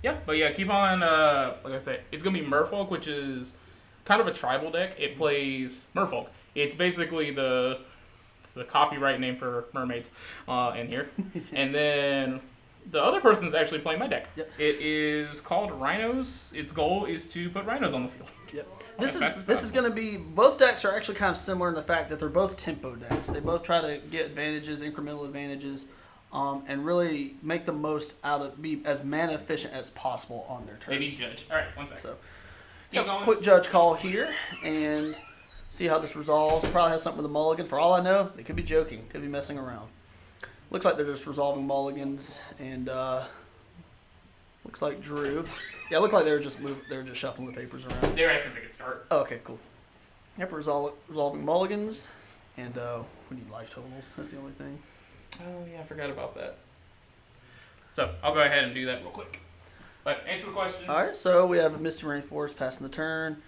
Yeah, but yeah, keep on, like I said, it's going to be Merfolk, which is kind of a tribal deck. It plays Merfolk. It's basically the copyright name for mermaids in here. And then the other person's actually playing my deck. Yep. It is called Rhinos. Its goal is to put rhinos on the field. Yep. This is going to be, both decks are actually kind of similar in the fact that they're both tempo decks. They both try to get advantages, incremental advantages, and really make the most out of, be as mana efficient as possible on their turn. Maybe judge. All right, one second. So, Keep going. quick judge call here and see how this resolves. Probably has something with a mulligan. For all I know, they could be joking, could be messing around. Looks like they're just resolving mulligans, and looks like Drew. Yeah, it looked like they were just shuffling the papers around. They were asking if they could start. Oh, okay, cool. Yep, resolving mulligans, and we need life totals. That's the only thing. Oh, yeah, I forgot about that. So, I'll go ahead and do that real quick. But answer the questions. All right, so we have a Misty Rainforest passing the turn.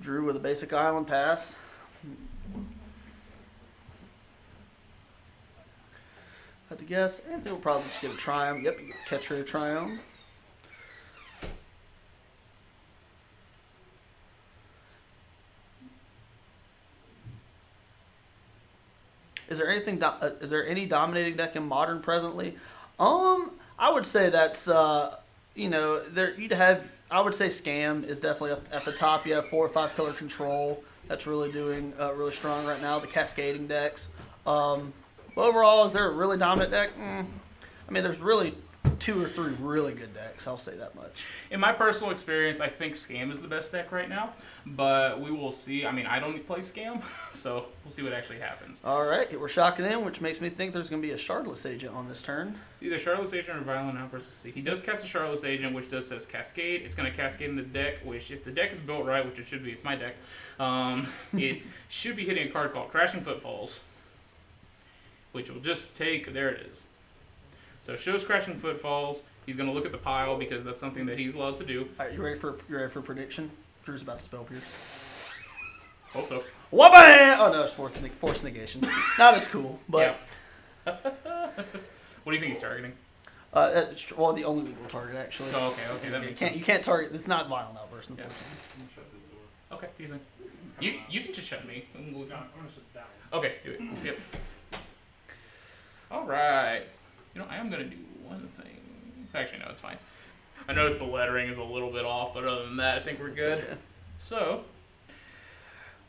Drew with a basic island pass. Had to guess. Anthony will probably just get a Triumph. Yep, you get the Catcher Triumph. Is there anything? Is there any dominating deck in Modern presently? I would say that's there you'd have. I would say Scam is definitely up at the top. You have 4 or 5 color control. That's really doing really strong right now. The cascading decks. Overall, is there a really dominant deck? I mean, there's really 2 or 3 really good decks. I'll say that much. In my personal experience, I think Scam is the best deck right now, but we will see. I mean, I don't play Scam, so we'll see what actually happens. All right, we're shocking in, which makes me think there's going to be a Shardless Agent on this turn. Either Shardless Agent or Violent Outburst. Let's see. He does cast a Shardless Agent, which does says Cascade. It's going to Cascade in the deck, which if the deck is built right, which it should be, it's my deck, it should be hitting a card called Crashing Footfalls, which will just take, there it is. So it shows Crashing Footfalls. He's going to look at the pile because that's something that he's allowed to do. All right, you ready for prediction? Drew's about to spell pierce. Hope so. Wabam! Oh no, it's force negation. Not as cool, but Yeah. What do you think he's targeting? the only legal target actually. Oh, okay, that makes sense. You can't target. It's not Violent Outburst, unfortunately. Okay, you can just shut me. No, I'm gonna shut that one. Okay, do it. Yep. All right. I am going to do one thing. Actually, no, it's fine. I noticed the lettering is a little bit off, but other than that, I think we're good. Okay. So,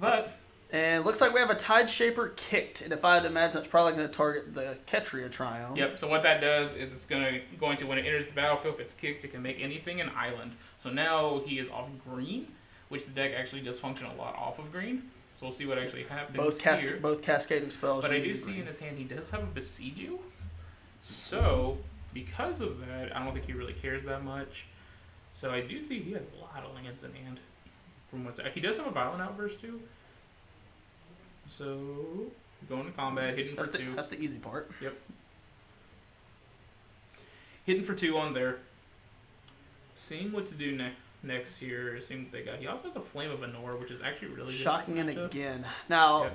and it looks like we have a Tide Shaper kicked, and if I had to imagine, it's probably going to target the Ketria Triumph. Yep, so what that does is it's going to, when it enters the battlefield, if it's kicked, it can make anything an island. So now he is off green, which the deck actually does function a lot off of green. So we'll see what actually happens here. Both cascading spells. But I do see in his hand he does have a Besiege You. So, because of that, I don't think he really cares that much. So I do see he has a lot of lands in hand. He does have a Violent Outburst too. So, he's going to combat, hitting for 2. That's the easy part. Yep. Hitting for 2 on there. Seeing what to do next here. Seeing what they got. He also has a Flame of Anor, which is actually really good. Shocking in again. Now, yeah,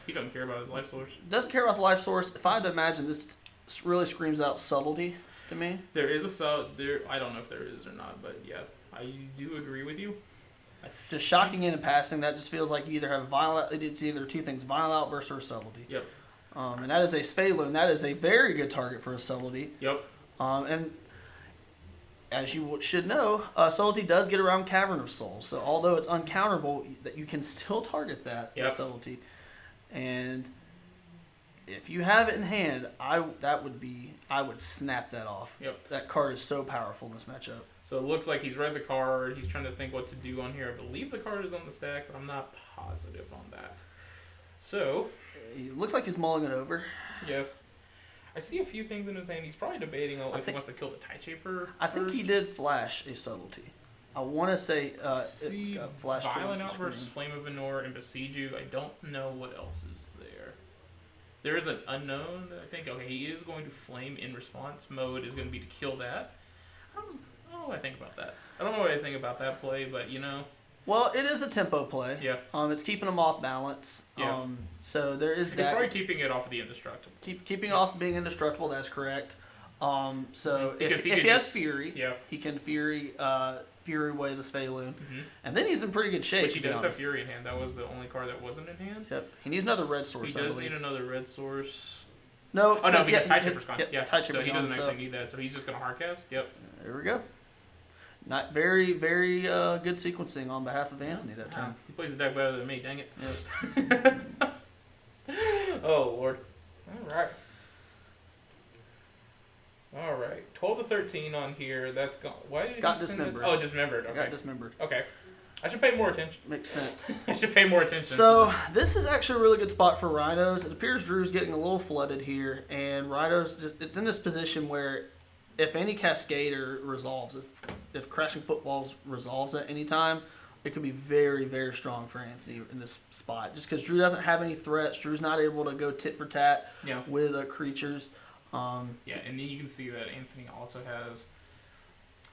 he doesn't care about his life source. Doesn't care about the life source. If I had to imagine, this really screams out subtlety to me. There is I don't know if there is or not, but yeah, I do agree with you. Just shocking in and passing, that just feels like you either have it's either 2 things, Violent Outburst or subtlety. Yep. And that is a Spaloon. That is a very good target for a subtlety. Yep. And as you should know, subtlety does get around Cavern of Souls. So although it's uncounterable, that you can still target that with subtlety. And if you have it in hand, I would snap that off. Yep. That card is so powerful in this matchup. So it looks like he's read the card. He's trying to think what to do on here. I believe the card is on the stack, but I'm not positive on that. So it looks like he's mulling it over. Yeah. I see a few things in his hand. He's probably debating if he wants to kill the Tide Shaper. I think he did flash a subtlety. I want to say flash. Violent Outburst, Flame of Anor, and Besiege You. I don't know what else is there. There is an unknown that I think, he is going to Flame in response. Mode is going to be to kill that. I don't know what I think about that. I don't know what I think about that play, but Well, it is a tempo play. Yeah. It's keeping them off balance. Yeah. So there is that. It's probably keeping it off of the indestructible. Keeping off being indestructible, that's correct. So Because if he he could has just- Fury, Yeah. he can Fury away the Sphaloon. Mm-hmm. And then he's in pretty good shape, Which he to be does have honest. Fury in hand. That was the only card that wasn't in hand. Yep. He needs another red source, He I does believe. need another red source. No. Oh, no, because yeah, Tide Chipper's gone. yeah, Yeah, Tide so Chipper's he gone, doesn't so actually need that. So he's just going to hardcast. Yep. there we go. Not very, very good sequencing on behalf of Anthony that time. He plays the deck better than me, dang it. Yep. Oh, Lord. All right. All right. 12 to 13 on here. That's gone. Why did Got he send it? dismembered. Oh, dismembered. Okay. Got dismembered. Okay. I should pay more attention. Makes sense. I should pay more attention. So to this is actually a really good spot for Rhinos. It appears Drew's getting a little flooded here, and Rhinos it's in this position where if any Cascader resolves, if Crashing Footballs resolves at any time, it could be very, very strong for Anthony in this spot. Just because Drew doesn't have any threats, Drew's not able to go tit for tat yeah. with creatures. Yeah, and then you can see that Anthony also has.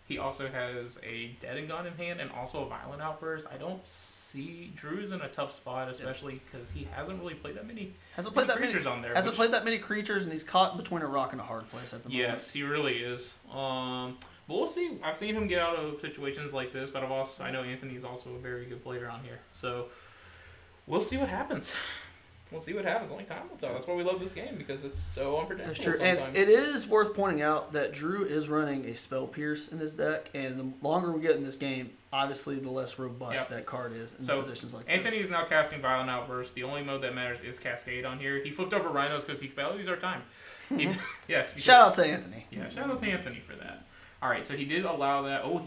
He also has a Dead and Gone in hand and also a Violent Outburst. I don't see Drew's in a tough spot, especially because he hasn't really played that many creatures on there. Hasn't played that many creatures, and he's caught between a rock and a hard place at the moment. Yes, he really is. But we'll see. I've seen him get out of situations like this, but I know Anthony's also a very good player on here. So we'll see what happens. We'll see what happens. Only time will tell. That's why we love this game, because it's so unpredictable. That's true. Sometimes. And it is worth pointing out that Drew is running a Spell Pierce in his deck, and the longer we get in this game, obviously the less robust that card is in positions like Anthony this. is now casting Violent Outburst. The only mode that matters is Cascade on here. He flipped over Rhinos because he values our time. Yes. Shout out to Anthony. Yeah, shout out to Anthony for that. All right, so he did allow that. Oh,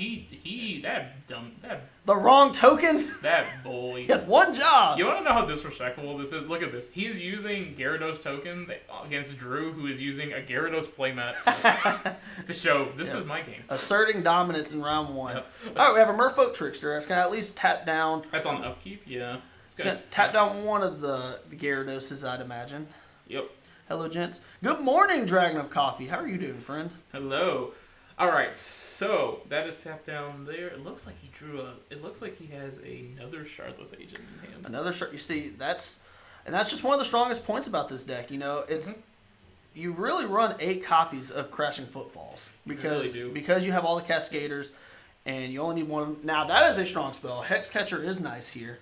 The wrong token? that bully. He had one job. You want to know how disrespectful this is? Look at this. He's using Gyarados tokens against Drew, who is using a Gyarados playmat to show this is my game. Asserting dominance in round one. Yep. All right, we have a Merfolk Trickster. It's going to at least tap down. That's on the upkeep, yeah. It's going to tap down one of the Gyaradoses, I'd imagine. Yep. Hello, gents. Good morning, Dragon of Coffee. How are you doing, friend? Hello. All right, so that is tapped down there. It looks like he drew a. It looks like he has another Shardless Agent in hand. Another shard. You see, that's just one of the strongest points about this deck. You know, it's you really run 8 copies of Crashing Footfalls because you have all the Cascaders, and you only need one. Now that is a strong spell. Hex Catcher is nice here.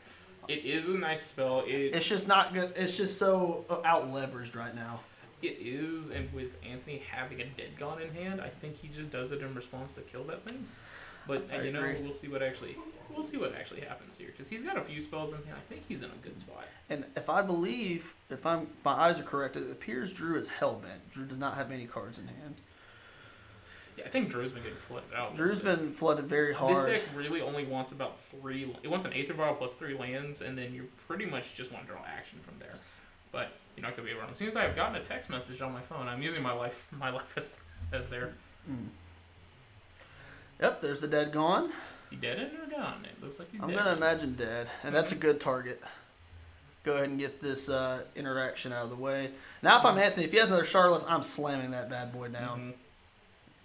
It is a nice spell. It's just not good. It's just so out leveraged right now. It is, and with Anthony having a Dead Gone in hand, I think he just does it in response to kill that thing. But I agree. we'll see what actually happens here, because he's got a few spells in hand. I think he's in a good spot. And my eyes are correct, it appears Drew is hellbent. Drew does not have any cards in hand. Yeah, I think Drew's been getting flooded out. Drew's been flooded very hard. This deck really only wants about 3. It wants an Aether Vial plus 3 lands, and then you pretty much just want to draw action from there. But you're not gonna be able to. As soon as I've gotten a text message on my phone, I'm using my life as there. Yep, there's the Dead Gone. Is he dead or gone? It looks like he's I'm dead. gonna imagine dead, and that's a good target. Go ahead and get this interaction out of the way. Now, if I'm Anthony, if he has another Charlotte, I'm slamming that bad boy down.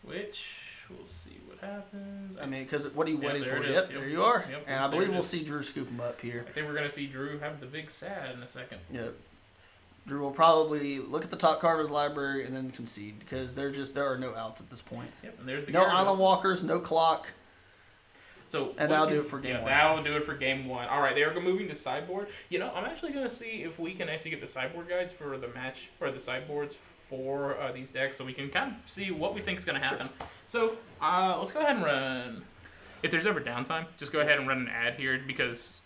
Which we'll see what happens. I mean, because what are you waiting there for? it is. Yep, Yep. there you are. Yep, And I there believe it we'll is. see Drew scoop him up here. I think we're gonna see Drew have the big sad in a second. Yep. Drew will probably look at the top card of his library and then concede, because there are no outs at this point. Yep, and there's the No Gyarados. Island Walkers, no clock. So And that'll do it for game one. That'll do it for game 1. All right, they are moving to sideboard. You know, I'm actually going to see if we can actually get the sideboard guides for the match or the sideboards for these decks, so we can kind of see what we think is going to happen. Sure. So let's go ahead and run. If there's ever downtime, just go ahead and run an ad here, because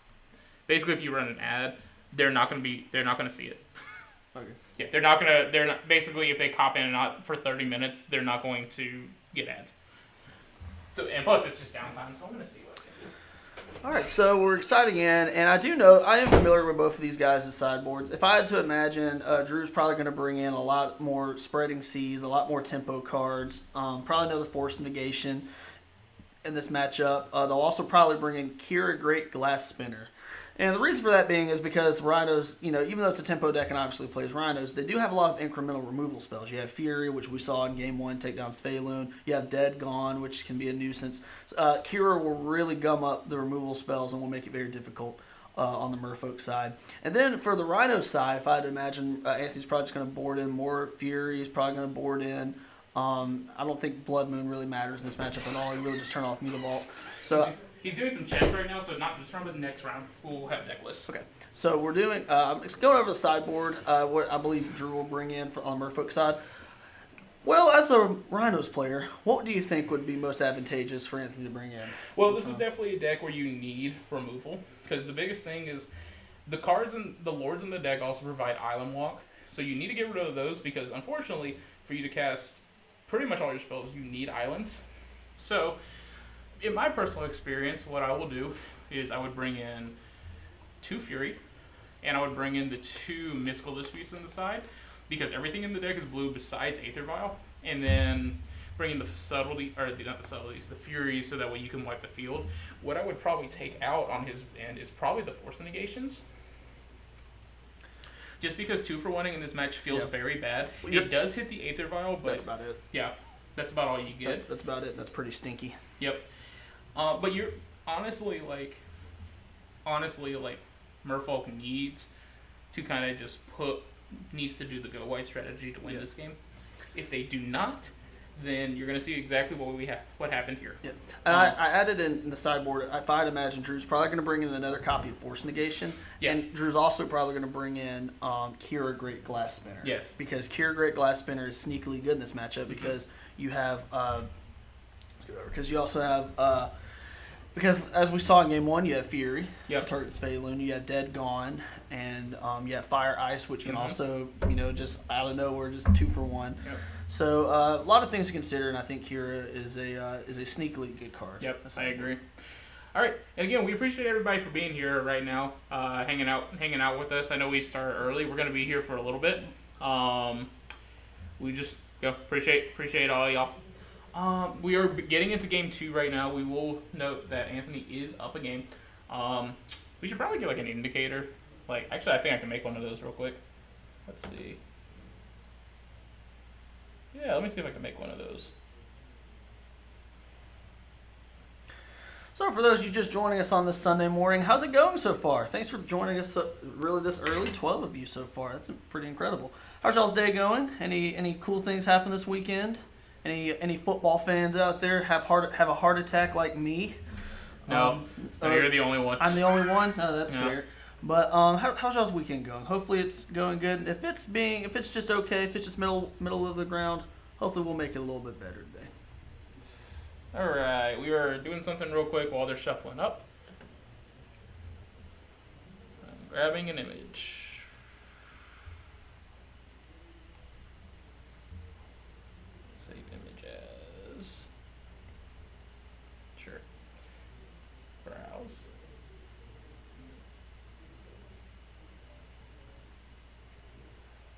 basically if you run an ad, they're not going to see it. Okay. Yeah, they're not basically, if they cop in and out for 30 minutes, they're not going to get ads. So, and plus it's just downtime, so I'm going to see what I can do. All right, so we're exciting in, and I am familiar with both of these guys as sideboards. If I had to imagine, Drew's probably going to bring in a lot more Spreading Seas, a lot more tempo cards, probably another Force Negation in this matchup. They'll also probably bring in Kira Great Glass Spinner. And the reason for that being is because Rhinos, even though it's a tempo deck and obviously plays Rhinos, they do have a lot of incremental removal spells. You have Fury, which we saw in Game 1, take down Sphaloon. You have Dead Gone, which can be a nuisance. Kira will really gum up the removal spells and will make it very difficult on the Merfolk side. And then for the Rhino side, if I had to imagine, Anthony's probably just going to board in more Fury. He's probably going to board in I don't think Blood Moon really matters in this matchup at all. You really just turn off Mutavault. So he's doing some checks right now, so not this round, but the next round we'll have deck lists. okay, so we're doing. Going over the sideboard. What I believe Drew will bring in on the Merfolk side. Well, as a Rhinos player, what do you think would be most advantageous for Anthony to bring in? Well, this is definitely a deck where you need removal, because the biggest thing is the cards and the lords in the deck also provide Island Walk, so you need to get rid of those because, unfortunately, for you to cast pretty much all your spells, you need islands. So, in my personal experience, what I will do is I would bring in 2 Fury, and I would bring in the 2 Mystical Disputes on the side, because everything in the deck is blue besides Aether Vial, and then bring in the subtlety, or not the subtleties, the Furies, so that way you can wipe the field. What I would probably take out on his end is probably the Force Negations. Just because 2-for-1ing in this match feels very bad. It does hit the Aether Vial, but that's about it. Yeah, that's about all you get. That's about it. That's pretty stinky. Yep. But you're honestly like Merfolk needs to kind of just needs to do the go white strategy to win this game. If they do not, then you're going to see exactly what happened here. Yeah, and I added in the sideboard. If I'd imagine Drew's probably going to bring in another copy of Force Negation. Yeah. And Drew's also probably going to bring in Kira Great Glass Spinner. Yes. Because Kira Great Glass Spinner is sneakily good in this matchup because you have because you also have because as we saw in game 1, you have Fury to target this Phalune. You have Dead Gone, and you have Fire Ice, which can also just out of nowhere just 2-for-1. Yep. So a lot of things to consider, and I think Kira is a sneakily good card. Yep, I agree. All right, and again, we appreciate everybody for being here right now, hanging out with us. I know we started early. We're gonna be here for a little bit. We just appreciate all y'all. We are getting into game 2 right now. We will note that Anthony is up a game. We should probably get like an indicator. Actually, I think I can make one of those real quick. Let's see. Yeah, let me see if I can make one of those. So for those of you just joining us on this Sunday morning, how's it going so far? Thanks for joining us really this early. 12 of you so far. That's pretty incredible. How's y'all's day going? Any cool things happen this weekend? Any football fans out there have a heart attack like me? No, you're the only one. I'm the only one? No, that's fair. But how's y'all's weekend going? Hopefully it's going good. If it's just okay, if it's just middle of the ground, hopefully we'll make it a little bit better today. All right, we are doing something real quick while they're shuffling up. I'm grabbing an image. Save image as. Sure. Browse.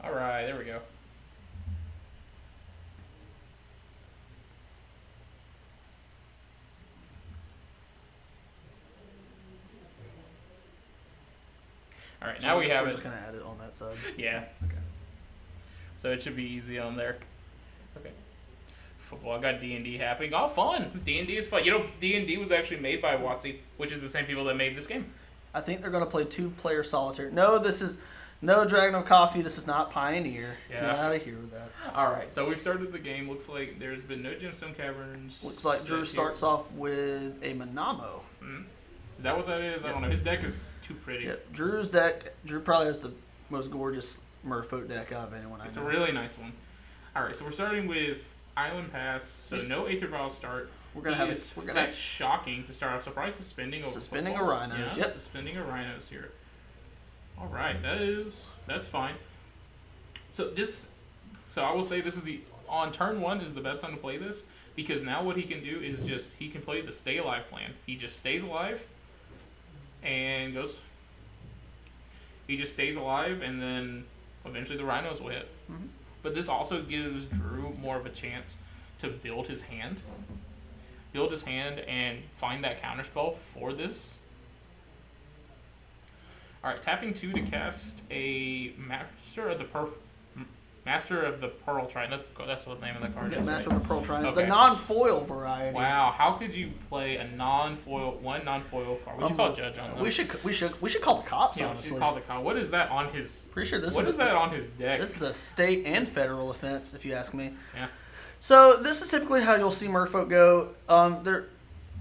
All right, there we go. All right, now we have we're it. Just gonna add it on that side. Yeah. Okay. So it should be easy on there. Okay. Football. I got D&D happening. Oh, fun! D&D is fun. D&D was actually made by WotC, which is the same people that made this game. I think they're gonna play 2-player solitaire. No, this is no Dragon of Coffee. This is not Pioneer. Yeah. Get out of here with that. All right. So we've started the game. Looks like there's been no Gemstone Caverns. Looks like Drew starts off with a Manamo. Mm-hmm. Is that what that is? I don't know. His deck is too pretty. Yeah, Drew's deck. Drew probably has the most gorgeous Merfolk deck out of anyone I know. It's a really nice one. All right, so we're starting with Island Pass. So no Aether Vial start. We're gonna That's shocking to start off. So probably suspending a Rhinos. Yeah, suspending a Rhinos here. All right, that's fine. So I will say this is on turn 1 is the best time to play this, because now what he can do is he can play the Stay Alive plan. He just stays alive and goes. He just stays alive, and then eventually the Rhinos will hit. Mm-hmm. But this also gives Drew more of a chance to build his hand and find that counterspell for this. All right, tapping 2 to cast a Master of the Pearl Trident. That's what the name of the card is. Master right? of the Pearl Trident, Okay. the non-foil variety. Wow, how could you play a non-foil card? We should call a judge on that. We should call the cops. Yeah, honestly, we should call the cop. What is that on his? Pretty sure What is that on his deck? This is a state and federal offense, if you ask me. Yeah. So this is typically how you'll see Merfolk go.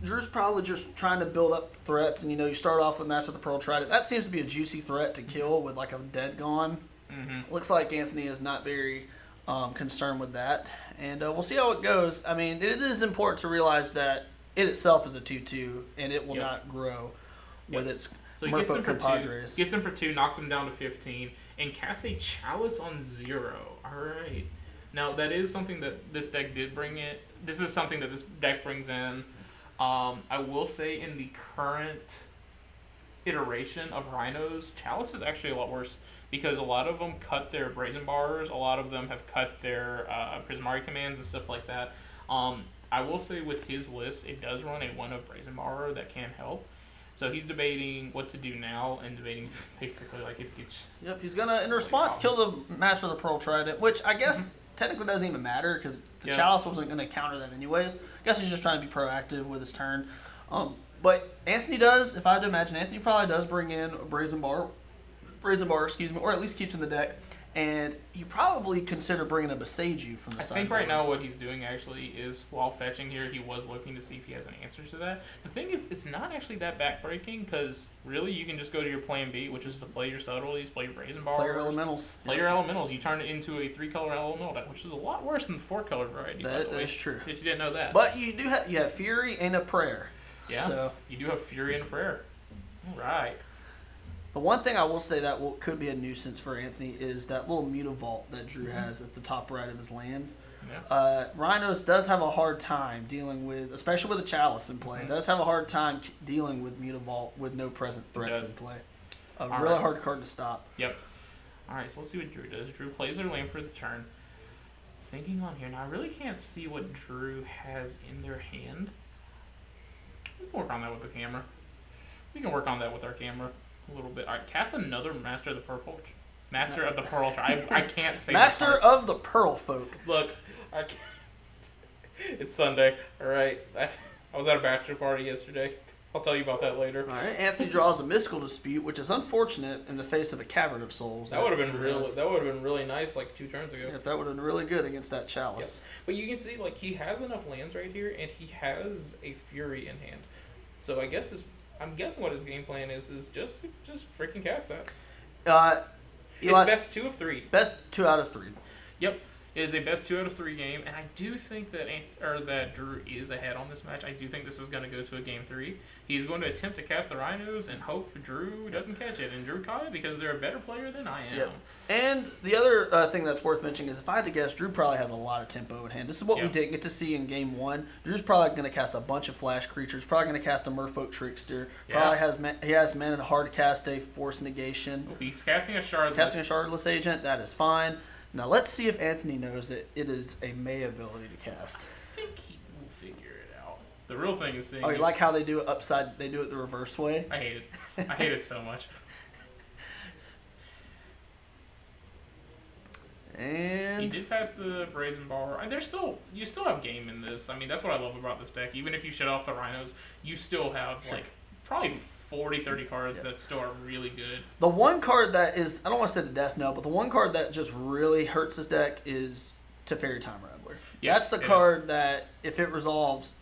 Drew's probably just trying to build up threats, and you start off with Master of the Pearl Trident. That seems to be a juicy threat to kill with like a dead gone. Mm-hmm. Looks like Anthony is not very concerned with that, and we'll see how it goes. I mean, it is important to realize that it itself is a 2/2, and it will not grow with its so he gets him Merfolk for compadres. 2, gets him for 2, knocks him down to 15, and casts a Chalice on 0. All right. Now that is something that this deck did bring in. This is something that this deck brings in. I will say in the current iteration of Rhinos, Chalice is actually a lot worse because a lot of them cut their Brazen Bars. A lot of them have cut their Prismari commands and stuff like that. I will say with his list, it does run a 1 of Brazen Bar that can help. So he's debating what to do now and debating basically like if he gets... Yep, he's gonna in response kill the Master of the Pearl Trident, which I guess technically doesn't even matter because the Chalice wasn't gonna counter that anyways. I guess he's just trying to be proactive with his turn. But Anthony does, if I had to imagine, Anthony probably does bring in a Brazen Bar, or at least keeps in the deck. And he probably consider bringing a Beseiju from the side. I think right now what he's doing actually is, while fetching here, he was looking to see if he has an answer to that. The thing is, it's not actually that backbreaking, because really you can just go to your plan B, which is to play your subtleties, play your Brazen Bars. Play your elementals. Play your elementals. You turn it into a 3-color elemental deck, which is a lot worse than the 4-color variety. That is true. If you didn't know that. But you have Fury and a Prayer. Yeah, so you do have Fury and a Prayer. All right. The one thing I will say that could be a nuisance for Anthony is that little Mutavault that Drew has at the top right of his lands. Yeah. Rhinos does have a hard time dealing with, especially with a Chalice in play, does have a hard time dealing with Mutavault with no present threats in play. A really hard card to stop. Yep. All right, so let's see what Drew does. Drew plays their land for the turn. Thinking on here. Now, I really can't see what Drew has in their hand. We can work on that with the camera. We can work on that with our camera. A little bit. All right, cast another Master of the Pearl. Master of the Pearl. I can't say Master of the Pearl Folk. Look, I can't. It's Sunday. All right, I was at a bachelor party yesterday. I'll tell you about that later. All right, Anthony draws a Mystical Dispute, which is unfortunate in the face of a Cavern of Souls. That would have been really. That would have been really nice, like 2 turns ago. Yeah, that would have been really good against that Chalice. Yep. But you can see, like, he has enough lands right here, and he has a Fury in hand. So I'm guessing what his game plan is just freaking cast that. It's best 2 of 3. Best 2 out of 3. Yep. It is a best 2 out of 3 game, and I do think that Drew is ahead on this match. I do think this is going to go to a game 3. He's going to attempt to cast the Rhinos and hope Drew doesn't catch it. And Drew caught it because they're a better player than I am. Yep. And the other thing that's worth mentioning is if I had to guess, Drew probably has a lot of tempo in hand. This is what we didn't get to see in game 1. Drew's probably going to cast a bunch of flash creatures. Probably going to cast a Merfolk Trickster. Probably has mana to hard cast a Force Negation. He's casting a Shardless. Casting a Shardless Agent. That is fine. Now let's see if Anthony knows that it is a May ability to cast. I think he will figure it out. The real thing is seeing. Oh, you like how they do it upside? They do it the reverse way. I hate it. I hate it so much. And he did pass the Brazen Bar. And you still have game in this. I mean, that's what I love about this deck. Even if you shut off the Rhinos, you still have like probably 40, 30 cards that still are really good. The one card that is, I don't want to say the death knell, but the one card that just really hurts this deck is Teferi Time Raveler. Yes, that's the card that, if it resolves,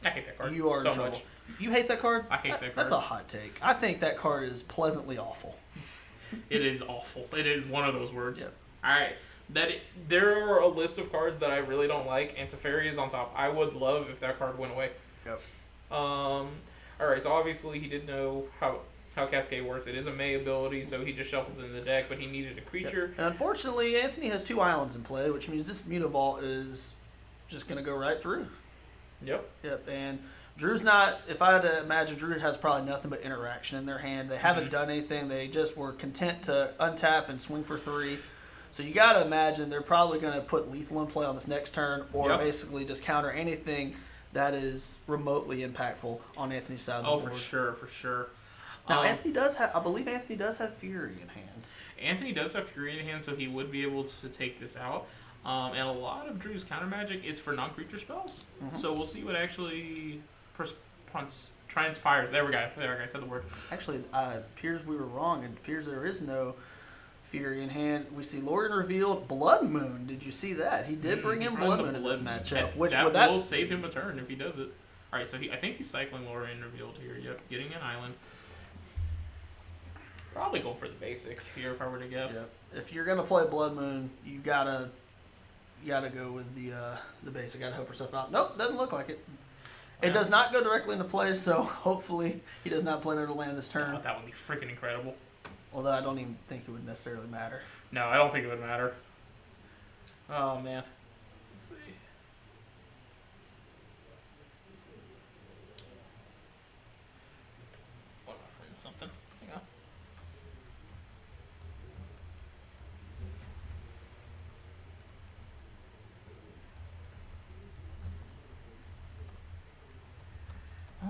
I hate that card. You are so in trouble. much. You hate that card? I hate that card. That's a hot take. I think that card is pleasantly awful. It is awful. It is one of those words. Yep. All right. There are a list of cards that I really don't like, and Teferi is on top. I would love if that card went away. Yep. All right. So obviously he didn't know how Cascade works. It is a May ability, so he just shuffles in the deck, but he needed a creature. Yep. And unfortunately, Anthony has 2 islands in play, which means this Mutavault is just going to go right through. Yep. Yep. And Drew's not, if I had to imagine, Drew has probably nothing but interaction in their hand. They haven't done anything. They just were content to untap and swing for 3. So you got to imagine they're probably going to put lethal in play on this next turn, or basically just counter anything that is remotely impactful on Anthony's side of the board. Oh, for sure. Now, Anthony does have, I believe Anthony does have Fury in hand. Anthony does have Fury in hand, so he would be able to take this out. And a lot of Drew's counter magic is for non-creature spells. So we'll see what actually transpires. There we go. I said the word. Actually, it appears we were wrong. It appears there is no Fury in hand. We see Lorien revealed. Blood Moon. Did you see that? He did bring in Blood Moon in this matchup. That will save him a turn if he does it. All right, so I think he's cycling Lorien revealed here. Yep, getting an island. Probably go for the basic here if I were to guess. Yep. If you're gonna play Blood Moon, you gotta go with the basic. Gotta help yourself out. Nope, doesn't look like it. It does not go directly into play, so hopefully he does not plan to land this turn. Oh, that would be freaking incredible. Although I don't even think it would necessarily matter. No, I don't think it would matter. Oh, man. Let's see. What am I afraid something? Hang on.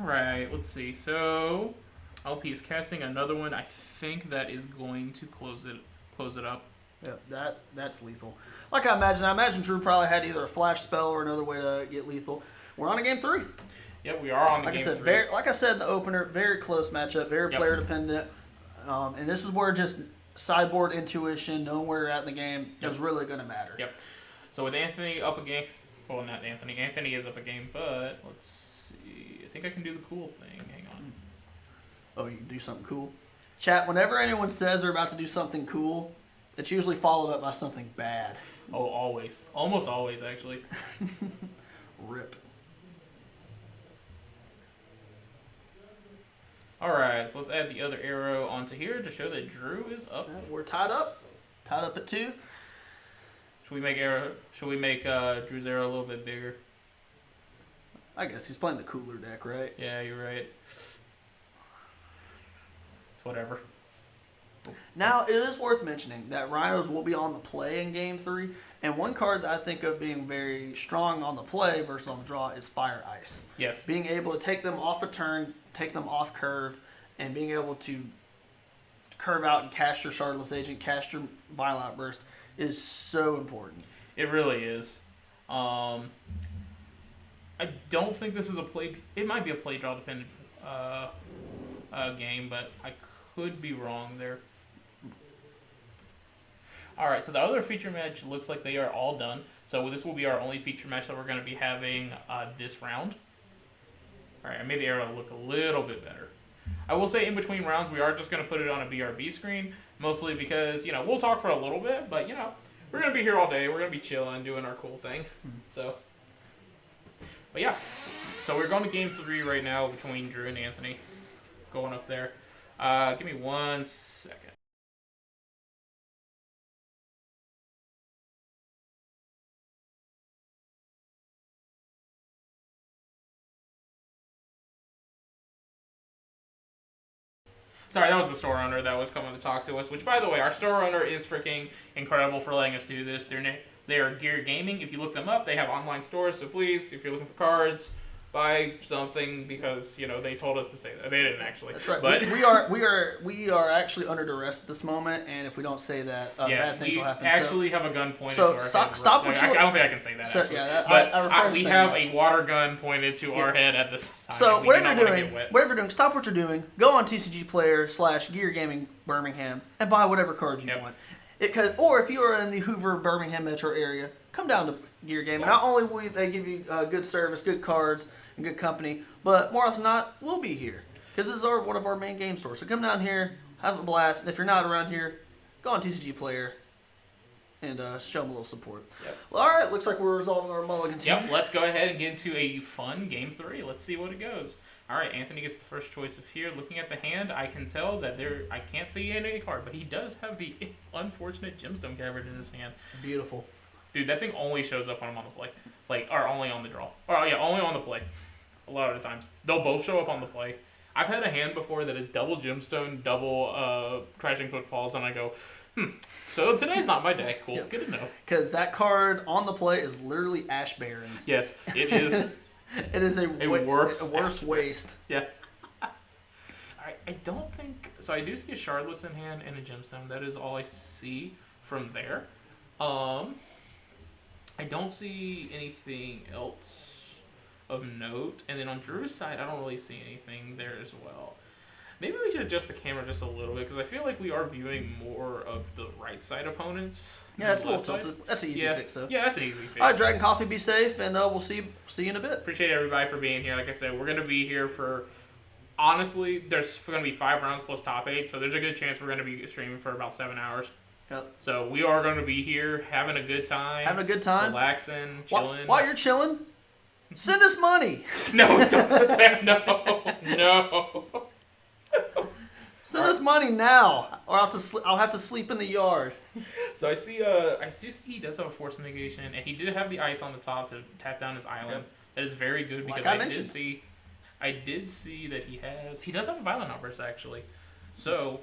Alright, let's see. So, LP is casting another one. I think that is going to close it up. Yep, that's lethal. Like I imagine Drew probably had either a flash spell or another way to get lethal. We're on to game 3. Yep, we are on the game 3. Like I said in the opener, very close matchup, very player dependent. And this is where just sideboard intuition, knowing where you're at in the game, is really going to matter. Yep. So with Anthony up a game, well, not Anthony. Anthony is up a game, but let's see. I think I can do the cool thing. Hang on. Oh, you can do something cool? Chat, whenever anyone says they're about to do something cool, it's usually followed up by something bad. Oh, always. Almost always, actually. Rip. Alright, so let's add the other arrow onto here to show that Drew is up. We're tied up. Tied up at 2. Should we make Drew's arrow a little bit bigger? I guess he's playing the cooler deck, right? Yeah, you're right. It's whatever. Now, it is worth mentioning that Rhinos will be on the play in Game 3, and one card that I think of being very strong on the play versus on the draw is Fire Ice. Yes. Being able to take them off a turn, take them off curve, and being able to curve out and cast your Shardless Agent, cast your Violent Outburst is so important. It really is. I don't think this is a play. It might be a play draw dependent game, but I could be wrong there. All right, so the other feature match looks like they are all done. So this will be our only feature match that we're going to be having this round. All right, I made the arrow look a little bit better. I will say in between rounds, we are just going to put it on a BRB screen, mostly because, we'll talk for a little bit, but, we're going to be here all day. We're going to be chilling, doing our cool thing. So, but yeah. So we're going to game 3 right now between Drew and Anthony. Going up there. Give me 1 second. Sorry, that was the store owner that was coming to talk to us, which, by the way, our store owner is freaking incredible for letting us do this. They are Gear Gaming. If you look them up, they have online stores, so please, if you're looking for cards, buy something because, they told us to say that. They didn't actually. That's right. But We are actually under duress at this moment, and if we don't say that, bad things will happen. We actually have a gun pointed so to our stop, head. Stop what I don't think I can say that, so, actually. Yeah, but we have a water gun pointed to our head at this time. So whatever you're doing, stop what you're doing, go on TCG Player /Gear Gaming Birmingham and buy whatever cards you want. Or if you are in the Hoover, Birmingham metro area, come down to Gear Gaming. Yeah. Not only will they give you good service, good cards, and good company, but more often than not, we'll be here. Because this is one of our main game stores. So come down here, have a blast, and if you're not around here, go on TCG Player and show them a little support. Yep. Well, all right, looks like we're resolving our mulligans here. Yep, let's go ahead and get into a fun Game 3. Let's see what it goes. All right, Anthony gets the first choice of here. Looking at the hand, I can tell that I can't see any card, but he does have the unfortunate Gemstone Cavern in his hand. Beautiful. Dude, that thing only shows up when I'm on the play. Or only on the draw. Or, yeah, only on the play. A lot of the times. They'll both show up on the play. I've had a hand before that is double Gemstone, double Crashing Footfalls, and I go, so today's not my day. Cool, good to know. Because that card on the play is literally Ash Barrens. Yes, it is. It is a worse waste. Yeah. I don't think... So I do see a Shardless in hand and a Gemstone. That is all I see from there. I don't see anything else of note. And then on Drew's side, I don't really see anything there as well. Maybe we should adjust the camera just a little bit because I feel like we are viewing more of the right side opponents. Yeah, it's a little left side. tilted. That's an easy fix, though. Yeah, that's an easy fix. All right, Dragon Coffee, be safe, and we'll see you in a bit. Appreciate everybody for being here. Like I said, we're going to be here for, honestly, there's going to be 5 rounds plus top 8, so there's a good chance we're going to be streaming for about 7 hours. Yep. So we are going to be here having a good time. Having a good time. Relaxing, chilling. While you're chilling, send us money. No, don't say that. No. Send us money now, or I'll have to sleep in the yard. So I see he does have a force negation, and he did have the ice on the top to tap down his island. Yep. That is very good because Like I did see that he does have a violent outburst actually. So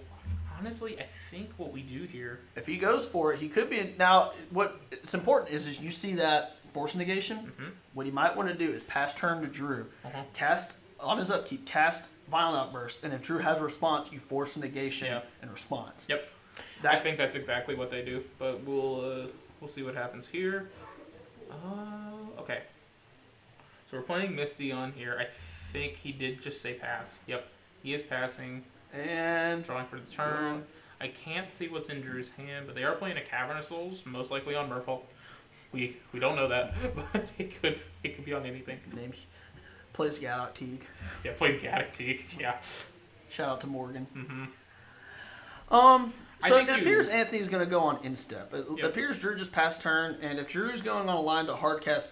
honestly, I think what we do here, If he goes for it, he could be. Now, what it's important is you see that force negation. Mm-hmm. What he might want to do is pass turn to Drew, Uh-huh. cast on his upkeep, cast violent outburst, and if Drew has a response, you force a negation Yeah. and response. Yep. I think that's exactly what they do, but we'll see what happens here. Okay. So we're playing Misty on here. I think he did just say pass. Yep, he is passing. And Drawing for the turn. I can't see what's in Drew's hand, but they are playing a Cavern of Souls, most likely on Merfolk. We don't know that, but it could be on anything. names plays Gadok Teague. Yeah, plays Gaddock Teague. Yeah. Shout out to Morgan. Mm-hmm. So it appears Anthony's going to go on instep. It Yep. appears Drew just passed turn, and if Drew's going on a line to hard cast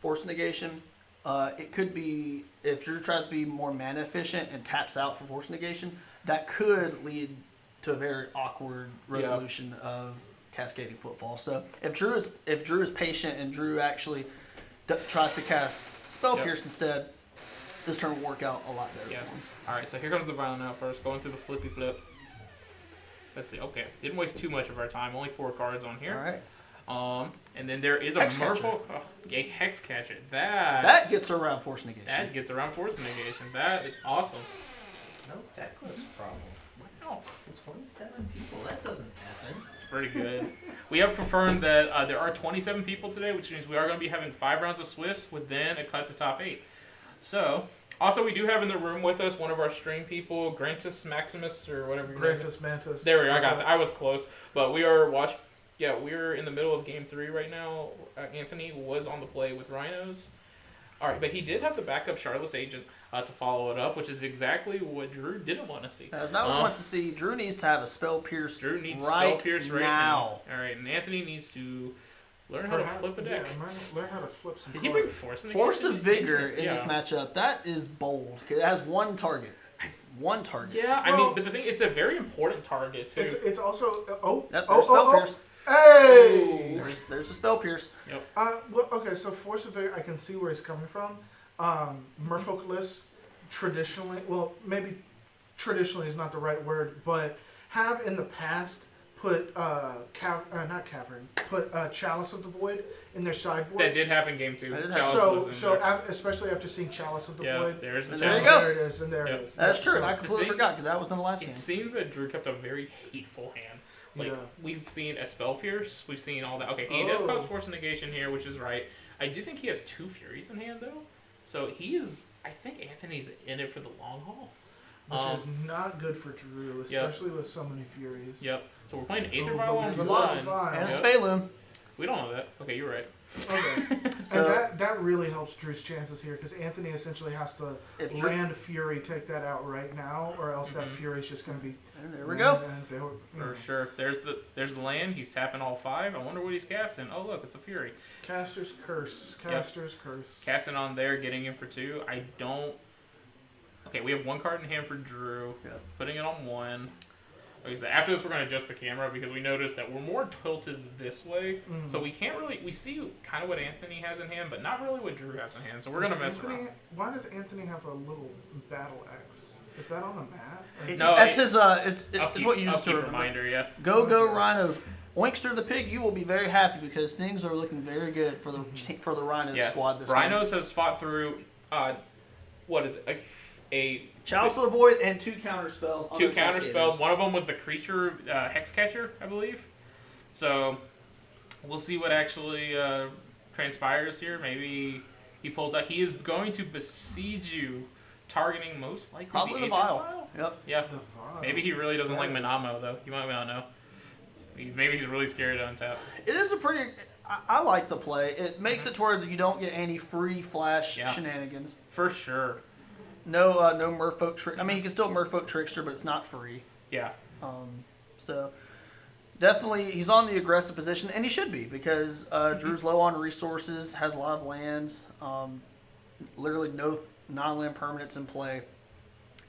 force negation, it could be if Drew tries to be more mana efficient and taps out for force negation, that could lead to a very awkward resolution of cascading footfall. So if Drew is patient and Drew actually tries to cast spell pierce instead, this turn will work out a lot better for him. All right, so here comes the violent outburst, going through the flippy flip. Let's see. Okay, didn't waste too much of our time. Only 4 cards on here. All right. And then there is a Hex Catcher. Merfolk. A Hex Catcher. That Gets around force negation. That gets around force negation. That is awesome. No decklist problem. Wow. 27 people. That doesn't happen. It's pretty good. We have confirmed that there are 27 people today, which means we are going to be having 5 rounds of Swiss with then a cut to top 8. So, also we do have in the room with us one of our stream people, Grantus Maximus or whatever. Grantus Mantis. There we go. I got that. I was close, but we are watching. Yeah, we're in the middle of Game 3 right now. Anthony was on the play with Rhinos. All right, but he did have the backup Charlotte's Agent to follow it up, which is exactly what Drew didn't want to see. That's not what he wants to see. Drew needs to have a spell pierce. Drew needs right spell pierce right now. All right, and Anthony needs to learn how to flip a deck. Yeah, learn how to flip some Did he bring Force in the Force game? of Vigor in Yeah. this matchup, that is bold. It has one target. One target. Yeah, I mean, but the thing, it's a very important target, too. It's also There's spell pierce. Hey! There's a spell pierce. Yep. Well, okay, so Force of Vigor, I can see where he's coming from. Merfolk lists traditionally, well, maybe traditionally is not the right word, but have in the past put Chalice of the Void in their sideboards. That did happen Game 2. That did Chalice was in there. Especially after seeing Chalice of the Yeah, Void. there's the And there you Chalice. go. There it is, and there Yep. it is. That's true. So, I completely forgot because that was in the last game. It seems that Drew kept a very hateful hand. Like, Yeah. we've seen a Spell Pierce, we've seen all that. Okay, he does cause Force Negation here, which is right. I do think he has 2 Furies in hand, though. So he is, I think Anthony's in it for the long haul. which is not good for Drew, especially with so many Furies. Yep. So we're playing Aether Oh, Vial but on we love 1. Vial. And a Yep. Spaloon. We don't know that. Okay, you're right. Okay. So- and that really helps Drew's chances here because Anthony essentially has to If Drew, land Fury, take that out right now, or else that Mhm. Fury's just going to be. and there we go. For sure. There's the land. He's tapping all 5. I wonder what he's casting. Oh, look, it's a Fury. Caster's Curse. Caster's Curse. Casting on there, getting in for 2. I don't... Okay, we have 1 card in hand for Drew. Yep. Putting it on 1. Like I said, after this, we're going to adjust the camera because we noticed that we're more tilted this way. Mhm. So we can't really... We see kind of what Anthony has in hand, but not really what Drew has in hand. So we're going to mess around. Why does Anthony have a little battle axe? Is that on the map? No, That's his. It's what you used to remember. reminder, yeah. Go Rhinos. Oinkster the Pig, you will be very happy because things are looking very good for the Rhino Yeah. squad this Rhinos has fought through... what is it? A Chalice of the Void and 2 counter spells. on 2 their counter Cascaders. spells. One of them was the creature Hex Catcher, I believe. So we'll see what actually transpires here. Maybe he pulls out. He is going to besiege you targeting most likely Probably the Ancient Vial. Yep. Yeah. The vibe. Maybe he really doesn't like Yes. Minamo though. You might not know. Maybe he's really scared to untap. It is a pretty. I like the play. It makes it to where you don't get any free flash Yeah. shenanigans. For sure. No, no Merfolk trick. I mean, you can still Merfolk Trickster, but it's not free. Yeah. So definitely, he's on the aggressive position, and he should be because Drew's low on resources, has a lot of lands, literally no non-land permanents in play,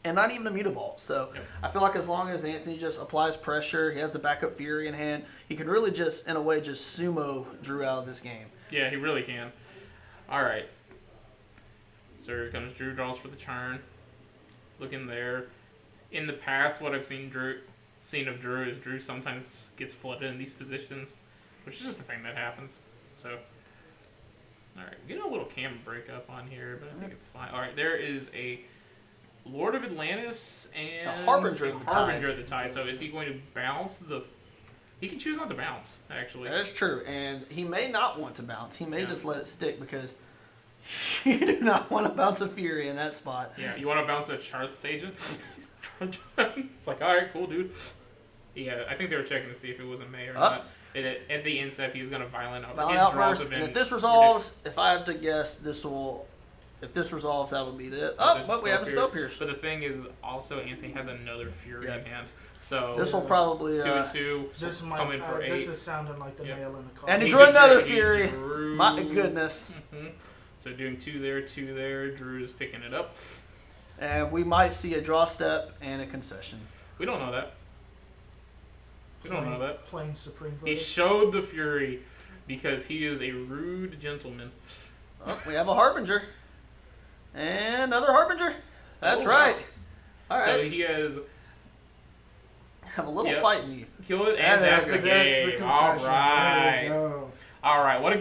and not even a Mutavault. So Yep. I feel like as long as Anthony just applies pressure, he has the backup Fury in hand, he can really just, in a way, just sumo Drew out of this game. Yeah, he really can. All right. So here comes Drew draws for the turn. Looking there. In the past, what I've seen of Drew is Drew sometimes gets flooded in these positions, which is just a thing that happens. So, all right, get a little camera breakup on here, but I think it's fine. All right, there is a Lord of Atlantis and The Harbinger a of the Harbinger Tides. of the Tide. So is he going to bounce the? He can choose not to bounce, actually. That is true, and he may not want to bounce. He may Yeah. just let it stick because you do not want to bounce a Fury in that spot. Yeah, you want to bounce that Charth's agent? It's like, all right, cool, dude. Yeah, I think they were checking to see if it was a May or not. At the instep, he's going to violent out. Violent His draws Outburst, have and been if this resolves, if I have to guess, if this resolves, that would be it. Oh, There's but we have a Spell Pierce. But the thing is, also, Anthony has another Fury Yeah. in hand. So This will probably 2 and 2, This might, coming for 8. this is sounding like the Yep. nail in the coffin. And he He drew just another he Fury. drew- My goodness. Mhm. So doing 2 there. Drew's picking it up. And we might see a draw step and a concession. We don't know that. We don't know that. Plain Supreme He Verdict. showed the Fury because he is a rude gentleman. Oh, we have a Harbinger. And another Harbinger. That's Oh, right. wow. All So right. he has Have a little Yep. fight in you. killed it, Yeah, and that's the That's the game. concession. All There right. we go. All right, what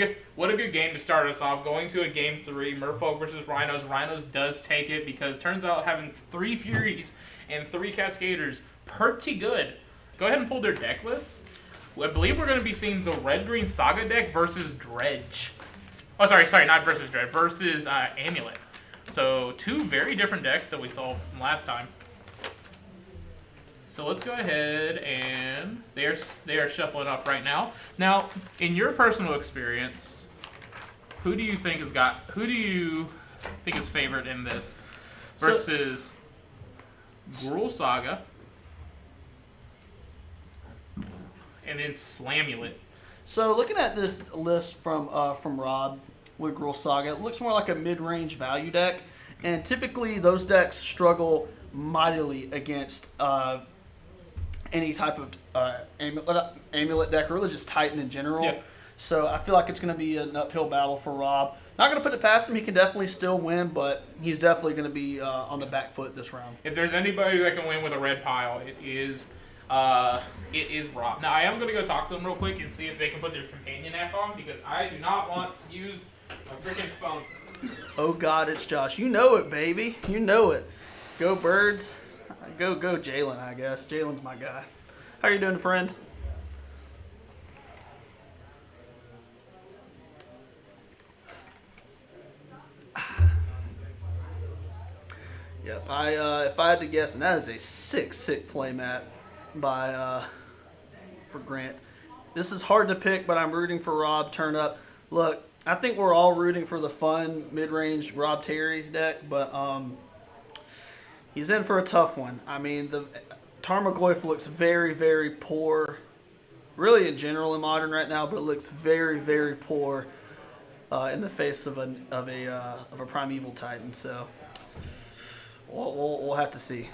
a good game to start us off. Going to a game 3, Merfolk versus Rhinos. Rhinos does take it because turns out having 3 Furies and 3 Cascaders pretty good. Go ahead and pull their deck list. I believe we're going to be seeing the Red-Green Saga deck versus Dredge. Oh, sorry, not versus Dredge, versus Amulet. So 2 very different decks that we saw from last time. So let's go ahead and they are shuffling up right now. Now, in your personal experience, who do you think is favored in this versus Gruul Saga and then Slamulet? So looking at this list from Rob with Gruul Saga, it looks more like a mid-range value deck, and typically those decks struggle mightily against any type of amulet deck, or really just Titan in general. Yeah. So I feel like it's going to be an uphill battle for Rob. Not going to put it past him. He can definitely still win, but he's definitely going to be on the back foot this round. If there's anybody that can win with a red pile, it is Rob. Now I am going to go talk to them real quick and see if they can put their companion app on because I do not want to use my freaking phone. Oh God, it's Josh. You know it, baby. You know it. Go Birds. Go Jalen, I guess. Jalen's my guy. How you doing, friend? Yep. If I had to guess, and that is a sick playmat by for Grant. This is hard to pick, but I'm rooting for Rob. Turn up. Look, I think we're all rooting for the fun mid-range Rob Terry deck, but he's in for a tough one. I mean, the Tarmogoyf looks very poor, really in general in Modern right now, but it looks very poor in the face of a Primeval Titan. So we'll have to see.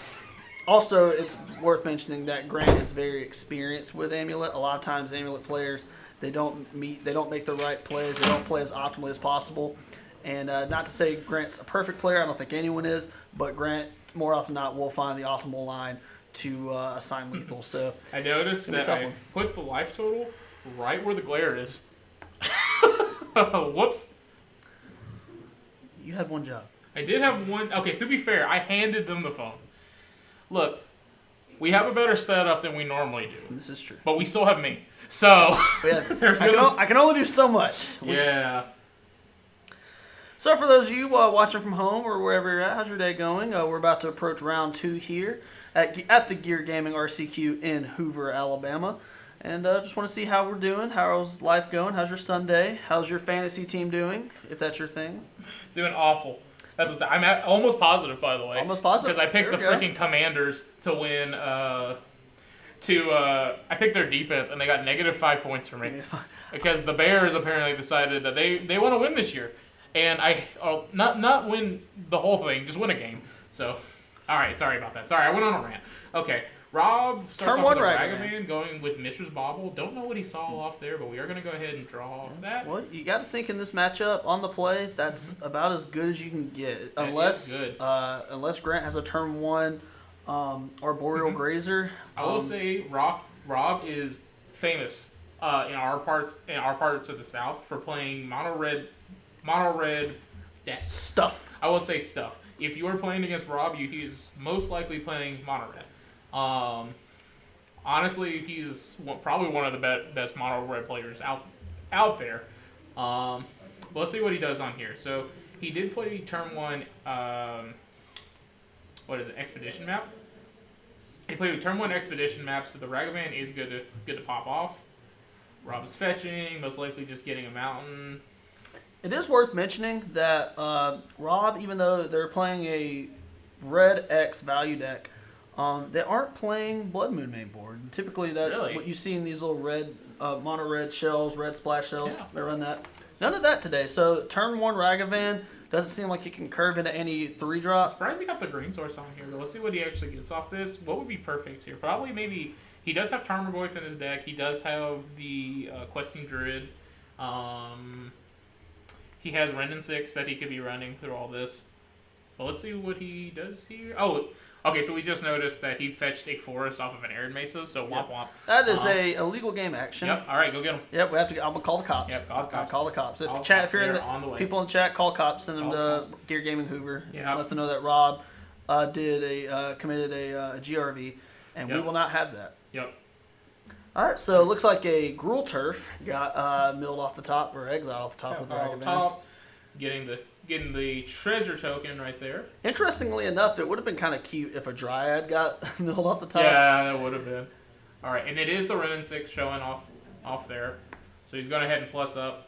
Also, it's worth mentioning that Grant is very experienced with Amulet. A lot of times, Amulet players they don't make the right plays. They don't play as optimally as possible. And not to say Grant's a perfect player. I don't think anyone is. But Grant, more often than not, will find the optimal line to assign lethal. So I noticed It's gonna be a that tough I one. put the life total right where the glare is. Whoops. you had one job. I did have one. Okay, to be fair, I handed them the phone. Look, we have a better setup than we normally do, This is true. but we still have me. So, But yeah, There's I gonna- can only do so much. yeah. So for those of you watching from home or wherever you're at, how's your day going? We're about to approach round 2 here at the Gear Gaming RCQ in Hoover, Alabama. And just want to see how we're doing. How's life going? How's your Sunday? How's your fantasy team doing, if that's your thing? It's doing awful. That's what's. I'm almost positive, by the way. Almost positive? Because I picked the There we freaking Commanders to win. I picked their defense, and they got -5 points from me. Because the Bears apparently decided that they want to win this year. And not win the whole thing, just win a game. So, all right, sorry about that. Sorry, I went on a rant. Okay, Rob starts Turn off with a one Ragavan going with Mishra's Bobble. Don't know what he saw off there, but we are going to go ahead and draw off that. Well, you got to think in this matchup on the play, that's about as good as you can get. That Unless is good. unless Grant has a turn 1 Arboreal Grazer. I will say Rob is famous in our parts of the South for playing mono red decks. Stuff. I will say stuff. If you are playing against Rob, he's most likely playing mono red. Honestly, he's probably one of the best mono red players out there. Let's see what he does on here. So he did play turn 1. Expedition map. He played with turn 1 expedition map, so the Ragavan is good to pop off. Rob's fetching, most likely just getting a mountain. It is worth mentioning that Rob, even though they're playing a red X value deck, they aren't playing Blood Moon main board. Typically, that's Really? what you see in these little red, mono red shells, red splash shells. Yeah. They run that. None of that today. So turn 1 Ragavan doesn't seem like it can curve into any 3-drop. Surprised he got the green source on here, but let's see what he actually gets off this. What would be perfect here? Probably maybe he does have Tarmogoyf in his deck. He does have the Questing Druid. He has Rendon 6 that he could be running through all this. But let's see what he does here. Oh, okay, so we just noticed that he fetched a forest off of an Arid Mesa, so womp womp. That is a illegal game action. Yep, alright, go get him. Yep, we have to. I'm gonna call the cops. Yep, call the cops. Call the cops. Call the If cops. you're in They're on the way. people in the chat, call cops. Send them Call to cops. Gear Gaming Hoover. Yep. Let them know that Rob committed a GRV, and we Yep. will not have that. Yep. All right, so it looks like a Gruul Turf got milled off the top or exiled off the top with Off Ragavan. top. He's getting the treasure token right there. Interestingly enough, it would have been kind of cute if a Dryad got milled off the top. Yeah, that would have been. Alright, and it is the Rendon 6 showing off there. So he's going ahead and plus up.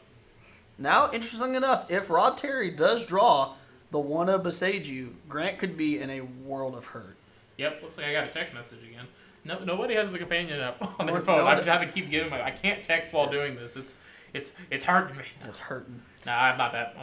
Now, interesting enough, if Rob Terry does draw the one of Beseiju, Grant could be in a world of hurt. Yep, looks like I got a text message again. No, nobody has the companion app on their No, phone. no, I've had to keep giving I can't text while doing this. It's hurting me. It's hurting. Nah, I'm not that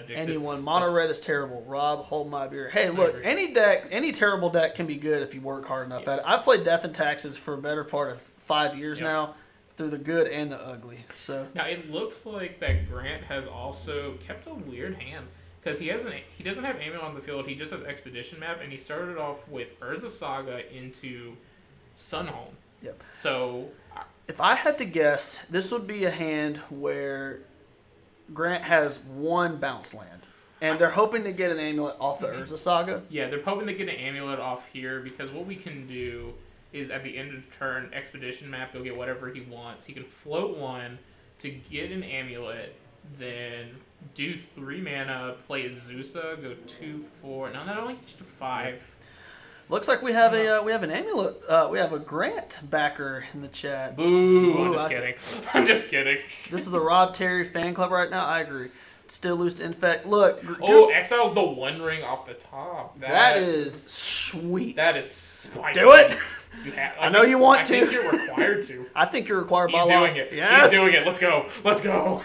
addicted. Anyone. Mono red is terrible. Rob, hold my beer. Hey, look, any terrible deck can be good if you work hard enough at it. I've played Death and Taxes for a better part of 5 years now, through the good and the ugly. So now it looks like that Grant has also kept a weird hand because he doesn't have Amulet on the field. He just has Expedition map, and he started off with Urza Saga into Sunhome. Yep. So if I had to guess, this would be a hand where Grant has one bounce land, and they're hoping to get an amulet off the Urza Saga. yeah, they're hoping to get an amulet off here because what we can do is at the end of the turn, Expedition map, he'll get whatever he wants. He can float 1 to get an amulet, then do 3 mana, play a Zeusa, go 2, 4. No, that only gets you to 5. Looks like we have an amulet. We have a Grant backer in the chat. Boo! Ooh, I'm just kidding. I'm just kidding. This is a Rob Terry fan club right now. I agree. Still loose to infect. Look. Exile's the One Ring off the top. That is sweet. That is spicy. Do it. You have, I know you want to. I think you're required to. I think you're required by He's law. doing it. Yes. He's doing it. Let's go. Let's go.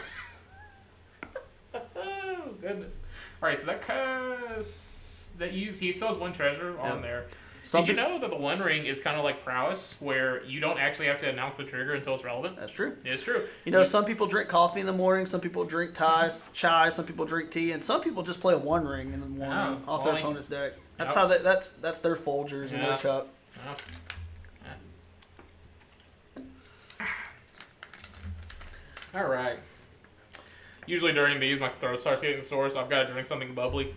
Oh goodness. All right. So he still has 1 treasure on there. Did you know that the One Ring is kind of like prowess, where you don't actually have to announce the trigger until it's relevant? That's true. It's true. You know, some people drink coffee in the morning, some people drink chai, some people drink tea, and some people just play a One Ring in the morning it's off their only- opponent's deck. That's Yep. how that's their Folgers and their Yeah. cup. Oh. Yeah. All right. Usually during these, my throat starts getting sore, so I've got to drink something bubbly.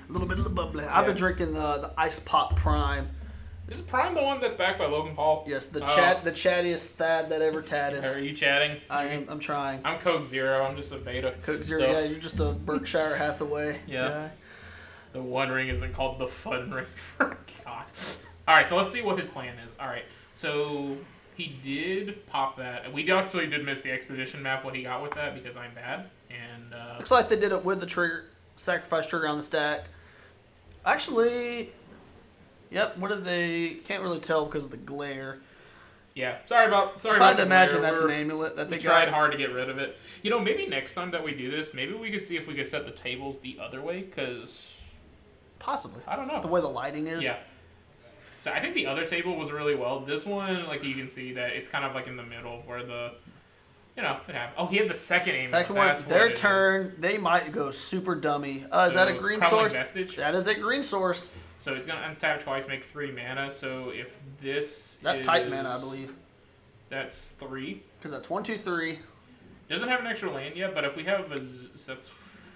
A little bit of the bubbly. I've been drinking the Ice Pop Prime. Is Prime the one that's backed by Logan Paul? Yes, the Oh. the chattiest Thad that ever tatted. Are you chatting? I'm trying. I'm Coke Zero. I'm just a beta. Coke Zero, So, yeah, you're just a Berkshire Hathaway. Yeah. guy. The One Ring isn't called the Fun Ring. For God. All right, so let's see what his plan is. All right, so he did pop that. We actually did miss the expedition map. What he got with that because I'm bad and. Looks like they did it with the trigger, sacrifice trigger on the stack. Actually, yep. What did they? Can't really tell because of the glare. Yeah, sorry about If I had to the imagine glare. that's an amulet that We they tried got. hard to get rid of it. You know, maybe next time that we do this, maybe we could see if we could set the tables the other way, because Possibly. I don't know. The way the lighting is. Yeah. So I think the other table was really well. This one, like you can see that it's kind of like in the middle where the, it happened. Oh, he had the second aim. Second one, their turn. They might go super dummy. Is that a green Crumbling source? Vestige. That is a green source. So it's gonna untap twice, make 3 mana. So if this That's is, tight mana, I believe. That's 3. Because that's 1, 2, 3. Doesn't have an extra land yet, but if we have that's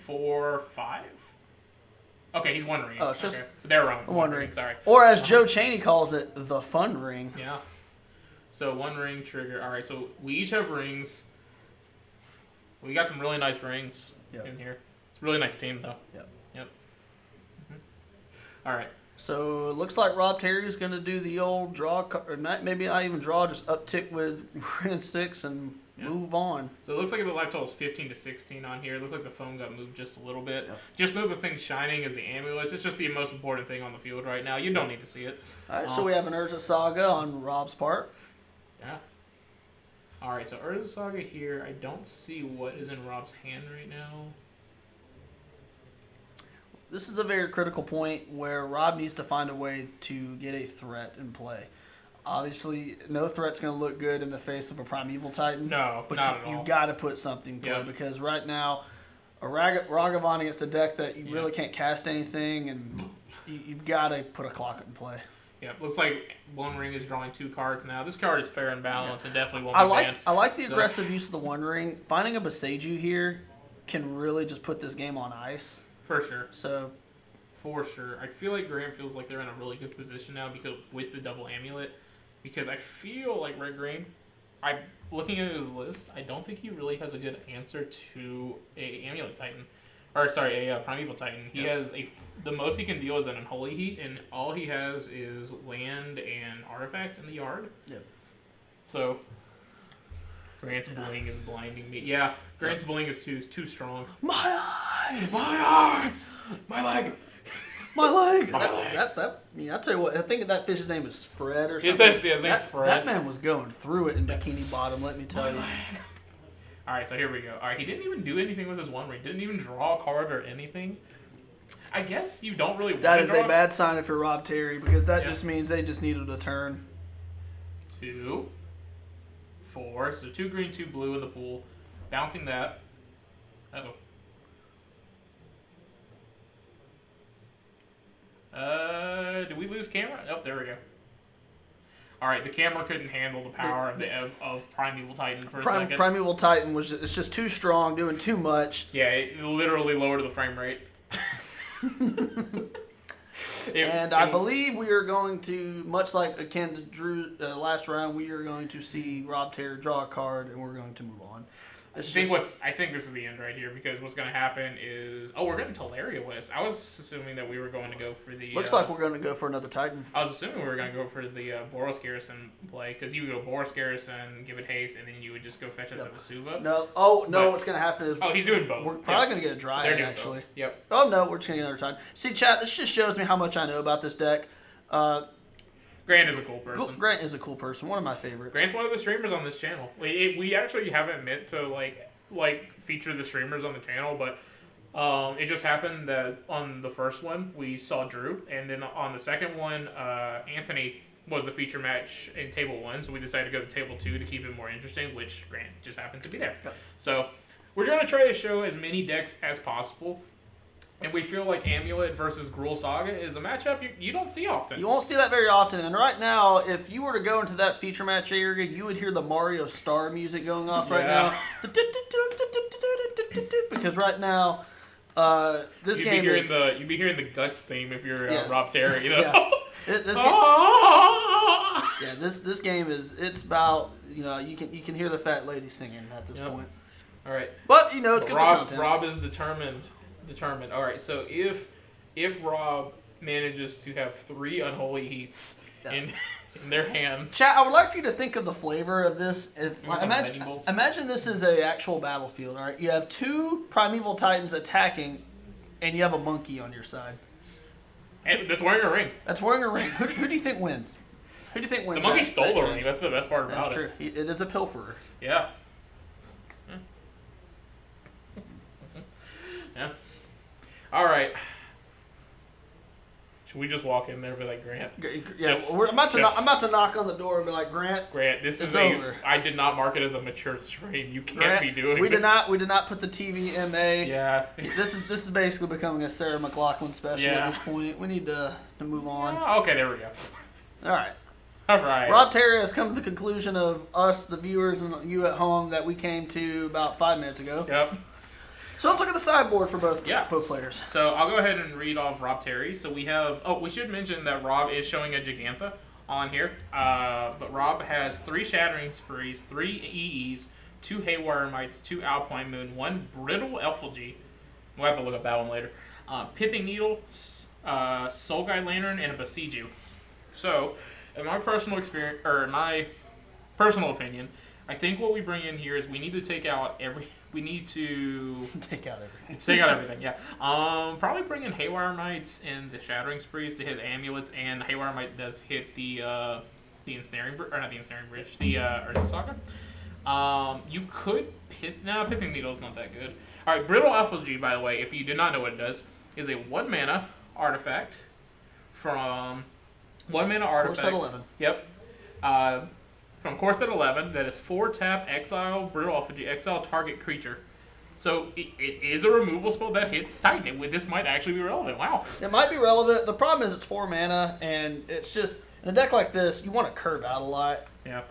4, 5. Okay, he's One Ring. Oh, it's just okay. They're wrong. One Ring. Sorry. Or as Joe Chaney calls it, the fun ring. Yeah. So 1 ring trigger. All right. So we each have rings. We got some really nice rings Yep. in here. It's a really nice team, though. Yep. All right. So it looks like Rob Terry's going to do the old draw, or maybe not even draw, just uptick with Ren and Six and Yeah. move on. So it looks like the life total is 15 to 16 on here. It looks like the phone got moved just a little bit. Yep. Just know the thing shining is the amulets. It's just the most important thing on the field right now. You don't need to see it. All right, so we have an Urza Saga on Rob's part. Yeah. All right. So Urza Saga here. I don't see what is in Rob's hand right now. This is a very critical point where Rob needs to find a way to get a threat in play. Obviously, no threat's going to look good in the face of a Primeval Titan. No, But not at you all. got to put something in play Yeah. because right now, a Ragavan against a deck that you Yeah. really can't cast anything, and you've got to put a clock in play. Yeah, looks like One Ring is drawing 2 cards now. This card is fair and balanced and definitely won't I be banned. like the So- aggressive use of the One Ring. Finding a Beseiju here can really just put this game on ice. For sure. So For sure. I feel like Graham feels like they're in a really good position now because with the double amulet. Because I feel like Red Green, I'm looking at his list, I don't think he really has a good answer to a Amulet Titan. Or sorry, a Primeval Titan. He has the most he can deal is an Unholy Heat, and all he has is land and artifact in the yard. Yep. So Grant's bling is blinding me. Yeah, Grant's bling is too strong. my eyes, My arms! My leg! my leg. My leg. I tell you what, I think that fish's name is Fred or His something. name's that, Fred. that man was going through it in Bikini Bottom. Let me tell you. Alright, so here we go. Alright, he didn't even do anything with his One Ring. Didn't even draw a card or anything. I guess you don't really want That to is draw a bad sign if you're Rob Terry because that Yeah. just means they just needed a turn. 2, 4. So 2 green, 2 blue in the pool. Bouncing that. Uh-oh. Did we lose camera? Oh, there we go. Alright, the camera couldn't handle the power of Primeval Titan for a second. Primeval Titan it's just too strong, doing too much. Yeah, it literally lowered the frame rate. And I believe we are going to, much like akin to Drew last round, we are going to see Rob Terry draw a card, and we're going to move on. I think this is the end right here because what's going to happen is we're getting Teleria West. I was assuming that we were going to go for the. Looks like we're going to go for another Titan. I was assuming we were going to go for the Boros Garrison play because you would go Boros Garrison, give it haste, and then you would just go fetch us a Vesuva. No, But- what's going to happen is he's doing both. we're probably going to get a Dryad They're doing actually. both. Yep. Oh no, we're just going to get another Titan. See, chat, this just shows me how much I know about this deck. Grant is a cool person. Grant is a cool person, one of my favorites. Grant's one of the streamers on this channel. We actually haven't meant to like feature the streamers on the channel, but it just happened that on the first one we saw Drew, and then on the second one, Anthony was the feature match in table 1, so we decided to go to table 2 to keep it more interesting, which Grant just happened to be there. Yep. So we're going to try to show as many decks as possible. And we feel like Amulet versus Gruul Saga is a matchup you don't see often. You won't see that very often, and right now, if you were to go into that feature match area, you would hear the Mario Star music going off right Yeah. now. Because right now, This You'd game be hearing is you'd be hearing the guts theme if you're Yes. Rob Terry. You know. Yeah. This game, Ah! yeah, this game is it's about you can hear the fat lady singing at this Yep. point. All right. But it's good for Rob content. Rob is determined. All right. So if Rob manages to have 3 unholy heats Yeah. in their hand, Chat, I would like for you to think of the flavor of this. If Give me some lightning bolts. imagine this is a actual battlefield. All right, you have 2 primeval titans attacking, and you have a monkey on your side and that's wearing a ring. that's wearing a ring. Who do you think wins? Who do you think wins? The monkey that stole the exchange? ring. That's the best part about That's it. true. It is a pilferer. Yeah. Yeah. All right. Should we just walk in there and be like, Grant? Yeah, Just- I'm about to just- knock on the door and be like, Grant. Grant, this It's is over. I did not mark it as a mature stream. You can't Grant, be doing we it. did not put the TVMA. Yeah. This is basically becoming a Sarah McLachlan special Yeah. at this point. We need to move on. Oh, okay, there we go. All right. All right. Rob Terry has come to the conclusion of us, the viewers, and you at home that we came to about 5 minutes ago. Yep. So let's look at the sideboard for both Yeah. players. So I'll go ahead and read off Rob Terry. So we have. Oh, we should mention that Rob is showing a Gigantha on here. But Rob has 3 Shattering Sprees, 3 EEs, 2 Haywire Mites, 2 Alpine Moon, 1 Brittle Effigy. We'll have to look up that one later. Pithing Needle, Soul Guide Lantern, and a Besiju. So, in my personal experience, or in my personal opinion, I think what we bring in here is we need to take out we need to Take out everything. take out everything, yeah. Probably bring in Haywire Mites and the Shattering Sprees to hit amulets, and Haywire Mite does hit the ensnaring or not the ensnaring bridge, the Urza Saga. You could Pithing Needle's not that good. All right, Brittle Effigy, by the way, if you did not know what it does, is a 1 mana artifact from 1 mana artifact. Core set 11. Yep. From core set 11, that is 4 tap, exile, Brittle Effigy, exile target creature. So it is a removal spell that hits Titan. This might actually be relevant. Wow. It might be relevant. The problem is it's 4 mana, and it's just in a deck like this, you want to curve out a lot. Yeah.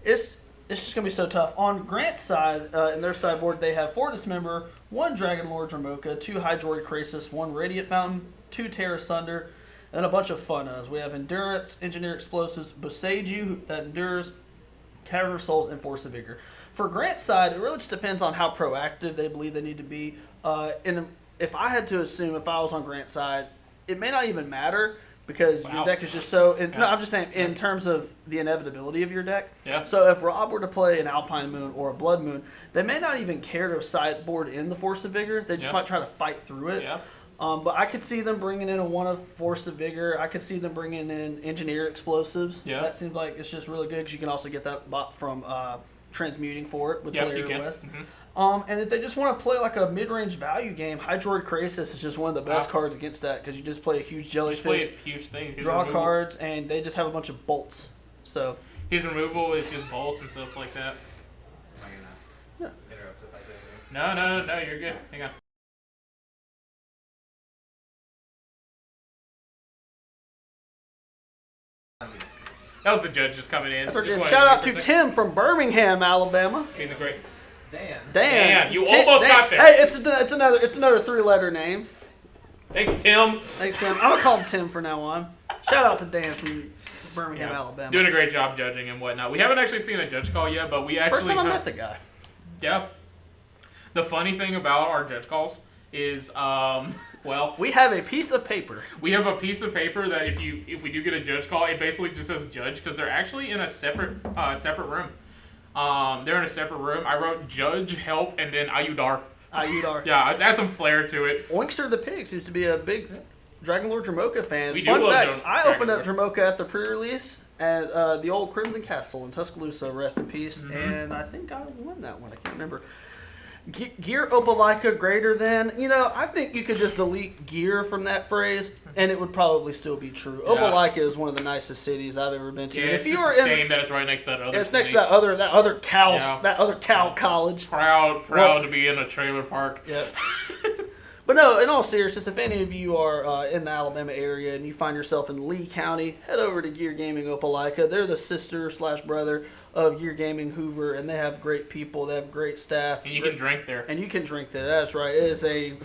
It's just gonna be so tough. On Grant's side, in their sideboard, they have 4 Dismember, 1 Dragon Lord Dramoka, 2 Hydroid Krasis, 1 Radiant Fountain, 2 Terra Sunder, and a bunch of fun-os. We have Endurance, Engineer Explosives, Boseiju that endures, Cavern of Souls, and Force of Vigor. For Grant's side, it really just depends on how proactive they believe they need to be. And if I had to assume, if I was on Grant's side, it may not even matter because your Wow. deck is just so. No, Yeah. I'm just saying in terms of the inevitability of your deck. Yeah. So if Rob were to play an Alpine Moon or a Blood Moon, they may not even care to sideboard in the Force of Vigor. They just Yeah. might try to fight through it. Yeah. But I could see them bringing in a 1 of Force of Vigor. I could see them bringing in Engineer Explosives. Yeah. That seems like it's just really good because you can also get that bot from Transmuting for it with Yep, Slayer you can. West. Mhm. And if they just want to play like a mid-range value game, Hydroid Krasis is just one of the best Wow. cards against that because you just play a huge Just play jellyfish, a huge thing. His draw removal- cards, and they just have a bunch of bolts. So His removal is just bolts and stuff like that. Am I gonna interrupt if I say anything? No, you're good. Hang on. That was the judge just coming in. that's our Just jam. wanted Shout to out to Tim from Birmingham, Alabama. Being the great. Dan. Dan, you almost got there. Hey, it's another 3-letter name. Thanks, Tim. Thanks, Tim. I'm gonna call him Tim from now on. Shout out to Dan from Birmingham, Yeah. Alabama. Doing a great job judging and whatnot. We haven't actually seen a judge call yet, but we actually First time I have- met the guy. Yeah. The funny thing about our judge calls is, well, We have a piece of paper. we have a piece of paper that if we do get a judge call, it basically just says judge because they're actually in a separate room. They're in a separate room. I wrote judge, help, and then Ayudar. Ayudar. Yeah, it's add some flair to it. Oinkster the Pig seems to be a big Dragon Lord Dramoka fan. We do Fun love fact, I Dragon opened up Lord. Dramoka at the pre-release at the old Crimson Castle in Tuscaloosa, rest in peace, and I think I won that one. I can't remember. Gear Opalika greater than, I think you could just delete gear from that phrase and it would probably still be true. Yeah. Opalika is one of the nicest cities I've ever been to. Yeah, And it's if you just were a in, shame that it's right next to that other it's next to city. that other cow Yeah. college. Proud Well- to be in a trailer park. Yep. But no, in all seriousness, if any of you are in the Alabama area and you find yourself in Lee County, head over to Gear Gaming Opelika. They're the sister/brother of Gear Gaming Hoover, and they have great people. They have great staff. And you can drink there. And you can drink there. That's right. It is a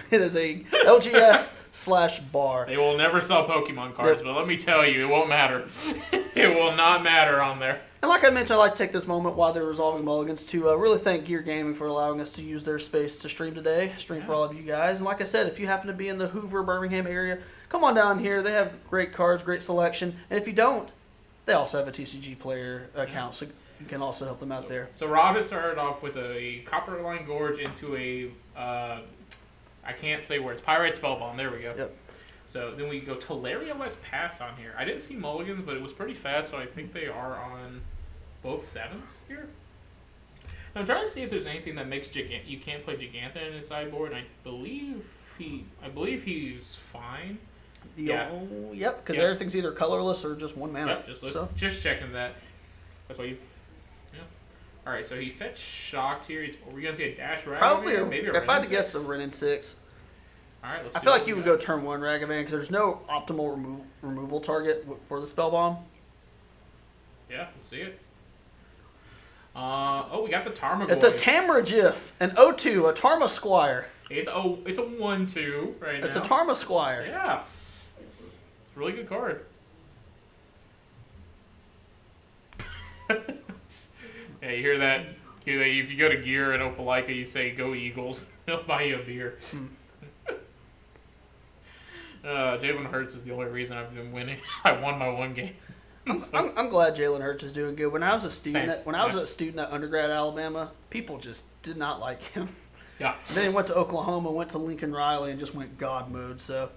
LGS/bar. They will never sell Pokemon cards, but let me tell you, it won't matter. It will not matter on there. And like I mentioned, I'd like to take this moment while they're resolving mulligans to really thank Gear Gaming for allowing us to use their space to stream today. For all of you guys. And like I said, if you happen to be in the Hoover, Birmingham area, come on down here. They have great cards, great selection. And if you don't, they also have a TCG player account, so you can also help them out there. So Rob has started off with a Copperline Gorge into a, I can't say words, Pyrite Spellbomb. There we go. Yep. So then we go Teleria West Pass on here. I didn't see mulligans, but it was pretty fast, so I think they are on both 7s here. Now I'm trying to see if there's anything that makes you can't play Gigantha in his sideboard, and I believe he's fine. Yep, because everything's either colorless or just one mana. Yep, just checking that. That's why you. Yeah. All right, so he fetched Shocked here. Are we gonna see a Dash Ragavan? Probably, maybe a if I had to Renin guess, 6? a Renin 6. All right, let's. I feel like you would go turn 1 Ragavan because there's no optimal removal target for the Spellbomb. Yeah, let's see it. We got the Tarmogoyf. It's a Tamragif, an O2, a Tarma Squire. It's a 1/2 right now. It's a Tarma Squire. Yeah, it's a really good card. Yeah, you hear that? If you go to Gear and Opelika, you say "Go Eagles." They'll buy you a beer. Jalen Hurts is the only reason I've been winning. I won my one game. I'm glad Jalen Hurts is doing good. When I was a student, Same. a student at undergrad Alabama, people just did not like him. Yeah. And then he went to Oklahoma, went to Lincoln Riley, and just went God mode. So,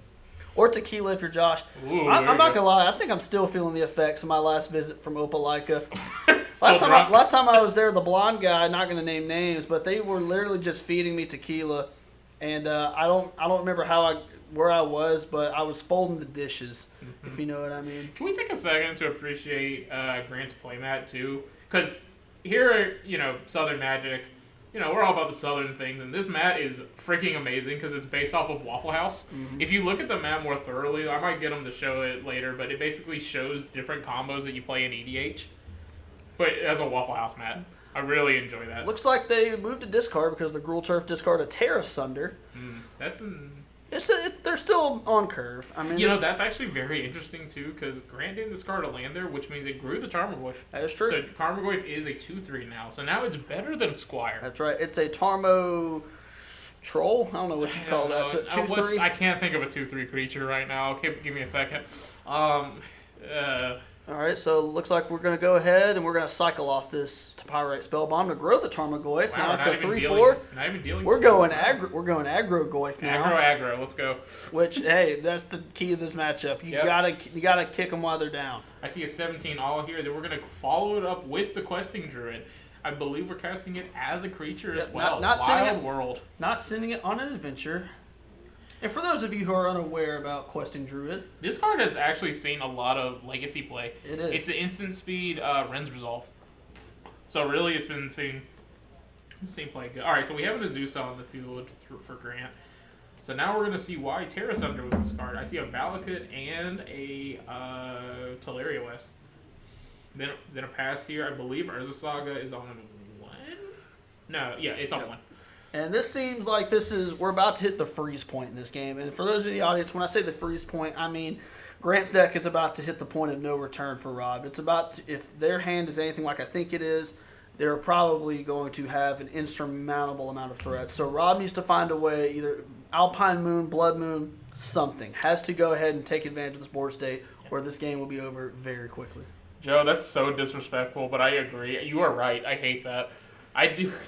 or Tequila if you're Josh. Ooh, I'm not gonna lie. I think I'm still feeling the effects of my last visit from Opelika. Drunk. Last time I was there, the blonde guy, not gonna name names, but they were literally just feeding me tequila, and I don't remember where I was, but I was folding the dishes, if you know what I mean. Can we take a second to appreciate Grant's playmat too? Because here, Southern Magic, we're all about the Southern things, and this mat is freaking amazing because it's based off of Waffle House. Mm-hmm. If you look at the mat more thoroughly, I might get them to show it later, but it basically shows different combos that you play in EDH, but as a Waffle House mat. I really enjoy that. Looks like they moved to discard because the Gruul Turf discard a Terra Sunder. They're still on curve. I mean, that's actually very interesting too, because Grant didn't discard a land there, which means it grew the Tarmogoyf. That is true. So Tarmogoyf is a 2/3 now, so now it's better than Squire. That's right. It's a Tarmo Troll. I don't know what you call that. 2/3. I can't think of a 2/3 creature right now. Okay, give me a second. All right, so it looks like we're going to go ahead and we're going to cycle off this Pyrite Spellbomb to grow the Tarmogoyf. Wow, now it's a 3/4. Not even dealing. We're going aggro Goyf now. Aggro. Let's go. Which, hey, that's the key of this matchup. You gotta kick them while they're down. I see a 17 all here. Then we're going to follow it up with the Questing Druid. I believe we're casting it as a creature as well. Not Wild World. Not sending it on an adventure. And for those of you who are unaware about Questing Druid, this card has actually seen a lot of legacy play. It is. It's the instant speed Ren's Resolve. So really, it's been seeing play good. All right, so we have an Azusa on the field for Grant. So now we're going to see why Terra Sunder with this card. I see a Valakut and a Teleria West. Then a pass here. I believe Urza Saga is on 1? No, yeah, it's on 1. And this seems like we're about to hit the freeze point in this game. And for those in the audience, when I say the freeze point, I mean Grant's deck is about to hit the point of no return for Rob. It's about to, if their hand is anything like I think it is, they're probably going to have an insurmountable amount of threats. So Rob needs to find a way, either Alpine Moon, Blood Moon, something. Has to go ahead and take advantage of this board state, or this game will be over very quickly. Joe, that's so disrespectful, but I agree. You are right. I hate that.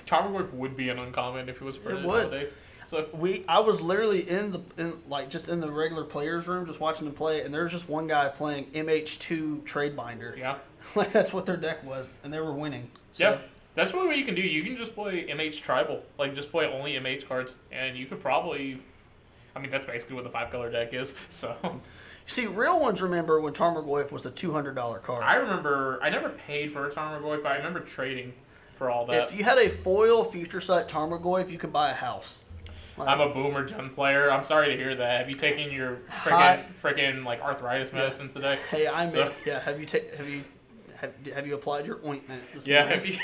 Tarmogoyf would be an uncommon if it was printed nowadays. So I was literally in the regular players room just watching them play, and there was just one guy playing MH2 Trade Binder. Yeah. Like that's what their deck was, and they were winning. So. Yeah. That's really what you can do. You can just play MH Tribal. Like, just play only MH cards, and you could probably... I mean, that's basically what the 5-color deck is, so... See, real ones remember when Tarmogoyf was a $200 card. I remember... I never paid for a Tarmogoyf, but I remember trading for all that. If you had a foil Future Sight Tarmogoyf, you could buy a house. I'm a boomer gen player. I'm sorry to hear that. Have you taken your freaking like arthritis medicine today? Hey, Have Have you applied your ointment? This Yeah, morning? have you?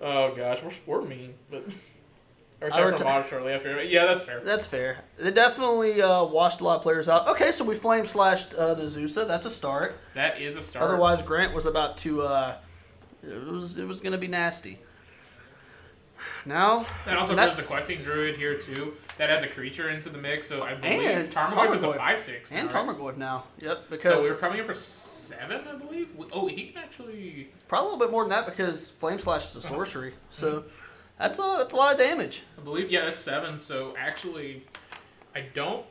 Oh gosh, we're mean, but. Or check for mod shortly after. Yeah, that's fair. That's fair. They definitely washed a lot of players out. Okay, so we flame slashed Nazusa. That's a start. That is a start. Otherwise, Grant was about to. It was going to be nasty. Now. That also brings the questing druid here too. That adds a creature into the mix, so I believe And Tarmogoyf is a 5/6. And right? Tarmogoyf now. Yep, So because we were coming in for 7, I believe. He can actually. probably a little bit more than that because flame slash is a sorcery. So that's a lot of damage. I believe that's 7. So actually, I don't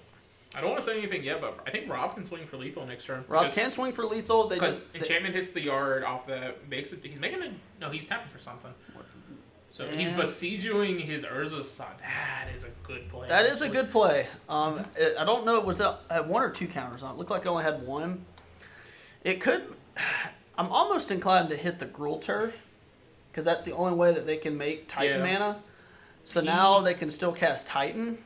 want to say anything yet, but I think Rob can swing for lethal next turn. Rob can swing for lethal. Because enchantment hits the yard off that makes it. He's making a no. He's tapping for something. So he's besieging his Urza's side. That is a good play. That is a good play. I don't know. Was that had 1 or 2 counters on it? Looked like it only had 1. It could. I'm almost inclined to hit the Gruul Turf because that's the only way that they can make Titan mana. So now they can still cast Titan.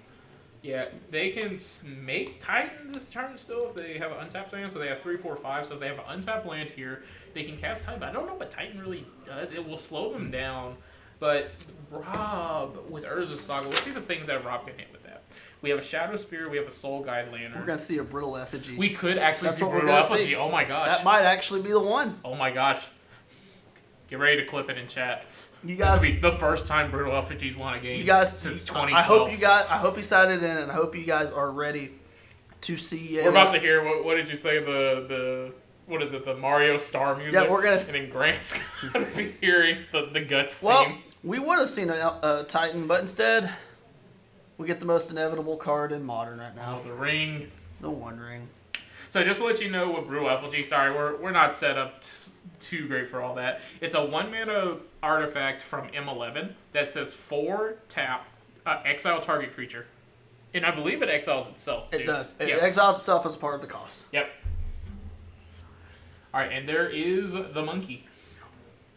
Yeah, they can make Titan this turn still if they have an untapped land. So they have 3, 4, 5. So if they have an untapped land here, they can cast Titan. But I don't know what Titan really does. It will slow them down. But Rob with Urza's Saga, let's see the things that Rob can hit with that. We have a Shadow Spear. We have a Soul Guide Lantern. We're gonna see a Brittle Effigy. We could actually see what we're Brutal gonna Effigy. see. Oh my gosh. That might actually be the one. Oh my gosh. Get ready to clip it in chat. You This guys, will be the first time Brutal Effigy's won a game you guys, since 2012. I hope you signed in, and I hope you guys are ready to see. We're about to hear what did you say the what is it, the Mario Star music? Yeah, we're gonna. And then Grant's gonna be hearing the Guts Well, theme. we would have seen a Titan, but instead, we get the most inevitable card in Modern right now. Oh, the ring. The One Ring. So just to let you know what Brutal Effigy, sorry, we're not set up too great for all that. It's a 1-mana artifact from M11 that says 4 tap exile target creature. And I believe it exiles itself too. It does. It Yep. exiles itself as part of the cost. Yep. Alright, and there is the monkey.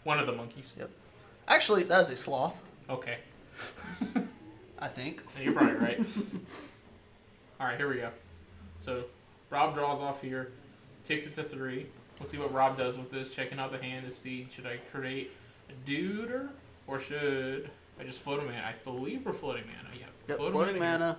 One of the monkeys. Yep. Actually, that is a sloth, Okay. I think. You're probably right. Alright, here we go. So, Rob draws off here, takes it to 3. We'll see what Rob does with this, checking out the hand to see, should I create a duder, or should I just float a mana? I believe we're floating mana, yeah. Yep, Floating floating mana. mana.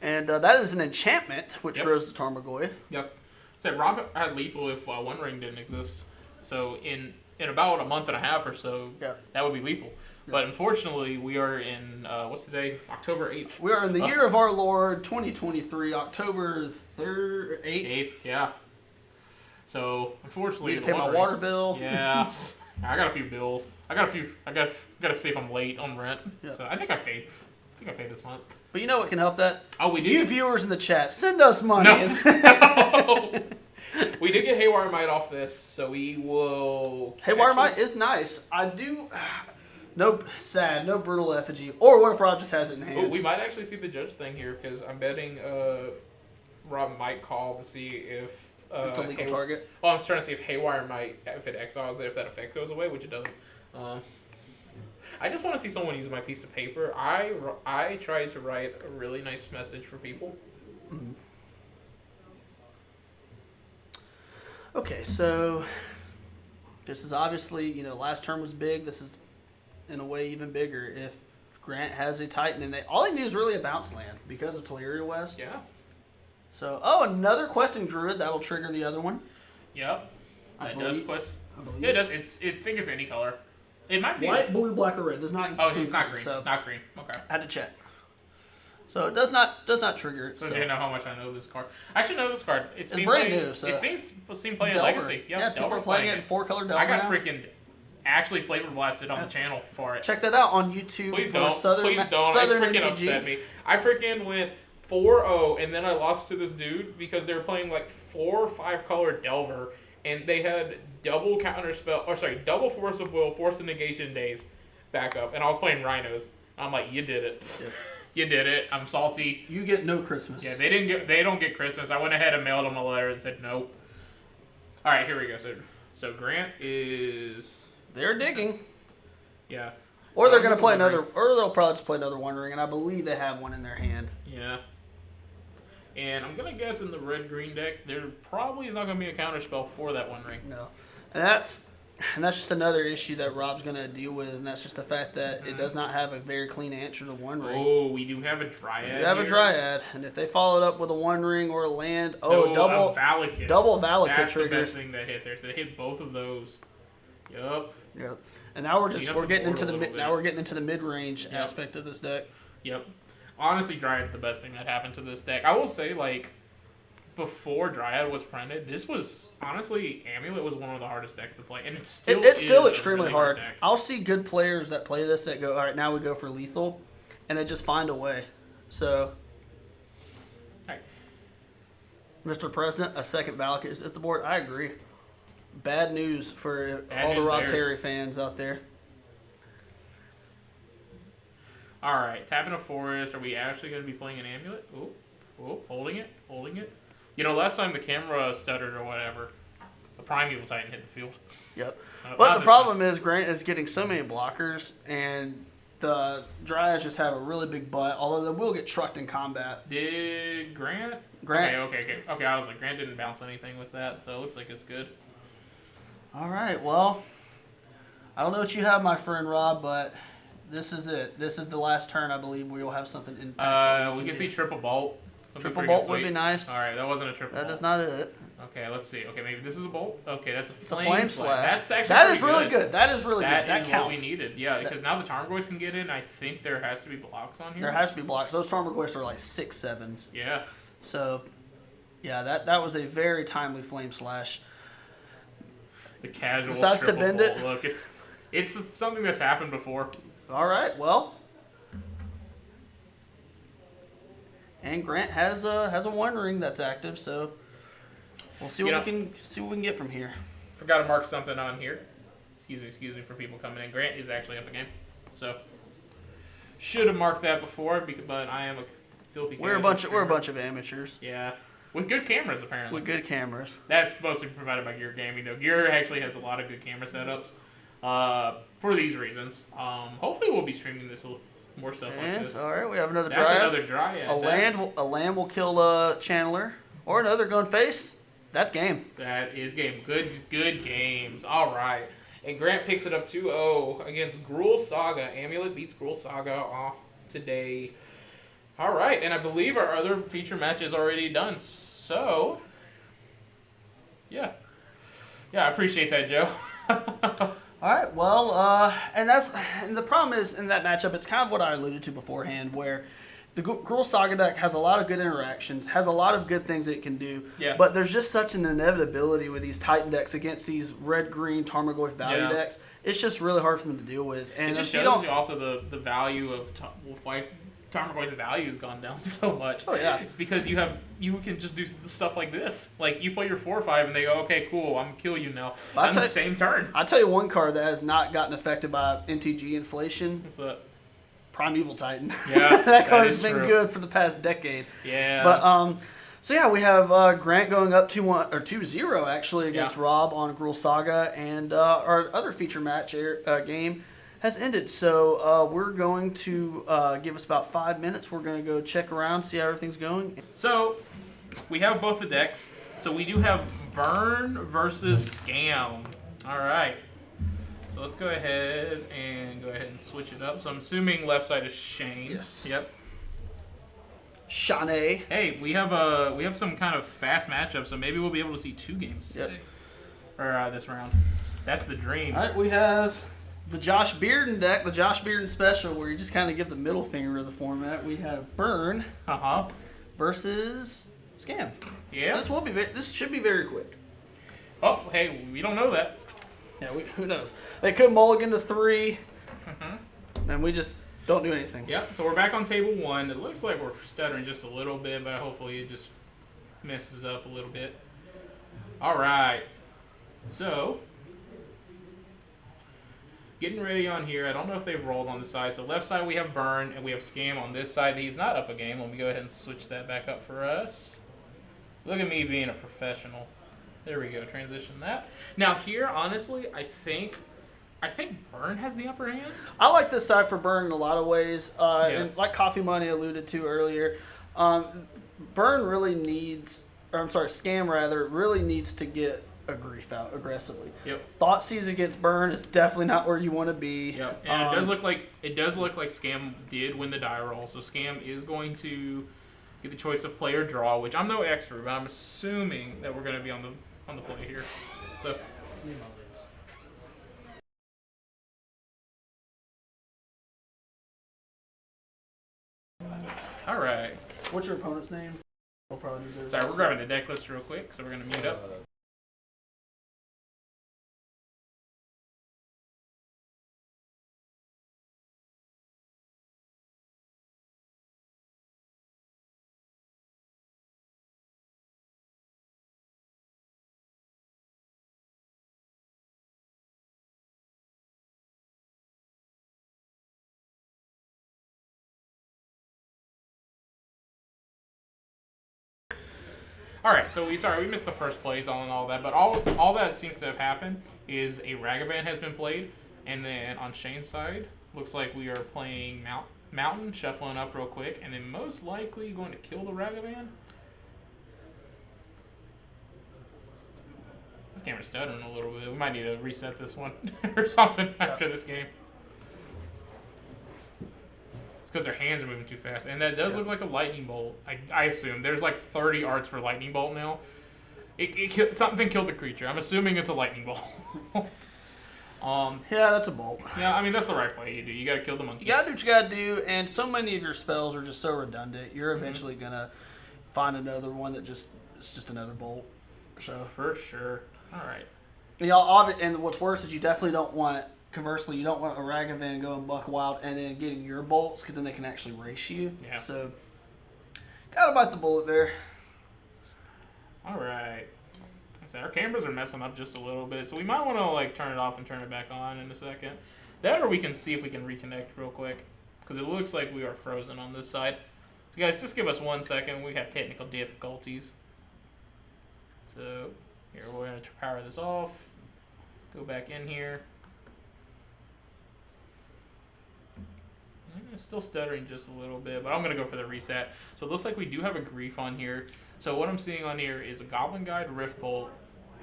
And that is an enchantment, which Yep. grows the Tarmogoyf. Yep. So Rob had lethal if One Ring didn't exist. So in about a month and a half or so, Yep. that would be lethal. Yep. But unfortunately, we are in, what's today? October 8th. We are in the year of our Lord, 2023, October 3rd, 8th. 8th, yeah. So unfortunately, Need to the pay my One Ring- water bill. Yeah, I got a few bills. I got to see if I'm late on rent. Yeah. So I think I paid. This month. But you know what can help that? Oh, we did. You viewers in the chat, send us money. No. We did get Haywire Might off this, so we will. Haywire Might is nice. I do. No Brutal Effigy. Or what if Rob just has it in hand? Oh, we might actually see the judge thing here because I'm betting Rob might call to see if. It's a legal target. Well, I'm trying to see if Haywire might, if it exiles it, if that effect goes away, which it doesn't. I just want to see someone use my piece of paper. I tried to write a really nice message for people. Mm-hmm. Okay, so this is obviously, last term was big. This is, in a way, even bigger. If Grant has a Titan, and all he needs is really a bounce land because of Teleria West. Yeah. So, another questing druid that will trigger the other one. Yep. That does quest. I believe Yeah, it does. I think it's any color. It might be white, blue, black, or red. Does not. Oh, include he's not green. So Not green. Okay. I had to check. So it does not trigger it. So do you know how much I know this card? I actually know this card. It's being brand played, new, so it's being seen playing Delver. Legacy. Yep, Yeah, people are Delver's playing it in 4-color Delver I got now. freaking actually flavor blasted on the channel for it. Check that out on YouTube. Please for don't. Southern, Please don't. Southern It freaking MTG. upset me. I freaking went 4-0 and then I lost to this dude because they were playing like 4 or 5 color Delver and they had double double Force of Will, Force of Negation days back up, and I was playing Rhinos. I'm like, you did it. Yeah. You did it. I'm salty. You get no Christmas. Yeah, they don't get Christmas. I went ahead and mailed them a letter and said no. All right, here we go. So Grant is They're digging. yeah. Or they're gonna play another, or they'll probably just play another One Ring, and I believe they have one in their hand. Yeah. And I'm going to guess in the red-green deck, there probably is not going to be a counterspell for that One Ring. No, and that's just another issue that Rob's going to deal with, and that's just the fact that it does not have a very clean answer to One Ring. Oh, we do have a Dryad. We have a here. Dryad, and if they followed up with a One Ring or a land, No, double a Valakut. Valakut That's triggers. the best thing that hit there. So they hit both of those. Yup. Yep. And now we're Clean up we're the getting board into a the little now bit. we're getting into the mid range Yep. aspect of this deck. Yep. Honestly, Dryad's the best thing that happened to this deck. I will say, like, before Dryad was printed, this was, honestly, Amulet was one of the hardest decks to play. And it's still It's still is a extremely really hard. deck. I'll see good players that play this that go, all right, now we go for lethal, and they just find a way. So, Right. Mr. President, a second Valakut is at the board. I agree. Bad news for Bad all the news Rob bears. Terry fans out there. All right, tapping a forest. Are we actually going to be playing an Amulet? Oh, holding it. You know, last time the camera stuttered or whatever, the Primeval Titan hit the field. Yep. Not But the this problem is Grant is getting so many blockers, and the Dryads just have a really big butt, although they will get trucked in combat. time. Did Grant? Grant. Okay. I was like, Grant didn't bounce anything with that, so it looks like it's good. All right, well, I don't know what you have, my friend Rob, but this is it. This is the last turn, I believe, where you'll have something impactful. We can see triple bolt. Would be Triple pretty bolt good would be sweep. nice. All right, that wasn't a triple That bolt. is not it. Okay, let's see. Okay, maybe this is a bolt. Okay, that's a It's a flame, flame slash. slash. That's actually That pretty is really good. That is really That good. That is counts. what we needed. Yeah, because now the Tarmogoyfs can get in. I think there has to be blocks on here. There has to be blocks. Those Tarmogoyfs are like 6/7s. Yeah. So, yeah, that was a very timely flame slash. The casual Decides to triple bend bolt. it. Look, it's something that's happened before. All right, well. And Grant has a One Ring that's active, so we'll see what we can get from here. Forgot to mark something on here. Excuse me for people coming in. Grant is actually up again, so should have marked that before, but I am a filthy. We're a bunch of amateurs Yeah, with good cameras apparently. with good cameras. That's mostly provided by Gear Gaming, though. Gear actually has a lot of good camera setups for these reasons. Hopefully, we'll be streaming this more stuff like And this. all right, we have another That's Dryad. another Dryad. A land will kill a Channeler or another going face. That's game. That is game. Good games. All right. And Grant picks it up 2-0 against Gruul Saga. Amulet beats Gruul Saga today. All right, and I believe our other feature match is already done. So, yeah, I appreciate that, Joe. All right, well, and the problem is in that matchup, it's kind of what I alluded to beforehand, where the Gruul Saga deck has a lot of good interactions, has a lot of good things it can do, Yeah. but there's just such an inevitability with these Titan decks against these red-green Tarmogoyf value Yeah. decks. It's just really hard for them to deal with. And It just if you shows don't, you also the value of why Tarmogoyf's value has gone down so much. Oh, yeah. It's because you can just do stuff like this. Like you play your 4/5 and they go, okay, cool, I'm gonna kill you now I'll on tell the you- same turn. I'll tell you one card that has not gotten affected by MTG inflation, What's that? Primeval Titan. Yeah, that card is has been true. good for the past decade. Yeah. But so yeah, we have Grant going up 2-1 or 2-0 actually against Rob on Gruul Saga, and our other feature match game has ended. So we're going to give us about 5 minutes. We're going to go check around, see how everything's going. So, we have both the decks. So we do have Burn versus Scam. All right. So let's go ahead and switch it up. So I'm assuming left side is Shane. Yes. Yep. Shanae. Hey, we have some kind of fast matchup, so maybe we'll be able to see 2 games Yep. today, or this round. That's the dream. All right, we have the Josh Bearden deck, the Josh Bearden special, where you just kind of give the middle finger to the format. We have Burn versus Scam. Yeah. So this should be very quick. Oh, hey, we don't know that. Yeah, who knows? They could mulligan to 3, and we just don't do anything. Yeah. So we're back on table 1. It looks like we're stuttering just a little bit, but hopefully it just messes up a little bit. All right. So getting ready on here. I don't know if they've rolled on the side. So left side we have Burn, and we have Scam on this side. He's not up a game. Let me go ahead and switch that back up for us. Look at me being a professional. There we go. Transition that. Now here, honestly, I think Burn has the upper hand. I like this side for Burn in a lot of ways. Yeah. And like Coffee Money alluded to earlier, Burn really needs, or I'm sorry, Scam rather, really needs to get a grief out aggressively. Yep. Thoughtseize against Burn is definitely not where you want to be. Yep. And it does look like Scam did win the die roll, so Scam is going to get the choice of play or draw, which I'm no expert, but I'm assuming that we're going to be on the play here. So. All right. What's your opponent's name? We'll probably do theirs. Sorry, we're grabbing the deck list real quick, so we're going to mute up. All right, so we missed the first plays on all that, but all that seems to have happened is a Ragavan has been played, and then on Shane's side, looks like we are playing Mountain, shuffling up real quick, and then most likely going to kill the Ragavan. This camera's stuttering a little bit. We might need to reset this one or something after this game. Because their hands are moving too fast. And that does look like a lightning bolt, I assume. There's like 30 arts for lightning bolt now. Something killed the creature. I'm assuming it's a lightning bolt. Yeah, that's a bolt. Yeah, I mean, that's the right play you do. You gotta kill the monkey. You gotta do what you gotta do, and so many of your spells are just so redundant. You're eventually gonna find another one that it's just another bolt. So For sure. All right. And what's worse is you definitely don't want. Conversely, you don't want a Ragavan going buck wild and then getting your bolts because then they can actually race you. Yeah. So, gotta bite the bullet there. All right. So our cameras are messing up just a little bit, so we might want to like turn it off and turn it back on in a second. That, or we can see if we can reconnect real quick because it looks like we are frozen on this side. So guys, just give us 1 second. We have technical difficulties. So here we're gonna power this off. Go back in here. It's still stuttering just a little bit, but I'm going to go for the reset. So it looks like we do have a grief on here. So what I'm seeing on here is a Goblin Guide, Rift Bolt,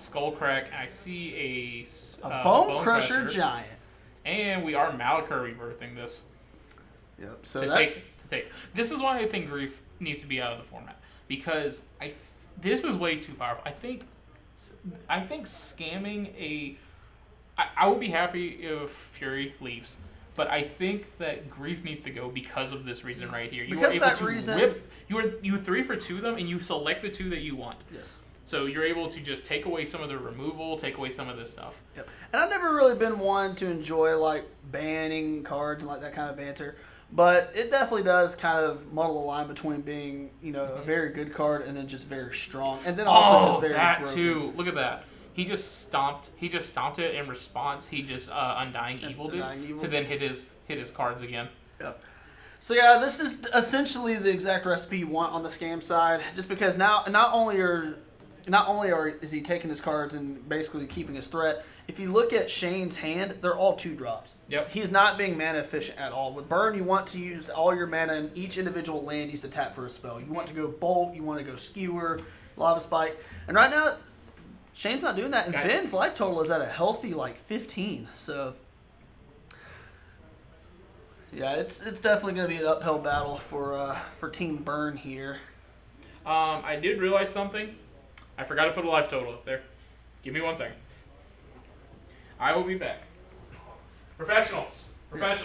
Skullcrack, and I see a Bone Crusher Giant. And we are Malachor rebirthing this. Yep. So to that's... take. This is why I think grief needs to be out of the format. Because this is way too powerful. I think scamming I would be happy if Fury leaves. But I think that grief needs to go because of this reason right here. You because are able that to reason, you 3 for 2 them, and you select the 2 that you want. Yes. So you're able to just take away some of the removal, take away some of this stuff. Yep. And I've never really been one to enjoy like banning cards and like that kind of banter. But it definitely does kind of muddle the line between being, a very good card and then just very strong. And then also just very that broken. too. Look at that. He just stomped it in response. He just Undying Eviled it to then hit his cards again. Yep. So yeah, this is essentially the exact recipe you want on the Scam side. Just because now not only is he taking his cards and basically keeping his threat. If you look at Shane's hand, they're all 2-drops. Yep. He's not being mana efficient at all. With Burn, you want to use all your mana, and each individual land needs to tap for a spell. You want to go Bolt, you want to go Skewer, Lava Spike, and right now Shane's not doing that, and Ben's life total is at a healthy 15. So yeah, it's definitely going to be an uphill battle for Team Burn here. I did realize something. I forgot to put a life total up there. Give me 1 second. I will be back. Professionals.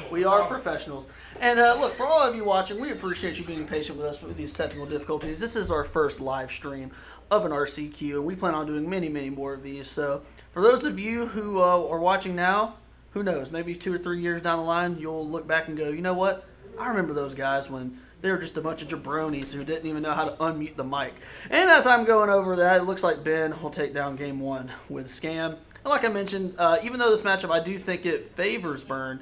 We are professionals. And look, for all of you watching, we appreciate you being patient with us with these technical difficulties. This is our first live stream of an RCQ, and we plan on doing many, many more of these. So for those of you who are watching now, who knows, maybe 2 or 3 years down the line, you'll look back and go, you know what? I remember those guys when they were just a bunch of jabronis who didn't even know how to unmute the mic. And as I'm going over that, it looks like Ben will take down game 1 with Scam. And like I mentioned, even though this matchup, I do think it favors Burn,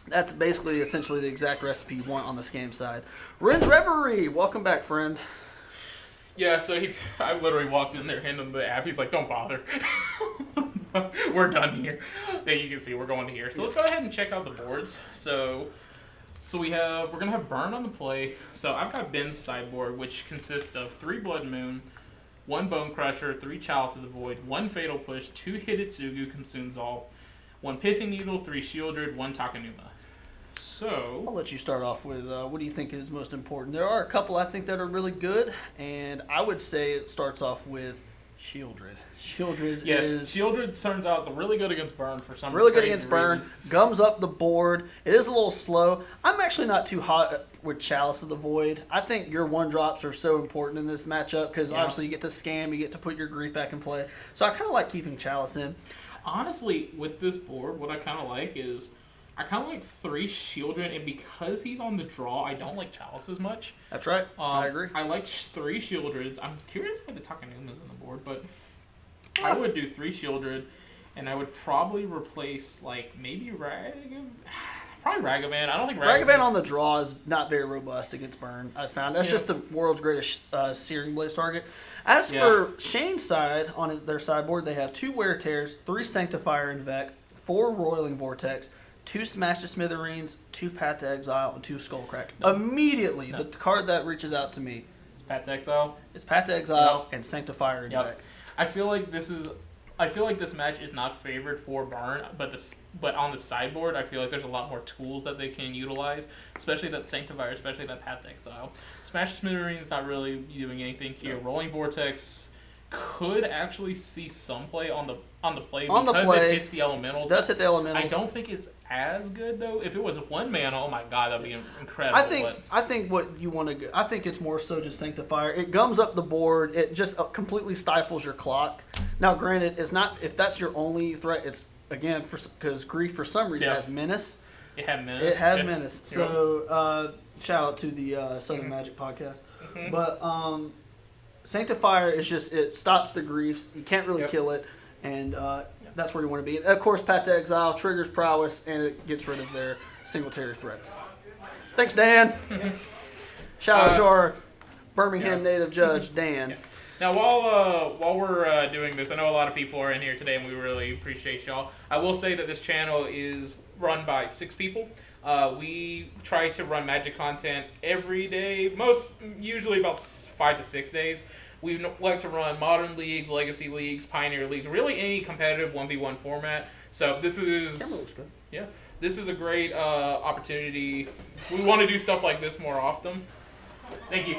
that's basically essentially the exact recipe you want on the Scam side. Ren's Reverie, welcome back, friend. Yeah, so I literally walked in there, handed him the app. He's like, don't bother. We're done here. Then you can see we're going to here. So let's go ahead and check out the boards. So So we're gonna have Burn on the play. So I've got Ben's sideboard, which consists of 3 Blood Moon, 1 Bone Crusher, 3 Chalice of the Void, 1 Fatal Push, 2 Hidetsugu Consumes All, 1 Pithing Needle, 3 Shieldred, 1 Takanuma. So I'll let you start off with what do you think is most important? There are a couple I think that are really good, and I would say it starts off with Shieldred. Shieldred is Shieldred turns out to really good against Burn for some really good crazy against Burn. reason. Gums up the board. It is a little slow. I'm actually not too hot with Chalice of the Void. I think your 1-drops are so important in this matchup because obviously you get to scam, you get to put your grief back in play. So I kind of like keeping Chalice in. Honestly, with this board, what I kind of like is I kind of like 3 Shieldred, and because he's on the draw, I don't like Chalice as much. That's right. I agree. I like 3 Shieldreds. I'm curious why the Takanuma's on the board, but I would do 3 Shieldred, and I would probably replace, like, maybe probably Ragavan. I don't think Ragavan on the draw is not very robust against Burn, I found. That's just the world's greatest Searing Blaze target. As for Shane's side, on their sideboard, they have 2 Wear Tears, 3 Sanctifier Invec, 4 Roiling Vortex, 2 Smash to Smithereens, 2 Path to Exile, and 2 Skullcrack. Immediately, the card that reaches out to me is Path to Exile. Is Path to Exile and Sanctifier Invec. I feel like this match is not favored for Burn, but on the sideboard, I feel like there's a lot more tools that they can utilize, especially that Sanctifier, especially that Path to Exile. Smash Smithereens not really doing anything here. Yep. Rolling Vortex could actually see some play on the play because it hits the elementals. It does hit the elementals. I don't think it's as good though. If it was 1 mana, oh my god, that'd be incredible. I think what you want to. I think it's more so just Sanctifier. It gums up the board. It just completely stifles your clock. Now, granted, it's not if that's your only threat. It's again because Grief for some reason has Menace. It had Menace. It had Menace. So shout out to the Southern Magic podcast. But Sanctifier is just it stops the griefs. You can't really kill it, and that's where you want to be. And of course, Path to Exile triggers prowess, and it gets rid of their Singletary threats. Thanks, Dan. Shout out to our Birmingham native judge, Dan. Now, while we're doing this, I know a lot of people are in here today, and we really appreciate y'all. I will say that this channel is run by 6 people. We try to run Magic content every day, usually about 5 to 6 days. We like to run Modern Leagues, Legacy Leagues, Pioneer Leagues, really any competitive 1v1 format. So this is this is a great opportunity. We want to do stuff like this more often. Thank you.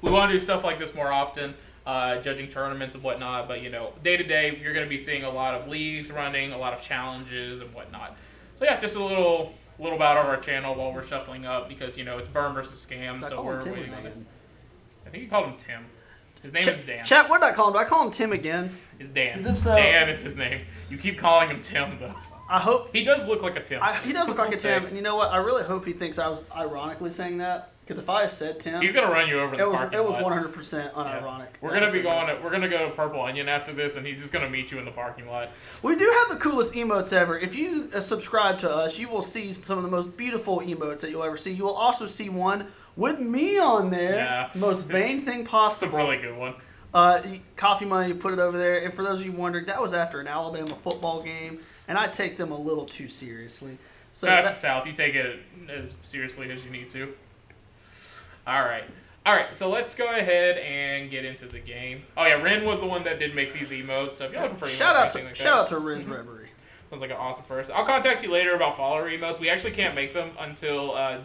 We want to do stuff like this more often, judging tournaments and whatnot. But day to day, you're going to be seeing a lot of leagues running, a lot of challenges and whatnot. So yeah, just a little about our channel while we're shuffling up because it's Burn versus Scam, so we're waiting on it. I think you called him Tim. His name is Dan. Chat, what did I call him? Did I call him Tim again? It's Dan. If so, Dan is his name. You keep calling him Tim though. I hope he does look like a Tim. He does look like a Tim, and you know what? I really hope he thinks I was ironically saying that. Because if I had said Tim, he's gonna run you over in the parking lot. It was 100% unironic. We're gonna go to Purple Onion after this, and he's just gonna meet you in the parking lot. We do have the coolest emotes ever. If you subscribe to us, you will see some of the most beautiful emotes that you'll ever see. You will also see one with me on there. Yeah, most vain thing possible. It's a really good one. Coffee money, you put it over there. And for those of you wondering, that was after an Alabama football game, and I take them a little too seriously. So that's the South. You take it as seriously as you need to. All right. So let's go ahead and get into the game. Oh yeah, Ren was the one that did make these emotes. So if you're looking for emotes, shout out to Ren's Reverie. Sounds like an awesome person. I'll contact you later about follower emotes. We actually can't make them until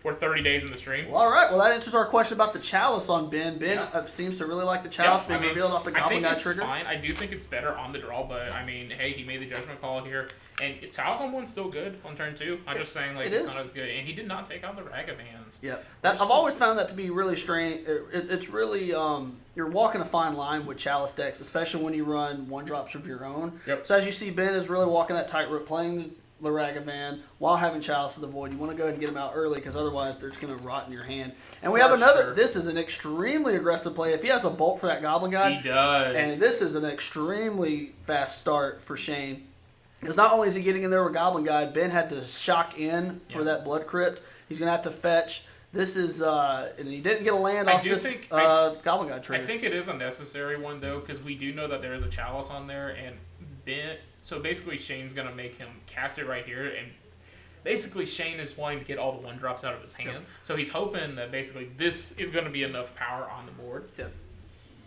we're 30 days in the stream. Well, all right. Well, that answers our question about the Chalice on Ben. Ben seems to really like the Chalice being revealed off the Goblin Guy trigger. Fine. I do think it's better on the draw, but I mean, hey, he made the judgment call here. And Chalice on 1's still good on turn 2. I'm just saying, like, it's not as good. And he did not take out the Ragavans. Yeah. I've always found that to be really strange. It's really, you're walking a fine line with Chalice decks, especially when you run 1-drops of your own. Yep. So as you see, Ben is really walking that tightrope, playing the Ragavan while having Chalice of the Void. You want to go ahead and get him out early because otherwise they're just going to rot in your hand. And we have another. Sure. This is an extremely aggressive play. If he has a bolt for that Goblin Guy, he does. And this is an extremely fast start for Shane. Because not only is he getting in there with Goblin Guide, Ben had to shock in for that Blood Crypt. He's going to have to fetch. This is, and he didn't get a land off this Goblin Guide trigger. I think it is a necessary one, though, because we do know that there is a Chalice on there, and Ben, so basically Shane's going to make him cast it right here, and basically Shane is wanting to get all the 1-drops out of his hand. So he's hoping that basically this is going to be enough power on the board. Yep.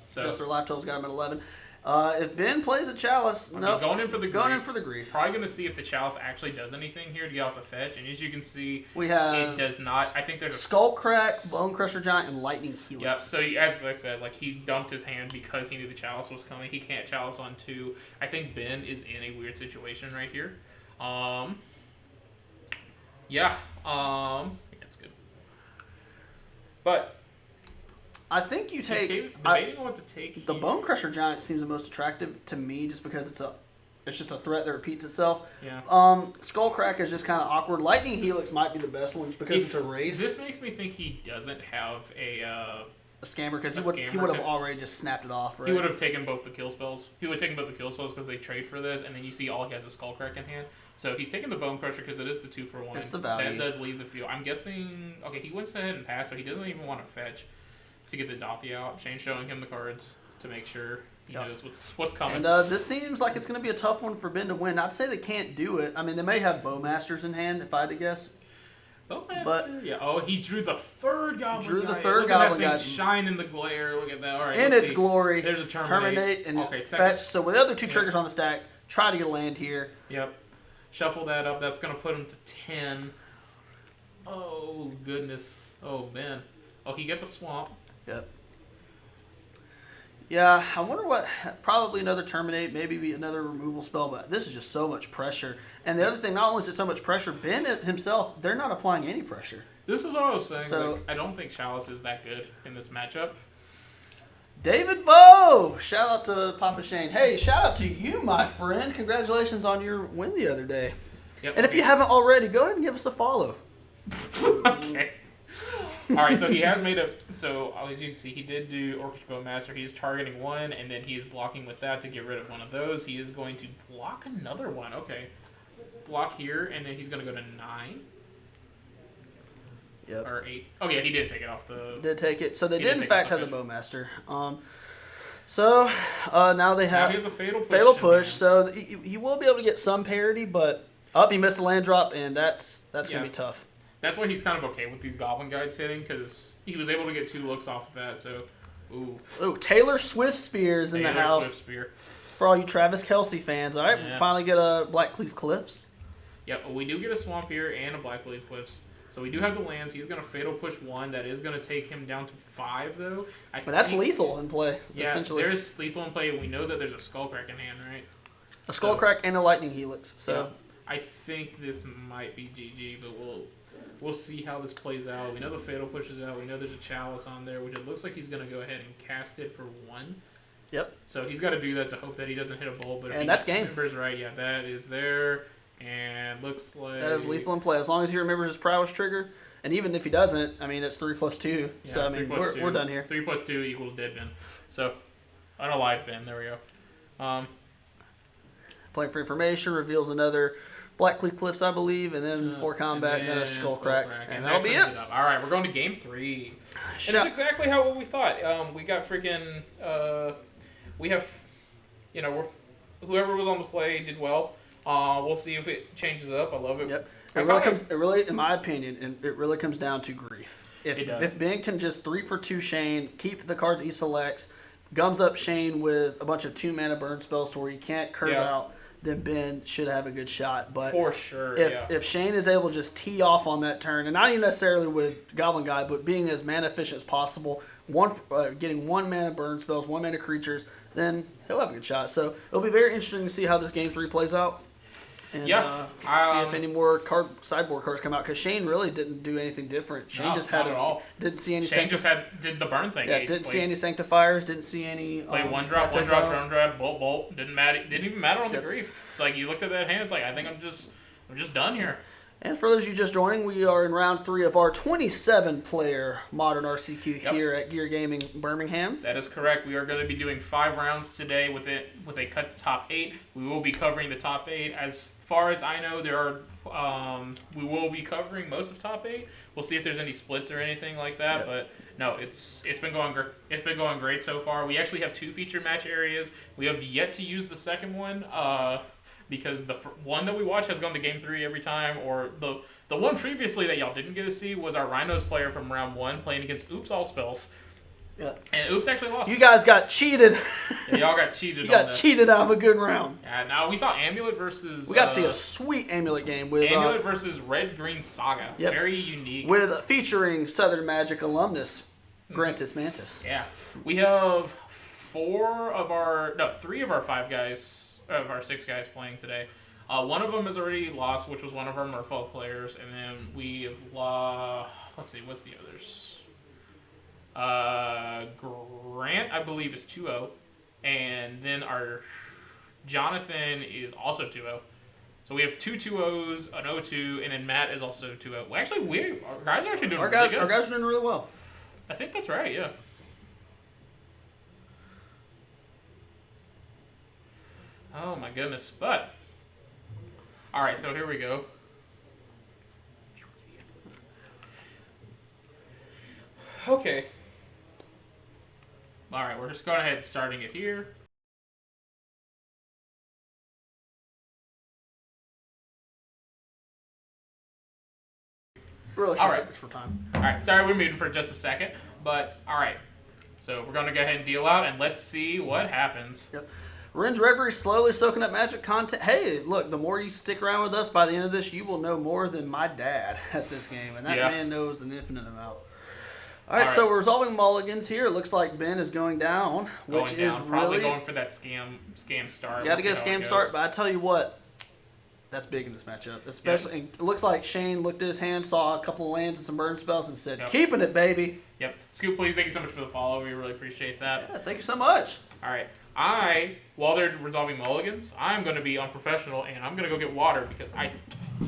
So Just their life total's got him at 11. If Ben plays a Chalice, he's going in for the going grief. in for the grief. Probably going to see if the Chalice actually does anything here to get off the fetch. And as you can see, We have it does not. I think there's a Skull Crack, Bone Crusher Giant, and Lightning Helix. Yep. So as I said, like he dumped his hand because he knew the Chalice was coming. He can't Chalice on 2. I think Ben is in a weird situation right here. Yeah. That's good. But I think you he's take debating on what to take. the here. Bone Crusher Giant seems the most attractive to me, just because it's just a threat that repeats itself. Yeah. Skull Crack is just kind of awkward. Lightning Helix might be the best one, just because it's a race. This makes me think he doesn't have a scammer, because a he would scammer, have 'cause already just snapped it off. Right? He would have taken both the kill spells. He would have taken both the kill spells because they trade for this, and then you see all he has is Skull Crack in hand. So he's taking the Bone Crusher because it is the 2-for-1. It's the value. That does leave the field. I'm guessing. Okay, he went ahead and passed, so he doesn't even want to fetch to get the Dothi out. Shane's showing him the cards to make sure he knows what's coming. And this seems like it's going to be a tough one for Ben to win. Not to say they can't do it. I mean, they may have Bowmasters in hand, if I had to guess. Bowmaster, yeah. Oh, he drew the third Goblin Drew the guy. third Look Goblin at that guy. thing shine in the glare. Look at that. All right. In let's its see. glory. There's a Terminate and Okay, just second. fetch. So with the other 2 triggers on the stack, try to get a land here. Yep. Shuffle that up. That's going to put him to 10. Oh, goodness. Oh, man. Oh, he get the swamp. Yep. Yeah, I wonder what. Probably another terminate, maybe another removal spell, but this is just so much pressure. And the other thing, not only is it so much pressure, Ben himself, they're not applying any pressure. This is what I was saying. So- like, I don't think Chalice is that good in this matchup. David Bowe! Shout out to Papa Shane. Hey, shout out to you, my friend. Congratulations on your win the other day. Yep, And if you haven't already, go ahead and give us a follow. Okay. All right, so he has made a. So as you see, he did do Orchestra Bowmaster. He's targeting 1, and then he is blocking with that to get rid of one of those. He is going to block another one. Okay, block here, and then he's going to go to 9 Yep. or 8. Oh yeah, he did take it off the. Did take it. So they He did did in take fact it, have the okay. Bowmaster. So now they Now have he has a fatal push. fatal in push. hand. So he will be able to get some parity, but he missed a land drop, and that's Yeah. gonna be tough. That's why he's kind of okay with these Goblin Guides hitting, because he was able to get 2 looks off of that. So, Ooh, Taylor Swift Spears in the Taylor house Swift Spear. for all you Travis Kelce fans. All right, we Yeah. finally get a Blackcleave Cliffs. Yep, well, we do get a Swamp here and a Black Leaf Cliffs. So we do have the lands. He's going to Fatal Push 1. That is going to take him down to 5, though. But that's think- lethal in play, Yeah, essentially. there's lethal in play. We know that there's a Skullcrack in hand, right? A Skull Crack and a Lightning Helix. So Yeah. I think this might be GG, but we'll see how this plays out. We know the Fatal Push is out. We know there's a Chalice on there, which it looks like he's going to go ahead and cast it for 1. Yep. So he's got to do that to hope that he doesn't hit a bolt. But if And he that's game. remembers right, yeah, that is there. And looks like... that is lethal in play. As long as he remembers his prowess trigger. And even if he doesn't, I mean, it's 3 plus 2. Yeah, So, I 3 mean, plus we're done here. 3 plus 2 equals dead Ben. So, unalive Ben. There we go. Playing for information reveals another Blackcleave Cliffs, I believe, and then for combat, and then a then Skull Crack. And that'll that be cleans it. up. All right, we're going to game 3. And Shut- it's exactly what we thought. We got freaking... we have... whoever was on the play did well. We'll see if it changes up. I love it. Yep. I It really, in my opinion, and it really comes down to grief. It does. If Ben can just 3 for 2 Shane, keep the cards he selects, gums up Shane with a bunch of 2-mana burn spells to where you can't curve Yeah. out, then Ben should have a good shot. But For sure, if Shane is able to just tee off on that turn, and not even necessarily with Goblin Guy, but being as mana efficient as possible, getting 1 mana burn spells, 1 mana creatures, then he'll have a good shot. So it'll be very interesting to see how this game 3 plays out. And, Yeah. see if any more sideboard cards come out, because Shane really didn't do anything different. Shane No, just not had at all. didn't see any Shane just did the burn thing. yeah, He didn't see played- any sanctifiers, didn't see any Play one drop, projectiles. drone drop, bolt. Didn't matter. Didn't even matter on the Yep. grief. It's like you looked at that hand. It's like I think I'm just done here. And for those of you just joining, we are in round 3 of our 27-player modern RCQ Yep. here at Gear Gaming Birmingham. That is correct. We are going to be doing 5 rounds today with a cut to top 8. We will be covering the top 8. As far as I know, we will be covering most of top 8. We'll see if there's any splits or anything like that. Yep. But no, it's been going great so far. We actually have 2 feature match areas. We have yet to use the second one. because the one that we watch has gone to game 3 every time, or the one previously that y'all didn't get to see was our Rhinos player from round 1 playing against Oops All Spells. Yeah. And Oops actually lost. You guys got cheated. Yeah, y'all got cheated. You got cheated out of a good round. Yeah, now we saw Amulet versus. We got to see a sweet Amulet game with Amulet versus Red Green Saga. Yep. Very unique. with featuring Southern Magic alumnus Grantis Mantis. Yeah, we have 3 of our 5 guys of our 6 guys playing today. One of them has already lost, which was one of our Merfolk players, and then we have lost. Let's see, what's the others? Grant, I believe, is 2-0, and then our Jonathan is also 2-0. So we have 2 2-0s, an 0-2, and then Matt is also 2-0. Well, actually, our guys are actually doing really good. Our guys are doing really well. I think that's right, yeah. Oh my goodness. But, alright, so here we go. Okay. Alright, we're just going ahead and starting it here. Really All right. it's for time. Alright, sorry we're muting for just a second. But, alright. So we're going to go ahead and deal out, and let's see what happens. Yep. Rin's Reverie slowly soaking up magic content. Hey, look, the more you stick around with us, by the end of this, you will know more than my dad at this game. And that man knows an infinite amount. All right, so we're resolving mulligans here. It looks like Ben is going down, which is probably really going for that scam start. You got to get a scam start, but I tell you what, that's big in this matchup. Especially, it looks like Shane looked at his hand, saw a couple of lands and some burn spells, and said, "Keeping it, baby." Yep. Scoop, please, thank you so much for the follow. We really appreciate that. Yeah, thank you so much. All right, while they're resolving mulligans, I'm going to be unprofessional, and I'm going to go get water because I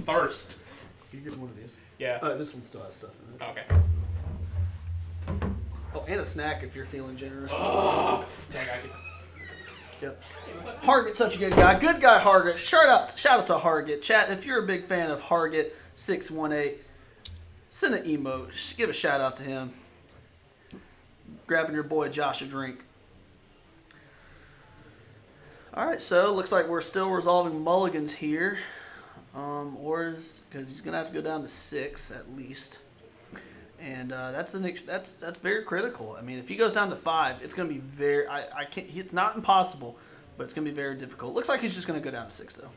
thirst. Can you get one of these? Yeah. This one still has stuff in it. Okay. Oh, and a snack if you're feeling generous. Oh, yeah, I got you. Yep. Hargit's such a good guy. Good guy, Hargit. Shout out to Hargit. Chat, if you're a big fan of Hargit618, send an emote. Give a shout out to him. Grabbing your boy Josh a drink. All right, so looks like we're still resolving mulligans here, because he's gonna have to go down to 6 at least, and that's very critical. I mean, if he goes down to 5, it's gonna be very. I can't. It's not impossible, but it's gonna be very difficult. Looks like he's just gonna go down to 6 though.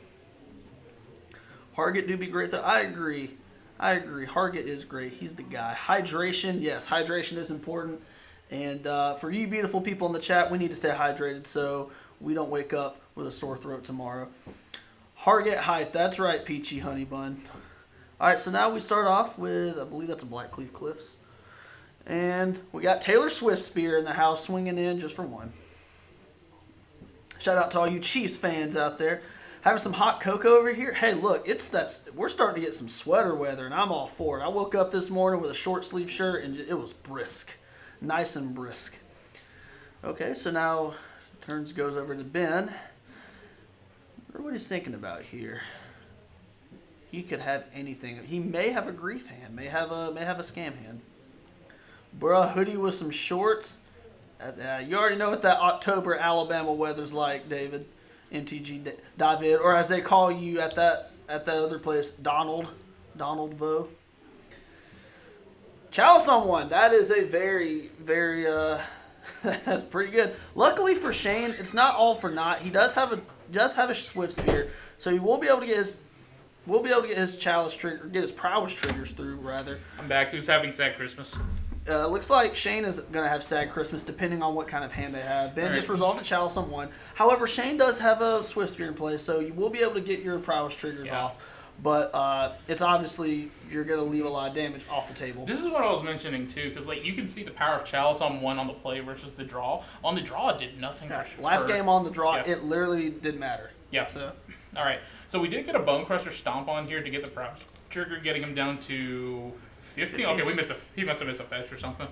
Hargit do be great though. I agree. Hargit is great. He's the guy. Hydration, yes, hydration is important, and for you beautiful people in the chat, we need to stay hydrated so we don't wake up with a sore throat tomorrow. Hargit height, that's right, Peachy Honey Bun. All right, so now we start off with, I believe that's a Blackcleave Cliffs. And we got Taylor Swift Spear in the house swinging in just for 1. Shout out to all you Chiefs fans out there. Having some hot cocoa over here. Hey, look, we're starting to get some sweater weather, and I'm all for it. I woke up this morning with a short sleeve shirt, and it was brisk. Nice and brisk. Okay, so now turns goes over to Ben. What he's thinking about here. He could have anything. He may have a grief hand. May have a scam hand. Bruh, hoodie with some shorts. You already know what that October Alabama weather's like, David. MTG David, or as they call you at that other place, Donald Vo. Chalice on 1. That is a very, very that's pretty good. Luckily for Shane, it's not all for naught. He does have a Swift Spear, so he will be able to get his Chalice trigger, get his Prowess triggers through rather. I'm back. Who's having sad Christmas? Looks like Shane is going to have Sad Christmas depending on what kind of hand they have. Ben just resolved a Chalice on 1. However, Shane does have a Swift Spear in place, so you will be able to get your Prowess triggers off. But it's obviously you're going to leave a lot of damage off the table. This is what I was mentioning too, because you can see the power of Chalice on 1 on the play versus the draw. On the draw, it did nothing. Last game on the draw, it literally didn't matter. Yeah. So, all right. So we did get a Bone Crusher Stomp on here to get the Prowess trigger, getting him down to 15. Okay, he must have missed a fetch or something.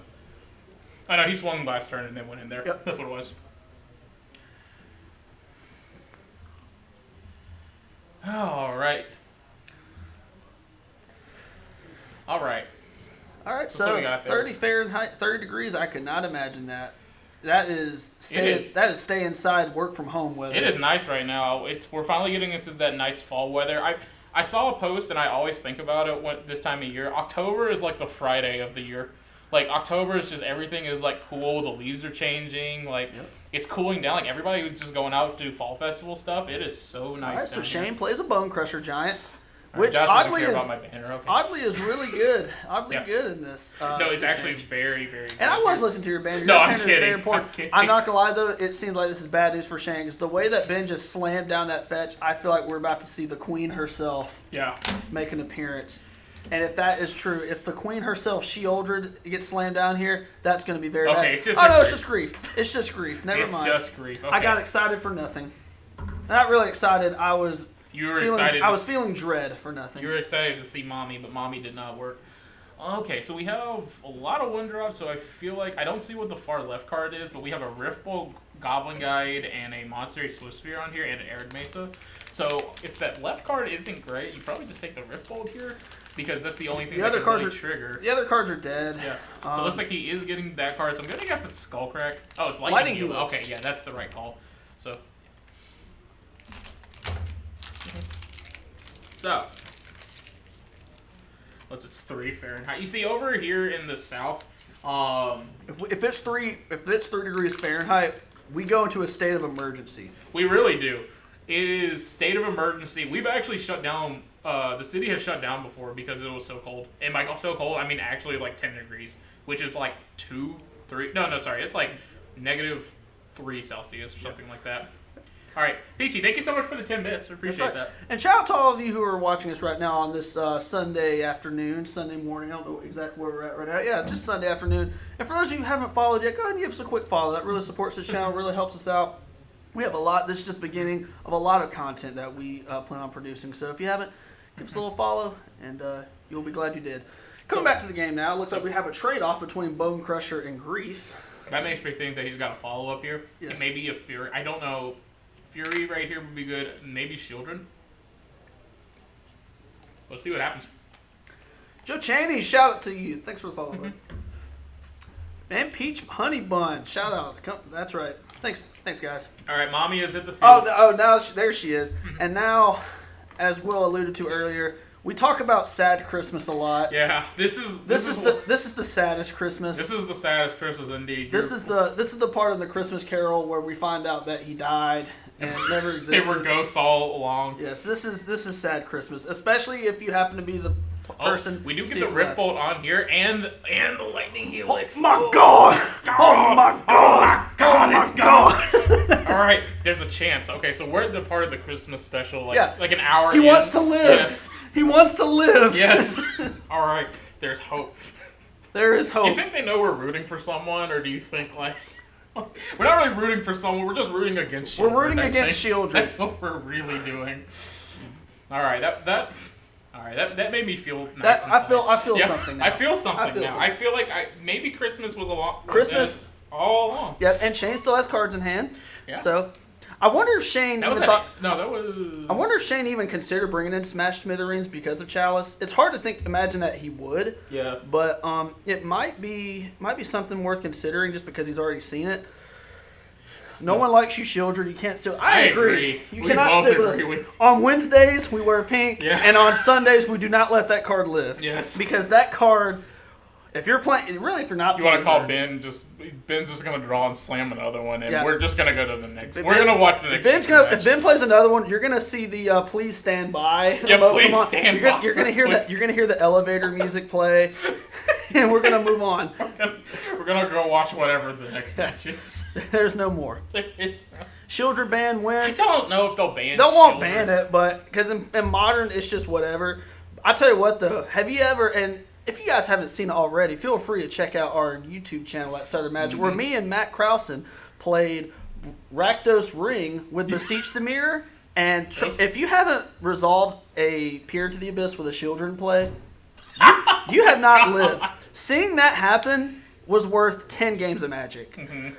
I know he swung last turn and then went in there. Yep. That's what it was. All right. All right, so 30 Fahrenheit, 30 degrees. I could not imagine that. that is stay inside, work from home weather. It is nice right now. We're finally getting into that nice fall weather. I saw a post, and I always think about it this time of year. October is like the Friday of the year. Like, October is just, everything is, like, cool. The leaves are changing. Like, It's cooling down. Like, everybody who's just going out to do fall festival stuff. It is so nice. All right, so down Shane here. plays a Bone Crusher Giant, Which which oddly is about my banner. Okay. oddly is really good. Oddly good in this. No, it's actually exchange. very, very good. And I was listening to your banner. No, Your I'm banner is kidding. very important. I'm kidding. I'm not gonna lie though, it seems like this is bad news for Shane because the way that Ben just slammed down that fetch, I feel like we're about to see the Queen herself make an appearance. And if that is true, if the Queen herself, Sheoldred, gets slammed down here, that's going to be very bad. It's just it's just grief. It's just grief. Never mind. It's just grief. Okay. I got excited for nothing. Not really excited. I was feeling dread for nothing. You were excited to see Mommy, but Mommy did not work. Okay, so we have a lot of one drops, so I feel like I don't see what the far left card is, but we have a Riftbolt Goblin Guide and a Monastery Swift Spear on here and an Arid Mesa. So if that left card isn't great, you probably just take the Riftbolt here because that's the only thing that can really trigger. The other cards are dead. Yeah. So it looks like he is getting that card. So I'm gonna guess it's Skullcrack. Oh, it's Lightning Heal. Okay, yeah, that's the right call. So. So. It's 3 Fahrenheit. You see over here in the south, if it's 3 degrees Fahrenheit, we go into a state of emergency. We really do. It is state of emergency. We've actually shut down. The city has shut down before because it was so cold. And by so cold, I mean actually like 10 degrees, which is like 2, 3. No, sorry. It's like -3 Celsius or something like that. All right, Peachy, thank you so much for the 10 bits. I appreciate that. And shout out to all of you who are watching us right now on this Sunday afternoon, Sunday morning. I don't know exactly where we're at right now. Yeah, just Sunday afternoon. And for those of you who haven't followed yet, go ahead and give us a quick follow. That really supports the channel, really helps us out. We have a lot. This is just the beginning of a lot of content that we plan on producing. So if you haven't, give us a little follow, and you'll be glad you did. Coming back to the game now, it looks like we have a trade-off between Bone Crusher and Grief. That makes me think that he's got a follow-up here. Yes. It may be a Fury. I don't know. Fury right here would be good. Maybe Shieldred. We'll see what happens. Joe Chaney, shout out to you. Thanks for the follow, bud. And Peach Honey Bun, shout out. That's right. Thanks, guys. All right, Mommy is at the field. Now there she is. And now, as Will alluded to earlier, we talk about sad Christmas a lot. Yeah, this is the saddest Christmas. This is the saddest Christmas indeed. This is the part of the Christmas Carol where we find out that he died and never existed. They were ghosts all along. Yes, this is sad Christmas, especially if you happen to be the person. We do get the Riftbolt on here and the Lightning Helix. Oh my god! Oh my god! Oh my god! All right, there's a chance. Okay, so we're at the part of the Christmas special, like an hour. He wants to live. Yes. He wants to live. Yes. All right. There's hope. There is hope. Do you think they know we're rooting for someone, or do you think like we're not really rooting for someone? We're just rooting against. We're rooting against Sheoldred. That's what we're really doing. All right. That made me feel nice. I feel something now. I feel something now. I feel like maybe Christmas was Christmas all along. Yeah, and Shane still has cards in hand. Yeah. So, I wonder if Shane I wonder if Shane even considered bringing in Smash Smithereens because of Chalice. It's hard to imagine that he would. Yeah. But it might be something worth considering just because he's already seen it. No one likes you, Sheoldred. You can't sit. I agree. You cannot sit with us. On Wednesdays, we wear pink. Yeah. And on Sundays, we do not let that card live. Yes. Because that card, if you're playing, really, if you're not you playing. You want to call Ben's just going to draw and slam another one, and we're just going to go to the next. We're going to watch the next. If Ben plays another one, you're going to see the please stand by. Yeah, please stand by. You're going to hear that. You're going to hear the elevator music play, and we're going to move on. We're going to go watch whatever the next match is. There's no more. There is no. Sheoldred ban win. I don't know if they'll ban. They won't ban it, but because in modern it's just whatever. I tell you what though, have you ever and if you guys haven't seen it already, feel free to check out our YouTube channel at Southern Magic, where me and Matt Krausen played Rakdos Ring with Beseech the Mirror. And if you haven't resolved a Peer to the Abyss with a Sheoldred play, you have not lived. Seeing that happen was worth 10 games of Magic. Mm-hmm.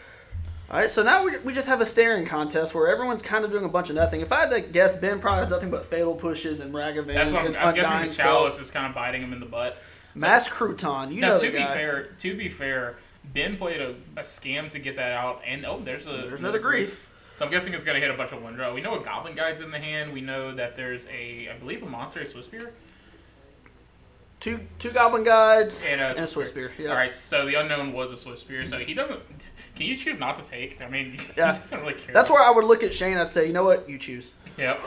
All right, so now we just have a staring contest where everyone's kind of doing a bunch of nothing. If I had to guess, Ben probably has nothing but Fatal Pushes and Ragavans and I'm guessing the Undying Chalice spells. is kind of biting him in the butt. Mass Crouton, you know the guy. To be fair, Ben played a scam to get that out, and there's another grief. So I'm guessing it's going to hit a bunch of one draw. We know a Goblin Guide's in the hand. We know that there's I believe a monster, a Swiss Spear. Two Goblin Guides And a Swiss Spear. Yeah. All right, so the unknown was a Swiss Spear, so he doesn't. Can you choose not to take? I mean, Yeah. he doesn't really care. That's where I would look at Shane. I'd say, you know what? You choose. Yep.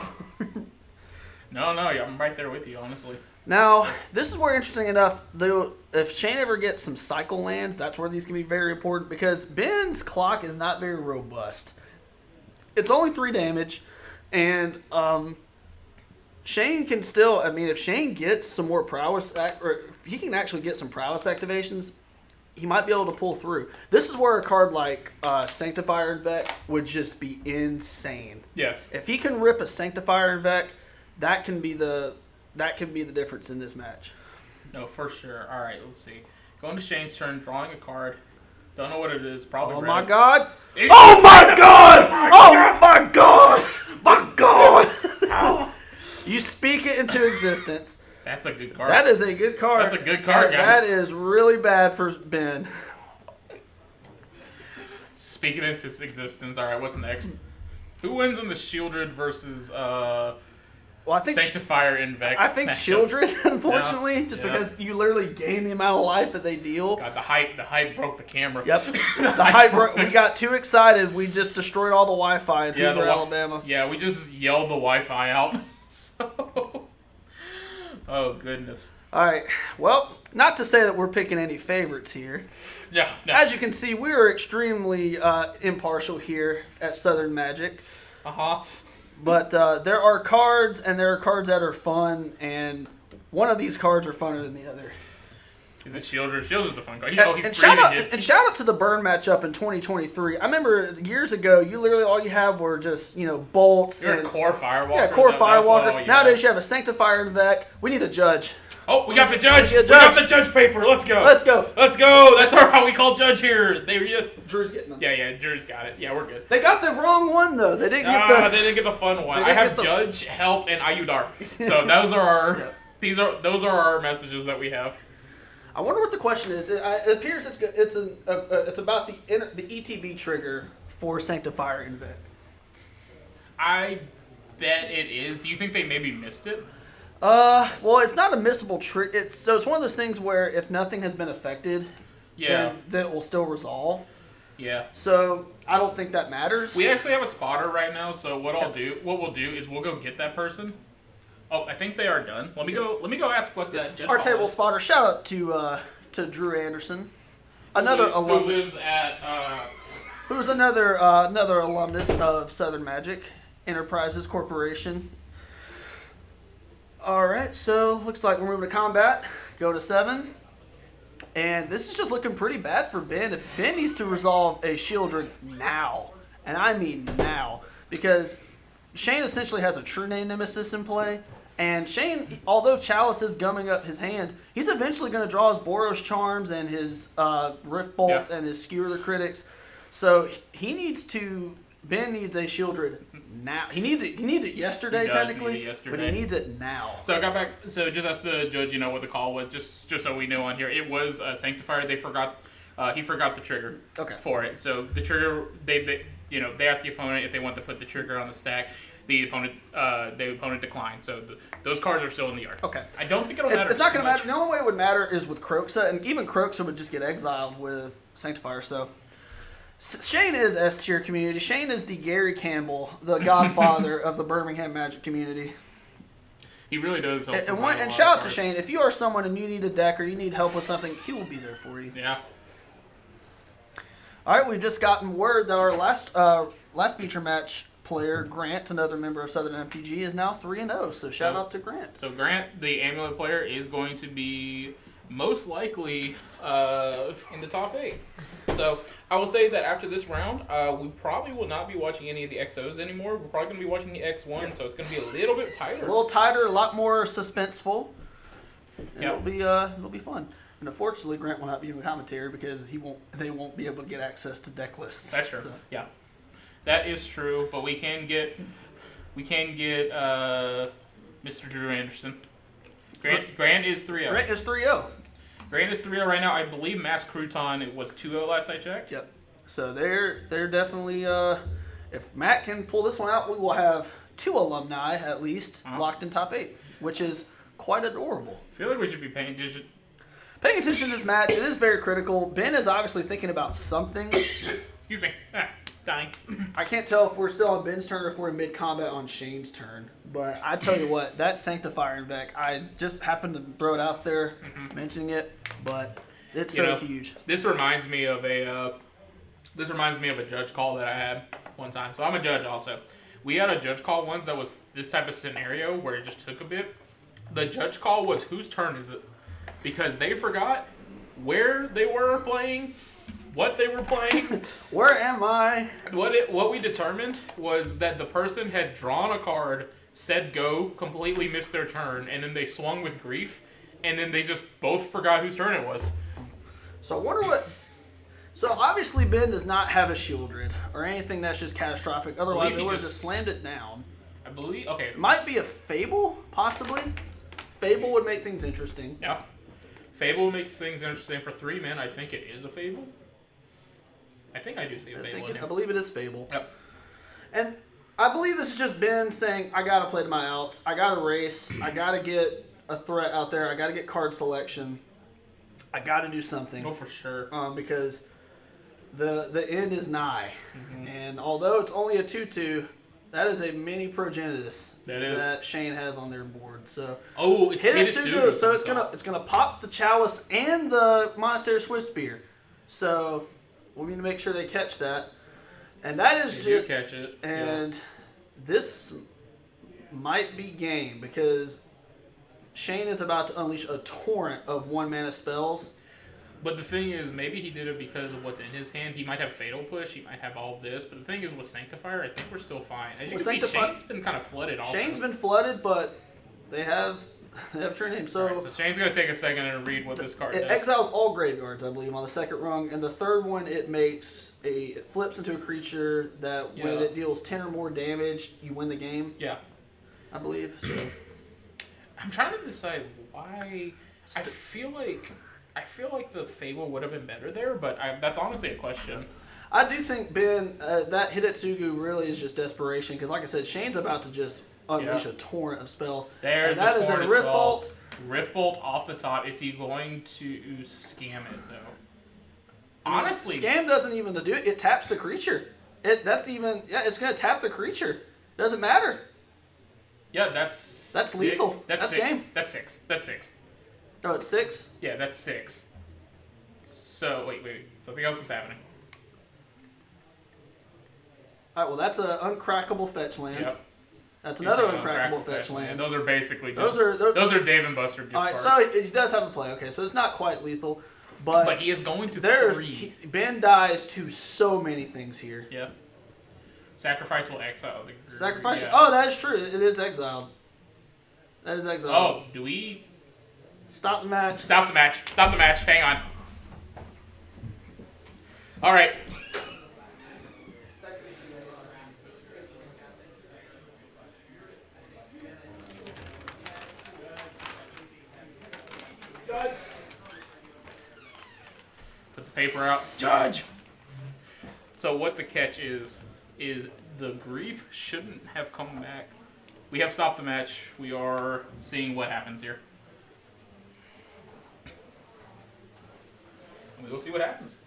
No, I'm right there with you, honestly. Now, this is where, interesting enough, though, if Shane ever gets some cycle lands, that's where these can be very important because Ben's clock is not very robust. It's only 3 damage, and Shane can still, I mean, if Shane gets some more prowess, or if he can actually get some prowess activations, he might be able to pull through. This is where a card like Sanctifier Invec would just be insane. Yes. If he can rip a Sanctifier Invec, that can be the difference in this match. No, for sure. All right, let's see. Going to Shane's turn, drawing a card. Don't know what it is. Probably. Oh red. my God! It's Oh my Sanctifier! God! Oh my God! My God! You speak it into existence. That's a good card. That is a good card. That's a good card, guys. That is really bad for Ben. Speaking into existence. All right, what's next? Who wins in the Shieldred versus Well, I think Sanctifier Invect? I think matchup? children, unfortunately, just Yeah. because you literally gain the amount of life that they deal. God, the hype broke the camera. Yep. The hype we got too excited. We just destroyed all the Wi-Fi in Yeah, Hoover, Alabama. Yeah, we just yelled the Wi-Fi out. So, oh goodness. All right. Well, not to say that we're picking any favorites here. Yeah. No. As you can see, we are extremely impartial here at Southern Magic. But there are cards, and there are cards that are fun, and one of these cards are funner than the other. Is it Shieldred? Shieldred's a fun card. And shout out to the Burn matchup in 2023. I remember years ago, you literally all you had were just bolts. You're and, a core Firewalker. Yeah, core that's Firewalker. all you Nowadays have. you have a Sanctifier Invec. We need a judge. Oh, we got the judge. We We got the judge paper. Let's go. Let's go. Let's go. That's how we call judge here. Drew's getting them. Yeah, Drew's got it. Yeah, we're good. They got the wrong one though. They didn't get the. They didn't get the fun one. They I didn't have get the- Judge, Help, and Ayu Dark. So those are our Yep. those are our messages that we have. I wonder what the question is. It appears it's about the ETB trigger for Sanctifier Invec. I bet it is. Do you think they maybe missed it? Well, it's not a missable trick. It's one of those things where if nothing has been affected, Yeah. then it will still resolve. Yeah. So I don't think that matters. We actually have a spotter right now, so what we'll do is we'll go get that person. Oh, I think they are done. Let me go ask what that judge Our hall table is. spotter. Shout out to Drew Anderson, another who alum, lives at who's another alumnus of Southern Magic Enterprises Corporation. All right, so looks like we're moving to combat. Go to 7. And this is just looking pretty bad for Ben. If Ben needs to resolve a Shieldred now, and I mean now, because Shane essentially has a True Name Nemesis in play, and Shane, although Chalice is gumming up his hand, he's eventually going to draw his Boros Charms and his Rift Bolts and his Skewer the Critics. So Ben needs a Shieldred now. He needs it yesterday, He does technically, need it yesterday. but he needs it now. So I got back. So just ask the judge, what the call was, just so we know on here. It was Sanctifier. They forgot. He forgot the trigger. Okay. For it. So the trigger. They asked the opponent if they want to put the trigger on the stack. The opponent declined. So those cards are still in the yard. Okay. I don't think it'll matter. It's not going to much. matter. The only way it would matter is with Croxa, and even Croxa would just get exiled with Sanctifier. So Shane is S tier community. Shane is the Gary Campbell, the godfather of the Birmingham Magic community. He really does help. And shout out to Shane. If you are someone and you need a deck or you need help with something, he will be there for you. Yeah. All right, we've just gotten word that our last feature match player, Grant, another member of Southern MTG, is now 3-0. So shout out to Grant. So Grant, the Amulet player, is going to be most likely in the top 8. So I will say that after this round, we probably will not be watching any of the XOs anymore. We're probably going to be watching the X1, so it's going to be a little bit tighter. A little tighter, a lot more suspenseful. And Yep. it'll be fun. And unfortunately, Grant will not be in the commentary because they won't be able to get access to deck lists. That's true. So. Yeah, that is true. But we can get Mr. Drew Anderson. Grant is 3-0. Grant is 3-0. Grand is 3-0 right now. I believe Mass Crouton it was 2-0 last I checked. Yep. So they're definitely if Matt can pull this one out, we will have 2 alumni at least locked in top 8, which is quite adorable. I feel like we should be paying attention. Paying attention to this match, it is very critical. Ben is obviously thinking about something. Excuse me. Dying. I can't tell if we're still on Ben's turn or if we're in mid-combat on Shane's turn. But I tell you what, that Sanctifier Invec, I just happened to throw it out there, mentioning it, but it's so huge. This reminds me of a judge call that I had one time. So I'm a judge also. We had a judge call once that was this type of scenario where it just took a bit. The judge call was whose turn is it? Because they forgot where they were playing, what they were playing. Where am I? What we determined was that the person had drawn a card, said go, completely missed their turn, and then they swung with grief, and then they just both forgot whose turn it was. So I wonder what... So obviously Ben does not have a Shieldred or anything that's just catastrophic. Otherwise they would have just slammed it down. I believe... Okay. It might be a Fable, possibly. Fable would make things interesting. Yeah. Fable makes things interesting for 3 men. I think it is a Fable. I think I do see a Fable in here. I believe it is Fable. Yep. And I believe this is just Ben saying, I got to play to my outs. I got to race. I got to get a threat out there. I got to get card selection. I got to do something. Oh, for sure. Because the end is nigh. Mm-hmm. And although it's only a 2-2, that is a mini Progenitus that Shane has on their board. So it's Hitotsugu, so it's gonna pop the Chalice and the Monastery Swift Spear. So we need to make sure they catch that. And that is they do catch it. And this might be game because Shane is about to unleash a torrent of 1-mana spells. But the thing is, maybe he did it because of what's in his hand. He might have Fatal Push. He might have all this. But the thing is, with Sanctifier, I think we're still fine. As you can see, Shane's been kind of flooded also. Shane's been flooded, but they have turned him. So, right, so Shane's going to take a second and read what this card does. It exiles all graveyards, I believe, on the second rung. And the third one, it flips into a creature that when it deals 10 or more damage, you win the game. Yeah. I believe. So I'm trying to decide why. I feel like the Fable would have been better there, but that's honestly a question. I do think, Ben, that Hitotsugu really is just desperation, because like I said, Shane's about to just unleash a torrent of spells. There's and that is a Rift Bolt. Rift Bolt off the top. Is he going to scam it, though? Honestly. Scam doesn't even do it. It taps the creature. It's going to tap the creature. Doesn't matter. Yeah, that's lethal. That's game. That's 6. That's 6. Oh, it's 6? Yeah, that's 6. So, wait. Something else is happening. Alright, well, that's an uncrackable fetch land. Yep. That's another uncrackable fetch land. Those are basically just... Those are Dave and Buster gift cards. Alright, so he does have a play. Okay, so it's not quite lethal. But he is going to 3. Ben dies to so many things here. Yeah. Sacrifice will exile the... Sacrifice... Yeah. Oh, that is true. It is exiled. That is exiled. Oh, do we... Stop the match. Stop the match. Hang on. All right. Judge. Put the paper out. Judge. So what the catch is the grief shouldn't have come back. We have stopped the match. We are seeing what happens here. We will see what happens.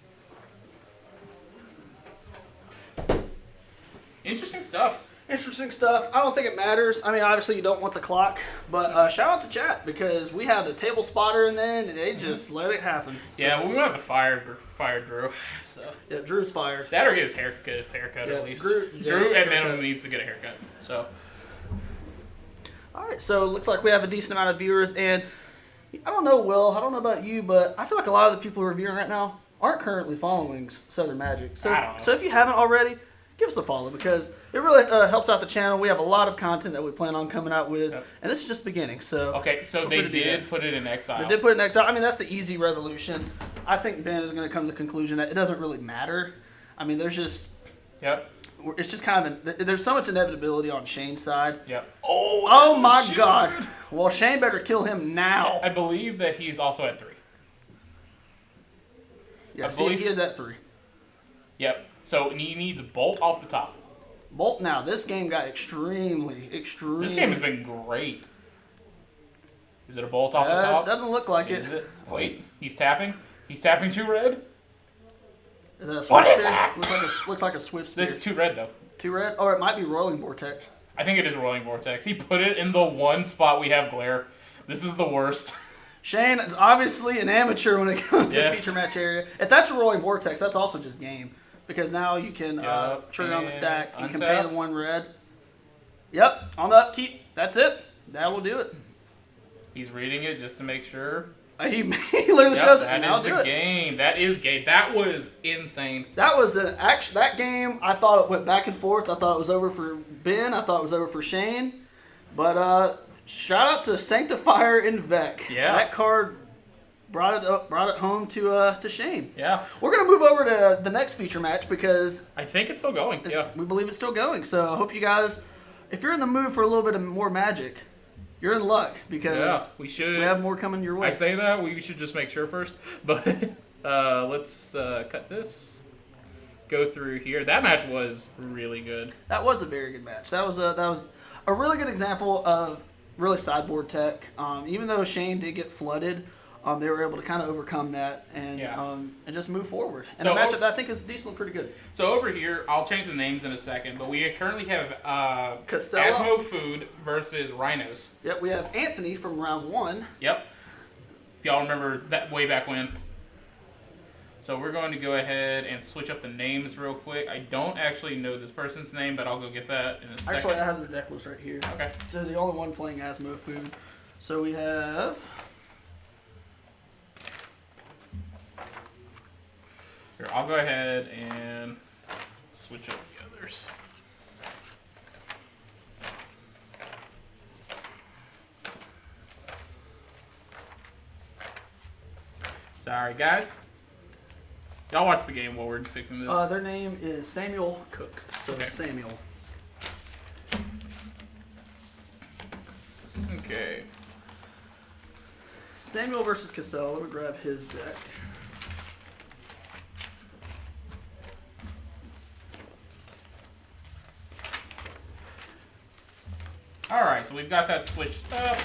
Interesting stuff. I don't think it matters. I mean, obviously you don't want the clock, but shout out to chat because we had a table spotter in there and they just let it happen. So, yeah, we went to fire Drew. So yeah, Drew's fired. That or get his haircut at least. Drew at minimum needs to get a haircut. So. All right, so it looks like we have a decent amount of viewers, and I don't know, Will, I don't know about you, but I feel like a lot of the people who are viewing right now aren't currently following Southern Magic. So if you haven't already, give us a follow because it really helps out the channel. We have a lot of content that we plan on coming out with, and this is just beginning. So okay, so they did put it in exile. They did put it in exile. I mean, that's the easy resolution. I think Ben is going to come to the conclusion that it doesn't really matter. I mean, there's just... Yep. It's just kind of... there's so much inevitability on Shane's side. Yep. Oh my God. Well, Shane better kill him now. I believe that he's also at 3. Yeah, I see, believe- he is at 3. Yep. So he needs bolt off the top. Bolt. Now this game got extremely. This game has been great. Is it a bolt off the top? Doesn't look like Is it. it? Wait, he's tapping. He's tapping 2 red. Is that a swift What is spear? that? Looks like a swift spear. It's 2 red though. 2 red? Or it might be rolling vortex. I think it is rolling vortex. He put it in the one spot we have glare. This is the worst. Shane is obviously an amateur when it comes to Yes. feature match area. If that's a rolling vortex, that's also just game. Because now you can Yup, trigger on the and stack. You can pay untap. the 1 red. Yep, on the upkeep. That's it. That will do it. He's reading it just to make sure. He literally Yep, shows it, and that I'll is do the it. game. That is game. That was insane. That was that game. I thought it went back and forth. I thought it was over for Ben. I thought it was over for Shane. But shout out to Sanctifier and Vec. Yeah. That card brought it home to Shane. Yeah. We're gonna move over to the next feature match because I think it's still going. Yeah. we believe it's still going. So I hope you guys, if you're in the mood for a little bit of more magic, you're in luck because Yeah. We should. we have more coming your way. I say that we should just make sure first, but let's cut this. Go through here. That match was really good. That was a very good match. That was a really good example of really sideboard tech. Even though Shane did get flooded, they were able to kind of overcome that and Yeah. and just move forward. And So a matchup that I think is decently pretty good. So over here, I'll change the names in a second, but we currently have Casella. Asmo Food versus Rhinos. Yep, we have Anthony from round 1. Yep. If y'all remember that way back when. So we're going to go ahead and switch up the names real quick. I don't actually know this person's name, but I'll go get that in a second. Actually, I have the deck list right here. Okay. So the only one playing Asmo Food. So we have Here, I'll go ahead and switch up the others. Sorry, guys. Y'all watch the game while we're fixing this. their name is Samuel Cook. So Okay. Samuel. Okay. Samuel versus Cassell. Let me grab his deck. Alright, so we've got that switched up.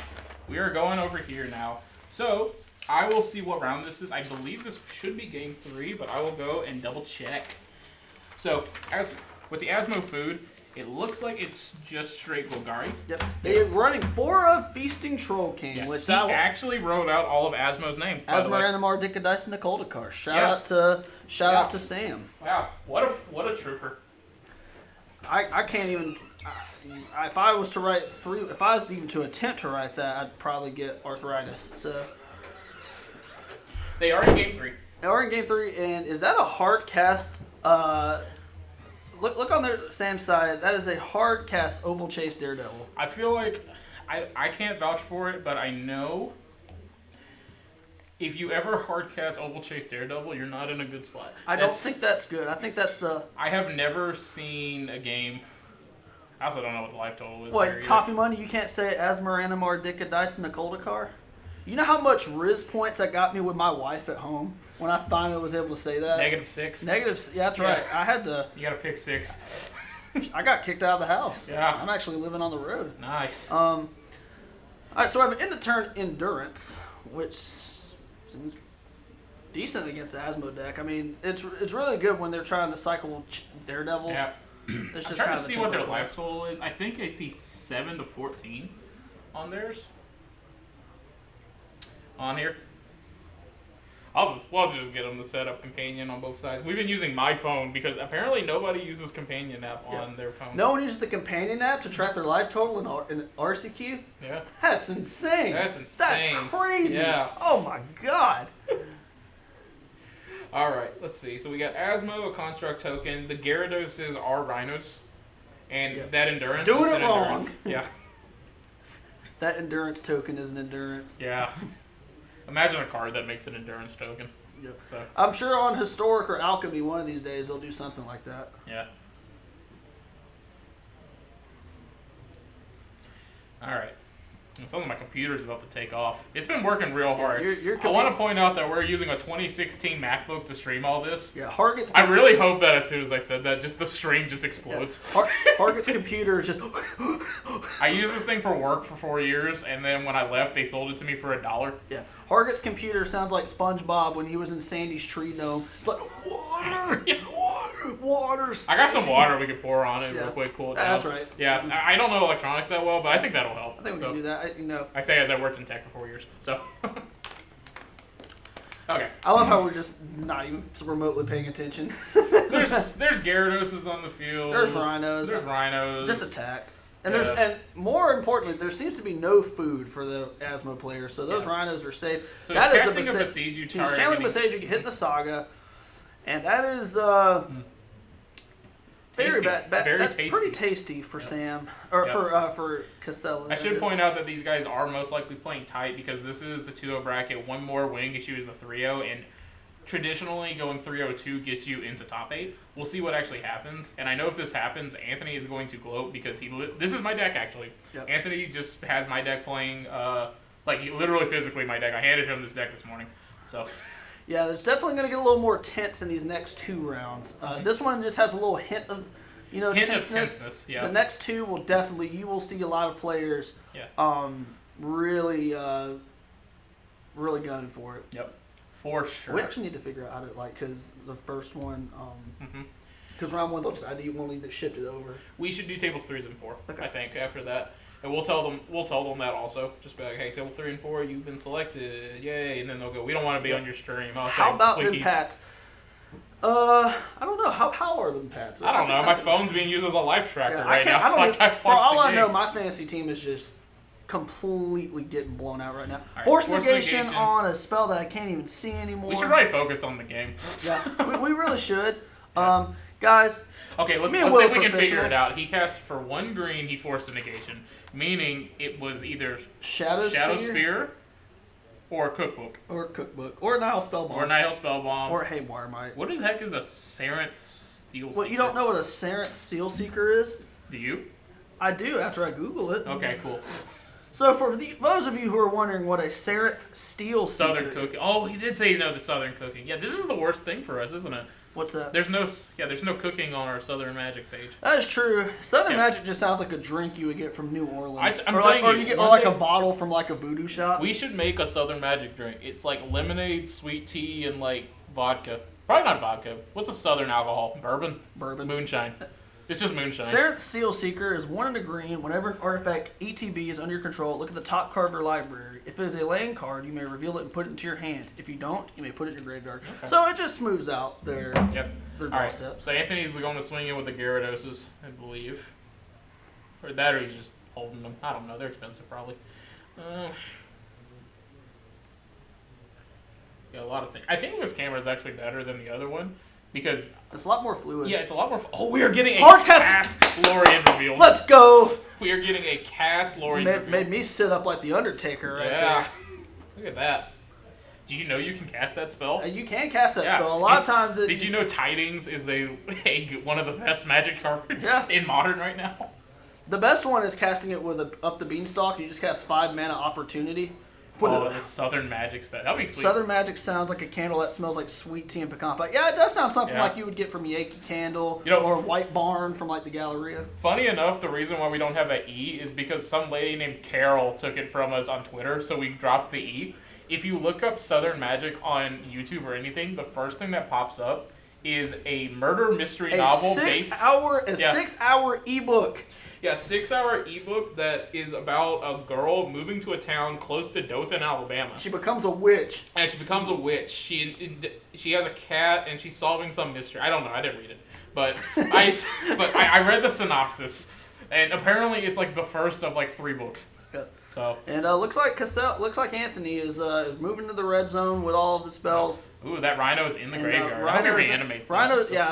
We are going over here now. So, I will see what round this is. I believe this should be game 3, but I will go and double check. So, as with the Asmo Food, it looks like it's just straight Golgari. Yep. They're running 4 of Feasting Troll King, Yeah. which He actually wrote out all of Asmo's name. by the way. Asmaranamar, Dicadice, and Nicoldakar. Shout Yeah. out to Sam. Wow, what a trooper. I can't even. If I was to write 3, if I was even to attempt to write that, I'd probably get arthritis. So They are in game 3. we're in game 3, and is that a hard cast? Look on their Sam's side. That is a hard cast Oval Chase Daredevil. I feel like I can't vouch for it, but I know if you ever hardcast Oval Chase Daredevil, you're not in a good spot. I don't think that's good. I think that's I have never seen a game. I also don't know what the life total is. there what either. coffee money. You can't say Asmaranamar, Dicadice, and Nicoldakar. You know how much Riz points that got me with my wife at home when I finally was able to say that. -6. Negative. Yeah, that's right. I had to. You gotta pick 6. I got kicked out of the house. Yeah. I'm actually living on the road. Nice. All right, so I have an end of turn endurance, which seems decent against the Asmo deck. I mean, it's really good when they're trying to cycle Daredevils. Yeah. It's I'm just trying kind to of a see what their tempo play. life total is. I think I see 7 to 14 on theirs. On here. We'll just get them to set up Companion on both sides. We've been using my phone because apparently nobody uses Companion app on their phone. No one uses the companion app to track their life total in RCQ? Yeah. That's insane. That's insane. That's crazy. Yeah. Oh my god. All right, let's see. So we got Asmo, a construct token. The Gyarados are Rhinos, and that endurance Doing is it an wrong. endurance. Yeah, That endurance token is an endurance. yeah. Imagine a card that makes an endurance token. Yep. So I'm sure on Historic or Alchemy one of these days they'll do something like that. yeah. All right. It sounds like my computer's about to take off. It's been working real hard. your I want to point out that we're using a 2016 MacBook to stream all this. Yeah, Harget's. I really hope that as soon as I said that, just the stream just explodes. Harget's computer is just. I used this thing for work for 4 years, and then when I left, they sold it to me for $1. Yeah, Harget's computer sounds like SpongeBob when he was in Sandy's tree dome. It's like water, water. I got some water we could pour on it Yeah. real quick, cool it down. That's right. Yeah, I don't know electronics that well, but I think that'll help. I think we So, can do that. I say as I worked in tech for 4 years, so. Okay. I love how we're just not even remotely paying attention. There's Gyarados on the field. There's Rhinos. There's Rhinos. Just attack. And Yeah. and more importantly, there seems to be no food for the Asmo players, so those Rhinos are safe. So that he's is casting a Besiju He's target. channeling Besiju, hitting the Saga, and that is very Tasty. bad. Very That's tasty. pretty tasty for Sam or for Casella. I should point out that these guys are most likely playing tight because this is the 2-0 bracket. One more win gets you in the 3-0, and traditionally going 3-0-2 gets you into top 8. We'll see what actually happens. And I know if this happens, Anthony is going to gloat because this is my deck actually. Yep. Anthony just has my deck playing literally physically my deck. I handed him this deck this morning. So Yeah, there's definitely going to get a little more tense in these next 2 rounds. This one just has a little hint of, tenseness. Yeah. The next 2 will definitely, you will see a lot of players, really gunning for it. Yep. For sure. We actually need to figure out how to because the first one, Mm-hmm. because round 1 they'll just we'll need to shift it over. We should do tables 3s and 4. Okay. I think after that, and we'll tell them that also. Just be like, hey, table 3 and 4, you've been selected, yay! And then they'll go, we don't want to be on your stream. I'll How say, about please. them Pats? I don't know. How are them Pats? I don't know. My phone's being used as a life tracker right now. For all I know, my fantasy team is just completely getting blown out right now. Right, Force force negation negation. on a spell that I can't even see anymore. We should probably focus on the game. Yeah, we really should. Guys. Okay, let's Me and see Will if we can figure professionals. it out. He cast for 1 green, he forced a negation, meaning it was either Shadow Spear or Cookbook. or Cookbook or Nihil Spellbomb Or Nihil Spellbomb. or Haywire Might. What the heck is a Sarenth Steel Seeker? Well, you don't know what a Sarenth Seal Seeker is? Do you? I do after I Google it. Okay, cool. So for those of you who are wondering what a Sarenth Steel Seeker Southern cooking. Oh, he did say the Southern cooking. Yeah, this is the worst thing for us, isn't it? What's that? There's no cooking on our Southern Magic page. That is true. Southern Yeah. Magic just sounds like a drink you would get from New Orleans. I'm or telling like, or you, you get one or like day- a bottle from like a voodoo shop. We should make a Southern Magic drink. It's like lemonade, sweet tea, and like vodka. Probably not vodka. What's a Southern alcohol? Bourbon? Bourbon. Moonshine. It's just moonshine. Sarenth Steel Seeker is 1 in a green. Whenever an artifact ETB is under your control, look at the top card of your library. If it is a land card, you may reveal it and put it into your hand. If you don't, you may put it in your graveyard. Okay. So it just smooths out their Yep. draw All right. steps. So Anthony's going to swing in with the Gyarados, I believe. Or that, or he's just holding them. I don't know. They're expensive, probably. Yeah, a lot of things. I think this camera is actually better than the other one because It's a lot more fluid. yeah, it's a lot more. Oh, we are getting a Hard cast Lorian reveal. Let's go. We are getting a cast Lorian reveal. Made me sit up like the Undertaker right Yeah. Look at that. Do you know you can cast that spell? there. You can cast that Yeah. spell. A lot of times Did you know Tidings is one of the best Magic cards Yeah. in Modern right now? the best one is casting it with Up the Beanstalk. You just cast 5 mana Opportunity. Oh, the Southern Magic spell. That'd be sweet. Southern Magic sounds like a candle that smells like sweet tea and pecan pie. Yeah, it does sound something Yeah. like you would get from Yankee Candle You know- or White Barn from like the Galleria. Funny enough, the reason why we don't have an E is because some lady named Carol took it from us on Twitter, so we dropped the E. If you look up Southern Magic on YouTube or anything, the first thing that pops up is a murder mystery A novel 6-hour ebook. Yeah, 6-hour ebook that is about a girl moving to a town close to Dothan, Alabama. She becomes a witch. And she becomes a witch. She has a cat and she's solving some mystery. I don't know. I didn't read it, but I read the synopsis, and apparently it's like the first of like 3 books. Yeah. So And looks like Anthony is moving to the red zone with all of his spells. ooh, that Rhino's in the And, graveyard. I hope he reanimates that. Rhinos, So- yeah.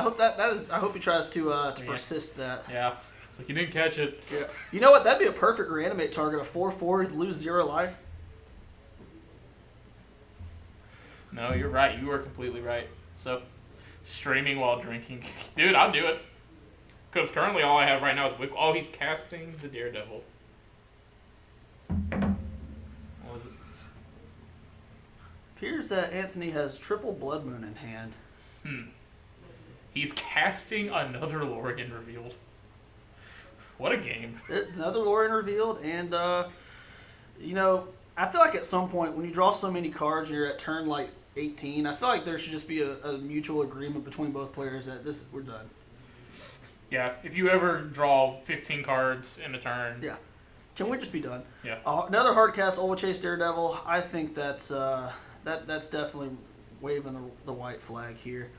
I hope he tries to persist that. Yeah. It's like you didn't catch it. Yeah. You know what? That'd be a perfect reanimate target. A 4/4, lose 0 life. No, you're right. You are completely right. So, streaming while drinking, dude, I'll do it. Because currently all I have right now is he's casting the Daredevil. appears that Anthony has triple Blood Moon in hand. He's casting another Lorien revealed. What a game. Another Lorien revealed, and, you know, I feel like at some point when you draw so many cards and you're at turn, like, 18, I feel like there should just be a mutual agreement between both players that we're done. Yeah, if you ever draw 15 cards in a turn. Yeah. Can we just be done? Yeah. Another hard cast, Oval Chase Daredevil. I think that's definitely waving the white flag here.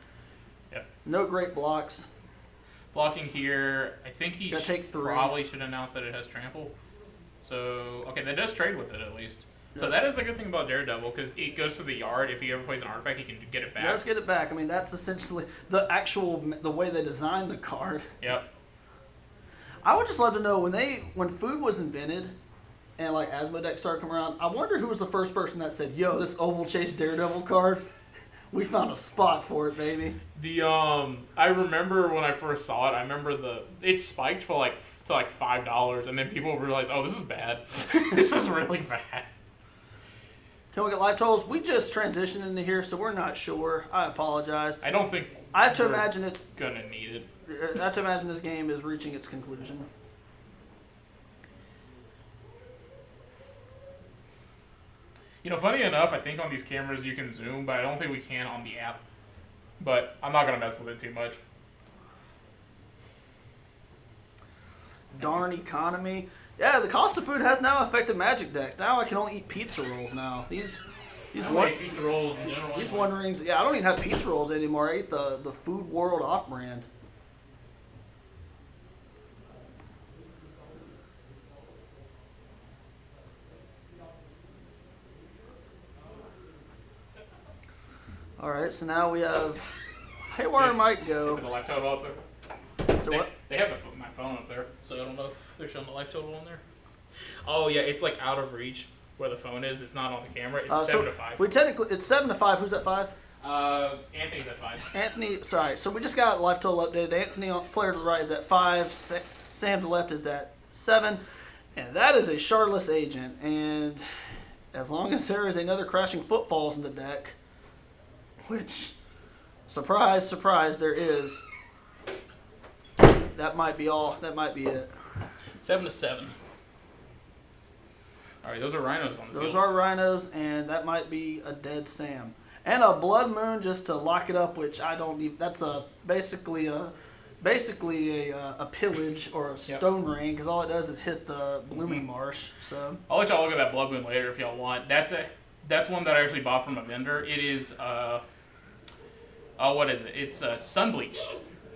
Yep. No great blocks. Blocking here, I think he Gotta take 3. probably should announce that it has trample. So, okay, that does trade with it at least. So Yeah. that is the good thing about Daredevil, because it goes to the yard. If he ever plays an artifact, he can get it back. Let's get it back. I mean, that's essentially the way they designed the card. Yep. I would just love to know when food was invented and like Asmodee started coming around, I wonder who was the first person that said, "Yo, this Oval Chase Daredevil card, we found a spot for it, baby." I remember when I first saw it. I remember it spiked to like $5, and then people realized, oh, this is bad. This is really bad. Can we get live totals? We just transitioned into here, so we're not sure. I apologize. I don't think I have to we're imagine it's. gonna need it. I have to imagine this game is reaching its conclusion. You know, funny enough, I think on these cameras you can zoom, but I don't think we can on the app. But I'm not gonna mess with it too much. Darn economy. Yeah, the cost of food has now affected Magic decks. Now I can only eat pizza rolls now. These I don't eat pizza rolls in general. These anyways. One Rings. Yeah, I don't even have pizza rolls anymore. I eat the Food World off-brand. All right, so now we have Haywire might go. The life total up there. So they, what? They have my phone up there, so I don't know if they're showing the life total on there. Oh yeah, it's like out of reach where the phone is. It's not on the camera. It's 7 to 5. We technically it's 7 to 5. Who's at 5? Anthony's at 5. Anthony. Sorry. So we just got life total updated. Anthony, player to the right, is at 5. Sam to the left is at 7, and that is a Shardless Agent. And as long as there is another Crashing Footfalls in the deck, which, surprise, surprise, there is. That might be all. That might be it. 7 to 7. All right, those are rhinos on the Those field. are rhinos, and that might be a dead Sam. And a Blood Moon just to lock it up, which I don't even. That's basically a pillage or a stone ring, because all it does is hit the Blooming Marsh. So I'll let y'all look at that Blood Moon later if y'all want. That's one that I actually bought from a vendor. It is what is it? It's sun bleached.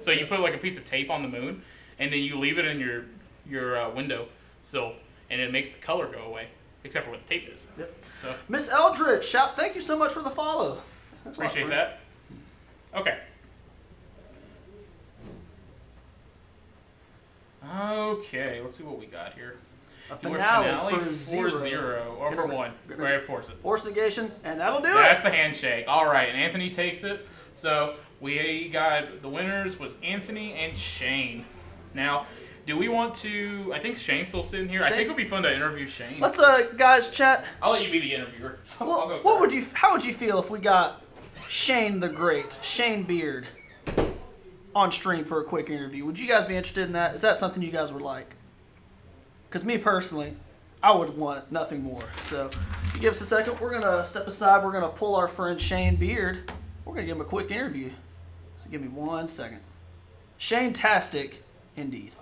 So you put like a piece of tape on the moon, and then you leave it in your window sill, and it makes the color go away, except for what the tape is. Yep. So Miss Eldridge, Shop, thank you so much for the follow. appreciate that. Okay. Okay, let's see what we got here. A You were finale, for 4-0, 0. or for 1. Right, force it. Force negation, and that'll do That's it. the handshake. All right, and Anthony takes it. So we got the winners was Anthony and Shane. Now, do we want to? I think Shane's still sitting here. I think it would be fun to interview Shane. Let's guys chat. I'll let you be the interviewer. So I'll go What first. would you? How would you feel if we got Shane the Great, Shane Beard, on stream for a quick interview? Would you guys be interested in that? Is that something you guys would like? Because me personally, I would want nothing more. So, if you give us a second, we're gonna step aside. We're gonna pull our friend Shane Beard. We're gonna give him a quick interview. So give me 1 second. Shane-tastic, indeed.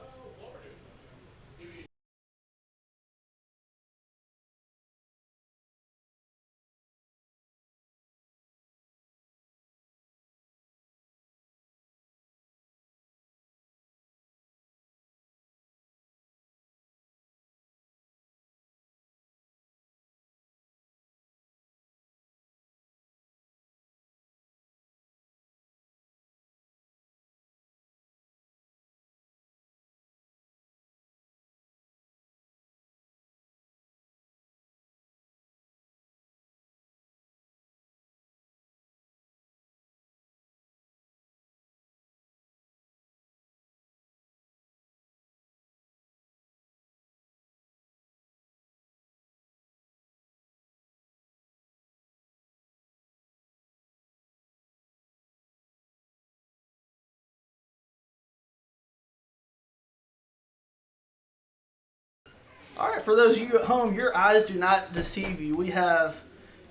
All right, for those of you at home, your eyes do not deceive you. We have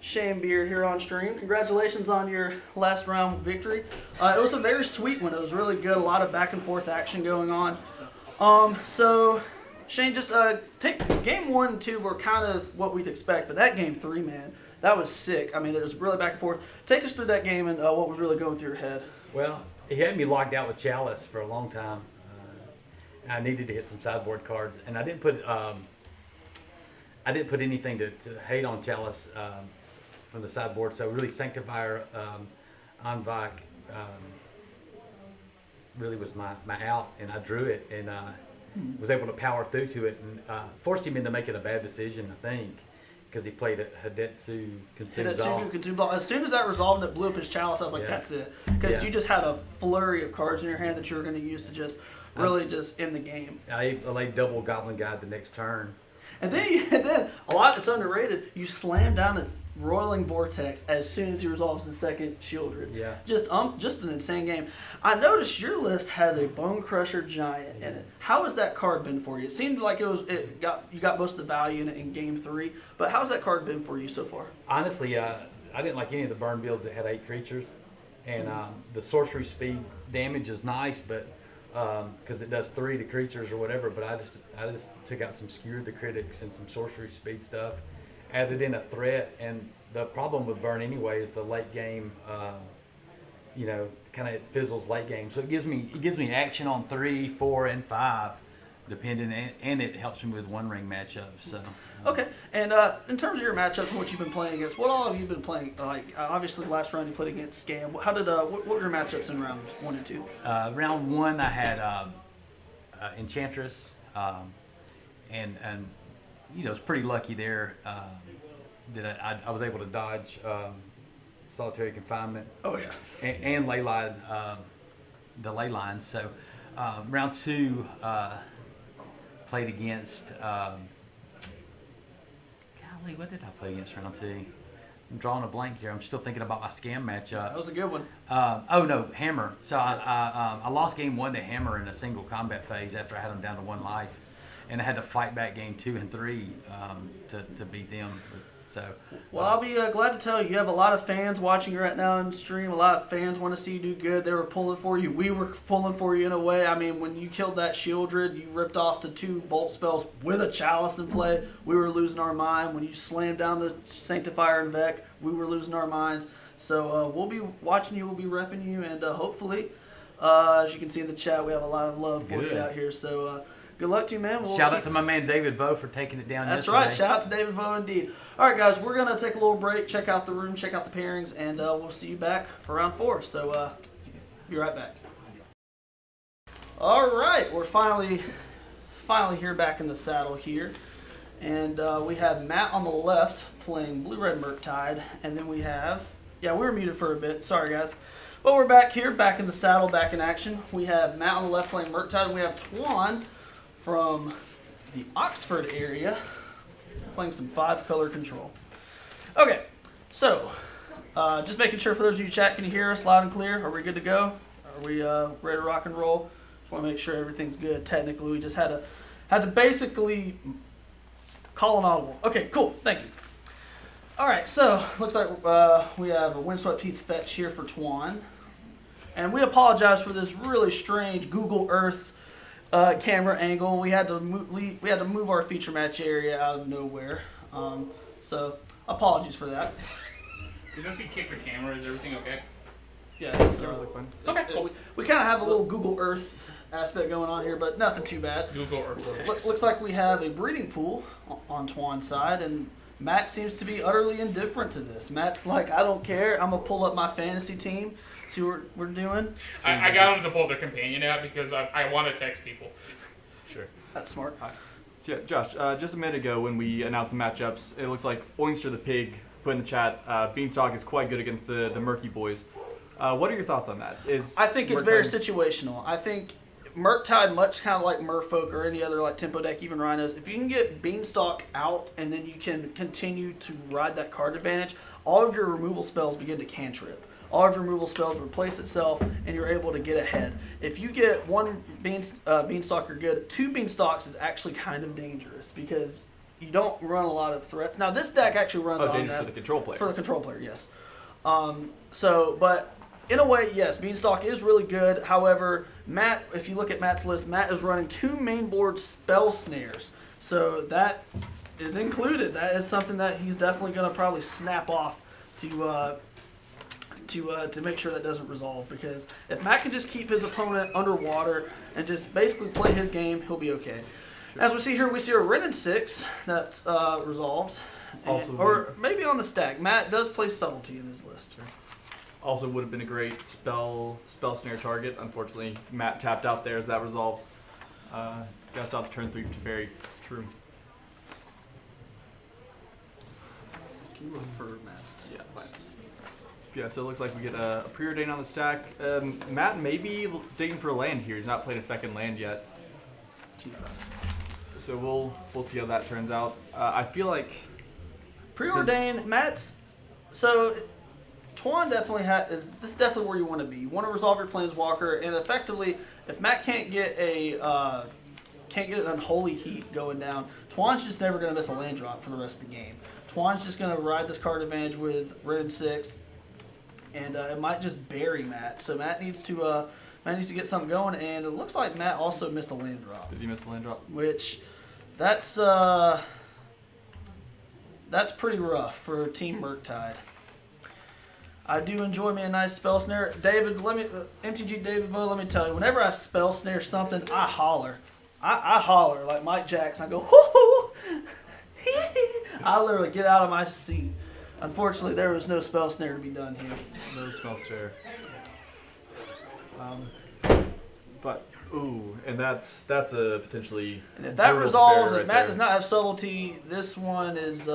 Shane Beard here on stream. Congratulations on your last round victory. It was a very sweet one. It was really good. A lot of back and forth action going on. So Shane, just take game 1 and 2 were kind of what we'd expect, but that game 3, man, that was sick. I mean, it was really back and forth. Take us through that game and what was really going through your head. Well, he had me locked out with Chalice for a long time. I needed to hit some sideboard cards, and I didn't put anything to hate on Chalice from the sideboard. So really, Sanctifier, Anvak really was my out, and I drew it and was able to power through to it, and forced him into making a bad decision, I think, because he played a Hidetsu Consumes All. Consumes All. As soon as that resolved and it blew up his Chalice, I was like, Yeah. that's it. Because Yeah. you just had a flurry of cards in your hand that you were going to use to just really just end the game. I laid double Goblin Guide the next turn. And then a lot that's underrated, you slam down a Roiling Vortex as soon as he resolves the second Shieldred. Yeah. Just an insane game. I noticed your list has a Bone Crusher Giant in it. How has that card been for you? It seemed like you got most of the value in it in game 3, but how's that card been for you so far? Honestly, I didn't like any of the burn builds that had 8 creatures, and the sorcery speed damage is nice, but because it does 3 to creatures or whatever. But I just took out some Skewer the Critics and some sorcery speed stuff, added in a threat, and the problem with burn anyway is the late game. Kind of fizzles late game, so it gives me action on 3, 4, and 5. Depending, and it helps me with one-ring matchups. So Okay, and in terms of your matchups and what you've been playing against, what all have you been playing? Like obviously last round you played against Scam. How did what were your matchups in rounds 1 and 2? Round 1 I had Enchantress, and was pretty lucky there that I was able to dodge Solitary Confinement. Oh yeah. And ley line, the ley lines. So round 2. Played against, golly, what did I play against round 2? I'm drawing a blank here. I'm still thinking about my Scam matchup. That was a good one. Hammer. So I lost game 1 to Hammer in a single combat phase after I had them down to 1 life. And I had to fight back game 2 and 3 to beat them. So, well, I'll be glad to tell you have a lot of fans watching you right now on stream. A lot of fans want to see you do good. They were pulling for you. We were pulling for you in a way. I mean, when you killed that Shieldred, you ripped off the 2 bolt spells with a Chalice in play. We were losing our mind. When you slammed down the Sanctifier and Vec, we were losing our minds. So we'll be watching you. We'll be repping you. And hopefully, as you can see in the chat, we have a lot of love for you out here. So good luck to you, man. Shout out to my man David Vo for taking it down yesterday. That's right. Shout out to David Vo indeed. All right, guys, we're going to take a little break, check out the room, check out the pairings, and we'll see you back for round 4. So be right back. All right, we're finally here back in the saddle here. And we have Matt on the left playing Blue-Red Murktide. And then we have, we were muted for a bit. Sorry, guys. But we're back here, back in the saddle, back in action. We have Matt on the left playing Murktide, and we have Twan from the Oxford area playing some 5-color control. Okay, so just making sure for those of you chat, can you hear us loud and clear? Are we good to go? Are we ready to rock and roll? Just want to make sure everything's good. Technically, we just had to basically call an audible. Okay, cool. Thank you. All right, so looks like we have a Windswept Heath fetch here for Twan, and we apologize for this really strange Google Earth camera angle. We had to move our feature match area out of nowhere. So apologies for that. Since he kicked the camera, is everything okay? Yeah, That was like fun. Okay, cool. We kind of have a little Google Earth aspect going on here, but nothing too bad. Google Earth. Looks like we have a breeding pool on Twan's side, and Matt seems to be utterly indifferent to this. Matt's like, I don't care. I'm gonna pull up my fantasy team. See what we're doing. I got him to pull their companion out because I want to text people. Sure. That's smart. So yeah, Josh, just a minute ago when we announced the matchups, it looks like Oyster the Pig put in the chat, Beanstalk is quite good against the Murky boys. What are your thoughts on that? I think it's very situational. I think Murktide, much kind of like Merfolk or any other like tempo deck, even Rhinos, if you can get Beanstalk out and then you can continue to ride that card advantage, all of your removal spells begin to cantrip. all of your removal spells replace itself, and you're able to get ahead. If you get one beanstalk, you're good. 2 beanstalks is actually kind of dangerous because you don't run a lot of threats. Now this deck actually runs on dangerous for the control player. For the control player, yes. But in a way, yes, beanstalk is really good. However, Matt, if you look at Matt's list, Matt is running 2 mainboard spell snares, so that is included. That is something that he's definitely going to probably snap off to make sure that doesn't resolve. Because if Matt can just keep his opponent underwater and just basically play his game, he'll be okay. Sure. As we see here, we see a Ren 6 that's resolved. Also, or maybe on the stack. Matt does play subtlety in his list. Sure. Also would have been a great spell snare target. Unfortunately, Matt tapped out there as that resolves. Guess out turn 3 to very true. Can you look for Matt's? Yeah, fine. Yeah, so it looks like we get a preordain on the stack. Matt may be digging for a land here. He's not played a second land yet. So we'll see how that turns out. I feel like preordain Matt's. So Twan definitely this is definitely where you want to be. You want to resolve your planeswalker, and effectively, if Matt can't get an unholy heat going down, Twan's just never going to miss a land drop for the rest of the game. Twan's just going to ride this card advantage with Red 6, and it might just bury Matt. So Matt needs to get something going, and it looks like Matt also missed a land drop. Did he miss the land drop? Which, that's pretty rough for Team Murktide. I do enjoy me a nice spell snare. David, MTG David Bow, let me tell you, whenever I spell snare something, I holler. I holler like Mike Jackson. I go, hoo-hoo! I literally get out of my seat. Unfortunately, there was no spell snare to be done here. No spell snare. But and that's a potentially. And if that resolves, if right Matt there. does not have subtlety, this one is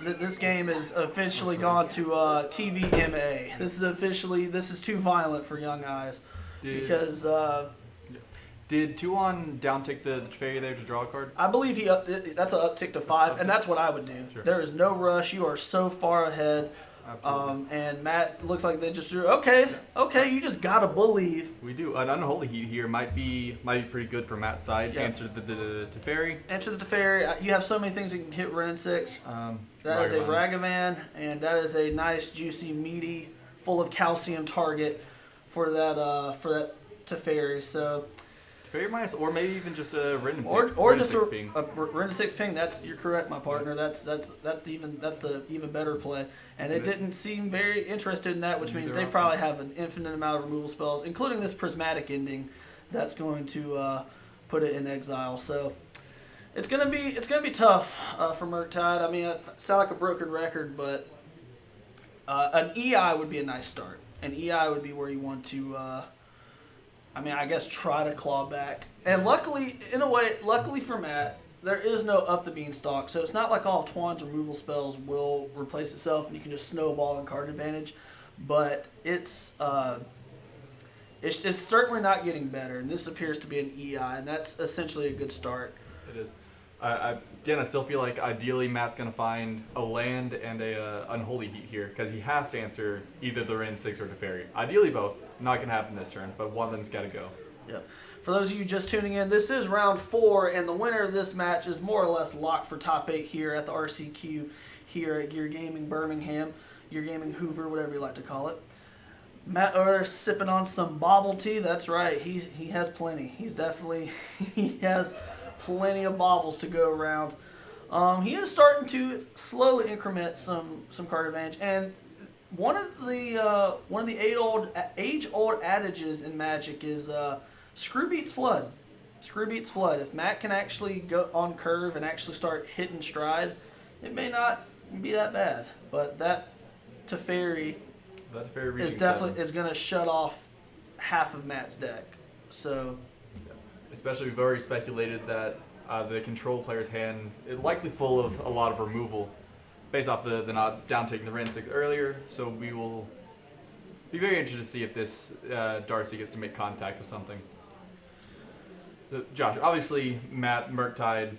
this game is officially gone to TVMA. This is too violent for young eyes. Because did Tuon downtick the Teferi there to draw a card? I believe that's an uptick to 5, and that's what I would do. Sure. There is no rush. You are so far ahead. And Matt looks like they just drew. Okay, you just gotta believe. We do. An Unholy Heat here might be pretty good for Matt's side. Yep. Answer the Teferi. Enter the Teferi. You have so many things that can hit Ren 6. That is a Ragavan, and that is a nice, juicy, meaty, full of calcium target for that Teferi. So. Teferi minus, or maybe even just a random Or Ren just 6 a ping. Ren 6 ping. You're correct, my partner. That's the even better play. And it didn't seem very interested in that, which means they probably have an infinite amount of removal spells, including this prismatic ending, that's going to put it in exile. So it's gonna be tough for Murktide. I mean, I sound like a broken record, but an EI would be a nice start. An EI would be where you want to. I guess try to claw back. And luckily for Matt, there is no up the beanstalk, so it's not like all of Twan's removal spells will replace itself and you can just snowball and card advantage. But it's certainly not getting better, and this appears to be an EI, and that's essentially a good start. It is. Again, I still feel like ideally Matt's going to find a land and a Unholy Heat here, because he has to answer either the Ren 6 or Teferi. Ideally both. Not going to happen this turn, but one of them's got to go. Yep. For those of you just tuning in, this is round 4, and the winner of this match is more or less locked for top 8 here at the RCQ here at Gear Gaming Birmingham, Gear Gaming Hoover, whatever you like to call it. Matt over there sipping on some bobble tea. That's right. He has plenty. He has plenty of baubles to go around. He is starting to slowly increment some card advantage, and one of the age-old adages in Magic is screw beats flood. Screw beats flood. If Matt can actually go on curve and actually start hitting stride, it may not be that bad. But that Teferi is going to shut off half of Matt's deck. So, especially we've already speculated that the control player's hand is likely full of a lot of removal, based off the not down taking the Ren 6 earlier. So we will be very interested to see if this Darcy gets to make contact with something. Josh, obviously Matt Murktide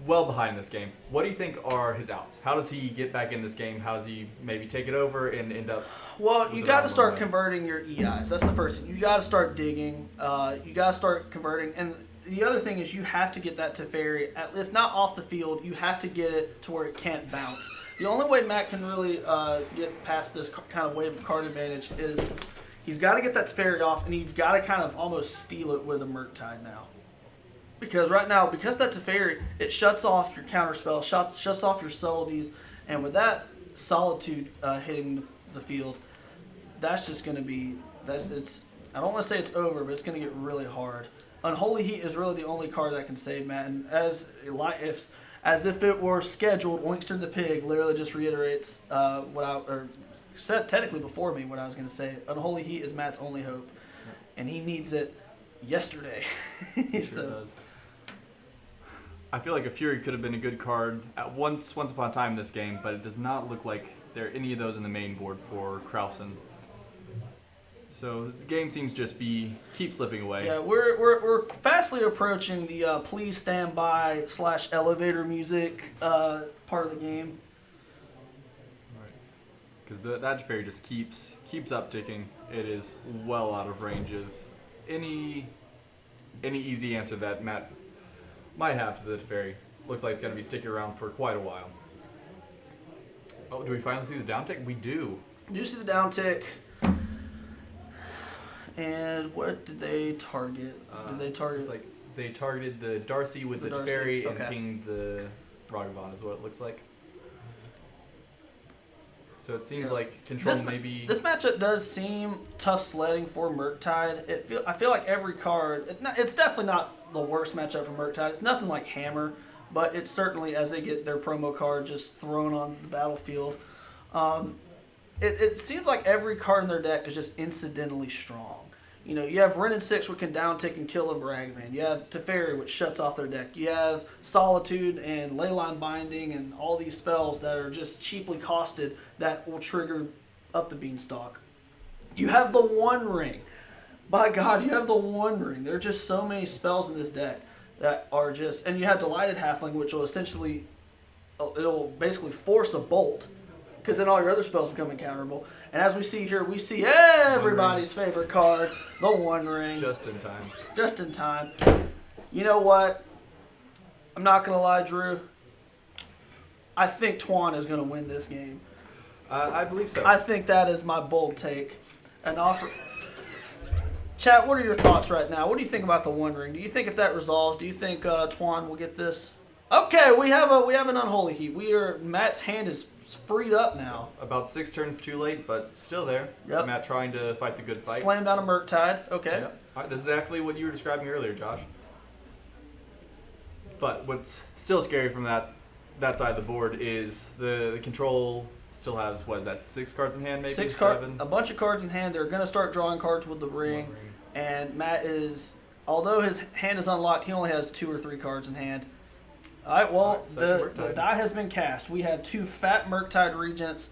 well behind in this game. What do you think are his outs? How does he get back in this game? How does he maybe take it over and end up? Well, you got to With start an converting your EIs. That's the first thing. You got to start digging. You got to start converting. And the other thing is you have to get that Teferi, if not off the field, you have to get it to where it can't bounce. The only way Matt can really get past this kind of wave of card advantage is he's got to get that Teferi off, and you've got to kind of almost steal it with a Murktide now. Because right now, because that Teferi, it shuts off your counterspell, shuts off your subtleties, and with that Solitude hitting the field, that's just going to be, I don't want to say it's over, but it's going to get really hard. Unholy Heat is really the only card that can save Matt, and as if it were scheduled, Oinkster the Pig literally just reiterates said technically before me what I was going to say. Unholy Heat is Matt's only hope, and he needs it yesterday. Sure does. I feel like a Fury could have been a good card at once upon a time in this game, but it does not look like there are any of those in the main board for Krausen. So the game seems just keep slipping away. Yeah, we're fastly approaching the please stand by / elevator music part of the game. Because that Teferi just keeps upticking. It is well out of range of any easy answer that Matt might have to the Teferi. Looks like it's going to be sticking around for quite a while. Oh, do we finally see the down tick? We do. You see the down tick. And what did they target? Did they target? Looks like they targeted the Darcy with the Darcy, Teferi and okay. pinged the Ragavan is what it looks like. So it seems like control maybe. This matchup does seem tough sledding for Murktide. I feel like every card. It's definitely not the worst matchup for Murktide. It's nothing like Hammer, but it's certainly as they get their promo card just thrown on the battlefield. It seems like every card in their deck is just incidentally strong. You know, you have Ren and 6, which can down tick and kill a Bragman. You have Teferi, which shuts off their deck. You have Solitude and Leyline Binding and all these spells that are just cheaply costed that will trigger up the Beanstalk. You have the One Ring. By God, you have the One Ring. There are just so many spells in this deck that are just... And you have Delighted Halfling, which will essentially... It'll basically force a bolt, because then all your other spells become uncounterable. And as we see here, we see everybody's favorite card, the One Ring. Just in time. Just in time. You know what? I'm not going to lie, Drew. I think Twan is going to win this game. I believe so. I think that is my bold take. And offer. Chat, what are your thoughts right now? What do you think about the One Ring? Do you think if that resolves, do you think Twan will get this? Okay, we have an Unholy Heat. Matt's hand is freed up now. About 6 turns too late, but still there. Yep. Matt trying to fight the good fight. Slam down a Murktide. Okay. Yep. All right, this is exactly what you were describing earlier, Josh. But what's still scary from that side of the board is the control still has, what is that, 6 cards in hand maybe? 6 7? cards, a bunch of cards in hand. They're going to start drawing cards with the ring. And Matt is, although his hand is unlocked, he only has 2 or 3 cards in hand. All right, well, the die has been cast. We have 2 fat Murktide Regents,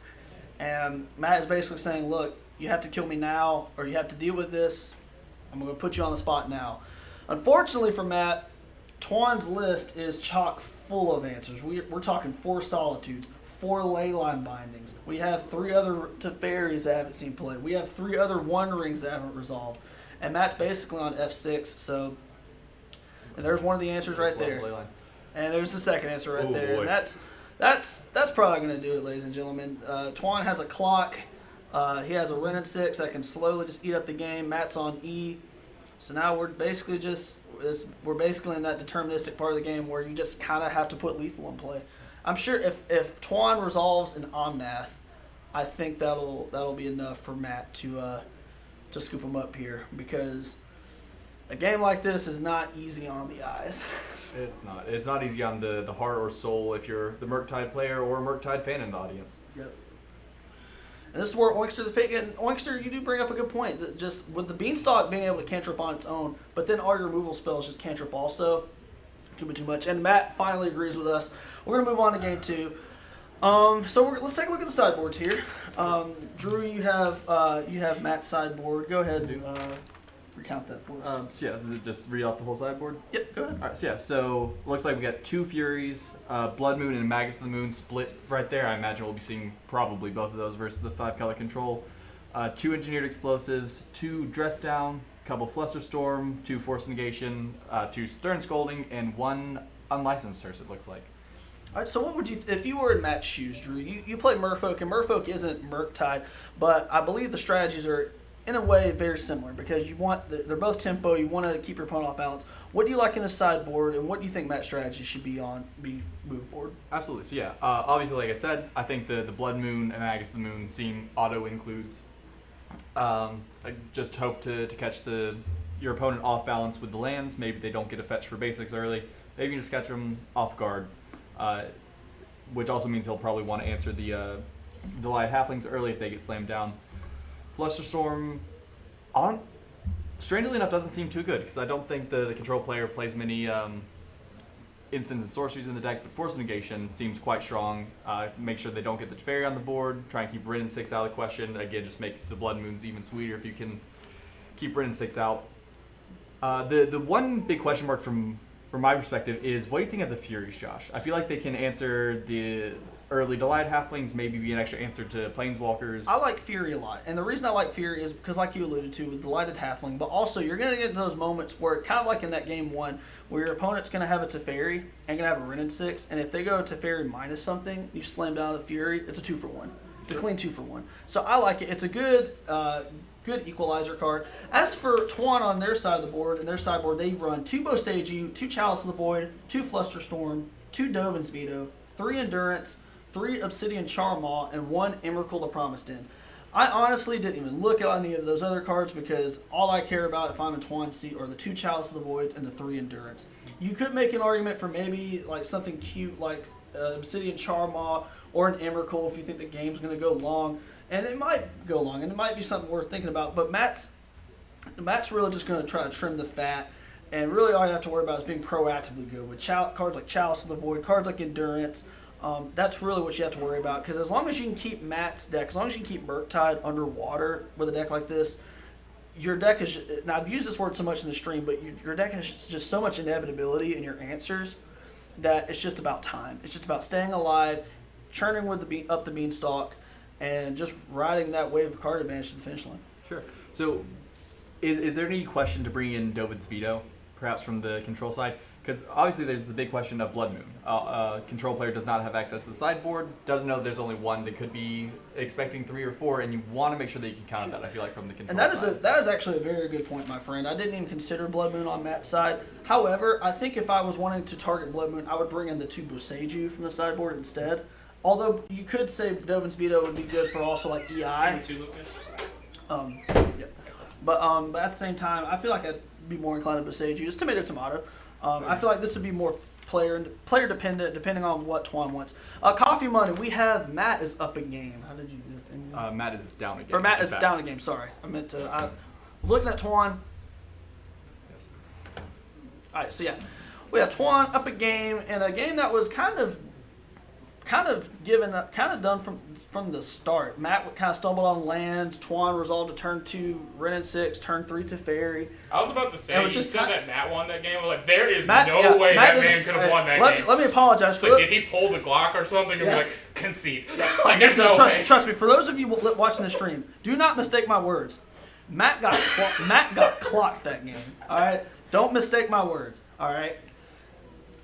and Matt is basically saying, look, you have to kill me now, or you have to deal with this. I'm going to put you on the spot now. Unfortunately for Matt, Twan's list is chock full of answers. We're talking 4 Solitudes, 4 Leyline Bindings. We have 3 other Teferis that haven't seen play. We have 3 other One Rings that haven't resolved. And Matt's basically on F6, so... And there's one of the answers right there. And there's the second answer right there. Boy. And that's probably going to do it, ladies and gentlemen. Twan has a clock. He has a Ren and 6 that can slowly just eat up the game. Matt's on E. So now we're basically in that deterministic part of the game where you just kind of have to put lethal in play. I'm sure if Twan resolves an Omnath, I think that'll be enough for Matt to scoop him up here, because a game like this is not easy on the eyes. It's not. It's not easy on the heart or soul if you're the Murktide player or a Murktide fan in the audience. Yep. And this is where Oinkster the Pig, and Oinkster, you do bring up a good point, that just with the Beanstalk being able to cantrip on its own, but then all your removal spells just cantrip also, too much. And Matt finally agrees with us. We're going to move on to game 2. Let's take a look at the sideboards here. Drew, you have Matt's sideboard. Go ahead. recount that for us. Just read off the whole sideboard. Yep, go ahead. All right, so looks like we got 2 Furies, Blood Moon and Magus of the Moon split right there. I imagine we'll be seeing probably both of those versus the 5-color control. 2 Engineered Explosives, 2 Dress Down, couple Flusterstorm, 2 Force Negation, 2 Stern Scolding, and 1 Unlicensed Hearse, it looks like. All right, so what would you, if you were in Matt's shoes, Drew, you play Merfolk, and Merfolk isn't Murktide, but I believe the strategies are, in a way, very similar, because they're both tempo, you want to keep your opponent off balance. What do you like in the sideboard, and what do you think Matt's strategy should be moving forward? Absolutely, so obviously, like I said, I think the Blood Moon and Magus of the Moon seem auto-includes. I just hope to catch your opponent off balance with the lands. Maybe they don't get a fetch for basics early. Maybe you just catch them off guard. Which also means he'll probably want to answer the Delayed Halflings early if they get slammed down. Flusterstorm, strangely enough, doesn't seem too good because I don't think the control player plays many instants and sorceries in the deck, but Force Negation seems quite strong. Make sure they don't get the Teferi on the board. Try and keep Rin and 6 out of the question. Again, just make the Blood Moons even sweeter if you can keep Rin and 6 out. The one big question mark from my perspective is, what do you think of the Furies, Josh? I feel like they can answer the early Delayed Halflings, maybe be an extra answer to Planeswalkers. I like Fury a lot, and the reason I like Fury is because, like you alluded to, with Delighted Halfling, but also you're going to get into those moments where, kind of like in that game 1, where your opponent's going to have a Teferi and going to have a Rin and 6, and if they go Teferi minus something, you slam down a Fury, it's a 2-for-1. It's a clean 2-for-1. So I like it. It's a good equalizer card. As for Twan on their side of the board, in their sideboard, they run 2 Boseiju, 2 Chalice of the Void, 2 Flusterstorm, 2 Dovin's Veto, 3 Endurance, 3 Obsidian Charmaw, and 1 Emrakul the Promised End. I honestly didn't even look at any of those other cards because all I care about if I'm in Twan's seat are the 2 Chalice of the Voids and the 3 Endurance. You could make an argument for maybe like something cute like Obsidian Charmaw or an Emrakul if you think the game's going to go long. And it might go long, and it might be something worth thinking about. But Matt's really just going to try to trim the fat. And really all you have to worry about is being proactively good with cards like Chalice of the Void, cards like Endurance. That's really what you have to worry about. Because as long as you can keep Matt's deck, as long as you can keep Murktide underwater with a deck like this, your deck is... Now, I've used this word so much in the stream, but your deck has just so much inevitability in your answers that it's just about time. It's just about staying alive, churning with up the beanstalk, and just riding that wave of card advantage to the finish line. Sure. So, is there any question to bring in Dovin's Veto, perhaps from the control side? Because obviously there's the big question of Blood Moon. Control player does not have access to the sideboard, doesn't know there's only one. They could be expecting 3 or 4, and you want to make sure that you can counter that, I feel like, from the control side. And that is actually a very good point, my friend. I didn't even consider Blood Moon on Matt's side. However, I think if I was wanting to target Blood Moon, I would bring in the 2 Boseiju from the sideboard instead. Although you could say Dovin's Veto would be good for also like EI. Yeah. But at the same time, I feel like I'd be more inclined to Boseiju. It's tomato. I feel like this would be more player dependent, depending on what Twan wants. Coffee Money, we have Matt is up a game. How did you do the thing? Matt is down a game. Or Matt is down a game, sorry. I was looking at Twan. Yes. Alright, so yeah. We have Twan up a game, and a game that was kind of given up, kind of done from the start. Matt kind of stumbled on lands. Twan resolved to turn 2, Ren and 6, turn 3 Teferi. I was about to say, you said that Matt won that game. I was like, there is no way that man could have won that game. Let me apologize. It's like, did he pull the Glock or something and be like, concede? Like, there's no way. Trust me, for those of you watching the stream, do not mistake my words. Matt got clocked that game. All right? Don't mistake my words. All right?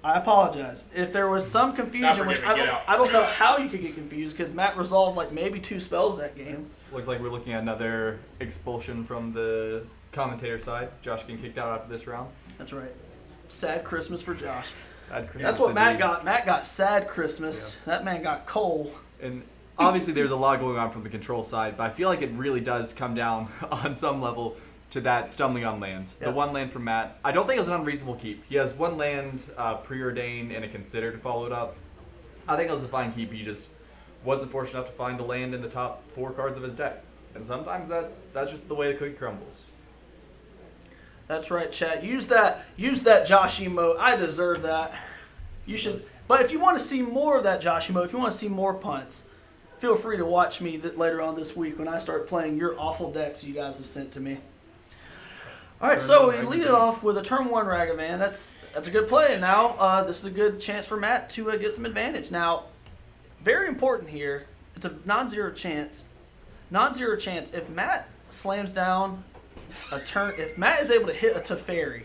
I apologize. If there was some confusion, which I don't know how you could get confused, because Matt resolved like maybe 2 spells that game. Looks like we're looking at another expulsion from the commentator side. Josh getting kicked out after this round. That's right. Sad Christmas for Josh. Sad Christmas. That's what Matt got. Matt got sad Christmas. Yeah. That man got coal. And obviously there's a lot going on from the control side, but I feel like it really does come down on some level to that stumbling on lands. Yep. The 1 land from Matt, I don't think it was an unreasonable keep. He has 1 land, preordained, and a consider to follow it up. I think it was a fine keep. He just wasn't fortunate enough to find the land in the top 4 cards of his deck. And sometimes that's just the way the cookie crumbles. That's right, chat. Use that Josh emote. I deserve that. You should. But if you want to see more of that Josh emote, if you want to see more punts, feel free to watch me later on this week when I start playing your awful decks you guys have sent to me. All right, Turn so one, we Ragavan. lead it off with a turn 1 Ragavan. That's a good play. And now this is a good chance for Matt to get some advantage. Now, very important here. It's a non-zero chance. Non-zero chance. If Matt slams down a turn, if Matt is able to hit a Teferi,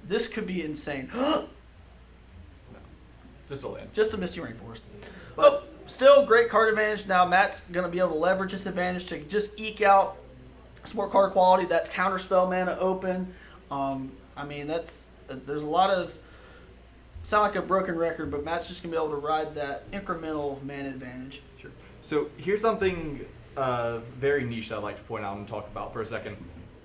this could be insane. Just a land. Just a Misty Rainforest. But Still, great card advantage. Now Matt's going to be able to leverage this advantage to just eke out some more card quality. That's counterspell mana open. I mean, there's a lot of, sound like a broken record, but Matt's just going to be able to ride that incremental mana advantage. sure. So here's something very niche that I'd like to point out and talk about for a second.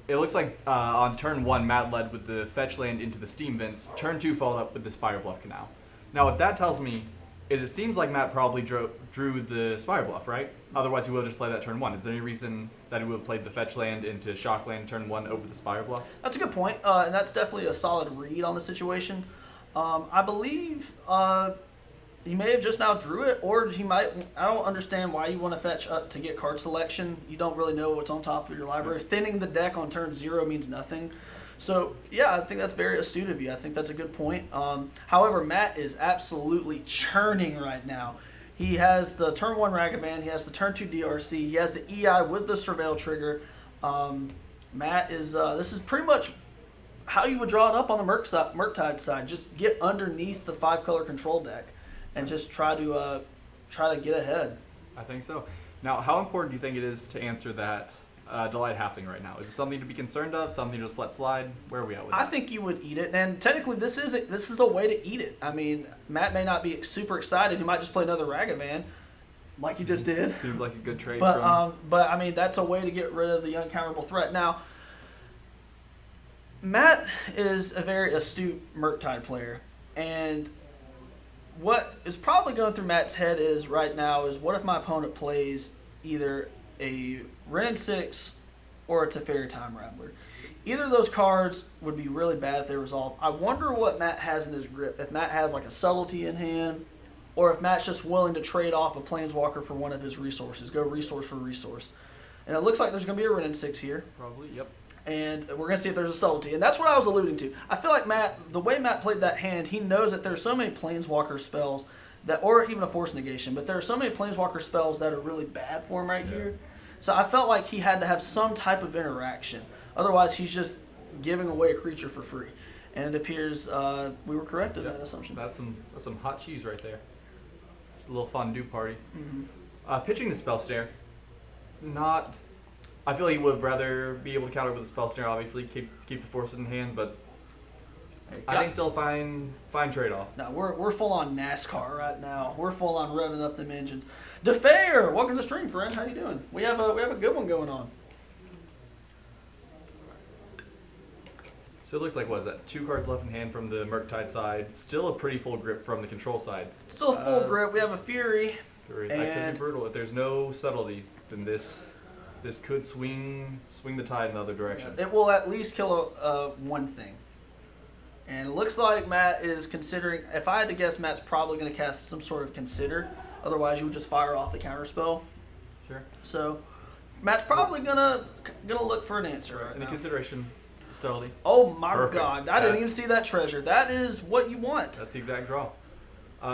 It looks like on turn 1, Matt led with the fetch land into the Steam Vents. Turn 2 followed up with the Spire Bluff Canal. Now what that tells me is it seems like Matt probably drew the Spire Bluff, right? Otherwise he would have just played that turn 1. Is there any reason that he would have played the fetch land into Shock Land turn 1 over the Spire Bluff? That's a good point, and that's definitely a solid read on the situation. I believe he may have just now drew it, or he might. I don't understand why you want to fetch up to get card selection. You don't really know what's on top of your library. Thinning the deck on turn 0 means nothing. So, yeah, I think that's very astute of you. I think that's a good point. However, Matt is absolutely churning right now. He has the turn 1 Ragavan. He has the turn 2 DRC. He has the EI with the Surveil trigger. Matt is, this is pretty much how you would draw it up on the Murktide side. Just get underneath the 5-color control deck and just try to get ahead. I think so. Now, how important do you think it is to answer that Delight Halfling right now? Is it something to be concerned of? Something to just let slide? Where are we at with I that? think you would eat it, and technically this is a way to eat it. I mean, Matt may not be super excited. He might just play another Ragavan, like he just did. Seems like a good trade But from... but I mean, that's a way to get rid of the uncounterable threat. Now, Matt is a very astute Murktide player, and what is probably going through Matt's head is right now is, what if my opponent plays either a Ren 6 or a Teferi Time Rattler? Either of those cards would be really bad if they resolve. I wonder what Matt has in his grip. If Matt has like a subtlety in hand, or if Matt's just willing to trade off a Planeswalker for one of his resources. Go resource for resource. And it looks like there's going to be a Ren 6 here. Probably, yep. And we're going to see if there's a subtlety. And that's what I was alluding to. I feel like Matt, the way Matt played that hand, he knows that there's so many Planeswalker spells, that, or even a Force Negation, but there are so many Planeswalker spells that are really bad for him right here. So I felt like he had to have some type of interaction. Otherwise, he's just giving away a creature for free. And it appears we were correct in that assumption. That's some hot cheese right there. Just a little fondue party. Mm-hmm. Pitching the Spell Snare, not... I feel like he would rather be able to counter with the Spell Snare, obviously, keep the forces in hand, but I think still a fine trade-off. No, we're full on NASCAR right now. We're full on revving up them engines. DeFair, welcome to the stream, friend. How you doing? We have a good one going on. So it looks like, what is that, 2 cards left in hand from the Murktide side. Still a pretty full grip from the control side. Still a full grip. We have a Fury. That could And- be brutal. If there's no subtlety, then this could swing the tide in the other direction. It will at least kill one thing. And it looks like Matt is considering, if I had to guess, Matt's probably going to cast some sort of Consider. Otherwise, you would just fire off the counterspell. Sure. So, Matt's probably gonna look for an answer right In the now. consideration, subtlety. Oh my Perfect. God! I didn't even That's- see that treasure. That is what you want. That's the exact draw.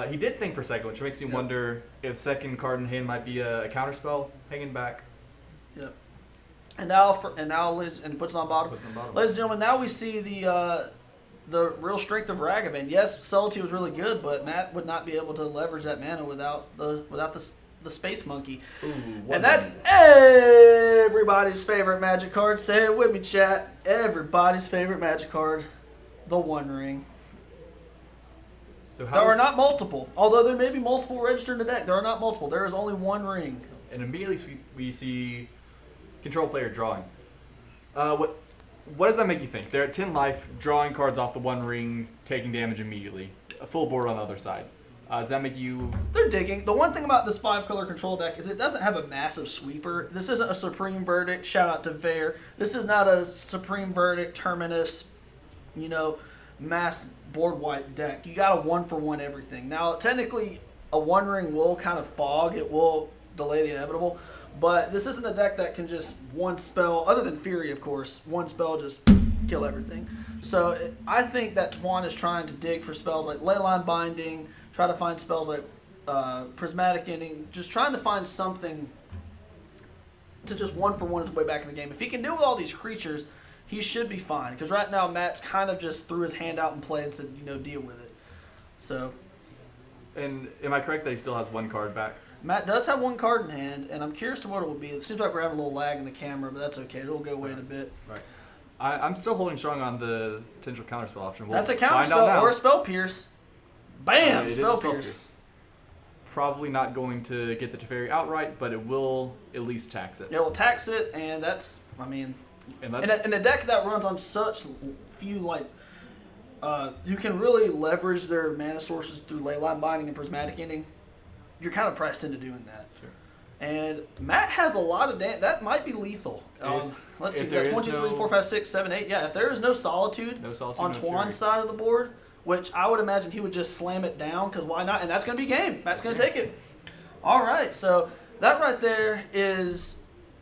He did think for second, which makes me Yep. wonder if second card in hand might be a counterspell hanging back. Yep. And now puts it on bottom. Puts on bottom. Ladies and gentlemen, now we see the real strength of Ragavan. Yes, subtlety was really good, but Matt would not be able to leverage that mana without the Space Monkey. Ooh, And that's everybody's favorite Magic card. Say it with me, chat. Everybody's favorite Magic card, the One Ring. So There how are does- not multiple. Although there may be multiple registered in the deck, there are not multiple. There is only one ring. And immediately we see control player drawing. What does that make you think? They're at 10 life, drawing cards off the One Ring, taking damage immediately. A full board on the other side. Does that make you... They're digging. The one thing about this 5-color control deck is it doesn't have a massive sweeper. This isn't a Supreme Verdict. Shout out to Vair. This is not a Supreme Verdict, Terminus, mass board wipe deck. You got a 1-for-1 everything. Now, technically, a One Ring will kind of fog. It will delay the inevitable. But this isn't a deck that can just one spell, other than Fury, of course, one spell just kill everything. So I think that Twan is trying to dig for spells like Leyline Binding, try to find spells like Prismatic Ending, just trying to find something to just one-for-one his way back in the game. If he can deal with all these creatures, he should be fine. Because right now, Matt's kind of just threw his hand out and played and said, deal with it. So. And am I correct that he still has one card back? Matt does have one card in hand, and I'm curious to what it will be. It seems like we're having a little lag in the camera, but that's okay. It'll go away in a bit. Right. I'm still holding strong on the potential counterspell option. That's a counterspell or a spell pierce. Bam! It Spell is a pierce. Probably not going to get the Teferi outright, but it will at least tax it. Yeah, we'll tax it, and that's, in And a deck that runs on such few, you can really leverage their mana sources through Leyline Binding and Prismatic Ending. You're kind of pressed into doing that. Sure. And Matt has a lot of damage. That might be lethal. Let's see. That's 1, 2, 3, 4, 5, 6, 7, 8. Yeah, if there is no Solitude on Twan's side of the board, which I would imagine he would just slam it down, because why not? And that's going to be game. Matt's going to take it. All right. So that right there is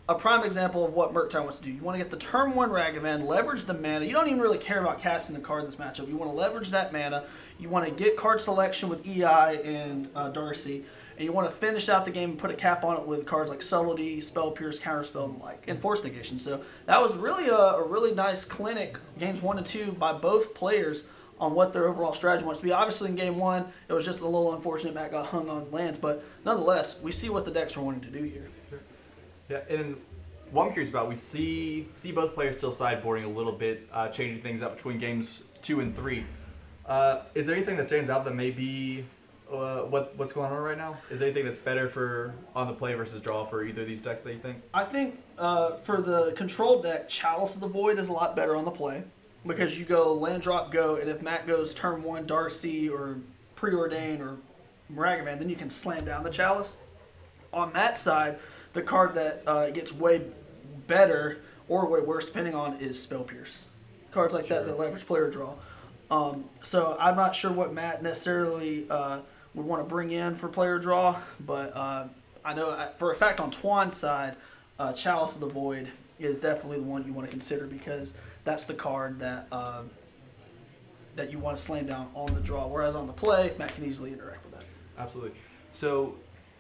a prime example of what Murktide wants to do. You want to get the turn 1 Ragavan, leverage the mana. You don't even really care about casting the card in this matchup. You want to leverage that mana. You want to get card selection with EI and Darcy. And you want to finish out the game and put a cap on it with cards like Subtlety, Spell Pierce, Counterspell, and and Force Negation. So that was really a really nice clinic, games 1 and 2, by both players on what their overall strategy wants to be. Obviously, in game 1, it was just a little unfortunate Matt got hung on lands, but nonetheless, we see what the decks are wanting to do here. Sure. Yeah, and what I'm curious about, we see both players still sideboarding a little bit, changing things up between games 2 and 3. Is there anything that stands out that may be what's going on right now? Is there anything that's better for on the play versus draw for either of these decks that you think? I think for the control deck, Chalice of the Void is a lot better on the play, because you go land, drop, go, and if Matt goes turn 1 Darcy or Preordain or Ragavan, then you can slam down the Chalice. On Matt's side, the card that gets way better or way worse, depending on, is Spell Pierce. Cards like that leverage player draw. So I'm not sure what Matt necessarily would want to bring in for player draw, but I know for a fact on Twan's side, Chalice of the Void is definitely the one you want to consider, because that's the card that that you want to slam down on the draw. Whereas on the play, Matt can easily interact with that. Absolutely. So,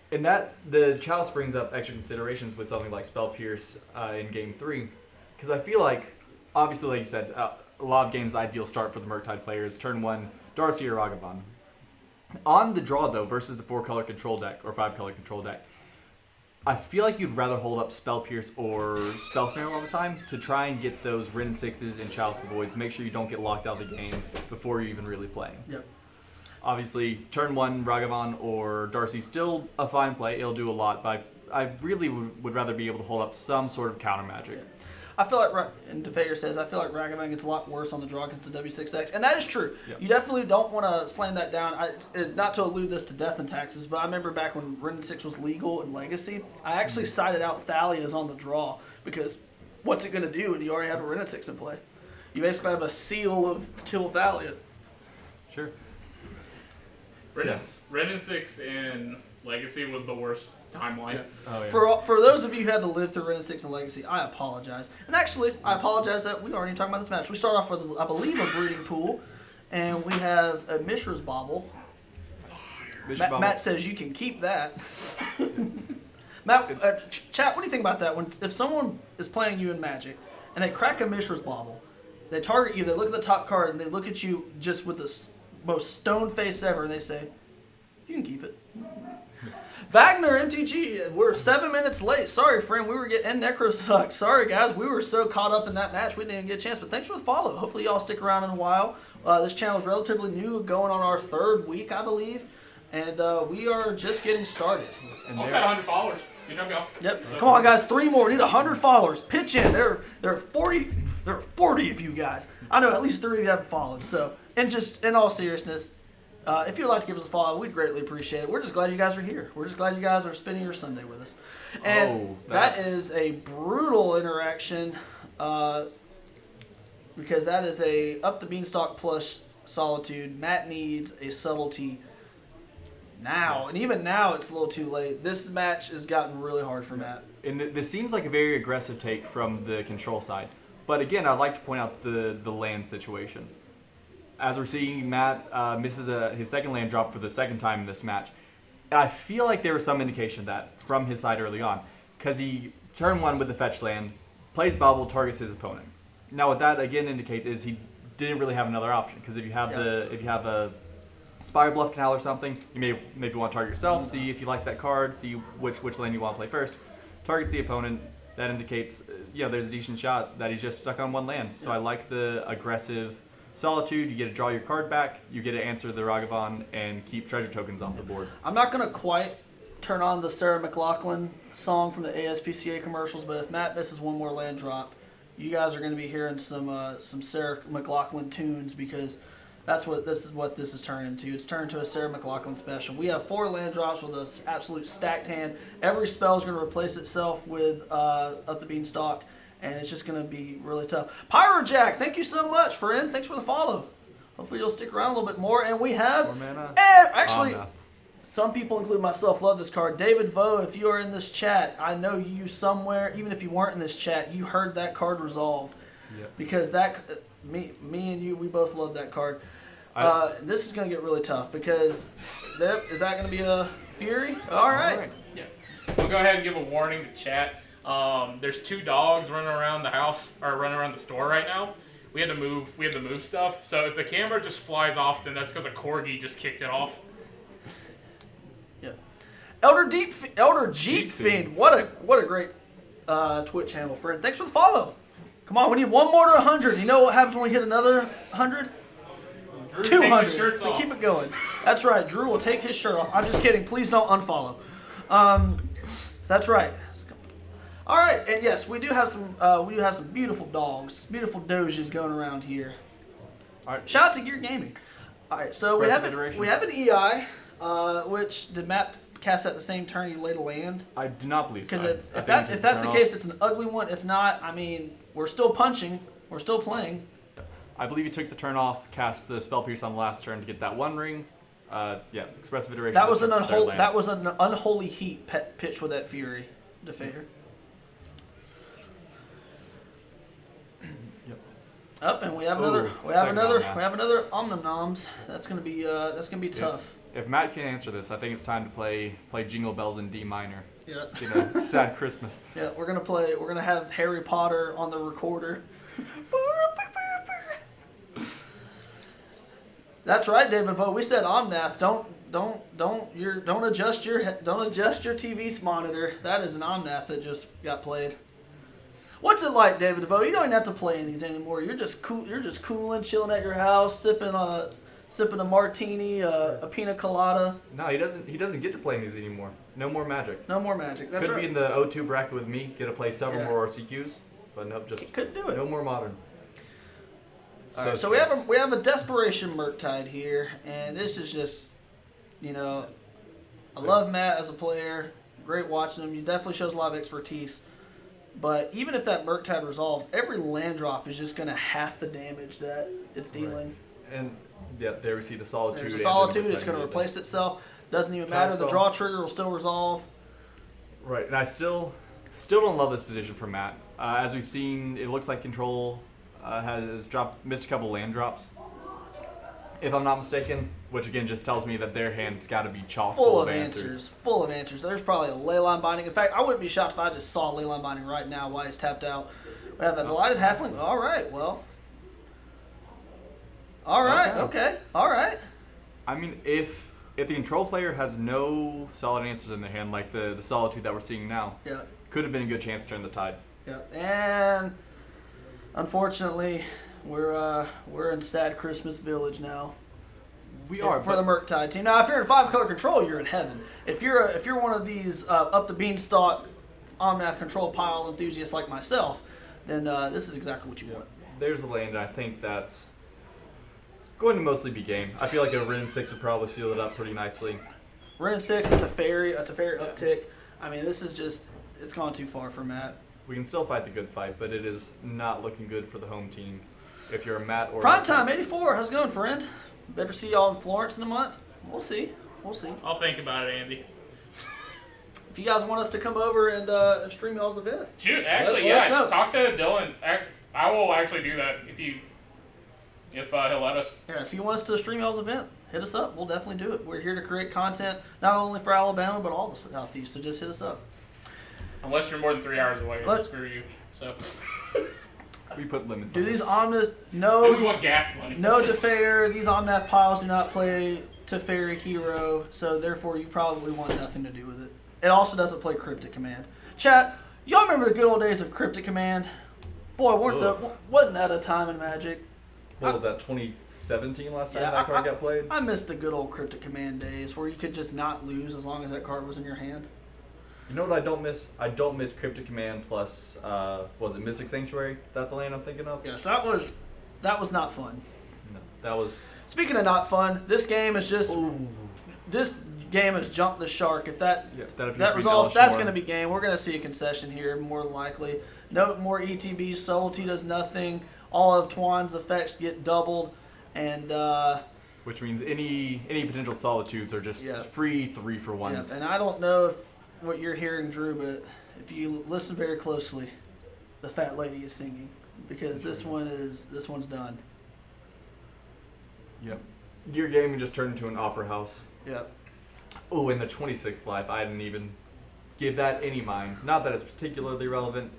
in that, the Chalice brings up extra considerations with something like Spell Pierce in Game 3, because I feel like, obviously, like you said, a lot of games, the ideal start for the Murktide players, turn 1, Darcy or Ragavan. On the draw, though, versus the 4-color control deck, or 5-color control deck, I feel like you'd rather hold up Spell Pierce or Spell Snare all the time to try and get those Rin 6s and Chalice of the Voids. Make sure you don't get locked out of the game before you're even really playing. Yep. Obviously, turn 1, Ragavan or Darcy, still a fine play. It'll do a lot, but I really would rather be able to hold up some sort of counter magic. I feel like, and DeFayer says, I feel like Ragavan gets a lot worse on the draw against the W6 decks. And that is true. Yep. You definitely don't want to slam that down. Not to allude this to death and taxes, but I remember back when Rin 6 was legal in Legacy, I actually sided out Thalia's on the draw, because what's it going to do when you already have a Rin 6 in play? You basically have a seal of kill Thalia. Sure. Ren 6 in Legacy was the worst timeline. Yeah. Oh, yeah. For those of you who had to live through Ren 6 and Legacy, I apologize. And actually, I apologize that we aren't even talking about this match. We start off with, I believe, a breeding pool, and we have a Mishra's Bauble. Matt says you can keep that. Matt, chat, what do you think about that? If someone is playing you in Magic, and they crack a Mishra's Bauble, they target you, they look at the top card, and they look at you just with the most stone face ever, and they say, you can keep it. Wagner MTG, we're 7 minutes late. Sorry, friend. We were and Necro sucks. Sorry, guys. We were so caught up in that match, we didn't even get a chance. But thanks for the follow. Hopefully, y'all stick around in a while. This channel is relatively new, going on our 3rd week, I believe. And we are just getting started. And almost had 100 followers. Good job, y'all. Yep. Come on, guys. 3 more. We need 100 followers. Pitch in. There are 40. There are 40 of you guys. I know at least 3 of you haven't followed. So, and just in all seriousness, if you'd like to give us a follow, we'd greatly appreciate it. We're just glad you guys are here. We're just glad you guys are spending your Sunday with us. And that is a brutal interaction, because that is a up the beanstalk plus Solitude. Matt needs a Subtlety now, and even now it's a little too late. This match has gotten really hard for Matt. And this seems like a very aggressive take from the control side. But again, I'd like to point out the land situation. As we're seeing, Matt misses his second land drop for the second time in this match. And I feel like there was some indication of that from his side early on, because he turn 1 with the fetch land, plays bubble, targets his opponent. Now what that again indicates is he didn't really have another option, because if you have a Spire Bluff Canal or something, you maybe want to target yourself, see if you like that card, see which lane you want to play first, targets the opponent. That indicates there's a decent shot that he's just stuck on one land. So I like the aggressive Solitude. You get to draw your card back, you get to answer the Ragavan and keep treasure tokens off the board. I'm not going to quite turn on the Sarah McLachlan song from the ASPCA commercials, but if Matt misses one more land drop, you guys are going to be hearing some Sarah McLachlan tunes, because this is turning into. It's turned into a Sarah McLachlan special. We have 4 land drops with an absolute stacked hand. Every spell is going to replace itself with Up the Beanstalk, and it's just going to be really tough. Pyrojack, thank you so much, friend. Thanks for the follow. Hopefully you'll stick around a little bit more. And we have... More mana. Actually, no. Some people, including myself, love this card. David Vo, if you are in this chat, I know you somewhere, even if you weren't in this chat, you heard that card resolved. Yep. Because me and you, we both love that card. This is going to get really tough, because is that going to be a Fury? All right. Yeah. We'll go ahead and give a warning to chat. There's 2 dogs running around the house, or running around the store right now. We had to move stuff. So if the camera just flies off, then that's because a corgi just kicked it off. Yeah. Elder Jeep Fiend. What a great Twitch handle, friend. Thanks for the follow. Come on, we need one more to 100. You know what happens when we hit another 100? Drew 200. takes his shirts So off. keep it going. That's right. Drew will take his shirt off. I'm just kidding. Please don't unfollow. That's right. All right, and yes, we do have some beautiful dogs, beautiful doges going around here. All right. Shout out to Gear Gaming. All right, so we have an EI, which did Matt cast at the same turn you laid a land? I do not believe so. Because if that's the case, it's an ugly one. If not, I mean, we're still punching, we're still playing. I believe he took the turn off, cast the Spell Pierce on the last turn to get that one ring. Expressive Iteration. That was an unholy heat pitch with that Fury to Fair. Up, and we have another Omnum Noms. That's gonna be tough. If Matt can't answer this, I think it's time to play Jingle Bells in D minor. Yeah. Sad Christmas. Yeah, we're gonna have Harry Potter on the recorder. That's right, David Vo. We said Omnath. Don't adjust your TV's monitor. That is an Omnath that just got played. What's it like, David Vo? You don't even have to play in these anymore. You're just cool. You're just cooling, chilling at your house, sipping a martini, a pina colada. No, he doesn't get to play in these anymore. No more Magic. No more Magic. That's Could right. be in the O2 bracket with me. Get to play several more RCQs, but no, just couldn't do it. No more Modern. All right, so we have a Desperation Murktide here, and this is just, I love Matt as a player. Great watching him. He definitely shows a lot of expertise. But even if that Murktide resolves, every land drop is just going to half the damage that it's dealing. Right. And there we see the Solitude. There's a Solitude. It's going to replace itself. Doesn't even matter. The draw trigger will still resolve. Right, and I still don't love this position for Matt. As we've seen, it looks like Control has missed a couple land drops, if I'm not mistaken, which again just tells me that their hand's got to be chock full of answers. Full of answers. There's probably a Leyline Binding. In fact, I wouldn't be shocked if I just saw Leyline Binding right now while he's tapped out. We have a Delighted Halfling. All right, well. All right, okay. All right. I mean, if the Control player has no solid answers in their hand, like the Solitude that we're seeing now, could have been a good chance to turn the tide. Yeah, and unfortunately, we're in sad Christmas Village now. We are for the Murktide team. Now, if you're in 5-color control, you're in heaven. If you're one of these up the beanstalk Omnath control pile enthusiasts like myself, then this is exactly what you want. There's a lane that I think that's going to mostly be game. I feel like a Rin 6 would probably seal it up pretty nicely. Rin 6, it's a fairy uptick. I mean, this is just, it's gone too far for Matt. We can still fight the good fight, but it is not looking good for the home team. If you're a Matt or Primetime 84, how's it going, friend? Better see y'all in Florence in a month. We'll see. I'll think about it, Andy. If you guys want us to come over and stream y'all's event. Shoot, actually, let us know. Talk to Dylan. I will actually do that if he'll let us. Yeah, if you want us to stream y'all's event, hit us up. We'll definitely do it. We're here to create content not only for Alabama but all the Southeast. So just hit us up. Unless you're more than 3 hours away, Let- screw you. So. We put limits Do on these this. omnis Then we want gas money. no Teferi. These Omnath piles do not play Teferi hero, so therefore you probably want nothing to do with it. It also doesn't play Cryptic Command. Chat, y'all remember the good old days of Cryptic Command? Boy, wasn't that a time in Magic? What was that, 2017 last time Yeah, that card got played? I missed the good old Cryptic Command days where you could just not lose as long as that card was in your hand. You know what I don't miss? I don't miss Cryptic Command plus, was it Mystic Sanctuary? Is that the land I'm thinking of? Yes, that was not fun. No, that was... Speaking of not fun, this game is just Ooh. this game has jumped the shark. If that Yeah, that appears that to be resolves, Dallas that's Shore. going to be game. We're going to see a concession here, more than likely. No more ETBs. Subtlety does nothing. All of Twan's effects get doubled, and Which means any potential solitudes are just Yeah. free 3-for-1s. and I don't know what you're hearing, Drew, but if you listen very closely, the fat lady is singing because this one's done. Yep. Gear Gaming just turned into an opera house. Yep. Oh, and the 26th life, I didn't even give that any mind. Not that it's particularly relevant.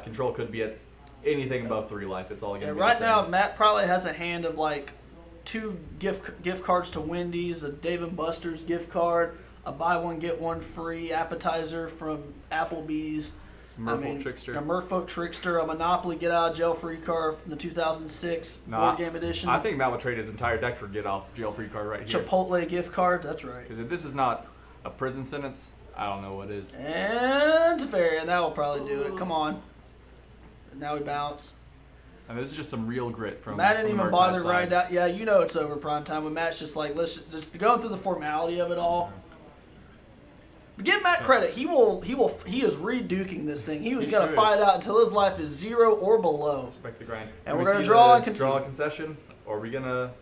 Control could be at anything above 3 life. It's all going to Yeah, be right the same. now Matt probably has a hand of like 2 gift cards to Wendy's, a Dave and Buster's gift card, a buy one get one free appetizer from Applebee's, Merfolk Trickster. a Merfolk Trickster, a Monopoly get out of jail free card from the 2006 No, board game edition, I think Matt would trade his entire deck for get off jail free card right here. Chipotle gift cards. That's right. Because if this is not a prison sentence, I don't know what is. And Teferi, and that will probably do it. Come on. Now we bounce. And this is just some real grit from Matt didn't from the even Murktide bother side. writing down. Yeah, you know it's over prime time when Matt's just like, let's just going through the formality of it all. But give Matt credit. He is reduking this thing. He was He going to sure fight is. out until his life is 0 or below. Respect the grind. And Do we're we gonna see draw the and concede. draw a concession, or are we gonna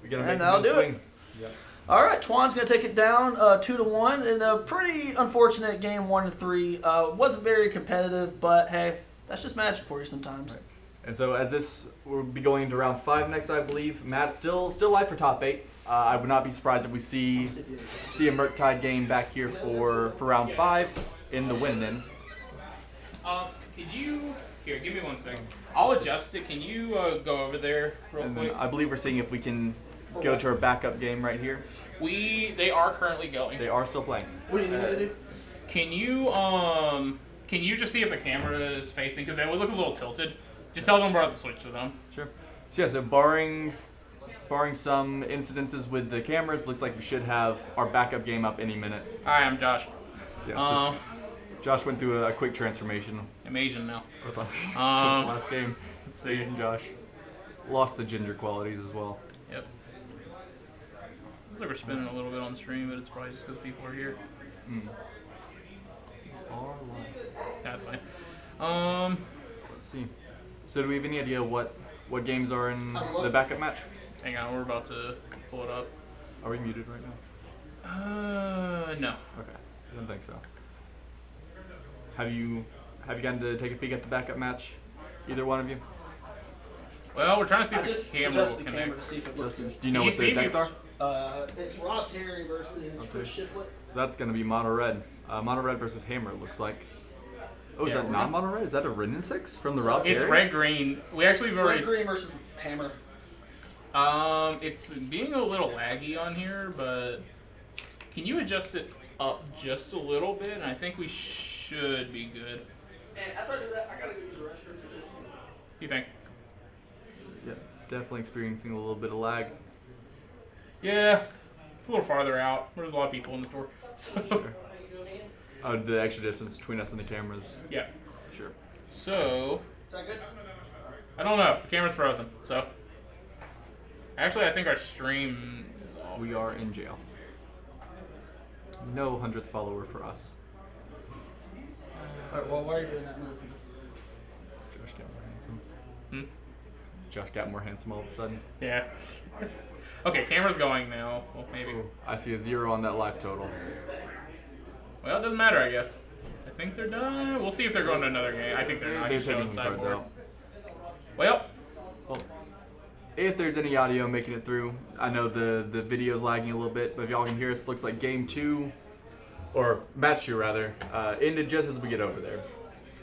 make And him that'll do do it. swing? Yeah. All right, Twan's going to take it down 2-1 in a pretty unfortunate game 1-3. Wasn't very competitive, but hey, that's just Magic for you sometimes. Right. And so as this will be going into round 5 next, I believe. Matt still live for top 8. I would not be surprised if we see a Murktide game back here for round 5 in the win-in. Could you here? Give me 1 second. I'll adjust it. Can you go over there real And quick? then I believe we're seeing if we can go to our backup game right here. They are currently going. They are still playing. What do you need me to do? Can you just see if the camera is facing? Because they would look a little tilted. Just tell them we're at the switch to them. Sure. So yeah, so barring some incidences with the cameras, looks like we should have our backup game up any minute. Hi, I'm Josh. Yes, Josh went through a quick transformation I'm Asian now. with us Um, last game. Let's see. Asian Josh lost the ginger qualities as well. Yep. Looks like we're spinning a little bit on stream, but it's probably just because people are here. All right. That's fine. Let's see. So do we have any idea what games are in the backup match? Hang on, we're about to pull it up. Are we muted right now? No. Okay, I don't think so. Have you gotten to take a peek at the backup match? Either one of you? Well, we're trying to see I if just the camera adjusted will the camera connect. to see if it looks good. Do you know Can what you the see decks me? are? It's Rob Terry versus Chris Shiplet. So that's going to be mono red. Mono red versus hammer, it looks like. Oh, is Yeah, that we're non mono red? Is that a Rin 6 from the Rob It's Terry? red green. We actually have already. Red Green versus Hammer. It's being a little laggy on here, but can you adjust it up just a little bit? And I think we should be good. And after I do that, I gotta go use the restroom for this. You think? Yeah, definitely experiencing a little bit of lag. Yeah, it's a little farther out. There's a lot of people in the store. So Sure. Oh, the extra distance between us and the cameras. yeah. Sure. So Is that good? I don't know. The camera's frozen. So actually, I think our stream is off. We are in jail. No 100th follower for us. Alright, well, why are you doing that move? Josh got more handsome. Hmm? Josh got more handsome all of a sudden. Yeah. Okay, camera's going now. Well, maybe. Ooh, I see a 0 on that live total. Well, it doesn't matter, I guess. I think they're done. We'll see if they're going to another game. I think they're not. They're He's showing taking some cards sideboard. out. Well, Well, if there's any audio making it through, I know the video's lagging a little bit, but if y'all can hear us, looks like game 2, or match 2 rather, ended just as we get over there.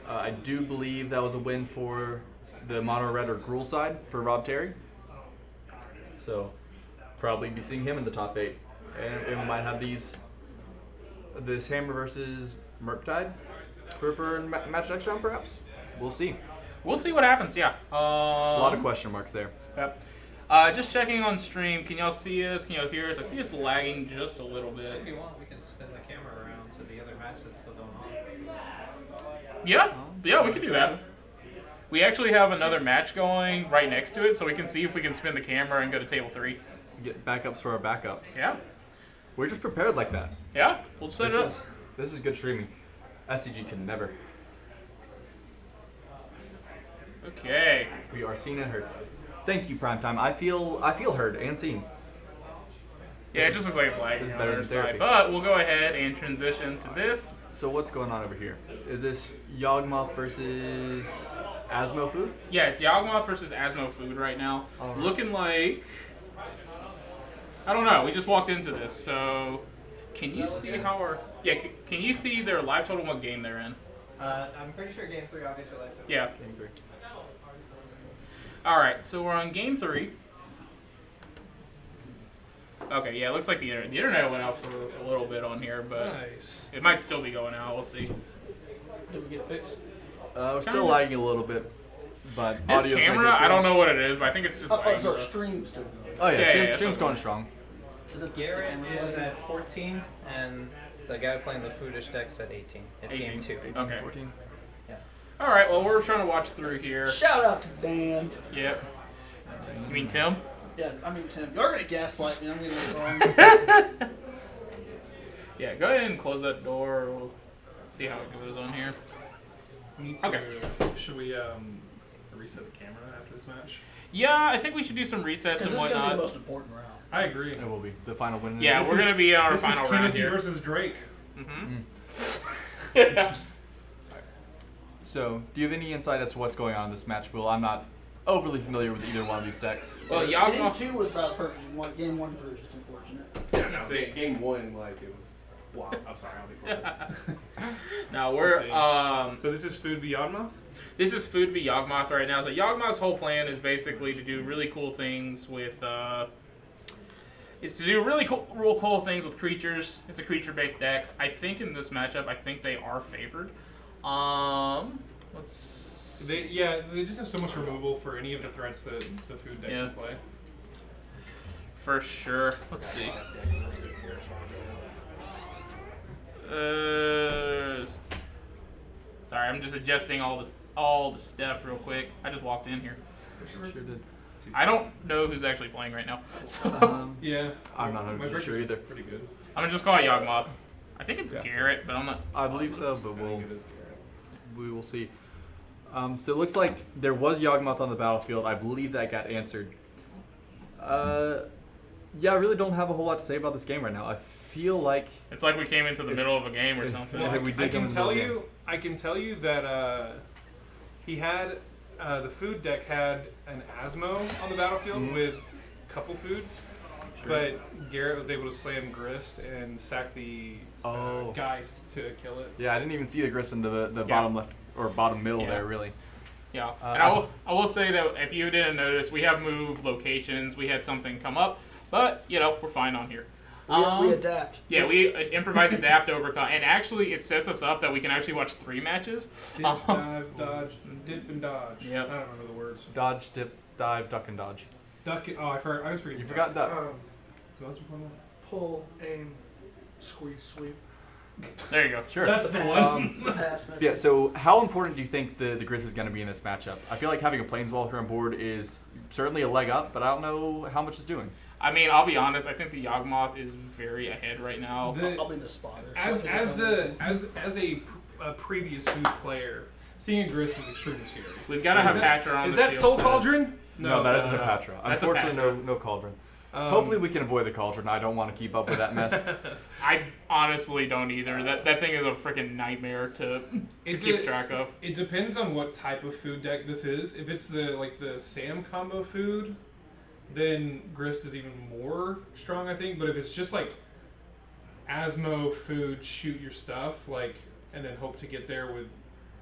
I do believe that was a win for the Mono Red or Gruul side for Rob Terry. So probably be seeing him in the top 8, and we might have this Hammer versus Murktide for match next round perhaps. We'll see. we'll see what happens. Yeah. A lot of question marks there. Yep. Just checking on stream. Can y'all see us? Can y'all hear us? I see us lagging just a little bit. If you want, we can spin the camera around to the other match that's still going on. Yeah, we can do that. We actually have another match going right next to it, so we can see if we can spin the camera and go to table 3. Get backups for our backups. Yeah. We're just prepared like that. Yeah, we'll set it up. This is good streaming. SCG can never. Okay. We are seen and heard. Thank you, Primetime. I feel heard and seen. Yeah, it just looks like it's lagging this is on better the other than therapy. side. But we'll go ahead and transition to this. So what's going on over here? Is this Yawgmoth versus Asmo Food? Yeah, it's Yawgmoth versus Asmo Food right now. All right. Looking like... I don't know. We just walked into this, so... Can you see how our... Yeah, can you see their live total, what game they're in? I'm pretty sure game 3 obviously like that. Yeah. Game 3. Alright, so we're on game 3. Okay, yeah, it looks like the internet went out for a little bit on here, but Nice. it might still be going out. We'll see. Did we get it fixed? We're still lagging a little bit, but This audio's camera, making it I don't through. know what it is, but I think it's just Oh, lagging. so our stream's still going. Oh yeah, Yeah, stream's that's going okay. strong. Is it just the Garrett camera's is lagging? at 14, and the guy playing the foodish deck's at 18. It's 18. game 2. Okay. 14. Alright, well, we're trying to watch through here. Shout out to Dan. Yep. You mean Tim? Yeah, I mean Tim. You're gonna gaslight me. I'm getting this wrong. Yeah, go ahead and close that door. We'll see how it goes on here. Okay. Should we reset the camera after this match? Yeah, I think we should do some resets Because and this is gonna be the whatnot. most important round. I agree. It will be the final win. Yeah, This we're is- going to be in our This final is round Kennedy here. versus Drake. Mm-hmm. So, do you have any insight as to what's going on in this match, Will? I'm not overly familiar with either one of these decks. Well, Game Yawgmoth... 2 was about perfect. Game 1 through is just unfortunate. Yeah, no, See. game 1, like, it was... Wow, I'm sorry, I'll be quiet. No, We'll see. we're... So this is Food Beyond Mouth? This is Food v Yawgmoth right now. So Yawgmoth's whole plan is basically to do really cool things with real cool things with creatures. It's a creature-based deck. I think in this matchup, I think they are favored. Let's They just have so much removal for any of the threats that the food deck Yeah. can play. for sure. Let's see. Sorry, I'm just adjusting all the stuff real quick. I just walked in here. Sure did. I don't know who's actually playing right now, so Yeah. I'm not My 100% breakers sure are either. Pretty good. I'm gonna just call it Yawgmoth. I think it's Yeah. Garrett, but I'm not. I believe so, but I think it is Garrett. we will see. So it looks like there was Yawgmoth on the battlefield. I believe that got answered. Yeah, I really don't have a whole lot to say about this game right now. I feel like It's like we came into the It's- middle of a game or something. Yeah, we did come in the middle of the I can tell you that he had the food deck had an Asmo on the battlefield Mhm. with a couple foods, but Garrett was able to slam Grist and sack the Oh. Geist to kill it. Yeah, I didn't even see the Grist in the Yeah. bottom left or bottom middle Yeah. there, really. Yeah, Uh, and I will say that if you didn't notice, we have moved locations. We had something come up, but we're fine on here. We adapt. Yeah, we improvise, adapt, overcome, and actually it sets us up that we can actually watch 3 matches. Dip, dive, dodge, dip and dodge. Yep. I don't remember the words. Dodge, dip, dive, duck, and dodge. Duck. Oh, I was forgetting. You forgot that. It's the most important one. Pull, aim, squeeze, sweep. There you go. Sure. That's the one. Pass method. Yeah, so how important do you think the Grist is going to be in this matchup? I feel like having a Planeswalker on board is certainly a leg up, but I don't know how much it's doing. I mean, I'll be honest. I think the Yawgmoth is very ahead right now. The- I'll be the spotter. as a previous food player, seeing a Grist is extremely scary. We've got to have that- Patra on Is the that field Soul to- Cauldron? No, that is no, a Patra. That's a Unfortunately, Patra. no Cauldron. Hopefully we can avoid the cauldron. I don't want to keep up with that mess. I honestly don't either. That thing is a freaking nightmare to keep track of. It depends on what type of food deck this is. If it's the Sam combo food, then Grist is even more strong, I think. But if it's just like Asmo food, shoot your stuff, and then hope to get there with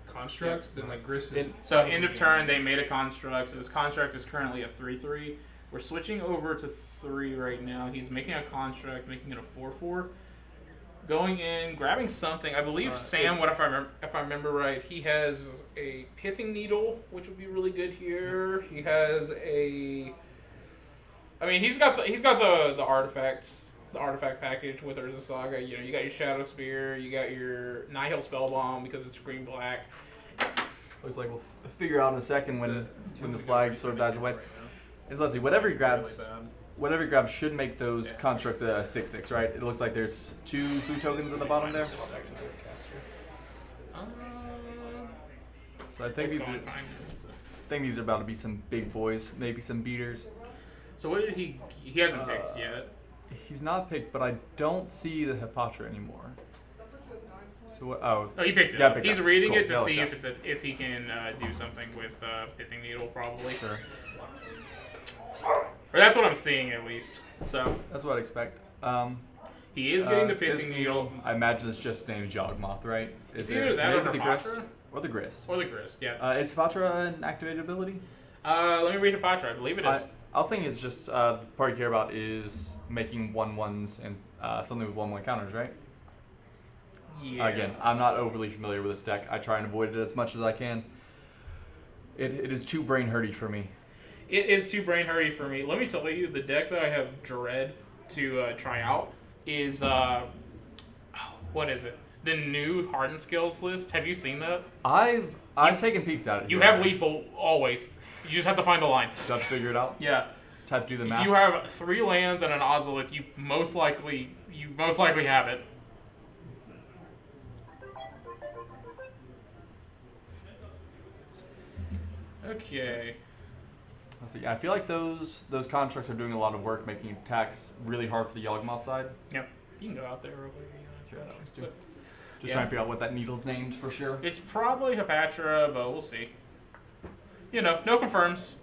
constructs, then Grist is. So end of turn, they made a construct. So this construct is currently a 3/3. We're switching over to 3 right now. He's making a construct, making it a 4/4. Going in, grabbing something. I believe Sam. If I remember right, he has a pithing needle, which would be really good here. He has a. I mean, he's got the artifacts, the artifact package with Urza Saga. You know, you got your Shadow Spear, you got your Nihil Spellbomb because it's green black. I was like, we'll figure out in a second when the slag sort of dies away. It's Leslie, whatever he grabs should make those constructs a 6/6, right? It looks like there's 2 food tokens at the bottom there. So I think these are about to be some big boys, maybe some beaters. So what did he hasn't picked yet. He's not picked, but I don't see the Hepatra anymore. So what? Oh, he picked it. Yeah, Up. He's reading cool. it to see if he can do something with pithing needle, probably. Sure. Or that's what I'm seeing at least. So That's what I'd expect. he is getting the pithing needle. I imagine it's just named Yawgmoth, right? It's either that or maybe the Grist? Hepatra? Or the Grist. Or the Grist, yeah. Is Hepatra an activated ability? Let me read Hepatra. I believe it is. I was thinking it's just the part you care about is making 1/1s and something with 1/1 counters, right? Yeah. Again, I'm not overly familiar with this deck. I try and avoid it as much as I can. It is too brain hurty for me. It is too brain hurty for me. Let me tell you, the deck that I have dread to try out is what is it? The new Hardened Skills list. Have you seen that? I've taken peeks at it. You have lethal always. You just have to find the line. Just have to figure it out. Yeah. Just have to do the math. If you have 3 lands and an Ozolith, you most likely have it. Okay. Let's see. I feel like those constructs are doing a lot of work, making attacks really hard for the Yawgmoth side. Yep. You can go out there real quick. Sure, that works too. Just trying to figure out what that needle's named for sure. It's probably Hepatra, but we'll see. You know, no confirms.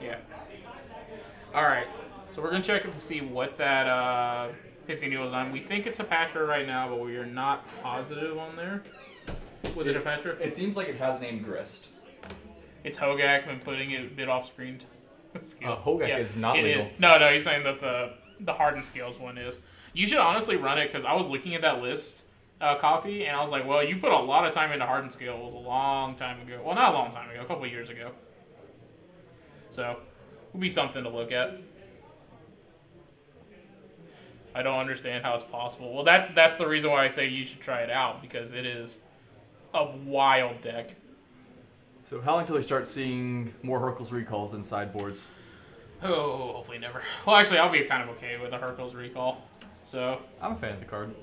Yeah. Alright. So we're going to check it to see what that pithing needle is on. We think it's Hepatra right now, but we are not positive on there. Was it Hepatra? It seems like it has named Grist. It's Hogak. I'm putting it a bit off screen. Hogak is not legal. legal. Is. No, he's saying that the Hardened Scales one is. You should honestly run it, because I was looking at that list, Coffee, and I was like, well, you put a lot of time into Hardened Scales a long time ago. Well, not a long time ago, a couple of years ago. So, would be something to look at. I don't understand how it's possible. Well, that's the reason why I say you should try it out, because it is a wild deck. So how long till we start seeing more Hercules recalls in sideboards? Oh, hopefully never. Well, actually, I'll be kind of okay with a Hercules recall. So I'm a fan of the card.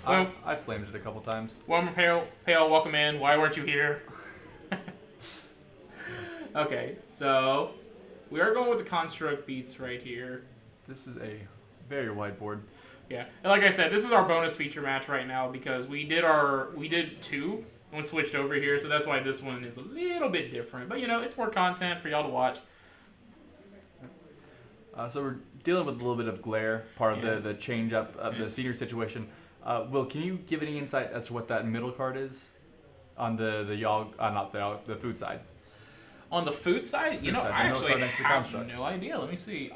Well, I've slammed it a couple times. Warmer Pale, welcome in. Why weren't you here? Okay, so we are going with the Construct Beats right here. This is a very wide board. Yeah, and like I said, this is our bonus feature match right now because we did 2 and switched over here, so that's why this one is a little bit different. But you know, it's more content for y'all to watch. So we're dealing with a little bit of glare, part of the change up of the senior situation. Will, can you give any insight as to what that middle card is on the food side? On the food side, you know, I actually have no idea. Let me see.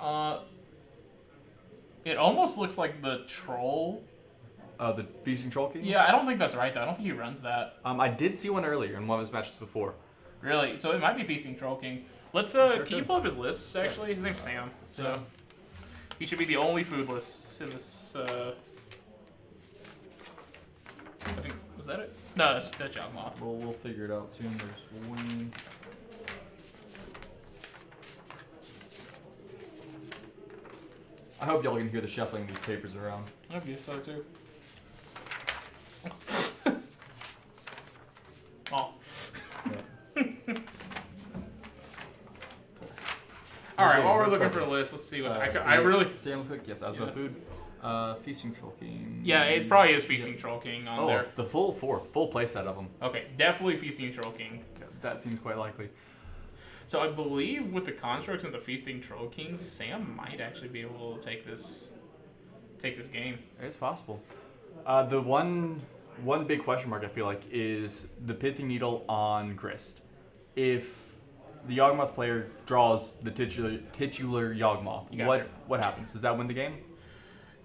It almost looks like the troll. The Feasting Troll King? Yeah, I don't think that's right though. I don't think he runs that. I did see one earlier in one of his matches before. Really? So it might be Feasting Troll King. Let's Sure can you pull up his list actually? His name's Sam. So he should be the only food list in this I think was that it? No, that's Yawgmoth. We'll figure it out soon. There's one. I hope y'all can hear the shuffling of these papers around. I guess so too. Oh. Yeah. All right, while we're What's looking up? for the list, let's see what's. I really. Sam Cook, yes, Asmo Yeah. Food. Feasting Troll King. Yeah, it's probably is Feasting Troll King on there. The full play set of them. Okay, definitely Feasting Troll King. Okay, that seems quite likely. So I believe with the constructs and the Feasting Troll Kings, Sam might actually be able to take this game. It's possible. The one big question mark I feel like is the Pithing Needle on Grist. If the Yawgmoth player draws the titular Yawgmoth, You got it. what happens? Does that win the game?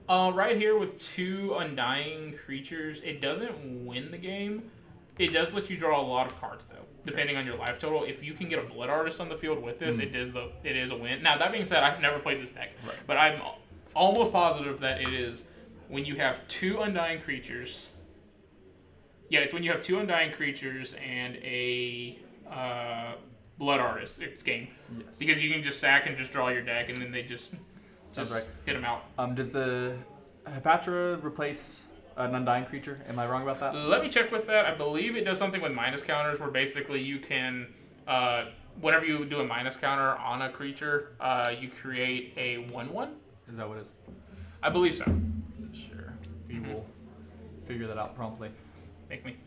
Right here with 2 Undying creatures, it doesn't win the game. It does let you draw a lot of cards though, depending on your life total. If you can get a Blood Artist on the field with this, it is a win. Now that being said, I've never played this deck, Right. but I'm almost positive that it is when you have 2 Undying creatures. Yeah, it's when you have 2 Undying creatures and a Blood Artist. It's game. Yes. Because you can just sack and just draw your deck, and then they just Sounds right. hit them out. Does the Hepatra replace an Undying creature? Am I wrong about that? Let me check with that. I believe it does something with minus counters where basically you can, whenever you do a minus counter on a creature, you create a 1/1. Is that what it is? I believe so. Sure. We will figure that out promptly. Make me.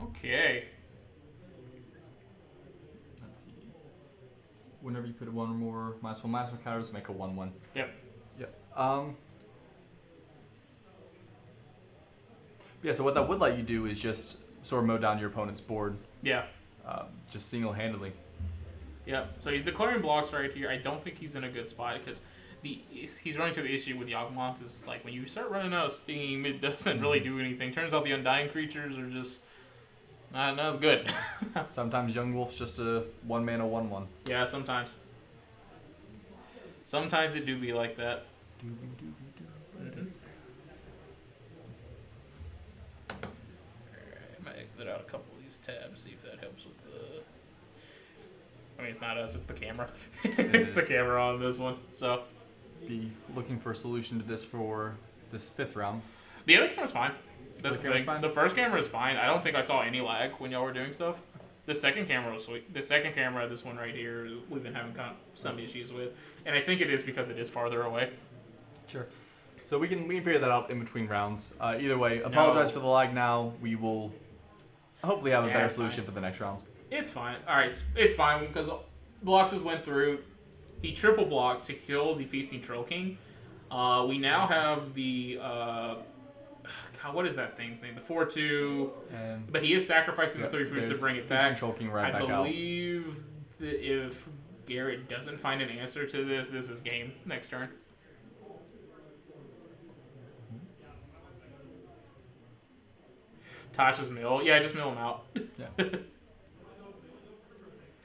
Okay. Let's see. Whenever you put one or more -1/-1 counters, make a 1/1. Yep. Yep. Yeah, so what that would let you do is just sort of mow down your opponent's board, Yeah. just single-handedly. Yep. So he's declaring blocks right here. I don't think he's in a good spot because he's running to the issue with Yawgmoth is like when you start running out of steam, it doesn't really do anything. Turns out the Undying creatures are just not as good. Sometimes Young Wolf's just a 1-mana 1/1. Yeah, sometimes. Sometimes it do be like that. Mm-hmm. Alright, I might exit out a couple of these tabs, see if that helps with the... I mean, it's not us, it's the camera. It's the is. camera on this one, so... Be looking for a solution to this for this 5th round. The other camera's fine. That's The the camera's thing. fine? The first camera is fine. I don't think I saw any lag when y'all were doing stuff. The second camera was sweet. The second camera, this one right here, we've been having some issues with. And I think it is because it is farther away. Sure. So we can figure that out in between rounds. Either way, apologize for the lag now. We will hopefully have a Yeah, better it's solution fine. for the next round. It's fine. Alright, it's fine because blocks just went through. He triple blocked to kill the Feasting Troll King. We now have the... God, what is that thing's name? The 4/2... And But he is sacrificing the Yep, 3 foods to there's bring it Feasting back. Troll King right I back out. believe that if Garrett doesn't find an answer to this, this is game next turn. Tasha's mill. Yeah, just mill him out. Yeah.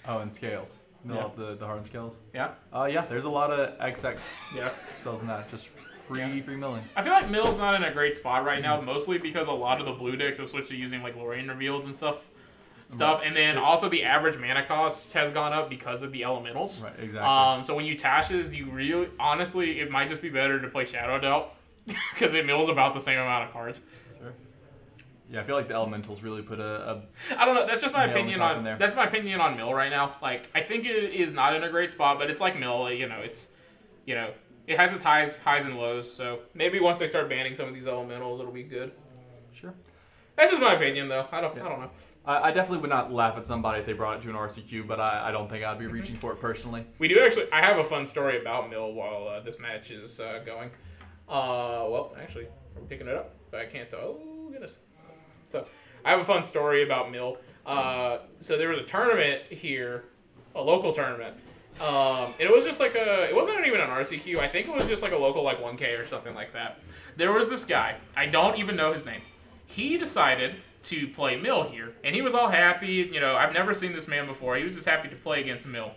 Oh, and scales. Mill Yeah. out the hard scales. Yeah. Yeah, there's a lot of XX Yeah. spells in that. Just free milling. I feel like mill's not in a great spot right now, mostly because a lot of the blue decks have switched to using like Lorraine reveals and stuff. And then also the average mana cost has gone up because of the elementals. Right, exactly. So when you Tashes, you really, honestly, it might just be better to play Shadow Dealt because it mills about the same amount of cards. Sure. Yeah, I feel like the elementals really put a I don't know. That's just my Nail in opinion the coffin on. there. That's my opinion on Mill right now. Like I think it is not in a great spot, but it's like Mill. You know, it's it has its highs and lows. So maybe once they start banning some of these elementals, it'll be good. Sure. That's just my opinion, though. I don't know. I definitely would not laugh at somebody if they brought it to an RCQ, but I don't think I'd be reaching for it personally. We do actually. I have a fun story about Mill while this match is going. Well, actually, we're picking it up, but I can't. Oh goodness. So I have a fun story about Mill. So there was a tournament here, a local tournament. And it was just like it wasn't even an RCQ. I think it was just like a local like 1K or something like that. There was this guy. I don't even know his name. He decided to play Mill here, and he was all happy. I've never seen this man before. He was just happy to play against Mill.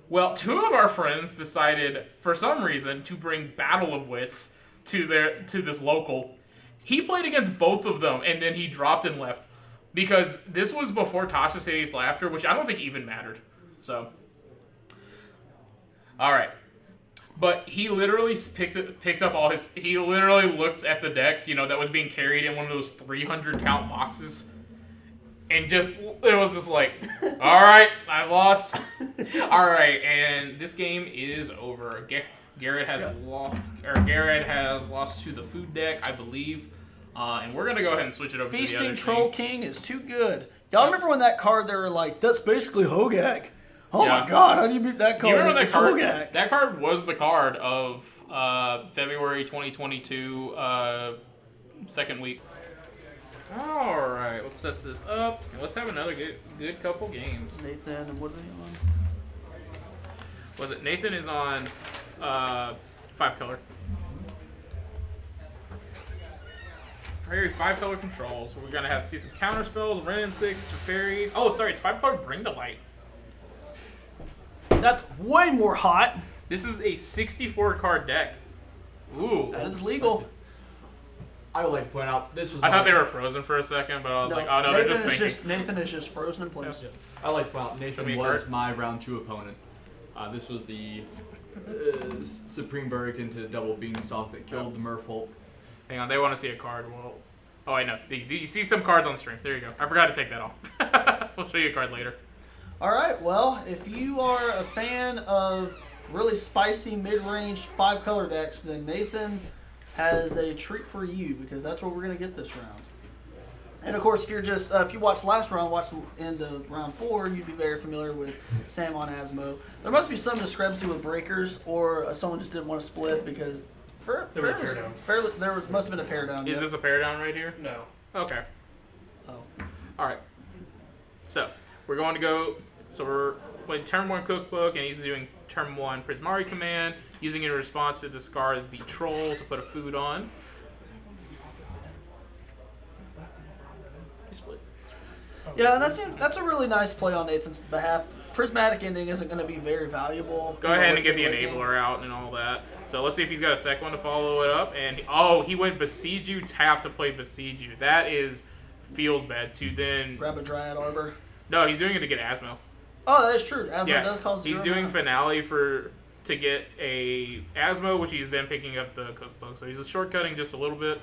Well, two of our friends decided, for some reason, to bring Battle of Wits to this local. He played against both of them, and then he dropped and left. Because this was before Tasha's Hideous Laughter, which I don't think even mattered. So, alright. But he literally picked up all his... He literally looked at the deck, that was being carried in one of those 300 count boxes. And it was just like, all right, I lost. All right, and this game is over. Garrett has lost to the food deck, I believe. And we're gonna go ahead and switch it over Feasting to the other Troll team. King is too good. Y'all remember when that card, they were like, that's basically Hogak. Oh Yeah. my god, how do you beat that Do card? you remember It's that card? Hogak. That card was the card of February 2022, second week. All right, let's set this up and let's have another good couple games. Nathan, and what are they on? Was it Nathan is on 5 color? Very 5 color controls. We're gonna see some counter spells, Ren and 6 to fairies. Oh, sorry, it's 5 color Bring to Light. That's way more hot. This is a 64 card deck. Ooh, That is legal. I would like to point out this was. I thought they were frozen for a second, but I was like, oh no, they're just thinking. Nathan is just frozen in place. I like to point out Show me Nathan a was card. my round 2 opponent. This was the Supreme Burrican to double Beanstalk that killed the Merfolk. Hang on, they want to see a card. Well, oh wait, no. You see some cards on stream. There you go. I forgot to take that off. We'll show you a card later. All right, well, if you are a fan of really spicy mid-range 5 color decks, then Nathan has a treat for you because that's what we're going to get this round. And of course, if you're just if you watched last round, watch the end of round 4, you'd be very familiar with Sam on Asmo. There must be some discrepancy with breakers, or someone just didn't want to split because There was a pair down. there must have been a pair down. Is yeah. this a pair down right here? No. Okay. Oh. All right. So we're going to go. So we're playing turn 1 cookbook, and he's doing turn 1 Prismari command, using it in response to discard the troll to put a food on. You split. Yeah, and that's a really nice play on Nathan's behalf. Prismatic Ending isn't going to be very valuable. Go ahead and get the late game. enabler out and all that. So let's see if he's got a second one to follow it up. And he went Besiege You, tap to play Besiege You. That feels bad to then. Grab a Dryad Arbor. No, he's doing it to get Asmo. Oh, that is true. Asmo Yeah, does cause he's 0 doing mana. Finale to get a Asmo, which he's then picking up the cookbook. So he's shortcutting just a little bit.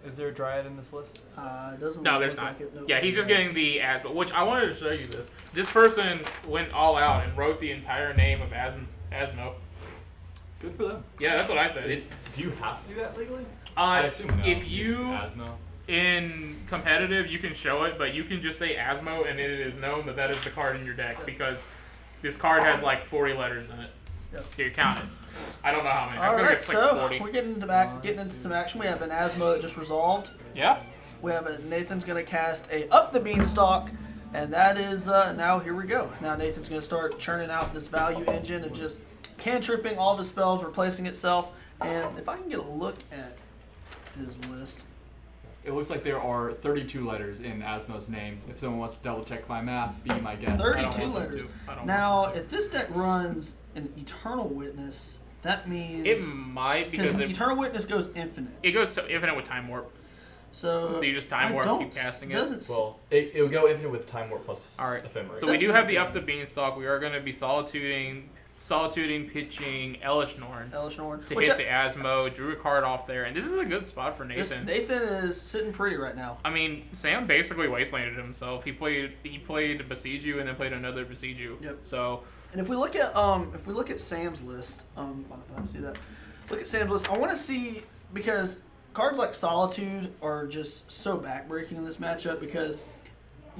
Is there a Dryad in this list? It doesn't No, look there's like not. it. No. Yeah, he's just getting the Asmo, which I wanted to show you this. This person went all out and wrote the entire name of Asmo. Good for them. Yeah, that's what I said. Do you have to do that legally? I assume no. If Just you Asmo. in competitive, you can show it, but you can just say Asmo, and it is known that is the card in your deck because this card has like 40 letters in it. Yep. Here, count it. I don't know how many. I'm All gonna right, guess like so 40. we're getting into some action. We have an Asmo that just resolved. Yeah. We have Nathan's going to cast a Up the Beanstalk, and that is now here we go. Now Nathan's going to start churning out this value engine of just cantripping all the spells, replacing itself. And if I can get a look at his list. It looks like there are 32 letters in Asmo's name. If someone wants to double check my math, be my guest. 32 letters. Now, if this deck runs an Eternal Witness, that means It might because Eternal Witness goes infinite. it goes to infinite with Time Warp. So you just Time Warp, keep casting it. Well, it would go infinite with Time Warp plus All right. Ephemerate. So we do have the Up the Beanstalk. We are going to be solituding, pitching Elish Norn to hit the Asmo. Drew a card off there, and this is a good spot for Nathan. Nathan is sitting pretty right now. I mean, Sam basically wastelanded himself. He played Besiege You and then played another Besiege You. Yep. So And if we look at Sam's list, if I see that, look at Sam's list. I want to see because cards like Solitude are just so backbreaking in this matchup because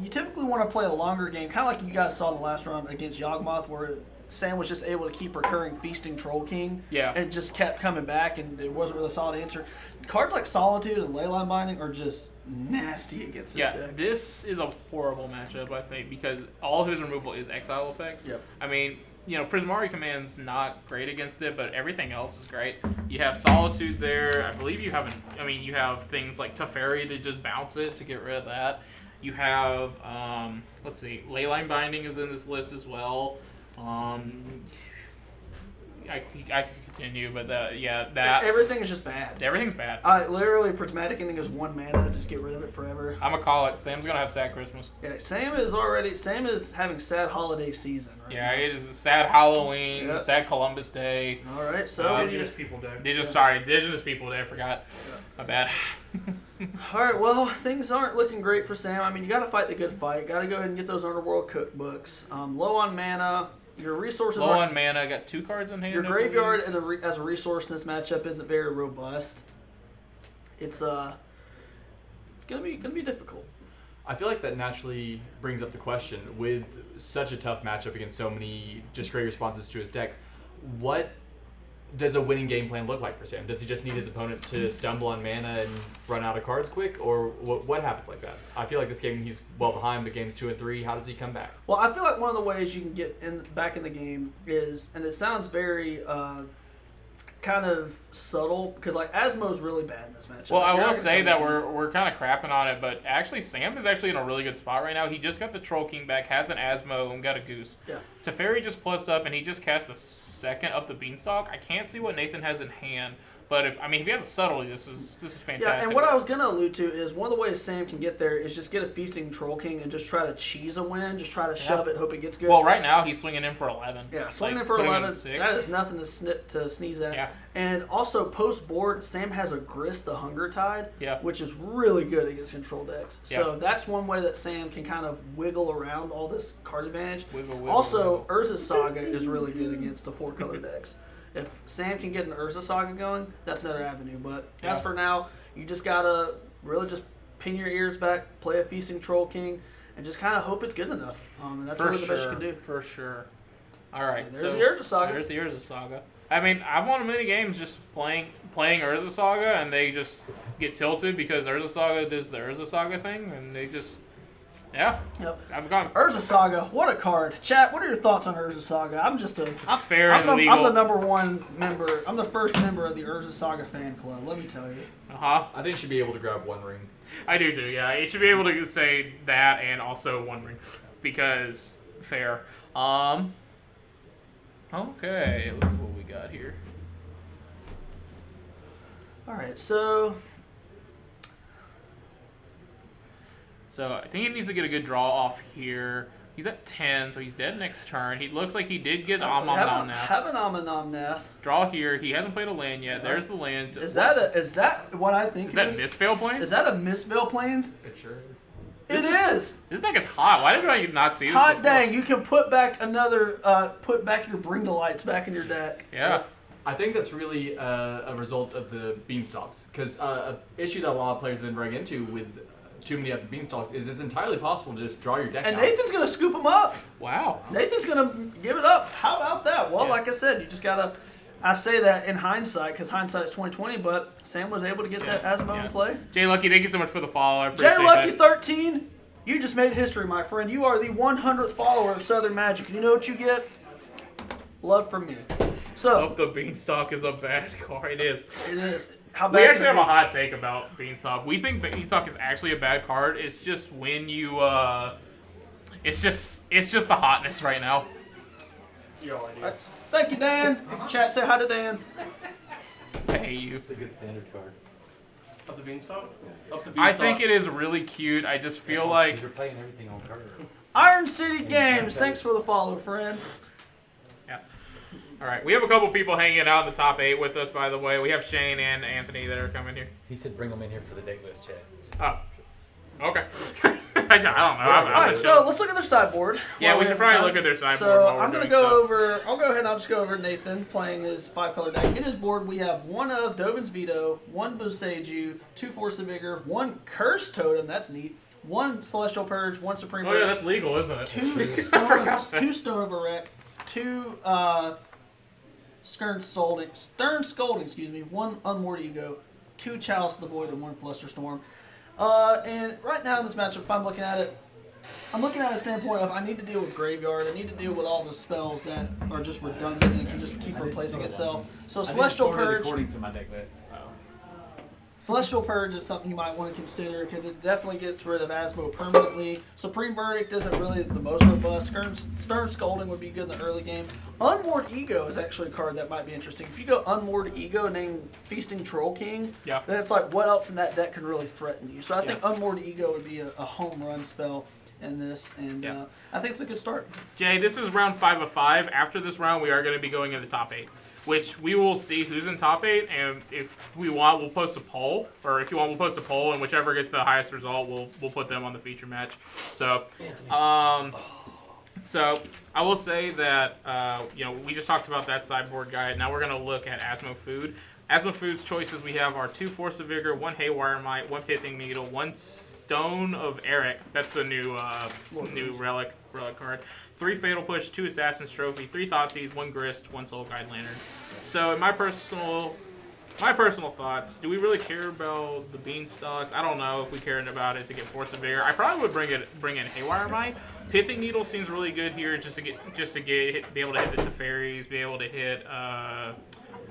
you typically want to play a longer game, kind of like you guys saw in the last round against Yawgmoth, where Sam was just able to keep recurring Feasting Troll King. Yeah. And it just kept coming back, and it wasn't really a solid answer. Cards like Solitude and Leyline Binding are just nasty against this deck. This is a horrible matchup, I think, because all of his removal is exile effects. Yep. I mean, Prismari Command's not great against it, but everything else is great. You have Solitude there. I believe you have things like Teferi to just bounce it to get rid of that. You have, let's see, Leyline Binding is in this list as well. I could continue, but everything is just bad. Everything's bad. Literally, Prismatic Ending is 1 mana. Just get rid of it forever. I'm gonna call it. Sam's gonna have sad Christmas. Yeah, Sam is having sad holiday season. Right Yeah, now. it is a sad Halloween, Yep. sad Columbus Day. All right, so Indigenous people deck. Indigenous People Day. I forgot. My bad. All right, well, things aren't looking great for Sam. I mean, you got to fight the good fight. Got to go ahead and get those Underworld cookbooks. Low on mana. Your resources Low aren't. on mana. Got 2 cards in hand. Your I believe. graveyard as a resource in this matchup isn't very robust. It's gonna be difficult. I feel like that naturally brings up the question with such a tough matchup against so many just great responses to his decks. What does a winning game plan look like for Sam? Does he just need his opponent to stumble on mana and run out of cards quick, or what happens like that? I feel like this game he's well behind, but games 2 and 3, how does he come back? Well, I feel like one of the ways you can get back in the game is, and it sounds very kind of subtle, because like Asmo's really bad in this matchup. Well, I You're not will gonna say come that in- we're kind of crapping on it, but actually Sam is actually in a really good spot right now. He just got the Troll King back, has an Asmo, and got a Goose. Yeah. Teferi just plussed up, and he just cast a second up the Beanstalk. I can't see what Nathan has in hand, but if he has a subtlety, this is fantastic. Yeah, and what I was going to allude to is one of the ways Sam can get there is just get a Feasting Troll King and just try to cheese a win, just try to shove it, hope it gets good. Well, right now he's swinging in for 11. Yeah, swinging Like, in for putting 11. 6. That is nothing to sneeze at. Yeah. And also, post-board, Sam has a Grist the Hunger Tide, Yeah. which is really good against control decks. Yeah. So that's one way that Sam can kind of wiggle around all this card advantage. Wiggle, Also, wiggle. Urza's Saga is really good against the 4-color decks. If Sam can get an Urza Saga going, that's another avenue. But as Yeah. for now, you just got to really just pin your ears back, play a Feasting Troll King, and just kind of hope it's good enough. And that's really the best you can do. For sure. All right. There's so the Urza Saga. There's the Urza Saga. I mean, I've won many games just playing Urza Saga, and they just get tilted because Urza Saga does the Urza Saga thing, and they just, yeah. Yep. I've gone Urza Saga, what a card. Chat, what are your thoughts on Urza Saga? I'm fair and I'm legal. the number one member. I'm the first member of the Urza Saga fan club, let me tell you. Uh-huh. I think he should be able to grab 1 ring. I do too, yeah. It should be able to say that and also 1 ring, because fair. Okay, let's see what we got here. All right, so I think he needs to get a good draw off here. He's at 10, so he's dead next turn. He looks like he did get Amon now. have an Amanomnath. Draw here. He hasn't played a land yet. Yeah. There's the land. Is that what I think Is it that is? Misfail Plains? Is that a Mistvale Plains? It sure is. It is. This deck is hot. Why did I not see this Hot before? dang, you can put back put back your Bring the Lights back in your deck. Yeah. I think that's really a result of the Beanstalks. Because an issue that a lot of players have been running into with too many of the Beanstalks is it's entirely possible to just draw your deck And out. Nathan's going to scoop them up. Wow. Nathan's going to give it up. How about that? Well, Yeah. like I said, you just got to... I say that in hindsight because hindsight's 2020, but Sam was able to get that Asmo in play. Jay Lucky, thank you so much for the follow. I appreciate Jay Lucky that. 13, you just made history, my friend. You are the 100th follower of Southern Magic. And you know what you get? Love from me. So, Hope the Beanstalk is a bad card. It is. it is. How bad We can actually it have be? a hot take about Beanstalk. We think Beanstalk is actually a bad card. It's just when you, it's just the hotness right now. Thank you, Dan. Chat, say hi to Dan. I hate you. It's a good standard card. Up the Beanstalk? Up the Beanstalk. I think it is really cute. I just feel like You're playing everything on card. Iron City Games, thanks for the follow, friend. yeah. All right, we have a couple people hanging out in the top 8 with us, by the way. We have Shane and Anthony that are coming here. He said bring them in here for the deck list chat. Oh, okay. I don't know. All right, so let's look at their sideboard. yeah, while we have should probably time. look at their sideboard. So while we're I'm gonna doing go stuff. over. I'll go ahead and I'll just go over Nathan playing his 5-color deck. In his board, we have 1 of Dovin's Veto, 1 Boseiju, 2 Force of Vigor, 1 Curse Totem. That's neat. 1 Celestial Purge, 1 Supreme. Oh yeah, Wrath, that's legal, isn't it? 2 forgot Stone, that. 2 Stone of Erect, 2 Stern Scolding, excuse me, 1 Unmoored Ego, 2 Chalice of the Void, and 1 Flusterstorm. And right now in this matchup, if I'm looking at it, I'm looking at a standpoint of I need to deal with Graveyard. I need to deal with all the spells that are just redundant and can just keep replacing itself. So Celestial Purge. According to my deck list. Celestial Purge is something you might want to consider because it definitely gets rid of Asmo permanently. Supreme Verdict isn't really the most robust. Stern Scolding would be good in the early game. Unmoored Ego is actually a card that might be interesting. If you go Unmoored Ego named Feasting Troll King, Yeah. then it's like what else in that deck can really threaten you. So I think Unmoored Ego would be a home run spell in this, and Yeah. I think it's a good start. Jay, this is round 5 of 5. After this round, we are going to be going in the top 8. which we will see who's in top 8, and if we want, we'll post a poll, or if you want, we'll post a poll, and whichever gets the highest result, we'll put them on the feature match. So, so I will say that we just talked about that sideboard guide. Now we're gonna look at Asmo Food. Asmo Food's choices we have are 2 Force of Vigor, 1 Haywire Might, 1 Pithing Needle, 1 Stone of Eric. That's the new relic card. 3 Fatal Push, 2 Assassin's Trophy, 3 Thoughtseize, 1 Grist, 1 Soul Guide Lantern. So in my personal thoughts, do we really care about the Beanstalks? I don't know if we cared about it to get Force of Vigor. I probably would bring in Haywire Might. Pithing Needle seems really good here just to be able to hit the Teferi's, be able to hit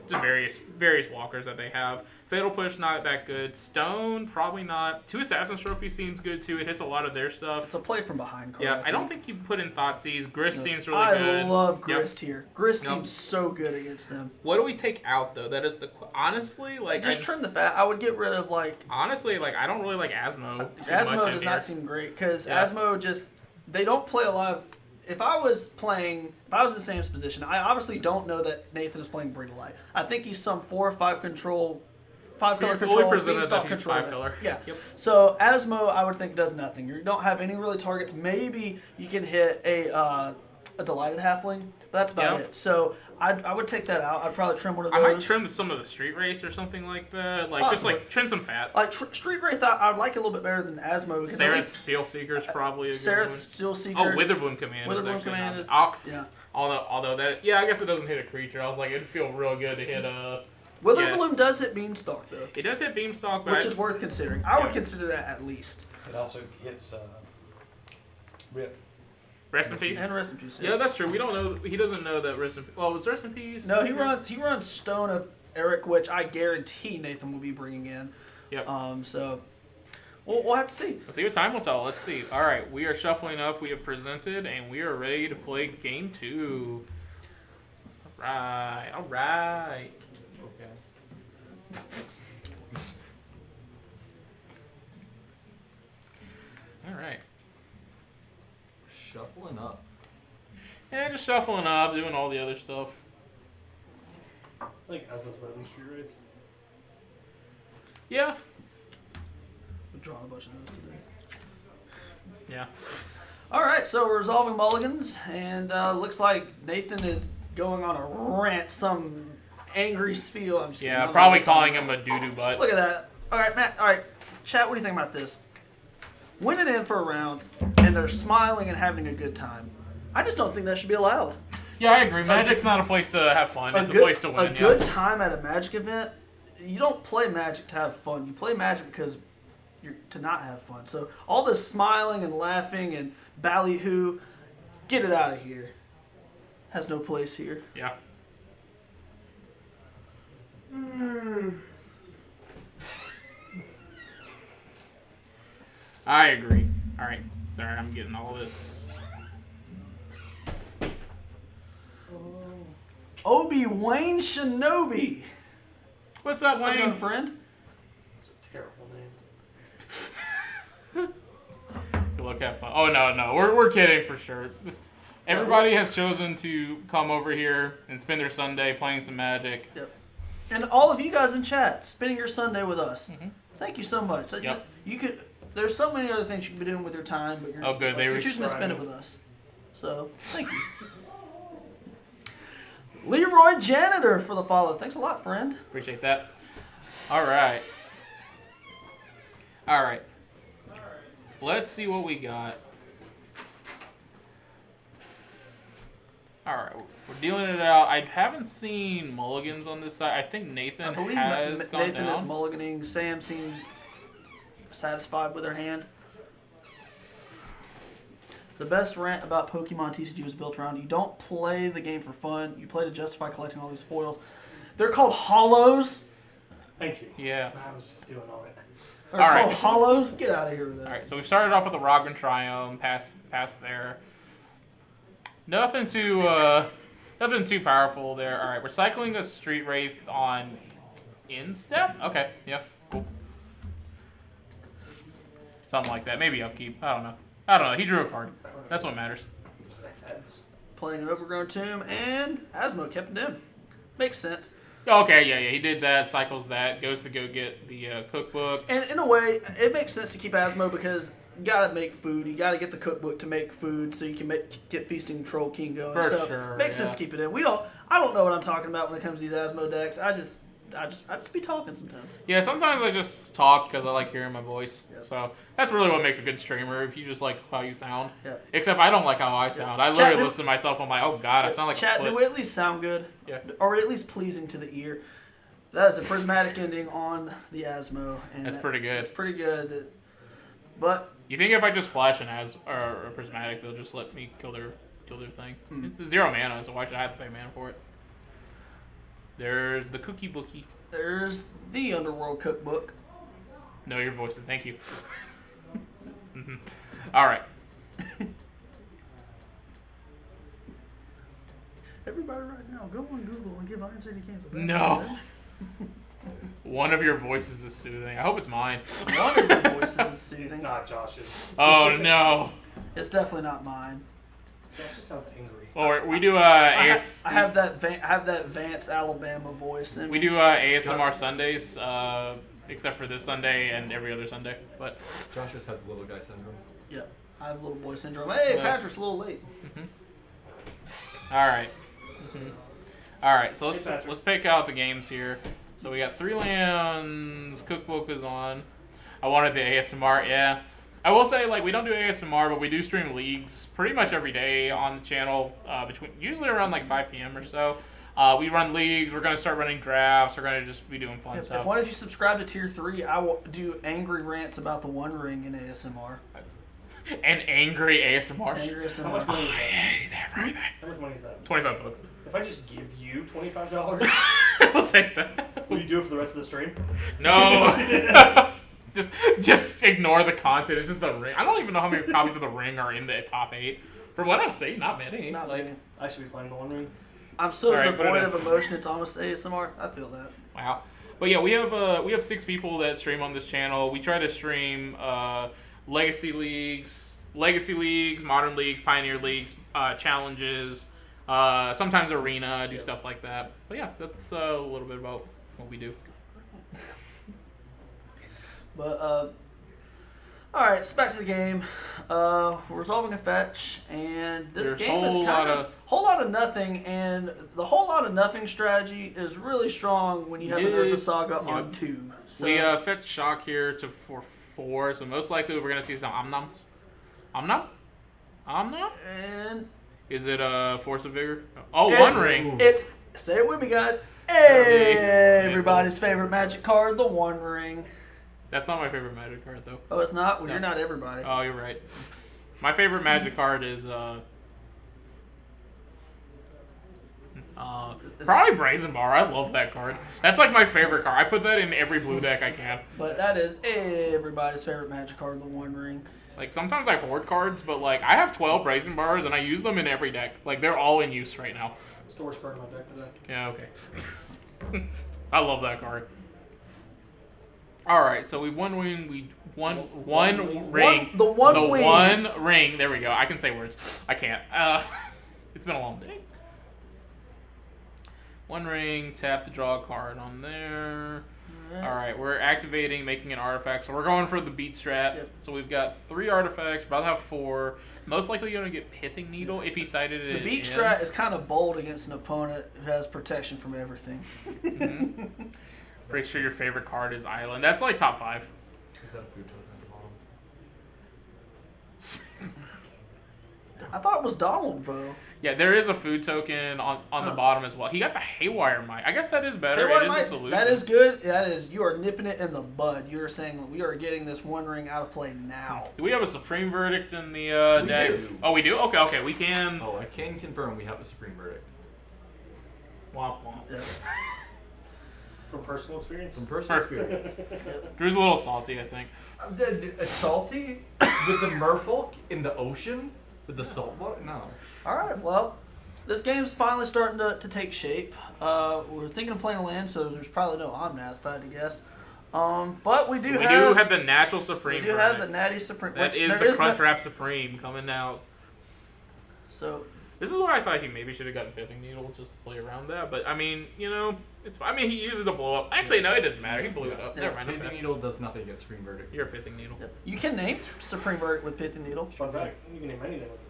just various walkers that they have. Fatal Push, not that good. Stone, probably not. 2 Assassin's Trophy seems good too. It hits a lot of their stuff. It's a play from behind card. Yeah, I don't think you put in Thoughtseize. Grist seems really good. I love Grist here. Grist seems so good against them. What do we take out though? That is honestly just trim the fat. I would get rid of honestly I don't really like Asmo. Asmo does not seem great because Asmo they don't play a lot of. If I was in Sam's position, I obviously don't know that Nathan is playing Breed of Light. I think he's some 4 or 5 control, 5 color control, Beanstalk control. 5 color. Yeah. Yep. So Asmo, I would think does nothing. You don't have any really targets. Maybe you can hit a Delighted Halfling, but that's about it. So I would take that out. I'd probably trim one of those. I might trim some of the Street Race or something like that. Just trim some fat. Street Wraith, I'd like it a little bit better than Asmo. Sarath's Steel Seeker is probably a good one. Steel Seeker. Oh, Witherbloom Command. Witherbloom Command is yeah. Although that, I guess it doesn't hit a creature. I was like, it'd feel real good to hit a. Witherbloom does hit Beanstalk though. It does hit Beanstalk, which is worth considering. I would consider that at least. It also hits Rip. Rest in peace. And rest in peace. Yeah, that's true. We don't know. He doesn't know that rest in. Well, was rest in peace? No, he runs Stone of Eric, which I guarantee Nathan will be bringing in. Yep. So we'll have to see. Let's see what time will tell. Let's see. All right, we are shuffling up. We have presented, and we are ready to play game 2. All right. Okay. All right. Shuffling up. Yeah, just shuffling up, doing all the other stuff. I think Asmo's better than Street Wraith. Yeah. We're drawing a bunch of those today. Yeah. All right, so we're resolving mulligans, and looks like Nathan is going on a rant, some angry spiel. I'm just kidding. Probably calling him a doo-doo butt. Look at that. All right, Matt. All right, chat. What do you think about this? Winning in for a round, and they're smiling and having a good time. I just don't think that should be allowed. Yeah, I agree. Magic's not a place to have fun. It's a place to win. A good time at a Magic event. You don't play Magic to have fun. You play Magic because you're to not have fun. So all this smiling and laughing and ballyhoo, get it out of here. Has no place here. Yeah. I agree. All right. Sorry, I'm getting all this. Obi-Wan Shinobi. What's up, How's it Wayne? going, friend? It's a terrible name. Good luck, have fun. Oh no, we're kidding for sure. Everybody has chosen to come over here and spend their Sunday playing some Magic. Yep. And all of you guys in chat, spending your Sunday with us. Mm-hmm. Thank you so much. Yep. You could. There's so many other things you can be doing with your time, but you're choosing to spend it with us. So thank you. Leroy Janitor for the follow. Thanks a lot, friend. Appreciate that. All right. Let's see what we got. All right, we're dealing it out. I haven't seen mulligans on this side. I think Nathan has gone Nathan down. is mulliganing. Sam seems satisfied with her hand. The best rant about Pokemon TCG is built around you don't play the game for fun. You play to justify collecting all these foils. They're called hollows. Thank you. Yeah. I was just doing all it. They're called hollows. Get out of here with that. All right, so we've started off with a Rogran Triome, past there. Nothing too powerful there. All right, we're cycling a Street Wraith on instep. Okay, yeah, cool. Something like that. Maybe upkeep. I don't know. He drew a card. That's what matters. Playing an Overgrown Tomb, and Asmo kept it in. Makes sense. Okay, yeah, he did that, cycles that, goes to go get the cookbook. And in a way, it makes sense to keep Asmo because you gotta make food. You gotta get the cookbook to make food so you can get Feasting Troll King going. For so sure, makes sense to keep it in. I don't know what I'm talking about when it comes to these Asmo decks. I just be talking sometimes. Yeah, sometimes I just talk because I like hearing my voice. Yep. So that's really what makes a good streamer, if you just like how you sound. Yeah. Except I don't like how I sound. I literally listen to myself, I'm like, oh god, I sound like Chat, a do we at least sound good? Yeah. Or at least pleasing to the ear? That is a prismatic ending on the Asmo. And That's pretty good. It's pretty good. But You think if I just flash an or a prismatic, they'll just let me kill their thing? It's 0 mana, so why should I have to pay mana for it? There's the cookie bookie. there's the Underworld Cookbook. No, your voice. Thank you. All right. Everybody right now, go on Google and give Iron City Games a No. One of your voices is soothing. I hope it's mine. One of your voices is soothing. Not Josh's. Oh no. It's definitely not mine. Josh just sounds angry. Well, we do I AS. have that Vance Alabama voice. And We do ASMR Sundays, except for this Sunday and every other Sunday. But Josh just has the little guy syndrome. Yep, I have little boy syndrome. Hey, Yeah. Patrick's a little late. all right. All right. So Hey, Patrick. let's pick out the games here. So we got 3 lands. Cookbook is on. I wanted the ASMR. Yeah. I will say, like, we don't do ASMR, but we do stream leagues pretty much every day on the channel, usually around like 5 p.m. or so. We run leagues. We're gonna start running drafts. We're gonna just be doing fun If stuff. one of you subscribe to Tier 3, I will do angry rants about the One Ring in ASMR. And angry ASMR. Angry How much ASMR. money is that? hate everything. How much money is that? 25 bucks. If I just give you $25, We'll take that. will you do it for the rest of the stream? No. just ignore the content. It's just the ring. I don't even know how many copies of the ring are in the top 8. For what I've seen, not many. Not like, many. I should be playing the One Ring. I'm so All right, put it devoid in. of emotion. It's almost ASMR. I feel that. wow. But yeah, we have 6 people that stream on this channel. We try to stream legacy leagues, modern leagues, pioneer leagues, challenges, sometimes arena, do stuff like that. But yeah, that's a little bit about what we do. But, all right, so back to the game. We're resolving a fetch, and this There's game is whole kind lot of whole lot of nothing, and the whole lot of nothing strategy is really strong when you have an Yeah. Urza Saga on Yep. 2. So, We fetch Shock here for 4, so most likely we're gonna see some Omnoms. Omnom? and Is it Force of Vigor? Oh, It's- One Ring. it's say it with me, guys. Everybody's favorite Magic card, the One Ring. That's not my favorite Magic card though. Oh, it's not. Well, No. you're not everybody. Oh, you're right. My favorite Magic card is probably Brazen Bar. I love that card. That's like my favorite card. I put that in every blue deck I can. But that is everybody's favorite Magic card, the One Ring. Like sometimes I hoard cards, but like I have 12 Brazen Bars and I use them in every deck. Like they're all in use right now. It's the worst card in my deck today. Yeah, okay. I love that card. All right, so we one ring. We one ring. The one wing. one ring. There we go. I can say words. I can't. It's been a long day. One ring. Tap to draw a card on there. All right, we're activating, making an artifact. So we're going for the beat strat. Yep. So we've got 3 artifacts. About to have 4. Most likely you're gonna get Pithing Needle if he cited it. The beat in. strat is kind of bold against an opponent who has protection from everything. Mhm. Pretty sure your favorite card is Island. That's like top 5. Is that a food token at the bottom? I thought it was Donald, bro. Yeah, there is a food token on the bottom as well. He got the Haywire Might. I guess that is better. Haywire It is Might, a solution. that is good. That is, you are nipping it in the bud. You are saying we are getting this One Ring out of play now. Do we have a Supreme Verdict in the We deck? do. Oh, we do? Okay, we can. Oh, I can confirm we have a Supreme Verdict. Womp womp. Yeah. From personal experience? From personal Perfect. experience. Drew's a little salty, I think. Salty? With the merfolk in the ocean? With the salt water? No. All right, well, this game's finally starting to take shape. We're thinking of playing a land, so there's probably no Omnath, if I had to guess. But we do We have do have the Natural Supreme have the Verdict. Natty Supreme. That which is there the no- Crunchwrap Supreme coming out. So This is why I thought he maybe should have gotten Pithing Needle just to play around that. But I mean, it's. I mean, he used it to blow up. Actually, no, it didn't matter. He blew it up. Never mind. Pithing Needle does nothing against Supreme Verdict. You're a Pithing Needle. You can name Supreme Verdict with Pithing Needle. Fun fact, you can name anything with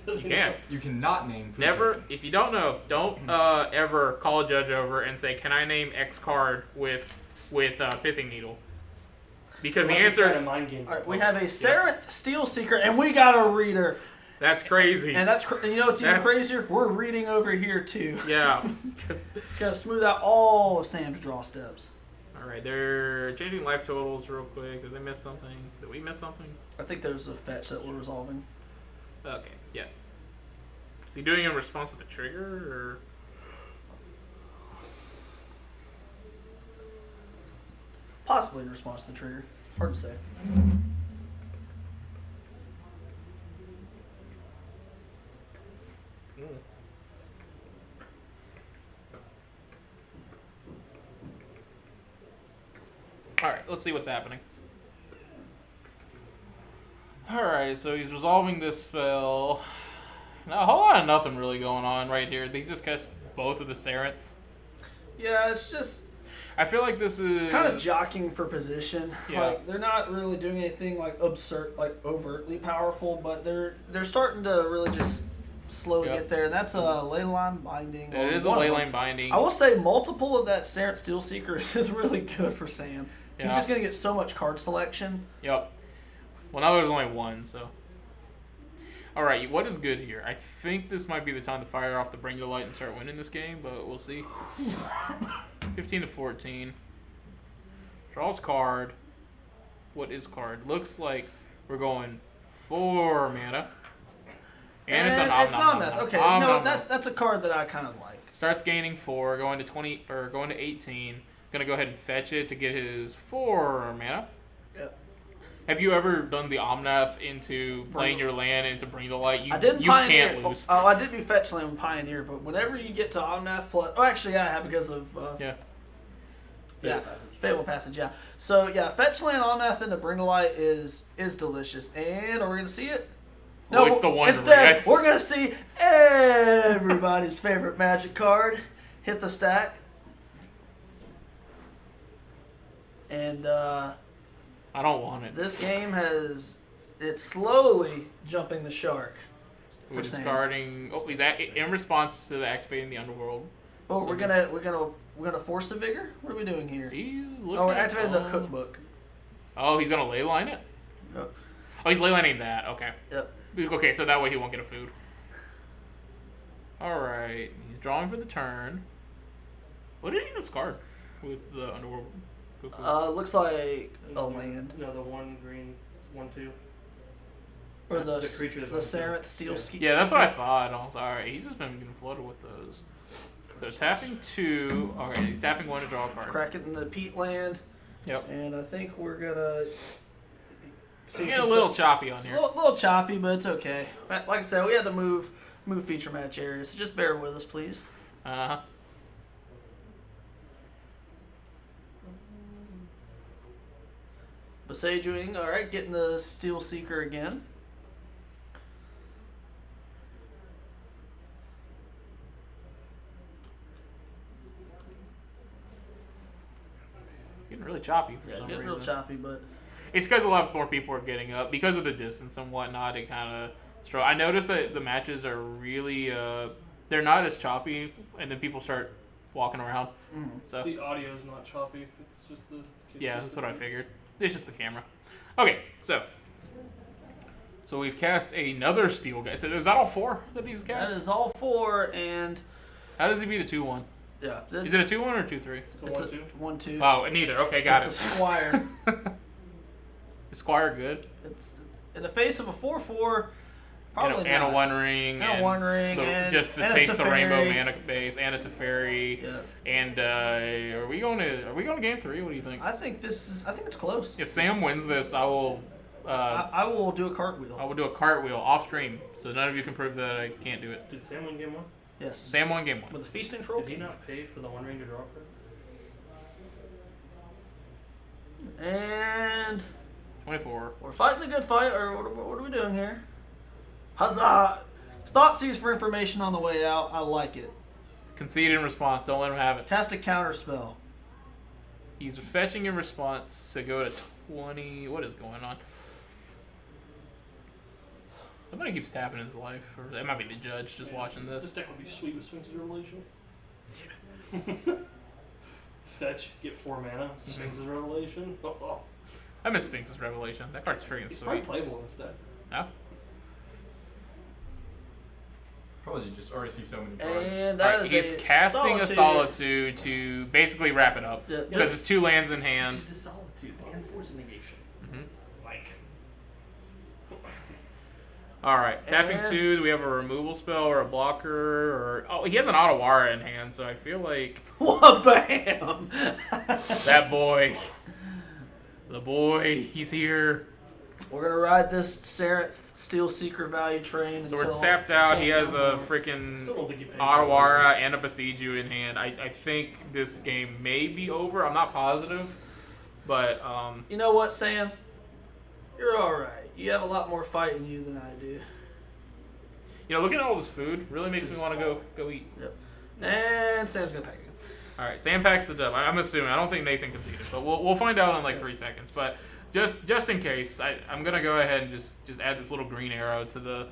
Yeah. You can. You cannot name. Food Never. Verdict. If you don't know, don't ever call a judge over and say, "Can I name X card with Pithing Needle?" Because the Unless it's answer. kind of mind game. All right, we have a Sarenth Steel Seeker, and we got a reader. That's crazy. And that's what's even That's- crazier? We're reading over here too. Yeah. It's gonna smooth out all of Sam's draw steps. All right, they're changing life totals real quick. Did they miss something? Did we miss something? I think there's a fetch that we're resolving. Okay, yeah. Is he doing it in response to the trigger, or? Possibly in response to the trigger. Hard to say. Alright, let's see what's happening. Alright, so he's resolving this spell. Now, a whole lot of nothing really going on right here. They just cast both of the Sarenths. Yeah, it's just I feel like this is... kind of jockeying for position. Yeah. Like they're not really doing anything like absurd, like overtly powerful, but they're starting to really just slowly Yep. get there. And that's a ley line binding. That is a one of ley them. line binding. I will say multiple of that Sarenth Steel Seeker is really good for Sam. Yeah. He's just gonna get so much card selection. Yep. Well, now there's only one, so... Alright, what is good here? I think this might be the time to fire off the Bring the Light and start winning this game, but we'll see. 15 to 14. Draws card. What is card? Looks like we're going 4 mana. And it's an it's not meth. Okay, that's a card that I kind of like. Starts gaining 4, going to 20 or going to 18. Gonna go ahead and fetch it to get his 4 mana. Yep. Have you ever done the Omnath into playing your land and to Bring the Light? I didn't you Pioneer. can't lose. Oh, I did do Fetch Land with Pioneer, but whenever you get to Omnath plus... Oh, actually, yeah, I have because of... Yeah. Yeah, Fable Passage, yeah. So, yeah, Fetch Land, Omnath, and the Bring to Light is delicious. And are we going to see it? Oh, it's the Wonder Instead, Rats. we're going to see everybody's favorite Magic card hit the stack. And, I don't want it. this game it's slowly jumping the shark. We're for Sam. discarding. Oh, he's in response to the activating the Underworld. Oh, So we're gonna force the vigor. What are we doing here? He's looking. Oh, we're at- activating the cookbook. Oh, he's gonna ley line it. Yep. Oh, he's ley lining that. Okay. Yep. Okay, so that way he won't get a food. All right, he's drawing for the turn. What did he discard with the Underworld? Cookbook? Looks like a land No, the 1 green, 1/2. or the The creature is the one, Sarenth too. Steel Yeah. Ski. Yeah, that's what I thought. Alright, he's just been getting flooded with those. So tapping 2. Okay, he's tapping 1 to draw a card. Crack it in the peat land. Yep. And I think we're gonna. So getting a little choppy on here. little choppy, but it's okay. Like I said, we had to move feature match areas, so just bear with us, please. Uh huh. Besieging, all right, getting the Steel Seeker again. Getting really choppy for Yeah, some getting reason. real choppy, but It's because a lot more people are getting up because of the distance and whatnot. It kind of struggle. I noticed that the matches are really they're not as choppy, and then people start walking around. So The audio is not choppy. It's just the. yeah, that's what I figured. It's just the camera. Okay, so we've cast another steel guy. So is that all 4 that he's that cast? is all 4, and How does he beat a 2/1? yeah, Is it a 2/1 or 2/3? The it's 1/2. 1/2. Oh, neither. Okay, got It's it. a Squire. Is Squire good? It's in the face of a 4/4. Probably and a not. One Ring. And a One Ring, just to and a taste the rainbow Teferi. mana base and a Teferi. Yeah. And are we going to game 3? What do you think? I think it's close. If Sam wins this, I will. I will do a cartwheel. I will do a cartwheel off stream, so none of you can prove that I can't do it. Did Sam win game 1? Yes. Sam won game 1. With a feasting troll. Did he not pay for the 1 ring to draw for? And 24. we're fighting the good fight, or what are we doing here? Huzzah! Thoughtseize for information on the way out. I like it. Concede in response. Don't let him have it. Cast a counter spell. He's fetching in response to go to 20. What is going on? Somebody keeps tapping his life, or that might be the judge just watching This this. deck would be sweet with Sphinx's Revelation. Fetch, get 4 mana. Sphinx's Revelation. Oh. I miss Sphinx's Revelation. That card's freaking It's probably sweet. playable in this deck. Yeah. Probably you just already see so many cards. And that Right, is he's a casting a Solitude to basically wrap it up. Yeah. Because it's 2 lands in hand. Just a Solitude and Force Negation. Mhm. Like. Alright, tapping And- 2. Do we have a removal spell or a blocker? Or oh, he has an Otawara in hand, so I feel like What bam! that boy. The boy, he's here. We're gonna ride this Seraph Steel Seeker value train. So until we're tapped out. He can't has go a more. freaking Still don't think you paid. Otawara and a Besiju in hand. I think this game may be over. I'm not positive. But, You know what, Sam? You're all right. You have a lot more fight in you than I do. you know, looking at all this food really makes me want to go eat. And Sam's gonna pack it. All right, Sam packs the dub. I'm assuming. I don't think Nathan conceded, but we'll find out in like 3 seconds. But just in case, I'm gonna go ahead and just add this little green arrow to the.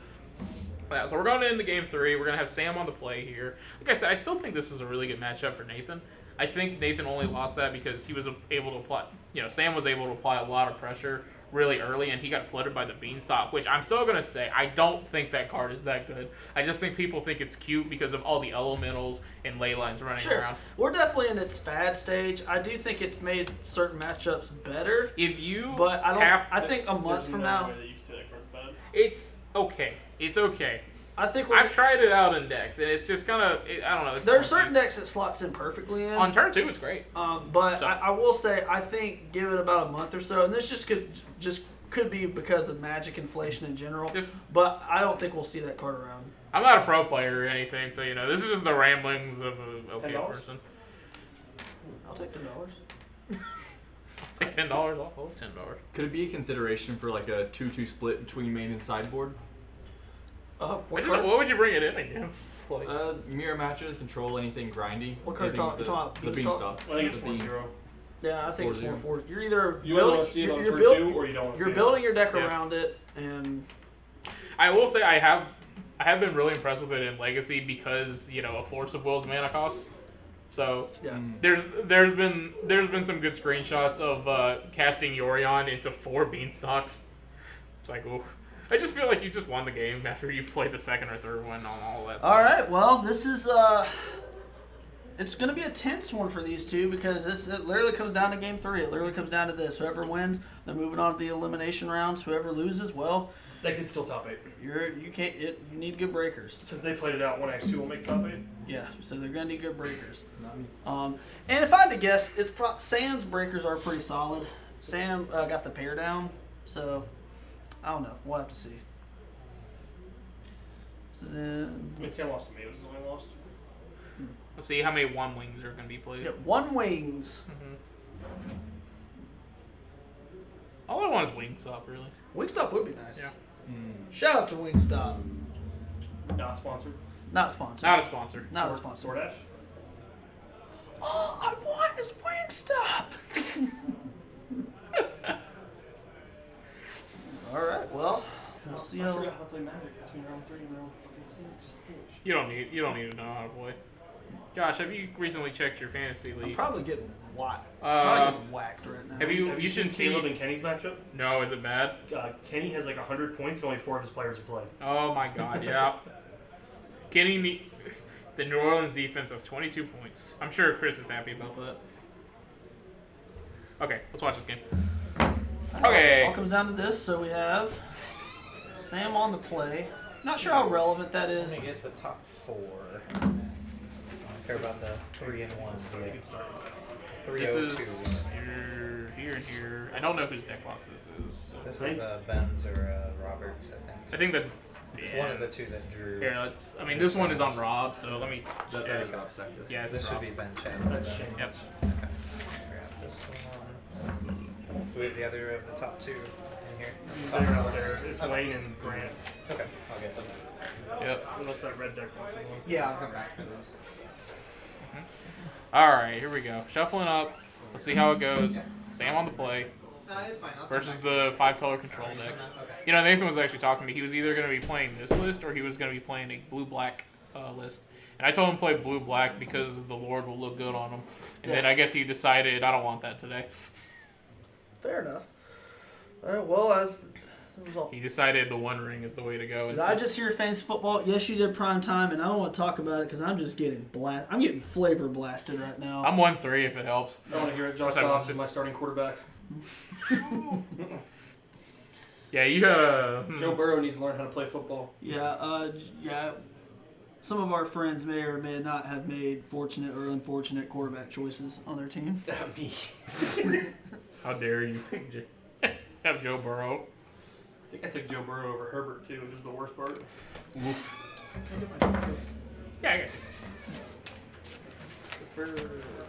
So we're going into game 3. We're gonna have Sam on the play here. Like I said, I still think this is a really good matchup for Nathan. I think Nathan only lost that because he was able to apply. You know, Sam was able to apply a lot of pressure really early, and he got flooded by the Beanstalk, which I'm still gonna say I don't think that card is that good. I just think people think it's cute because of all the elementals and ley lines running Sure, around. we're definitely in its fad stage. I do think it's made certain matchups better, If you but I don't. tap, I think a month There's from no now, way that you can say that card's bad. it's okay. It's okay. I think we're. I've tried it out in decks, and it's just kind of I don't know. It's There are funky. certain decks that slots in perfectly in. On turn 2, it's great. But So- I will say I think give it about a month or so, and this could be because of Magic inflation in general. Just But I don't think we'll see that card around. I'm not a pro player or anything, so you know this is just the ramblings of a okay $10? person. I'll take $10. Take $10 off. $10. Could it be a consideration for like a 2-2 split between main and sideboard? What What card? would you bring it in against? Like, Mirror matches, control anything grindy. What card anything you with talking the about? beanstalk. I think it's The beans. 4-0. Yeah, I think it's 4-0. 4-4. You're either You building, want to see it on you're turn build- 2, or you don't want to see you're it? building your deck Yeah. around it, and I will say I have been really impressed with it in Legacy because you know a Force of Will's mana cost. So yeah. there's been some good screenshots of casting Yorion into 4 Beanstalks. It's like, ooh. I just feel like you just won the game after you've played the second or third one on all that stuff. All right. Well, this is it's going to be a tense one for these two because it literally comes down to game 3. It literally comes down to this. Whoever wins, they're moving on to the elimination rounds. Whoever loses, well, They could still top 8. you need good breakers. Since they played it out, 1x2 will make top 8. Yeah, so they're gonna need good breakers. And if I had to guess, it's Sam's breakers are pretty solid. Sam got the pair down, so I don't know. We'll have to see. So then, I mean, Sam lost to me. It was the only lost. Let's see how many 1 wings are going to be played. yeah, 1 wings. Mhm. All I want is Wingstop, really. Wingstop would be nice. Yeah. Shout out to Wingstop. Not sponsored. Not sponsored. Not a sponsor. Not a sponsor. DoorDash. All I want is Wingstop. All right. Well, we'll see I how. forgot how to play Magic between round 3 and round fucking 6. You don't need to know how to play. Josh, have you recently checked your fantasy I'm league? probably getting whacked. Uh, Getting whacked right now. have you seen should Caleb see. and Kenny's matchup? No, is it bad? Kenny has like 100 points, and only 4 of his players have played. Oh my God, yeah. The New Orleans defense has 22 points. I'm sure Chris is happy about that. Okay, let's watch this game. Okay. All comes down to this. So we have Sam on the play. Not sure how relevant that Let is. me get the top 4. I don't care about the 3 and 1s yet. This 302s. is here and here. I don't know whose deck box this is. This is Ben's or Robert's, I think. I think that's. It's one of the 2 that drew. Here, let's. I mean, this one is on Rob, so let me. That check. is off sector. Yeah, it's This should Rob. be Ben That's Chad's. Shane. Yep. Okay. Grab this one. We have the other of the top 2 in here. They're out there. It's Wayne and Grant. Okay, I'll get them. Yep. Unless that red deck wants one. Yeah, I'll come back for those. All right, here we go. Shuffling up. Let's see how it goes. Sam on the play It's fine. versus the 5-color control deck. You know, Nathan was actually talking to me. He was either going to be playing this list or he was going to be playing a blue-black list. And I told him to play blue-black because the Lord will look good on him. And then I guess he decided, I don't want that today. Fair enough. All right. Well, as the result. He decided the One Ring is the way to go. Did I just hear fantasy football? Yes, you did prime time, and I don't want to talk about it because I'm just getting I'm getting flavor blasted right now. I'm 1-3 if it helps. I want to hear it. Josh What's that Dobbs one? is my starting quarterback. Yeah, you got a... Joe Burrow needs to learn how to play football. Yeah. Some of our friends may or may not have made fortunate or unfortunate quarterback choices on their team. Not me. How dare you have Joe Burrow? I think I took Joe Burrow over Herbert too, which is the worst part. Oof. Yeah, I got you.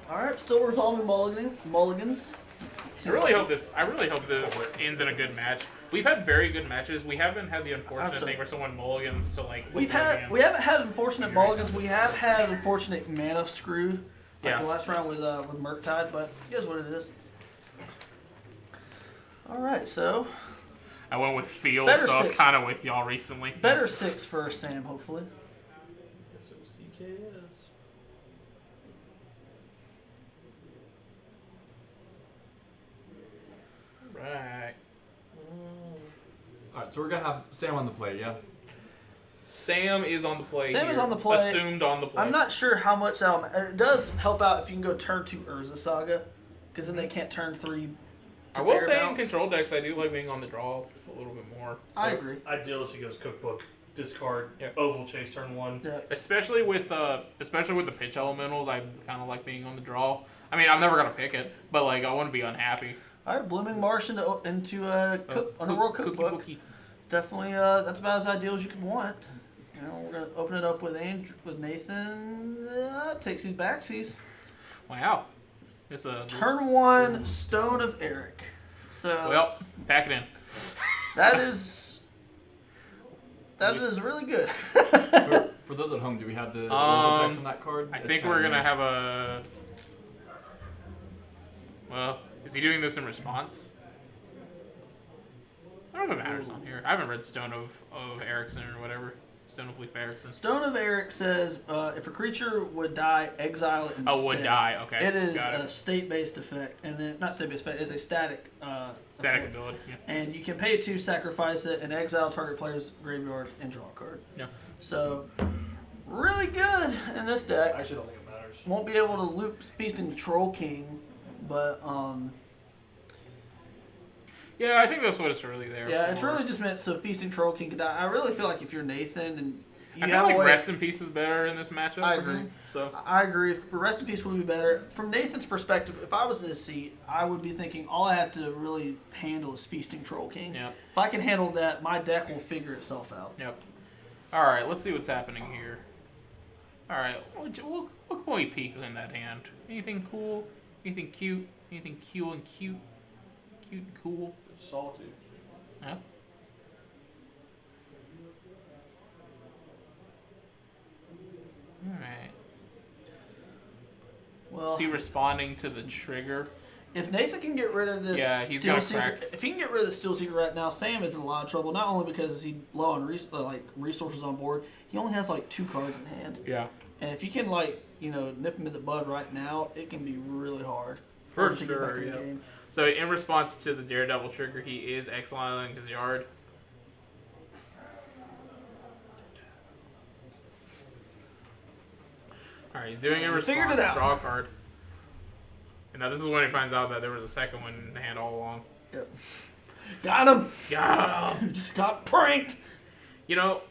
All right, still resolving mulligans. I really hope this ends in a good match. We've had very good matches. We haven't had the unfortunate thing where someone mulligans to like. We haven't had unfortunate mulligans. We have had unfortunate mana screw. Like the last round with Murktide, but it is what it is. All right, so I went with Field, Better so I was six. kind of with y'all recently. better 6 for Sam, hopefully. S-O-C-K-S. Right. All right, so we're gonna have Sam on the play, yeah. Sam is on the play. Sam is here. on the play. Assumed on the play. I'm not sure how much it does help out if you can go turn 2 Urza Saga, because then they can't turn 3. I will bear say in bounce. control decks, I do like being on the draw a little bit more. I agree. Idealist, he goes cookbook, discard, Yep. oval chase turn 1. Yeah. Especially with the pitch elementals, I kind of like being on the draw. I mean, I'm never gonna pick it, but like I wouldn't be unhappy. All right, Blooming Marsh into a Underworld Cookie Cookbook. bookie. Definitely, that's about as ideal as you could want. You know, we're gonna open it up with Nathan. Takes these backsies. Wow. It's a Turn 1, Stone of Eric. So well, pack it in. that is really good. For those at home, do we have the orbital text on that card? I It's think kinda we're gonna neat. have a. Well, is he doing this in response? I don't know if it matters on here. I haven't read Stone of Erickson or whatever. Stone of Leaf Erickson. Stone of Eric says if a creature would die, exile it instead. Oh, would die. Okay. It is Got a state-based effect, and then not state-based effect. It's a static. Static effect. ability. Yeah. And you can pay 2, sacrifice it, and exile target player's graveyard and draw a card. Yeah. So, really good in this deck. I actually don't think it matters. Won't be able to loop Feasting Troll King, but Yeah, I think that's what it's really there. yeah, for. it's really just meant so Feasting Troll King can die. I really feel like if you're Nathan and you I feel have like a way- Rest in Peace is better in this matchup. I for agree. him, so I agree. Rest in Peace would be better. From Nathan's perspective, if I was in his seat, I would be thinking all I have to really handle is Feasting Troll King. yeah. If I can handle that, my deck will figure itself out. Yep. All right, let's see what's happening here. All right, what can we peek in that hand? Anything cool? Anything cute? Anything cute and cute? Cute and cool? Solitude. Yeah. All right. Well, Is he responding to the trigger? if Nathan can get rid of this Yeah, he's Steel gonna Seeker, crack. if he can get rid of the Steel Seeker right now, Sam is in a lot of trouble. Not only because he's low on resources on board, he only has like 2 cards in hand. Yeah. And if you can nip him in the bud right now, it can be really hard For him to get sure, back in the yeah. game. So in response to the Daredevil trigger, he is exiling his yard. All right, he's doing it in We response. figured it out. Draw a card. And now this is when he finds out that there was a second one in the hand all along. Yep. Got him. Got him. Just got pranked. You know,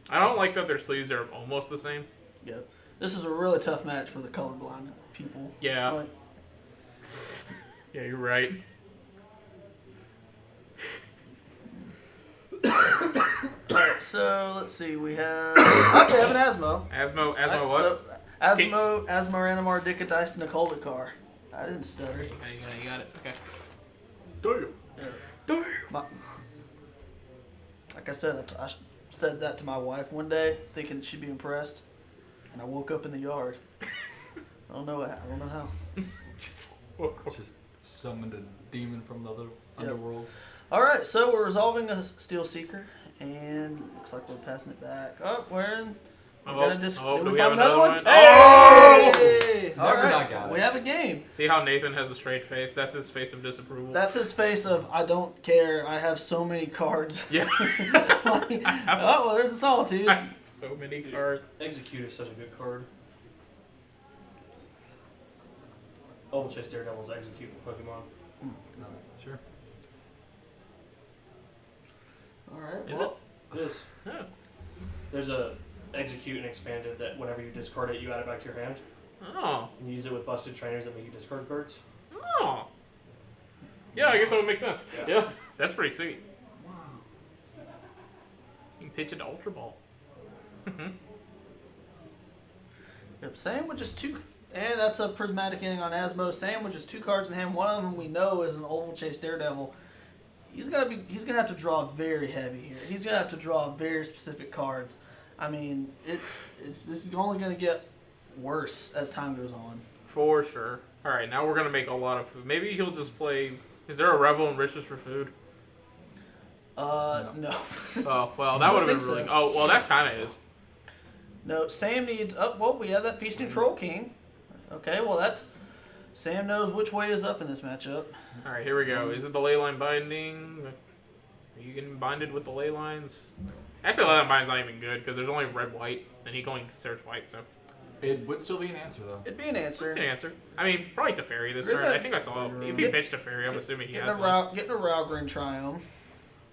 I don't like that their sleeves are almost the same. Yep. This is a really tough match for the colorblind people. Yeah. Like, Yeah, you're right. alright, so let's see. We have. Okay, we have an Asmo. Asmo what? So, Asmo, Animar, Dickadice, and a Coldikar. I didn't stutter. You got it. Okay. My, Like I said, I said that to my wife one day, thinking she'd be impressed, and I woke up in the yard. I don't know how. Just woke up. Just summoned a demon from the other underworld. All right, so we're resolving a Steel Seeker, and looks like we're passing it back. Oh, we're in. We're gonna Do did we find have another one? Hey! All Never right, not got it. we have a game. See how Nathan has a straight face? That's his face of disapproval. That's his face of I don't care. I have so many cards. Yeah. Like, oh, well, there's a Solitude. I have so many cards. Execute is such a good card. Oval Chase Daredevil's Execute for Pokemon. Sure. All right. Is well, It is. Oh. There's a Execute and Expanded that whenever you discard it, you add it back to your hand. Oh. And you use it with busted trainers that make you discard cards. Oh. Yeah, I guess that would make sense. Yeah. That's pretty sweet. Wow. You can pitch it to Ultra Ball. Yep, Sam with just two. And that's a prismatic ending on Asmo. Sam with just 2 cards in hand. One of them we know is an Oval Chase Daredevil. He's gonna have to draw very heavy here. He's gonna have to draw very specific cards. I mean, this is only gonna get worse as time goes on. For sure. All right, now we're gonna make a lot of food. Maybe he'll just play. Is there a Revel and Riches for food? No. Oh well, I that would have been think really. so. Oh well, that kind of is. No, Sam needs. Oh, well, we have that Feasting Troll King. Okay, well that's. Sam knows which way is up in this matchup. All right, here we go. Is it the ley line binding? Are you getting binded with the ley lines? Actually, ley line binding's not even good because there's only red white, and he can only search white, so. It would still be an answer though. It'd be an answer. Good answer. I mean, probably Teferi this Good turn. bet. I think I saw if he pitched Teferi, I'm assuming he has one. Getting a Ralgren Triumph.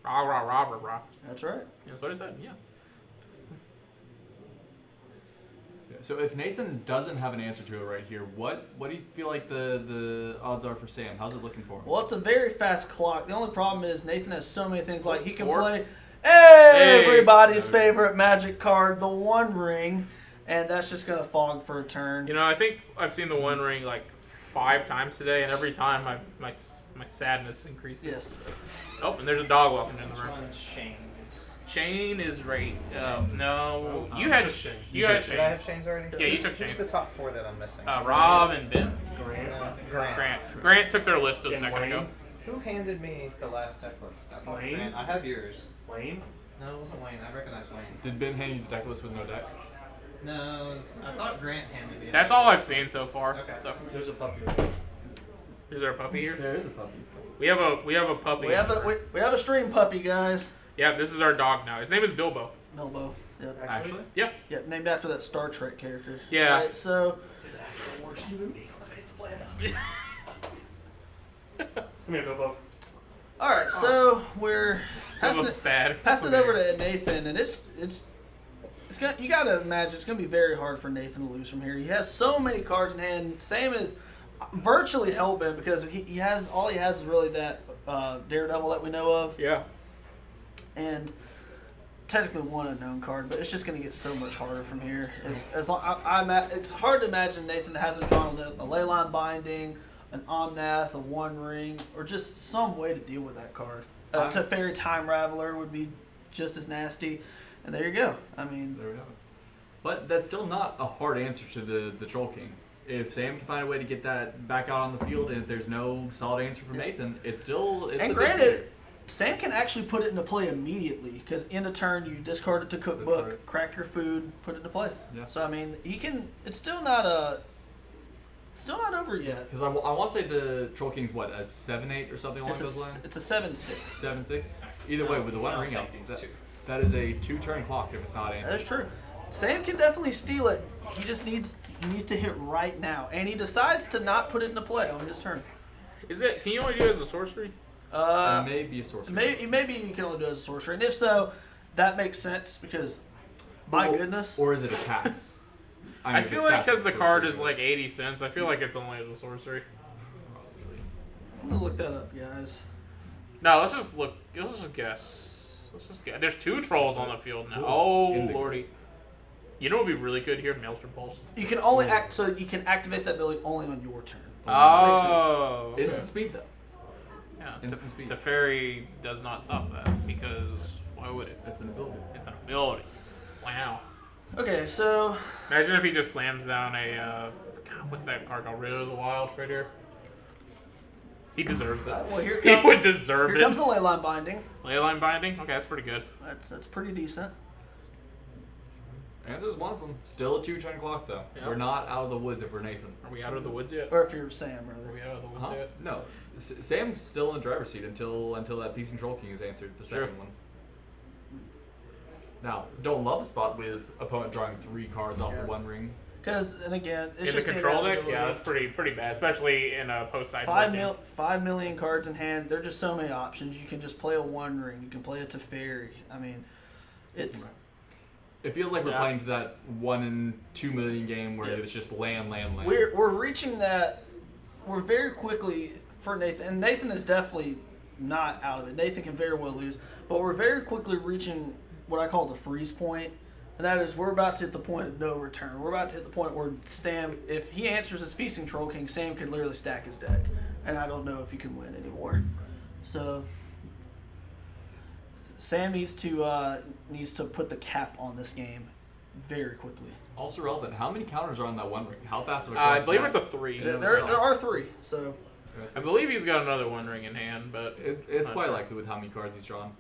Rah rah rah rah rah. That's right. That's what I said. Yeah. So if Nathan doesn't have an answer to it right here, what do you feel like the odds are for Sam? How's it looking for him? Well, it's a very fast clock. The only problem is Nathan has so many things. Like he can 4? play everybody's favorite Magic card, the One Ring, and that's just gonna fog for a turn. You know, I think I've seen the One Ring like 5 times today, and every time my sadness increases. Yes. Oh, and there's a dog walking in the room. One's Shane's. Shane is right. No, you I had took Shane. you had Did I have Shane's. Shane's already? Yeah, you took Who's Shane's. the top 4 that I'm missing? Rob and Ben. Grant. Grant took their list a And second Wayne. ago. Who handed me the last deck list? I thought Wayne? Grant. I have yours. Wayne? No, it wasn't Wayne. I recognize Wayne. Did Ben hand you the deck list with no deck? No, I thought Grant handed me it. That's all I've seen so far. Okay. So, There's a puppy. is there a puppy here? There is a puppy. We have a puppy. We have a stream puppy, guys. Yeah, this is our dog now. His name is Bilbo. Melbo. Yep. Actually? Yeah. Yep. Named after that Star Trek character. Yeah. All right, so. Come here, Bilbo. All right, so we're passing Bilbo's sad. Passing it over to Nathan, and it's gonna, you gotta imagine it's gonna be very hard for Nathan to lose from here. He has so many cards in hand. Sam is virtually hellbent because he has all he has is really that Daredevil that we know of, Yeah. and technically one unknown card. But it's just gonna get so much harder from here. As long, it's hard to imagine Nathan hasn't drawn a Leyline Binding, an Omnath, a One Ring, or just some way to deal with that card. Teferi Time Raveler would be just as nasty. And there you go. I mean, There we have it. But that's still not a hard answer to the Troll King. If Sam can find a way to get that back out on the field, and if there's no solid answer from Nathan, it's still and a big granted, Sam can actually put it into play immediately because in a turn you discard it to cookbook, right. crack your food, put it into play. Yeah. So I mean, he can. It's still not over yet. Because I want to say the Troll King's what, a 7-8 or something along those lines? It's a 7/6. 7-6. Either way, with the One Ring out, that is a 2-turn clock if it's not That answered. is true. Sam can definitely steal it. He needs to hit right now, and he decides to not put it into play on his turn. Is it? Can you only do it as a sorcery? It may be a sorcery. Maybe you can only do it as a sorcerer, and if so, that makes sense because, my goodness. Or is it a tax? I mean, if feel it's like cast because as the a card sorcery, is like 80 cents, I feel like it's only as a sorcery. I'm gonna look that up, guys. No, let's just look. Let's just guess. There's 2 trolls on the field now. Oh Indigo. lordy! You know what would be really good here? Maelstrom Pulse. You can only you can activate that ability only on your turn. Oh. Instant speed though. Yeah. Instant speed. Teferi does not stop that because Why would it? It's an ability. It's an ability. Wow. Okay, so Imagine if he just slams down a, God, what's that card called? Rid of the Wild right here. He deserves it. well, here He would deserve here it. comes the Leyline Binding. Leyline Binding? Okay, that's pretty good. That's pretty decent. Answer's one of them. Still a 2-turn clock though. Yeah. We're not out of the woods if we're Nathan. Are we out of the woods yet? Or if you're Sam, Are rather. we out of the woods Huh? yet? No. Sam's still in the driver's seat until that Peace and Troll King is answered, the Sure. second one. Now, don't love the spot with opponent drawing 3 cards off Yeah. the One Ring. Because, and again, it's In the just control deck? inevitability. Yeah, that's pretty bad, especially in a post-side 5 million cards in hand. There are just so many options. You can just play a One Ring. You can play a Teferi. I mean, it's... Right. It feels like we're Yeah. playing to that 1 in 2 million game where it's just land. We're reaching that. We're very quickly for Nathan, and Nathan is definitely not out of it. Nathan can very well lose, but we're very quickly reaching what I call the freeze point, and that is we're about to hit the point of no return. We're about to hit the point where Sam, if he answers his Feasting Troll King, Sam could literally stack his deck, and I don't know if he can win anymore. So Sam needs to put the cap on this game very quickly. Also relevant, how many counters are on that One Ring? How fast of a I card believe is it's a 3. There are 3, so I believe he's got another One Ring in hand, but It's Not quite sure. likely with how many cards he's drawn.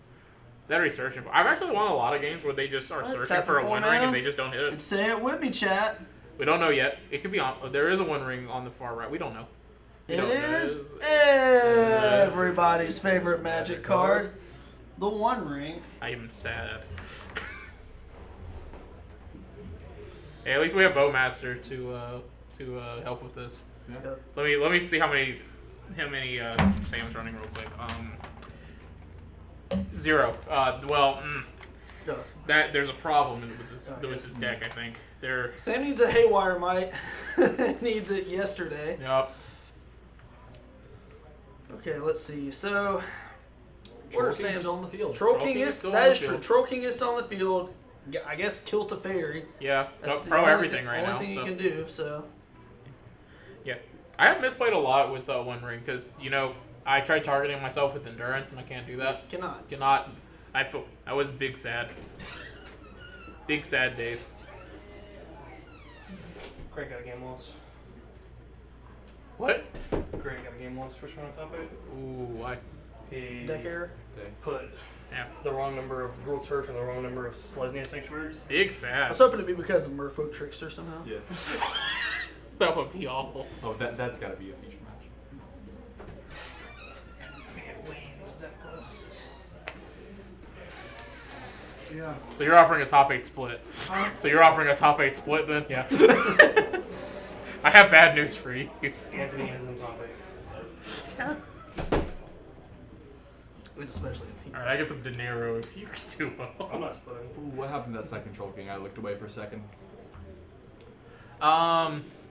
that he's searching for. I've actually won a lot of games where they just are Alright, searching tap for for a 4 One Ring mana. and they just don't hit and it. say it with me, chat. We don't know yet. It could be on. There is a One Ring on the far right. We don't know. We It don't know. is everybody's favorite Magic card, the One Ring. I am sad. Hey, at least we have Bowmaster to help with this. Yeah. Let me see how many Sam's running real quick. 0. Go. That there's a problem with this Oh, with this deck. I think there. Sam needs a Haywire Might. Needs it yesterday. Yep. Okay, let's see. So, what Troll are King's Sam's? still in the field. Troll Troll King King is is still that on is the true. field. Troll King is still on the field. Yeah, I guess kill Teferi. Yeah. That's the Pro only everything thing, right only now. thing So. you can do. So. Yeah, I have misplayed a lot with One Ring because I tried targeting myself with endurance and I can't do that. Cannot. I was big sad days. Craig got a game loss. What? Craig got a game loss for showing topic. Ooh, He Deck error. put Yeah. the wrong number of Rule Turf and the wrong number of Selesnya Sanctuaries. Big I sad. was hoping it'd be because of Merfolk Trickster somehow. Yeah. That would be awful. Oh, that's got to be a feature match. Man, Wayne's deck list. Yeah. So you're offering a top 8 split. Huh? So you're offering a top 8 split then? Yeah. I have bad news for you. Anthony is in top 8. And especially if he's. All right, I get some De Niro if you do well. I'm not splitting. Ooh, what happened to that second Troll King? I looked away for a second.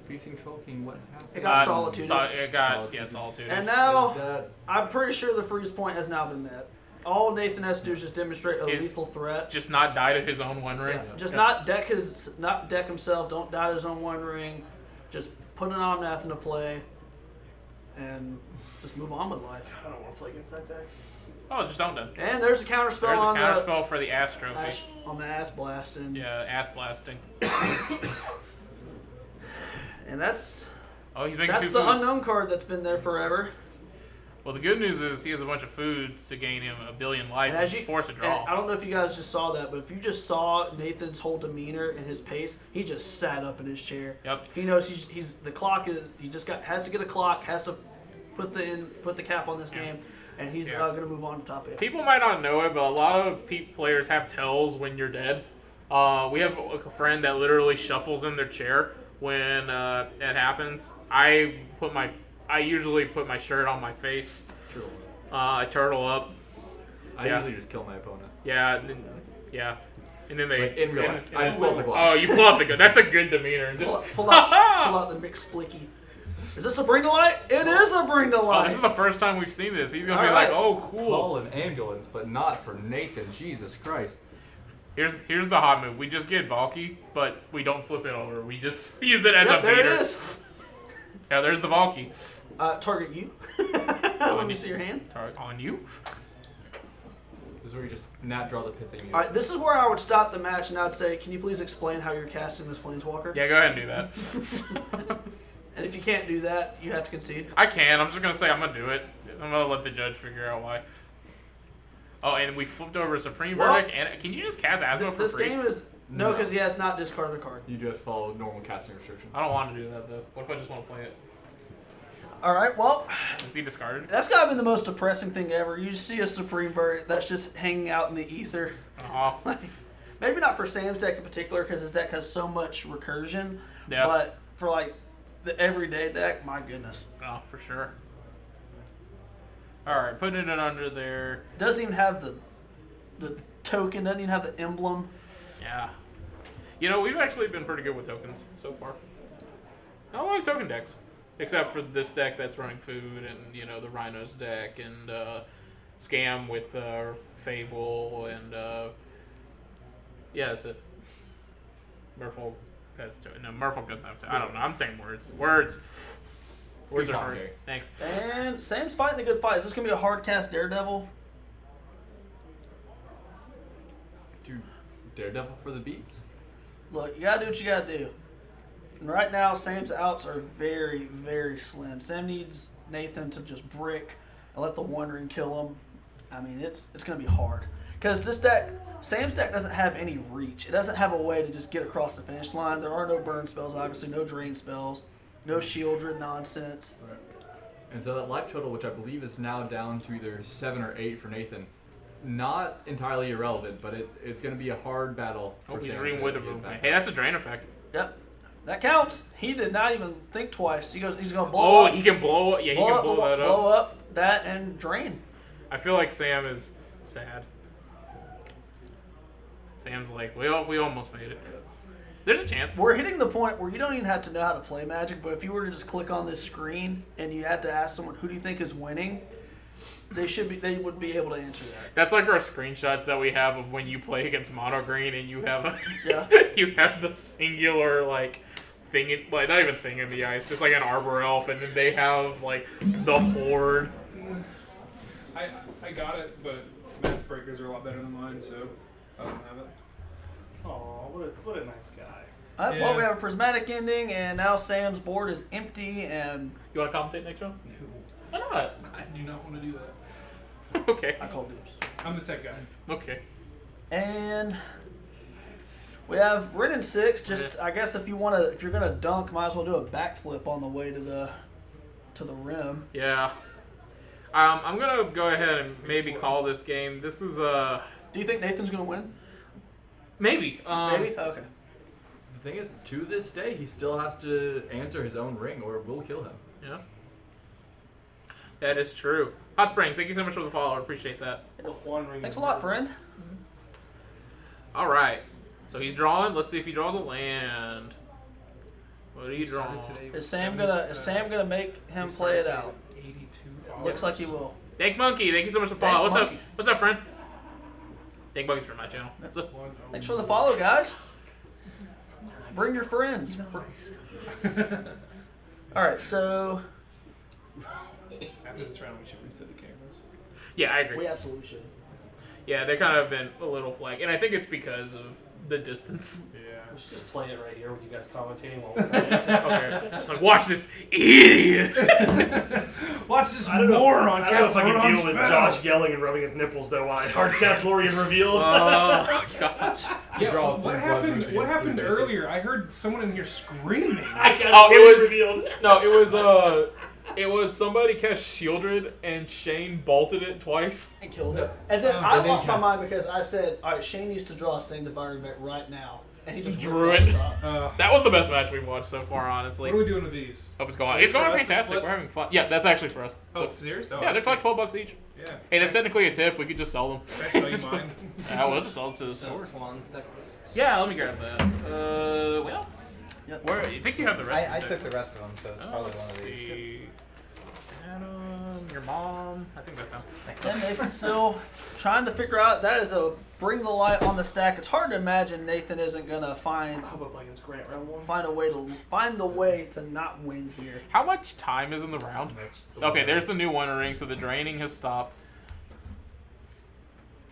Feasting Troll King, what happened? It got Solitude. It got Solitude. Solitude. And now That- I'm pretty sure the freeze point has now been met. All Nathan has to do is just demonstrate a Is- lethal threat. Just not die to his own One Ring. Yeah, just not deck himself. Don't die to his own One Ring. Just put an Omnath into play, and just move on with life. I don't want to play against that deck. Oh, just don't then. And there's a counter spell There's a on counter the spell for the ass trophy. on the ass blasting. Yeah, ass blasting. And that's Oh, he's making 2 the foods. unknown card that's been there forever. Well, the good news is he has a bunch of foods to gain him a billion life And as and you force a and draw. I don't know if you guys just saw that, but if you just saw Nathan's whole demeanor and his pace, he just sat up in his chair. Yep. He knows he's the clock is he just has to get a clock, has to put the cap on this Yeah. game, and he's Yeah. gonna move on to top 8. People might not know it, but a lot of players have tells when you're dead. We have a friend that literally shuffles in their chair when it happens. I usually put my shirt on my face. True. I turtle up. I Yeah. usually just kill my opponent. Yeah. And then they. Like, in real and- life. and- I just pull up the Oh, glove. you pull out the good. That's a good demeanor. Just, Pull out the mixed splicky. Is this a bring to light? It is a bring to oh, light. this is the first time we've seen this. He's gonna be All like, right. "Oh, cool." Call an ambulance, but not for Nathan. Jesus Christ. Here's the hot move. We just get Valky, but we don't flip it over. We just use it as Yep, a there beater. it is. Yeah, there's the Valky. Target you. Let me see your hand. On you. This is where you just not draw the pithing. All right, this is where I would stop the match, and I'd say, can you please explain how you're casting this Planeswalker? Yeah, go ahead and do that. And if you can't do that, you have to concede. I can. I'm just gonna say I'm gonna do it. I'm gonna let the judge figure out why. Oh, and we flipped over a Supreme Well, Verdict. And can you just cast Asmo for This free? game is no, because he has not discarded a card. You do have to follow normal casting restrictions. I don't want to do that though. What if I just want to play it? All right, well, Is he discarded? that's gotta be the most depressing thing ever. You see a Supreme Verdict that's just hanging out in the ether. Oh, Maybe not for Sam's deck in particular, because his deck has so much recursion. yeah. But for like the everyday deck, my goodness, Oh, for sure. All right, putting it under there. doesn't even have the token. Doesn't even have the emblem. Yeah. You know, we've actually been pretty good with tokens so far. I like token decks. Except for this deck that's running food and, you know, the Rhinos deck and Scam with Fable and, yeah, that's it. Merfolk has to. No, Merfolk doesn't have to. I don't know. I'm saying words. Words. Words Good are hard. commentary. Thanks. And Sam's fighting a good fight. Is this gonna be a hard cast Daredevil? Dude, Daredevil for the beats. Look, you gotta do what you gotta do. And right now, Sam's outs are very, very slim. Sam needs Nathan to just brick and let the Wandering kill him. I mean, it's gonna be hard because this deck, Sam's deck doesn't have any reach. It doesn't have a way to just get across the finish line. There are no burn spells, obviously, no drain spells, no shieldred nonsense. And so that life total, which I believe is now down to either 7 or 8 for Nathan, not entirely irrelevant, but it's going to be a hard battle. Oh, for he's Sam reading to with a get movement. back. Hey, that's a drain effect. Yep, that counts. He did not even think twice. He's gonna blow Oh, up. he can blow. Yeah, he can blow that up. Blow up that and drain. I feel like Sam is sad. Sam's like, we almost made it. There's a chance. We're hitting the point where you don't even have to know how to play Magic, but if you were to just click on this screen and you had to ask someone who do you think is winning, they would be able to answer that. That's like our screenshots that we have of when you play against Mono Green and you have a, Yeah. you have the singular like thing in, like not even thing in the ice, just like an Arbor Elf, and then they have like the Horde. I got it, but Matt's breakers are a lot better than mine, so I don't have it. Oh, what a nice guy. Well, Yeah. we have a prismatic ending, and now Sam's board is empty, and You want to commentate next round? No, Why not? I do not want to do that. Okay. I call dibs. I'm the tech guy. Okay. And we have Rin and 6. Just I guess if you're gonna dunk, might as well do a backflip on the way to the rim. Yeah. I'm gonna go ahead and maybe call this game. This is Do you think Nathan's gonna win? maybe. Maybe. Okay. The thing is, to this day, he still has to answer his own ring or it will kill him. Yeah. That is true. Hot Springs, thank you so much for the follow. I appreciate that. The Wandering Thanks a lot, friend. All right. So he's drawing. Let's see if he draws a land. What are you drawing? Is Sam gonna make him play it out? 82. Looks like he will. Dank Monkey, thank you so much for the follow. Dank What's Monkey. up? What's up, friend? Dank Monkey's from my channel. What's up? Thanks for the follow, guys. Bring your friends. All right, so After this round, we should reset the cameras. Yeah, I agree. we absolutely should. Yeah, they kind of been a little flag, and I think it's because of the distance. Yeah. We should just play it right here with you guys commentating while we're playing it. Okay, just like watch this idiot. Watch this I don't know. moron I don't know if I cast can deal moron with spell. Josh yelling and rubbing his nipples though. Why hard cast Lorien revealed? Oh gosh. Yeah, draw what three blood happened? moons What against happened blue basics. earlier? I heard someone in here screaming. I cast Oh, it Lorien was- revealed. No, it was somebody cast Shieldred and Shane bolted it twice. And killed it. And then I and then lost my cast- mind because I said, all right, Shane needs to draw a Sanctifying Event right now. And he just Drew ripped it. off the top. That was the best match we've watched so far, honestly. What are we doing with these? Hope it's going. Is It's it for going us to fantastic. split? We're having fun. Yeah, that's actually for us. Oh, serious? Oh, Yeah, they're like $12 each. Yeah. Hey, that's technically a tip. We could just sell them. Can I sell you Just- mine? Yeah, we'll just sell it to the So, store. Twan's deck list. Yeah, let me grab that. Well, Yep. where you think you have the rest? I of took the rest of them, so it's Oh, probably let's one of these. see. Adam, your mom. I think that's him. And Nathan's still trying to figure out. That is a bring the light on the stack. It's hard to imagine Nathan isn't gonna find I hope I play against Grant round one. find the way to not win here. How much time is in the round? Okay, there's the new Wonder Ring, so the draining has stopped.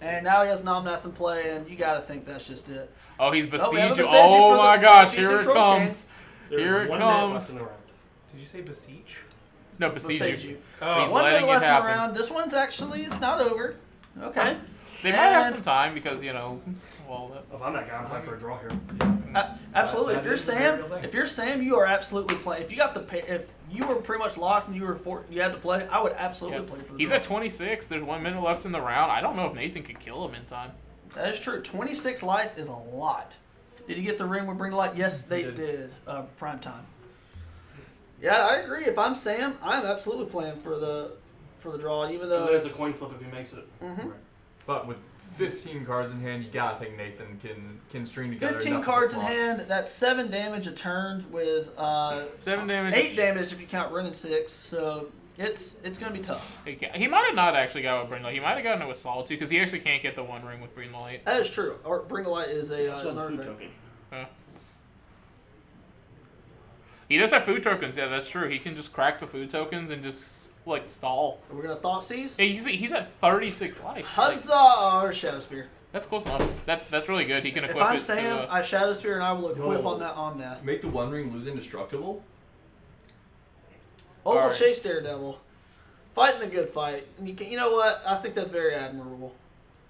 And now he has Nomnath in play, and you got to think that's just it. Oh, he's we have a besieged. besiege Oh for the- my gosh, for the here it Troll comes. There's Here it one minute left comes. in the round. Did you say beseech? No, Besiege besiege you. you. Oh, He's One letting minute it left in the happen. round. This one's actually, it's not over. Okay. They might have And- some time because, well, If I'm that guy, I'm playing for a draw here. Absolutely. That If you're is a very Sam, real thing. if you're Sam, you are absolutely playing. If you got if you were pretty much locked and you had to play, I would absolutely play for the he's draw. at 26. There's 1 minute left in the round. I don't know if Nathan could kill him in time. That is true. 26 life is a lot. Did you get the ring with Bring to Light? Yes, they did. Prime time. Yeah, I agree. If I'm Sam, I'm absolutely playing for the draw, even though Because it's a coin flip if he makes it. Mhm. But with 15 cards in hand, you gotta think Nathan can string together 15 enough cards in of a block. hand. That's 7 damage a turn with 7 damage. 8 damage if you count Ren and 6. So it's gonna be tough. He might have not actually got with Bring Light. He might have gotten it with Solitude because he actually can't get the one ring with Bring Light. That is true. Or Bring to Light is a Also has a food artifact. token. He does have food tokens. Yeah, that's true. He can just crack the food tokens and just stall. We're gonna Thought Seize. Hey, he's at 36 life. Like, Huzzah! Or Shadow Spear. that's close enough. That's really good. He can If equip I'm it Sam, to. I Shadow Spear and I will equip No. on that Omnath. Make the One Ring lose indestructible. Oh, Alright. Chase Daredevil. Fighting a good fight. And you know what? I think that's very admirable.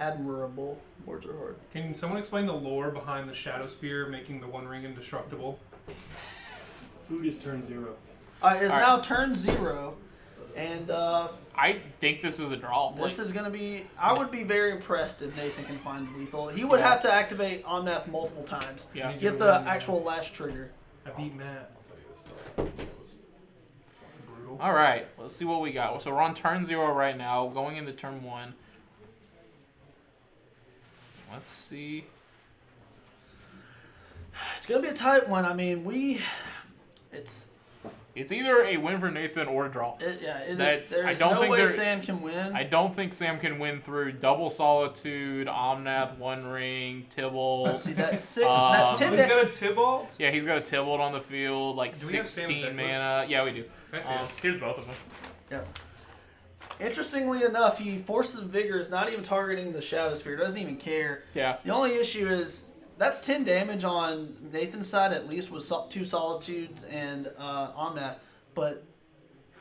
Admirable. Words are hard. Can someone explain the lore behind the Shadow Spear making the One Ring indestructible? Food is turn 0. It is Alright. now turn 0. And I think this is a draw. this is going to be... I would be very impressed if Nathan can find lethal. He would have to activate Omnath multiple times. Yeah. Get the actual last trigger. I beat Matt. Brutal. All right, let's see what we got. So we're on turn 0 right now, going into turn 1. Let's see. It's going to be a tight one. I mean, It's... It's either a win for Nathan or a draw. There's I don't no think way there- Sam can win. I don't think Sam can win through double Solitude, Omnath, One Ring, Tibble. Let's see, that's 6. That's 10 He's got a Tybalt? Yeah, he's got a Tybalt on the field, like Do we have Sam's 16 deck mana. Yeah, we do. Can I see it? Here's both of them. Yeah. Interestingly enough, he Forces of Vigor is not even targeting the Shadow Spear. Doesn't even care. Yeah. The only issue is that's 10 damage on Nathan's side at least with 2 Solitudes and Omnath, but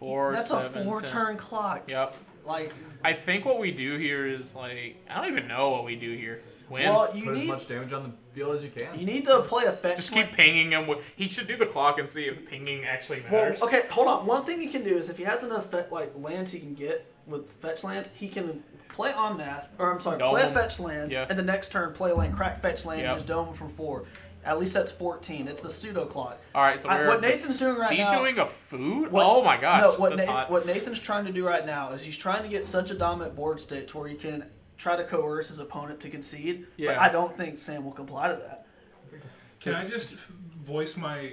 that's a 4-turn clock. Yep. Like, I think what we do here is I don't even know what we do here. Win. well, you Put as need much damage on the field as you can. to play a fetch. Just keep pinging him. He should do the clock and see if the pinging actually Well, matters. okay, hold on. One thing he can do is if he has enough lands he can get with fetch lands, he can play Omnath, or I'm sorry, Dome play a him. fetch land, Yeah. and the next turn play a land, crack fetch land, Yep. and just dome him from 4. At least that's 14. It's a pseudo clock. All right, so we're what Nathan's doing right now- doing a food. What- Oh my gosh, No, that's hot. what Nathan's trying to do right now is he's trying to get such a dominant board state to where he can try to coerce his opponent to concede. But Yeah. I don't think Sam will comply to that. Can I just voice my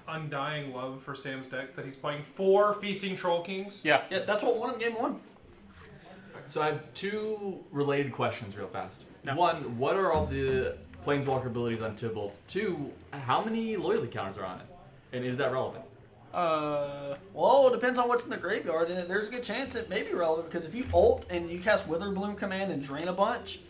undying love for Sam's deck that he's playing 4 Feasting Troll Kings? Yeah. Yeah, that's what won him game 1. So I have 2 related questions real fast. No. 1, what are all the Planeswalker abilities on Tybalt? 2, how many loyalty counters are on it? And is that relevant? Well, it depends on what's in the graveyard, and there's a good chance it may be relevant because if you ult and you cast Witherbloom Command and drain a bunch,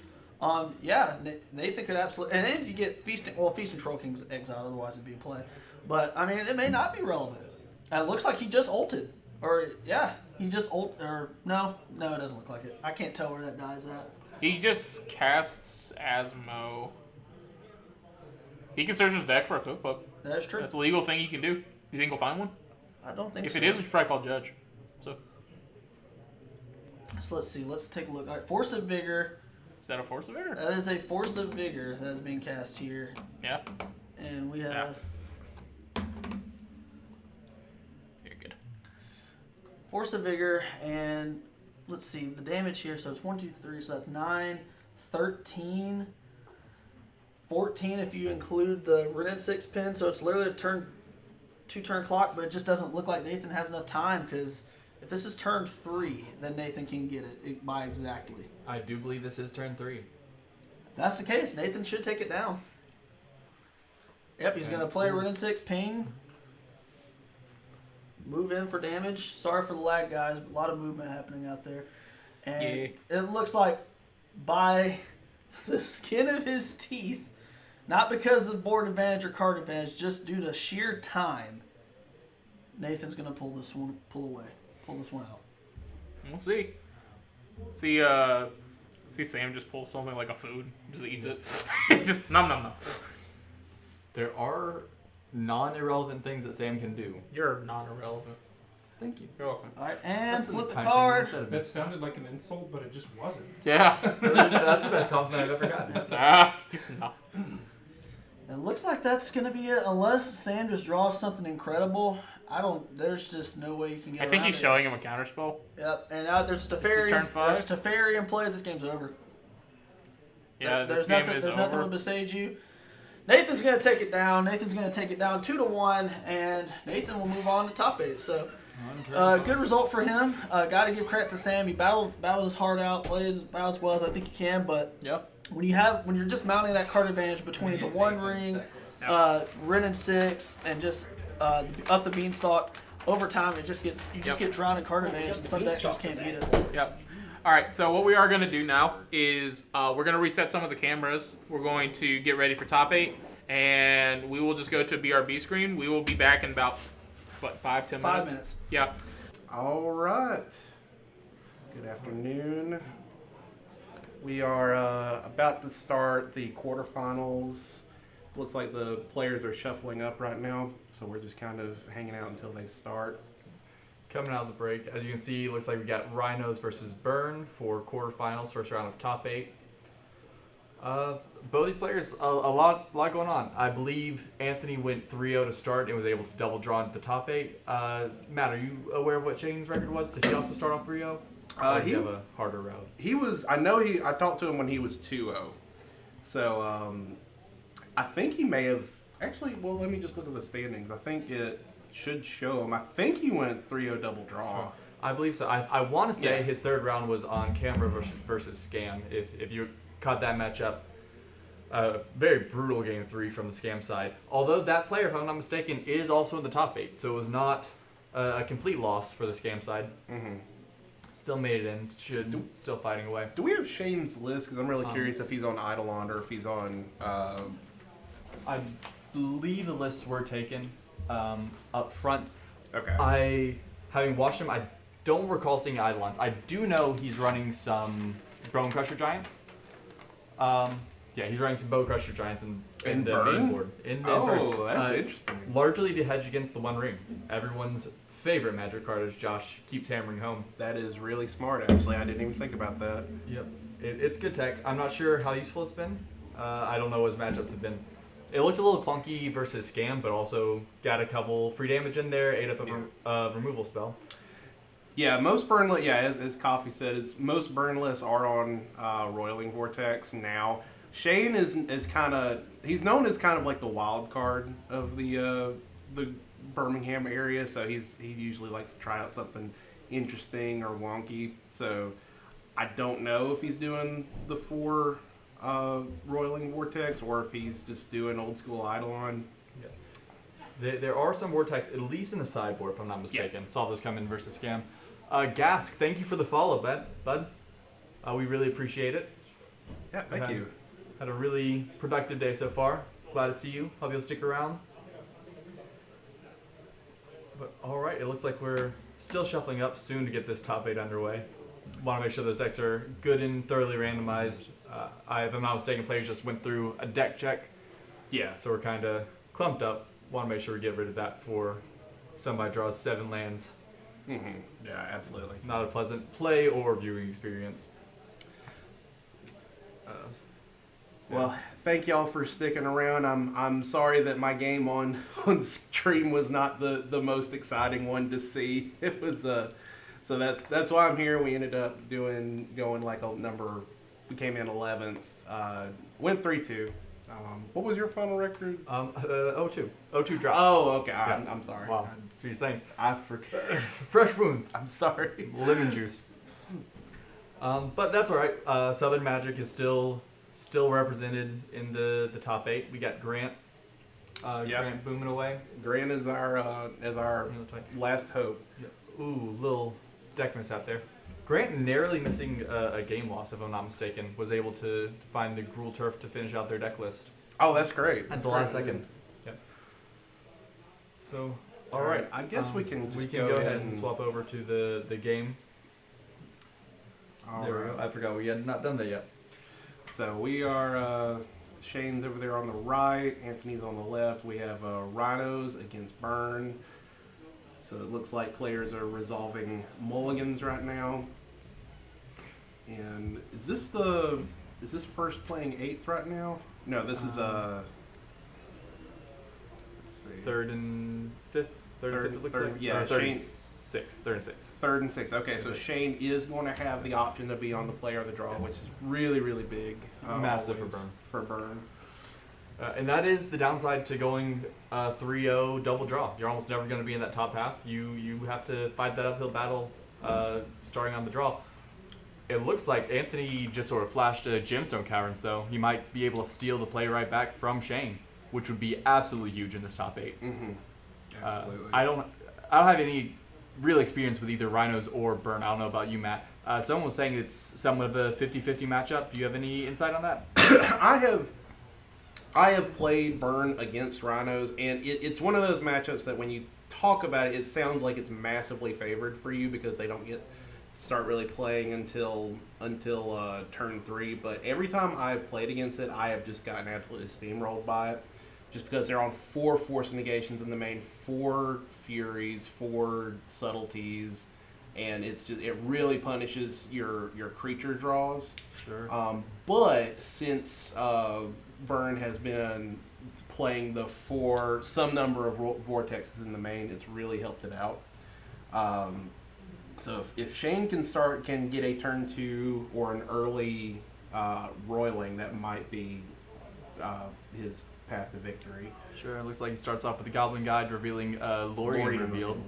Nathan could absolutely, and then you get Feasting Troll King's exiled, otherwise it'd be a play. But I mean, it may not be relevant. It looks like he just ulted, or yeah, he just or no, it doesn't look like it. I can't tell where that die's at. He just casts Asmo. He can search his deck for a cookbook. That's true. That's a legal thing you can do. You think he'll find one? I don't think If so. it is, we should probably call Judge. So, So let's see. Let's take a look. All right, Force of Vigor. is that a Force of Vigor? That is a Force of Vigor that is being cast here, Yeah. and we have. You're good. Force of Vigor, and let's see, the damage here, so it's 1, 2, 3, so that's 9, 13, 14 if you include the Rennet 6 pin, so it's literally a 2-turn clock, but it just doesn't look like Nathan has enough time, because if this is turn 3, then Nathan can get it by exactly. I do believe this is turn 3. If that's the case, Nathan should take it down. Yep, he's going to play Rennet 6 ping. Move in for damage. Sorry for the lag, guys. But a lot of movement happening out there. And Yeah. it looks like by the skin of his teeth, not because of board advantage or card advantage, just due to sheer time. Nathan's gonna pull this one out. We'll see. See Sam just pull something like a food, just eats it, just nom. There are non-irrelevant things that Sam can do. You're non-irrelevant. Thank you. You're welcome. All right, and That's flip the kind of card. thing That sounded like an insult, but it just wasn't. Yeah. That's the best compliment I've ever gotten. No. It looks like that's gonna be it, unless Sam just draws something incredible. There's just no way you can get I think around he's it. showing him a counterspell. Yep, and now there's Teferi. turn 5? There's Teferi in play. This game's over. Yeah, there's this game nothing. is There's over. nothing to beside you. Nathan's gonna take it down. 2-1, and Nathan will move on to top 8. So, good result for him. Got to give credit to Sam. He battled his heart out, played about as well as I think he can. But Yep. when you're just mounting that card advantage between the One Ring, Ren and 6, and just up the beanstalk, over time you just get drowned in card advantage, and some decks just can't beat it. Yep. All right, so what we are going to do now is we're going to reset some of the cameras. We're going to get ready for top 8, and we will just go to a BRB screen. We will be back in about, 5-10 minutes? 5 minutes. Yeah. All right. Good afternoon. We are about to start the quarterfinals. Looks like the players are shuffling up right now, so we're just kind of hanging out until they start. Coming out of the break, as you can see, looks like we got Rhinos versus Burn for quarterfinals, first round of top 8. Both these players, a lot going on. I believe Anthony went 3-0 to start and was able to double draw into the top 8. Matt, are you aware of what Shane's record was? Did he also start off 3-0? Or did he have a harder route? I talked to him when he was 2-0. So I think he may have, actually, well, let me just look at the standings. I think it should show him. I think he went 3-0 double draw. I believe so. I want to say his third round was on camera versus Scam. If you caught that matchup, very brutal game 3 from the Scam side. Although that player, if I'm not mistaken, is also in the top 8, so it was not a complete loss for the Scam side. Mm-hmm. Still made it in. Still fighting away. Do we have Shane's list? Because I'm really curious if he's on Eidolon or if he's on. I believe the lists were taken up front. Okay. Having watched him, I don't recall seeing Eidolons. I do know he's running some Bone Crusher Giants. He's running some Bone Crusher Giants in the Burn? main board. That's interesting. Largely to hedge against the One Ring. Everyone's favorite Magic card, as Josh keeps hammering home. That is really smart, actually. I didn't even think about that. Yep. It's good tech. I'm not sure how useful it's been. I don't know what his matchups have been. It looked a little clunky versus Scam, but also got a couple free damage in there, ate up a removal spell. Yeah, most burn lists, as Coffee said, most burn lists are on Roiling Vortex now. Shane is kind of, he's known as kind of like the wild card of the Birmingham area, so he usually likes to try out something interesting or wonky. So I don't know if he's doing the 4 Roiling Vortex or if he's just doing old school Eidolon. Yeah. There are some Vortex, at least in the sideboard, if I'm not mistaken. Saw this come in versus Scam. Gask, thank you for the follow, bud. We really appreciate it. Yeah, thank you. Had a really productive day so far. Glad to see you. Hope you'll stick around. But all right, it looks like we're still shuffling up soon to get this top 8 underway. Want to make sure those decks are good and thoroughly randomized. If I'm not mistaken, players just went through a deck check. Yeah. So we're kind of clumped up. Want to make sure we get rid of that before somebody draws 7 lands. Mm-hmm. Yeah, absolutely. Not a pleasant play or viewing experience. Well, thank y'all for sticking around. I'm sorry that my game on stream was not the most exciting one to see. It was so that's why I'm here. We ended up going like a number. We came in 11th. Went 3-2. What was your final record? 0-2. 0-2 drop. Oh, okay. Yeah. I'm sorry. Wow. Jeez, thanks. I forget. Fresh wounds. I'm sorry. Lemon juice. But that's all right. Southern Magic is still represented in the top 8. We got Grant. Grant booming away. Grant is our last hope. Yep. Ooh, little deck miss out there. Grant narrowly missing a game loss, if I'm not mistaken, was able to find the Gruul Turf to finish out their deck list Oh, that's great. at That's the last great. second. Yep. So, All right. I guess we can just go ahead and swap over to the game. All there we right. go. I forgot we had not done that yet. So we are Shane's over there on the right, Anthony's on the left. We have Rhinos against Burn. So it looks like players are resolving mulligans right now. And is this first playing 8th right now? No, this is let's see. Third and fifth. Third and fifth, it looks like. Yeah, third and Shane. sixth. Third and sixth. Third and 6th. Okay, so Shane is going to have the option to be on the player of the draw, which is really, really big. Massive always for Burn. For Burn. And that is the downside to going 3-0 double draw. You're almost never going to be in that top half. You have to fight that uphill battle starting on the draw. It looks like Anthony just sort of flashed a gemstone caverns, though. He might be able to steal the play right back from Shane, which would be absolutely huge in this top 8. Mm-hmm. Absolutely. I don't have any real experience with either Rhinos or Burn. I don't know about you, Matt. Someone was saying it's somewhat of a 50-50 matchup. Do you have any insight on that? I have played Burn against Rhinos, and it's one of those matchups that when you talk about it, it sounds like it's massively favored for you because they don't start really playing until turn 3. But every time I've played against it, I have just gotten absolutely steamrolled by it, just because they're on 4 force negations in the main, 4 furies, 4 subtleties, and it really punishes your creature draws. Sure. But since Burn has been playing some number of vortexes in the main, it's really helped it out. So if Shane can get a turn 2 or an early roiling, that might be his path to victory. Sure. It looks like he starts off with the Goblin Guide revealing Lorien revealed.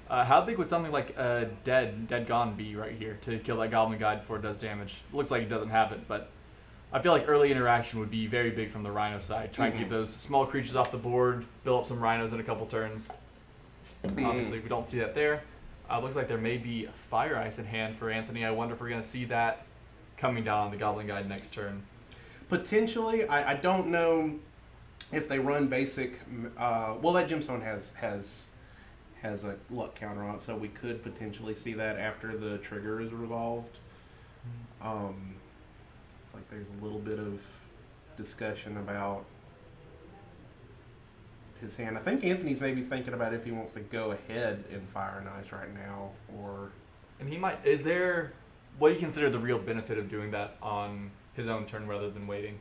How big would something like Dead Gone be right here to kill that Goblin Guide before it does damage? It looks like he doesn't have it, but I feel like early interaction would be very big from the Rhino side. Try and keep those small creatures off the board, build up some Rhinos in a couple turns. Obviously, we don't see that there. Looks like there may be Fire Ice in hand for Anthony. I wonder if we're going to see that coming down on the Goblin Guide next turn. Potentially. I don't know if they run basic. Well, that Gemstone has a luck counter on it, so we could potentially see that after the trigger is resolved. It's like there's a little bit of discussion about his hand. I think Anthony's maybe thinking about if he wants to go ahead in Fire and Ice right now, or... And he might... Is there... What do you consider the real benefit of doing that on his own turn rather than waiting?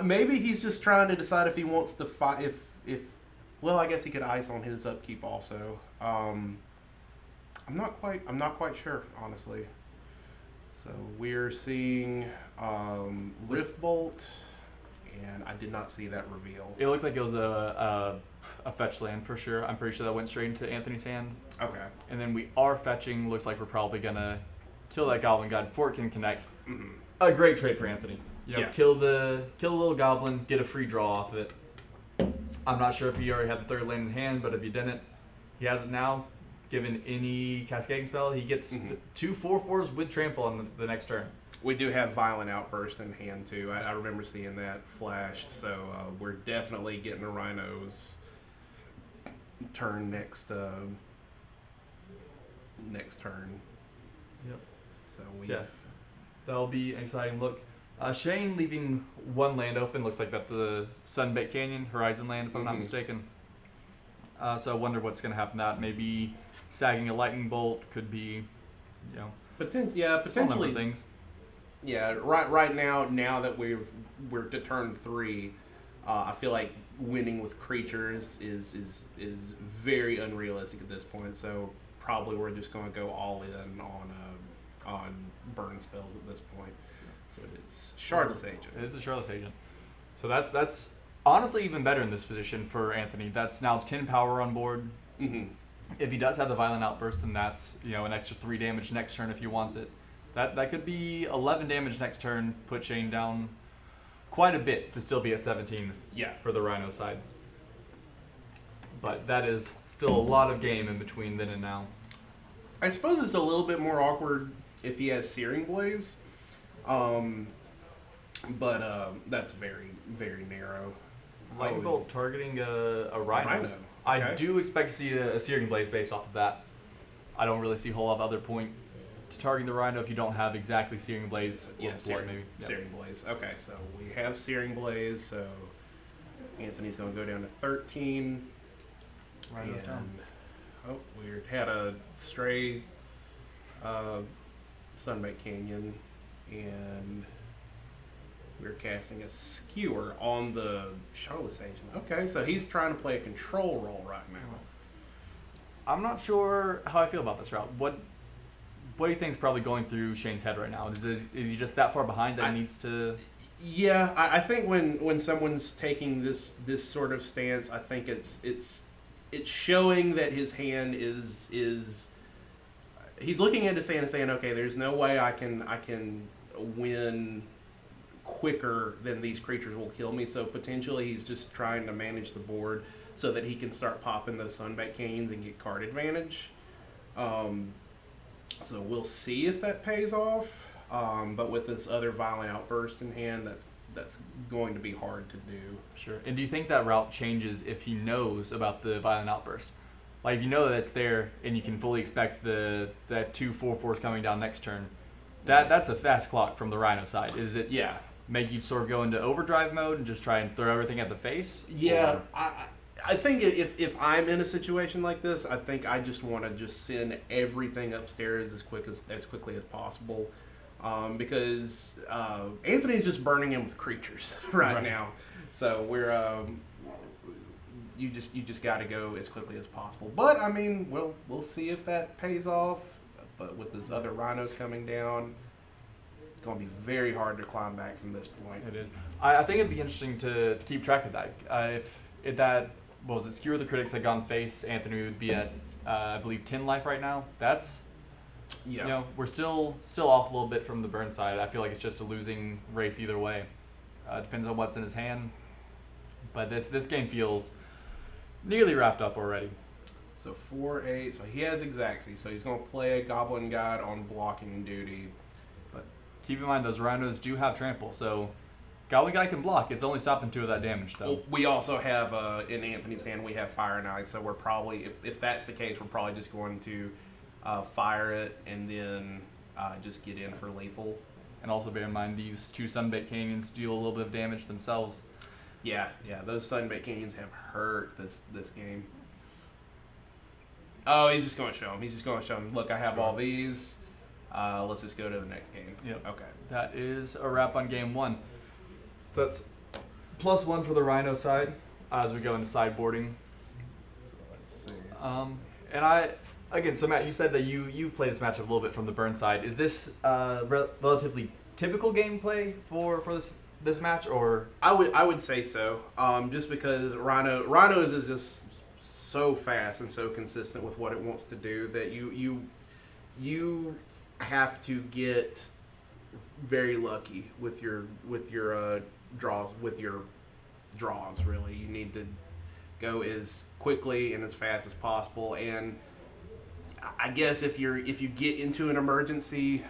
Maybe he's just trying to decide if he wants to fight... Well, I guess he could ice on his upkeep also. I'm not quite sure, honestly. So we're seeing Rift Bolt, and I did not see that reveal. It looked like it was a fetch land for sure. I'm pretty sure that went straight into Anthony's hand. Okay. And then we are fetching. Looks like we're probably gonna kill that Goblin Guide before it can connect. Mm-hmm. A great trade for Anthony. You know, Yeah. kill the little goblin, get a free draw off it. I'm not sure if he already had the third land in hand, but if he didn't, he has it now. Given any cascading spell, he gets 2 4/4s with trample on the next turn. We do have Violent Outburst in hand too. I remember seeing that flash. So we're definitely getting a Rhino's turn next turn. Yep. So Yeah, that'll be an exciting look. Shane leaving 1 land open. Looks like that's the Sunbait Canyon, Horizon Land, if I'm not mistaken. So I wonder what's going to happen to that. Maybe sagging a Lightning Bolt could be, potentially things. Yeah, right now that we're to turn 3, I feel like winning with creatures is very unrealistic at this point. So probably we're just going to go all in on burn spells at this point. So it is Shardless Agent. It is a Shardless Agent. So that's honestly even better in this position for Anthony. That's now 10 power on board. Mm-hmm. If he does have the Violent Outburst, then that's an extra 3 damage next turn if he wants it. That could be 11 damage next turn, put Shane down quite a bit to still be at 17 for the Rhino side. But that is still a lot of game in between then and now. I suppose it's a little bit more awkward if he has Searing Blaze. But that's very, very narrow. Lightning Bolt targeting a Rhino. Rhino. I Okay. do expect to see a Searing Blaze based off of that. I don't really see a whole lot of other point to targeting the Rhino if you don't have exactly Searing Blaze or Blood, Searing, maybe. Yep. Searing Blaze. Okay, so we have Searing Blaze, so Anthony's going to go down to 13. Rhino's And- down. Oh, weird. Had a stray Sunbait Canyon, and we're casting a Skewer on the Charlotte's Agent. Okay, so he's trying to play a control role right now. I'm not sure how I feel about this route. What do you think is probably going through Shane's head right now? Is he just that far behind that he needs to? Yeah, I think when someone's taking this sort of stance, I think it's showing that his hand is he's looking at his hand and saying, okay, there's no way I can win quicker than these creatures will kill me. So potentially he's just trying to manage the board so that he can start popping those Sunbait Canyons and get card advantage. So we'll see if that pays off. But with this other Violent Outburst in hand, that's going to be hard to do. Sure. And do you think that route changes if he knows about the Violent Outburst? Like, if you know that it's there and you can fully expect that 2/4/4s coming down next turn, that's a fast clock from the Rhino side. Is it Yeah. make you sort of go into overdrive mode and just try and throw everything at the face? Yeah, Or- I think if I'm in a situation like this, I think I just want to just send everything upstairs as quickly as possible, because Anthony's just burning him with creatures right now. So we're you just got to go as quickly as possible. But I mean, we'll see if that pays off. But with this other Rhinos coming down, it's going to be very hard to climb back from this point. It is. I think it'd be interesting to keep track of that. If that, what was it, Skewer the Critics had gone face, Anthony would be at, I believe, 10 life right now. That's, Yeah. you know, we're still off a little bit from the burn side. I feel like it's just a losing race either way. Depends on what's in his hand. But this game feels nearly wrapped up already. So 4/8. So he has Exacxi. So he's going to play a Goblin God on blocking duty. But keep in mind, those Rhinos do have trample, so Goblin Guy can block. It's only stopping 2 of that damage, though. Well, we also have in Anthony's hand we have Fire and Ice. So we're probably, if that's the case, we're probably just going to fire it and then just get in for lethal. And also bear in mind, these 2 Sunbait Canyons deal a little bit of damage themselves. Yeah. Those Sunbait Canyons have hurt this game. Oh, he's just going to show him. Look, I have Sure. all these. Let's just go to the next game. Yep. Okay. That is a wrap on game 1. So that's +1 for the Rhino side as we go into sideboarding. So let's see. And so Matt, you said that you've played this matchup a little bit from the burn side. Is this relatively typical gameplay for this match, or? I would say so. Just because Rhinos is just so fast and so consistent with what it wants to do that you have to get very lucky with your draws really. You need to go as quickly and as fast as possible, and I guess if you get into an emergency,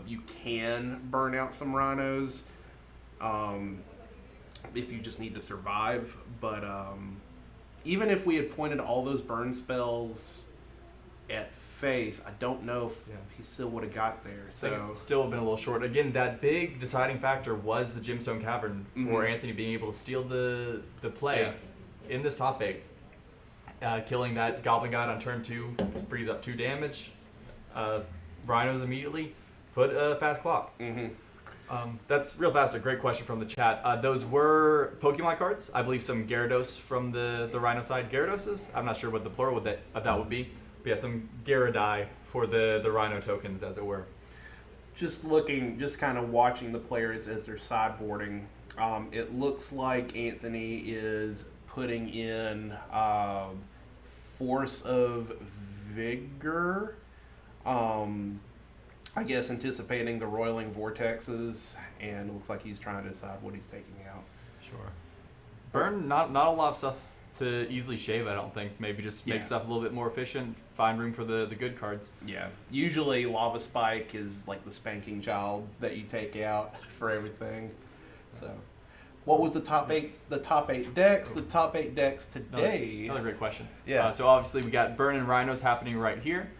you can burn out some Rhinos if you just need to survive. But even if we had pointed all those burn spells at face, I don't know if he still would have got there. So still have been a little short. Again, that big deciding factor was the Gemstone Cavern for Anthony being able to steal the play in this top 8. Killing that Goblin God on turn 2 frees up 2 damage. Rhinos immediately put a fast clock. That's real fast. A great question from the chat. Those were Pokemon cards. I believe some Gyarados from the Rhino side. Gyaradoses? I'm not sure what the plural of that would be. But yeah, some Gyarados for the Rhino tokens, as it were. just kind of watching the players as they're sideboarding, it looks like Anthony is putting in Force of Vigor. I guess anticipating the Roiling Vortexes, and it looks like he's trying to decide what he's taking out. Sure. Burn, not a lot of stuff to easily shave, I don't think. Maybe just make Yeah. stuff a little bit more efficient, find room for the good cards. Yeah. Usually Lava Spike is like the spanking child that you take out for everything. So, what was the top eight? The top 8 decks. The top 8 decks today. Another great question. Yeah. So obviously we got Burn and Rhinos happening right here.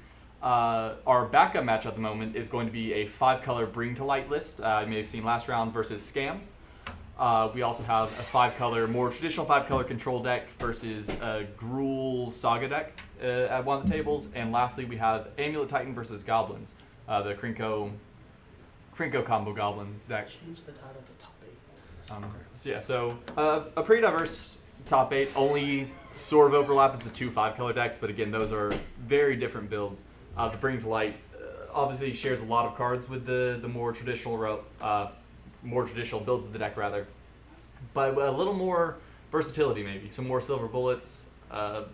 Our backup match at the moment is going to be a 5-color Bring to Light list. You may have seen last round versus Scam. We also have a 5-color, more traditional 5-color control deck versus a Gruul Saga deck at one of the tables. And lastly, we have Amulet Titan versus Goblins, the Krinko combo Goblin deck. Change the title to top 8. So a pretty diverse top 8. Only sort of overlap is the 2 5-color decks, but again, those are very different builds. The Bring to Light obviously shares a lot of cards with the more traditional builds of the deck, rather, but a little more versatility, maybe some more silver bullets. What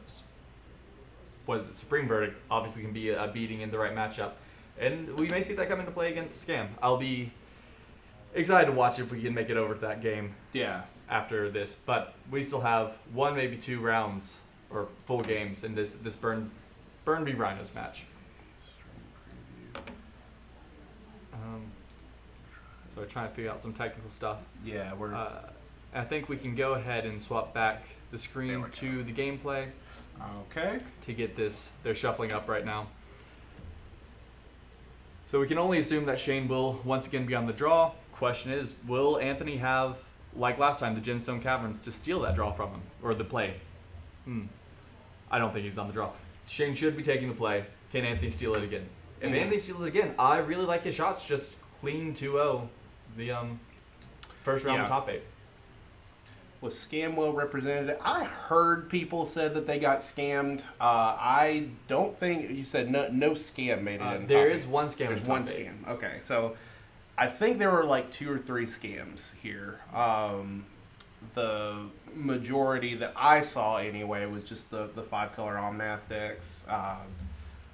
is it? Supreme Verdict obviously can be a beating in the right matchup, and we may see that come into play against Scam. I'll be excited to watch if we can make it over to that game. Yeah. After this, but we still have 1, maybe 2 rounds or full games in this Burn v Rhinos match. So we're trying to figure out some technical stuff. Yeah, we're. I think we can go ahead and swap back the screen to the gameplay Okay. to get this. They're shuffling up right now. So we can only assume that Shane will once again be on the draw. Question is, will Anthony have, like last time, the Gemstone Caverns to steal that draw from him, or the play? I don't think he's on the draw. Shane should be taking the play. Can Anthony steal it again? If Anthony steals it again, I really like his shots. Just clean 2-0 the first round of top 8. Was Scam well represented? I heard people said that they got scammed. I don't think you said no scam made it in. There top is 8. one scam. There's in one top 8. scam. Okay, so I think there were like 2 or 3 scams here. The majority that I saw anyway was just the 5-color Omnath decks.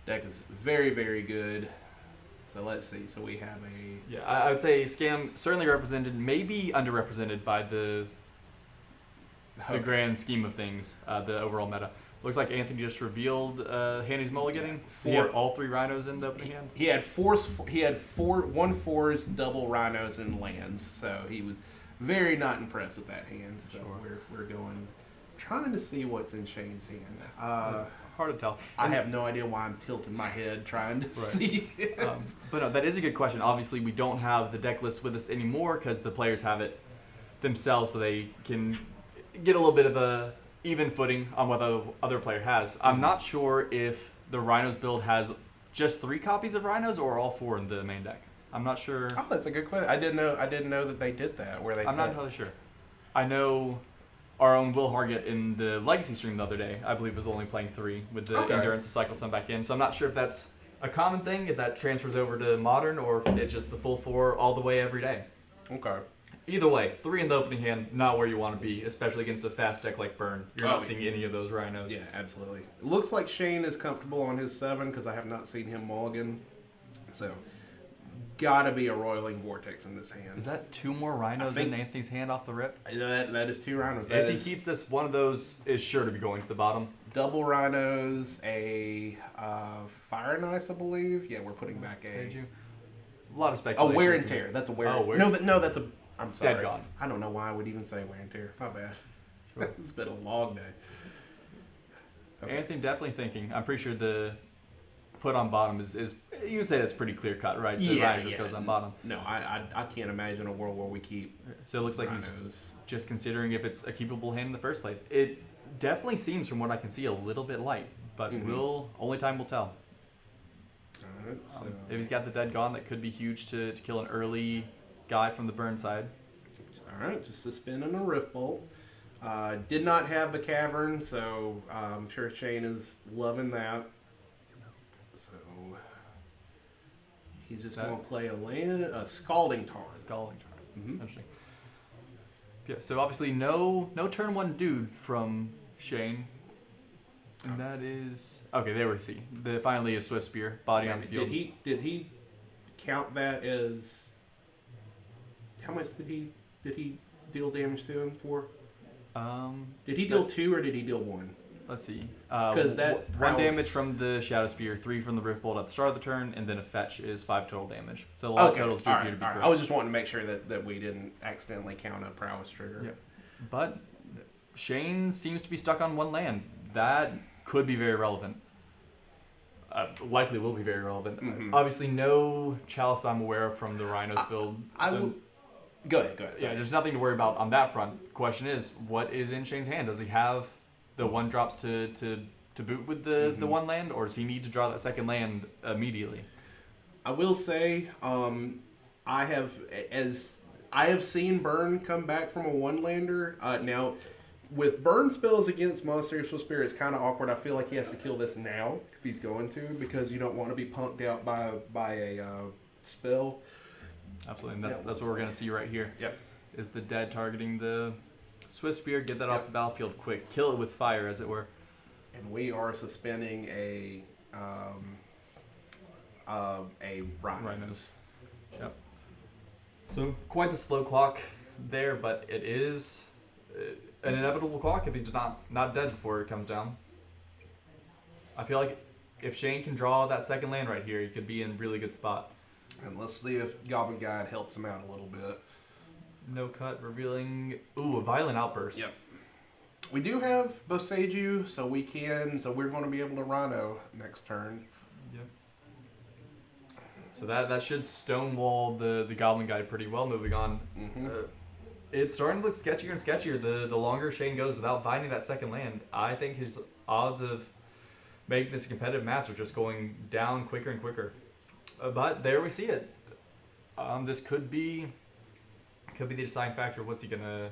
Deck is very, very good. So let's see. So we have a... Yeah, I would say Scam certainly represented, maybe underrepresented by the grand scheme of things, the overall meta. Looks like Anthony just revealed Handy's mulliganing. He had all 3 rhinos in the opening hand. He had 1 fours, double rhinos, and lands. So he was very not impressed with that hand. So we're trying to see what's in Shane's hand. Hard to tell. I have no idea why I'm tilting my head trying to see it. But no, that is a good question. Obviously, we don't have the deck list with us anymore because the players have it themselves, so they can get a little bit of a even footing on what the other player has. I'm not sure if the Rhinos build has just 3 copies of Rhinos or all 4 in the main deck. I'm not sure. Oh, that's a good question. I didn't know that they did that. I'm not entirely sure. I know our own Will Hargett in the Legacy stream the other day, I believe, was only playing 3 with the endurance to cycle some back in. So I'm not sure if that's a common thing, if that transfers over to Modern, or if it's just the full 4 all the way every day. Okay. Either way, 3 in the opening hand, not where you want to be, especially against a fast deck like Burn. You're not seeing any of those Rhinos. Yeah, absolutely. It looks like Shane is comfortable on his 7 because I have not seen him mulligan. So, gotta be a Roiling Vortex in this hand. Is that 2 more Rhinos in Anthony's hand off the rip? That is 2 Rhinos. If he keeps this, one of those is sure to be going to the bottom. Double Rhinos, a Fire and Ice, I believe. Yeah, we're putting back a lot of speculation. Oh, Wear and Tear. That's a Wear. Oh, No, that's a. I'm sorry. Dead Gone. I don't know why I would even say Wear and Tear. My bad. It's been a long day. Okay. Anthony, definitely thinking. I'm pretty sure the put on bottom is you would say that's pretty clear cut, right? The Rhino just goes on bottom. No, I can't imagine a world where we keep. So it looks like he's just considering if it's a keepable hand in the first place. It definitely seems, from what I can see, a little bit light, but only time will tell. All right, so if he's got the Dead Gone, that could be huge to kill an early guy from the Burn side. All right, just a spin and a Rift Bolt. Did not have the Cavern, so I'm sure Shane is loving that. So he's just going to play a Scalding Tarn. Scalding Tarn. Interesting. Yeah, so obviously no turn 1 dude from Shane. And that is okay. There we see finally a Swift Spear body on the field. Did he count that as how much did he deal damage to him for? Did he deal 2 or did he deal 1? Let's see. 'Cause that one prowess- damage from the Shadow Spear, 3 from the Rift Bolt at the start of the turn, and then a fetch is 5 total damage. So a lot of totals do all appear right, to be all right. correct. I was just wanting to make sure that we didn't accidentally count a prowess trigger. Yeah. But Shane seems to be stuck on 1 land. That could be very relevant. Likely will be very relevant. Mhm. Obviously, no Chalice that I'm aware of from the Rhinos build. I so, will. Go ahead. yeah, Sorry. there's nothing to worry about on that front. The question is, what is in Shane's hand? Does he have the 1 drops to boot with the 1 land, or does he need to draw that second land immediately? I will say, I have seen Burn come back from a 1-lander. Now, with Burn spells against Monstrous Spirit, it's kind of awkward. I feel like he has to kill this now if he's going to, because you don't want to be punked out by a spell. Absolutely, and that's what we're gonna see right here. Yep. Is the dead targeting the Swift Spear? Get that off the battlefield quick. Kill it with fire, as it were. And we are suspending a Rhinos. Yep. So quite the slow clock there, but it is an inevitable clock if he's not dead before it comes down. I feel like if Shane can draw that second land right here, he could be in a really good spot. And let's see if Goblin Guide helps him out a little bit. No cut, revealing a violent outburst. Yep. We do have Boseiju, so we're going to be able to Rhino next turn. Yep. So that should stonewall the Goblin Guide pretty well. Moving on. Mm-hmm. It's starting to look sketchier and sketchier the longer Shane goes without finding that second land. I think his odds of making this a competitive match are just going down quicker and quicker. But there we see it. This could be the deciding factor. What's he gonna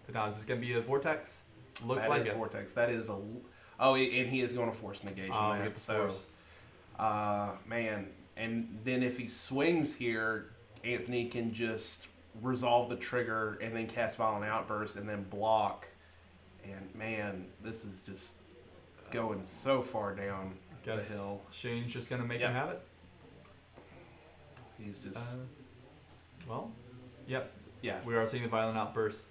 put down? Is this gonna be a Vortex? Looks That like is it. Vortex. That is and he is going to force negation Get that. the So, force. man, and then if he swings here, Anthony can just resolve the trigger and then cast Violent Outburst and then block. And man, this is just going so far down Guess the hill. Shane's just gonna make him have it. He's just Yep. yeah. We are seeing the violent outburst.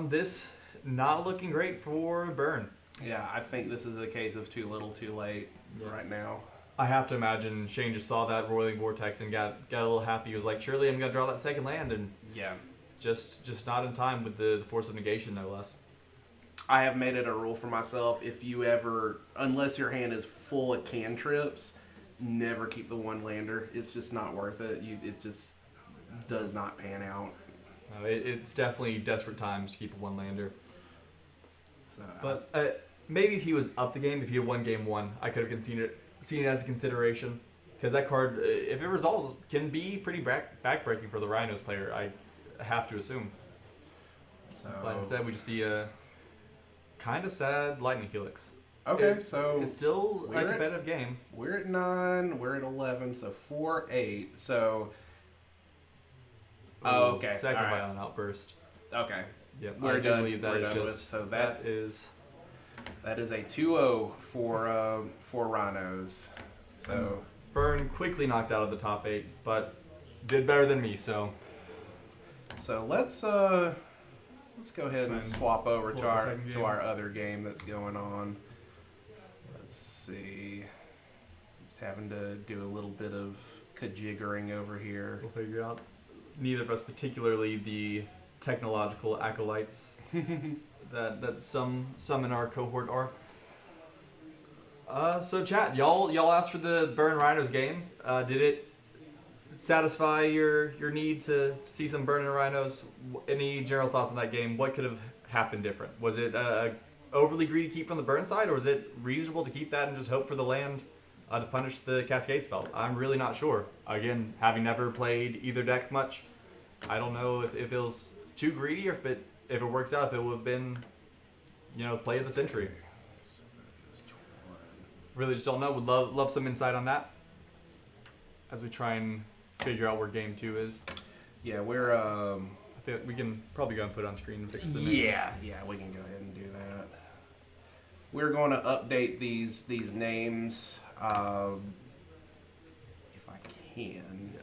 This not looking great for Burn. Yeah, I think this is a case of too little, too late right now. I have to imagine Shane just saw that roiling vortex and got a little happy. He was like, surely I'm gonna draw that second land, and Yeah. just not in time with the force of negation, no less. I have made it a rule for myself, if you ever, unless your hand is full of cantrips, never keep the 1-lander. It's just not worth it. It just does not pan out. No, it's definitely desperate times to keep a 1-lander. So, But maybe if he was up the game, if he had won game 1, I could have seen it as a consideration. Because that card, if it resolves, can be pretty backbreaking for the Rhinos player, I have to assume. But instead, we just see a kind of sad Lightning Helix. Okay, so it's still a we're competitive game. We're at 9, we're at 11, so 4, 8. So, okay. Second all right. violent outburst. Okay. Yep, We're I do done. believe that We're is done just with, so that is that is a 2-0 for Rhinos. So Burn quickly knocked out of the top 8, but did better than me. So let's go ahead and Try and swap over pull to up the second game. our other game that's going on. Let's see. Just having to do a little bit of kajiggering over here. we'll figure it out. Neither of us particularly the technological acolytes that some in our cohort are. So chat, y'all asked for the Burn Rhinos game. Did it satisfy your need to see some Burn and Rhinos? Any general thoughts on that game? What could have happened different? Was it overly greedy keep from the Burn side, or is it reasonable to keep that and just hope for the land to punish the Cascade spells? I'm really not sure. Again, having never played either deck much, I don't know if it was too greedy, or if it works out, if it would have been, play of the century. Really just don't know. Would love some insight on that as we try and figure out where game 2 is. Yeah, we're I think we can probably go and put it on screen and fix the names. yeah, we can go ahead and do that. We're going to update these names if I can. Yeah.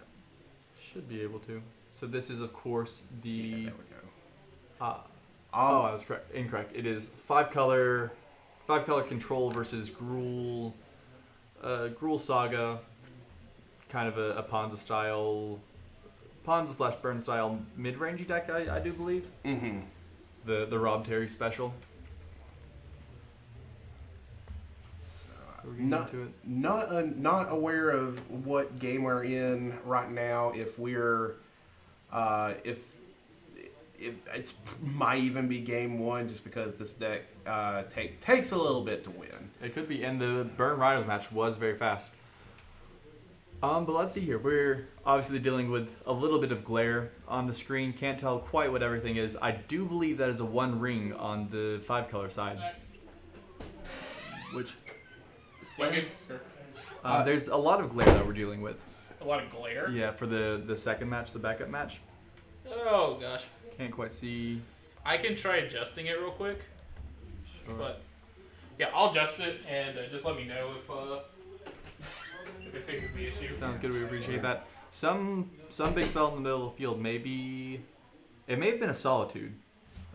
Should be able to. So this is of course the Yeah, there we go. Oh, I was correct. Incorrect. It is five color control versus Gruul. Gruul Saga, kind of a Ponza / Burn style mid-rangey deck, I do believe. Mm-hmm. The Rob Terry special. We're getting Not into it. not aware of what game we're in right now. If we're if it might even be game one, just because this deck takes a little bit to win. It could be, and the Burn Riders match was very fast. But let's see here. We're obviously dealing with a little bit of glare on the screen. Can't tell quite what everything is. I do believe that is a 1 ring on the 5 color side. Which there's a lot of glare that we're dealing with. A lot of glare? Yeah, for the second match, the backup match. Oh, gosh. Can't quite see. I can try adjusting it real quick. Sure. But, yeah, I'll adjust it and just let me know if it fixes the issue. Sounds good. We appreciate that. Some big spell in the middle of the field. Maybe it may have been a Solitude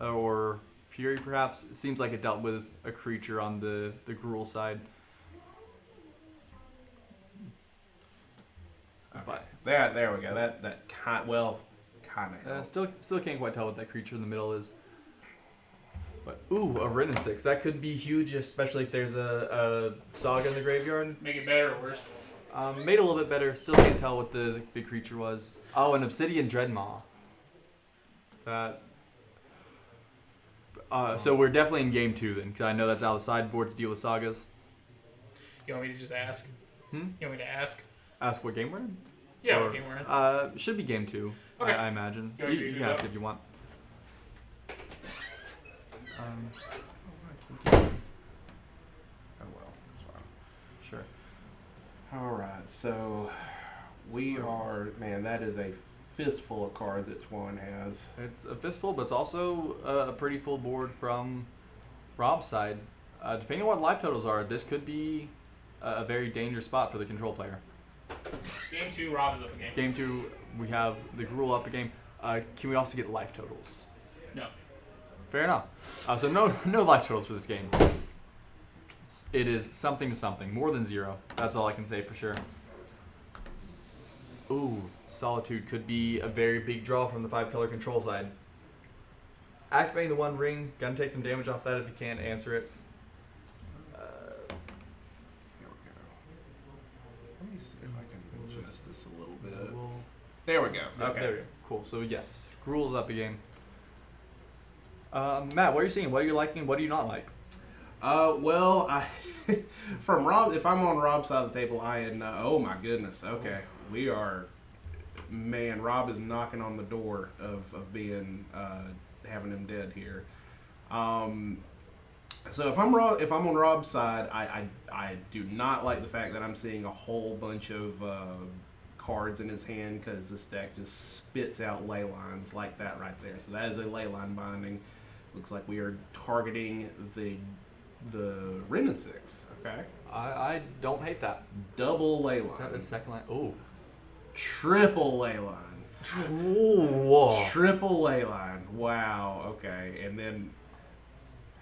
or Fury, perhaps. It seems like it dealt with a creature on the Gruul side. Okay. There we go. That kind of Still can't quite tell what that creature in the middle is. But ooh, a Rin and 6. That could be huge, especially if there's a Saga in the graveyard. Make it better or worse? Made it a little bit better. Still can't tell what the big creature was. Oh, an Obsidian Dreadmaw. That. So we're definitely in game 2 then, because I know that's out of the sideboard to deal with sagas. You want me to just ask? You want me to ask? Ask what game we're in? Yeah, Or, what game we're in. Should be game 2. Okay. I imagine. You want me to You do can ask that? if you want. Oh well, that's fine. Sure. All right, so we are, man, that is a fistful of cards that Twan has. It's a fistful, but it's also a pretty full board from Rob's side. Depending on what life totals are, this could be a very dangerous spot for the control player. Game 2, Rob is up again. Game 2, we have the Gruul up a game. Can we also get life totals? No. Fair enough. So no life totals for this game. It is something to something, more than 0. That's all I can say for sure. Ooh, Solitude could be a very big draw from the 5 color control side. Activating the 1 ring, gonna take some damage off that if you can't answer it. Here we go. Let me see if I can adjust this a little bit. We'll- There we go. Yeah, Okay. there we go. Cool. So yes, Gruul's up a game. Matt, what are you seeing? What are you liking? What do you not like? Well, from Rob, if I'm on Rob's side of the table, I am. Oh my goodness. Okay, we are. Man, Rob is knocking on the door of being having him dead here. So if I'm on Rob's side, I do not like the fact that I'm seeing a whole bunch of cards in his hand, because this deck just spits out ley lines like that right there. So that is a ley line binding. Looks like we are targeting the Rin and 6. Okay. I don't hate that. Double ley Is that the line. second line? Oh. Triple ley line. Whoa. Triple ley line. Wow. Okay. And then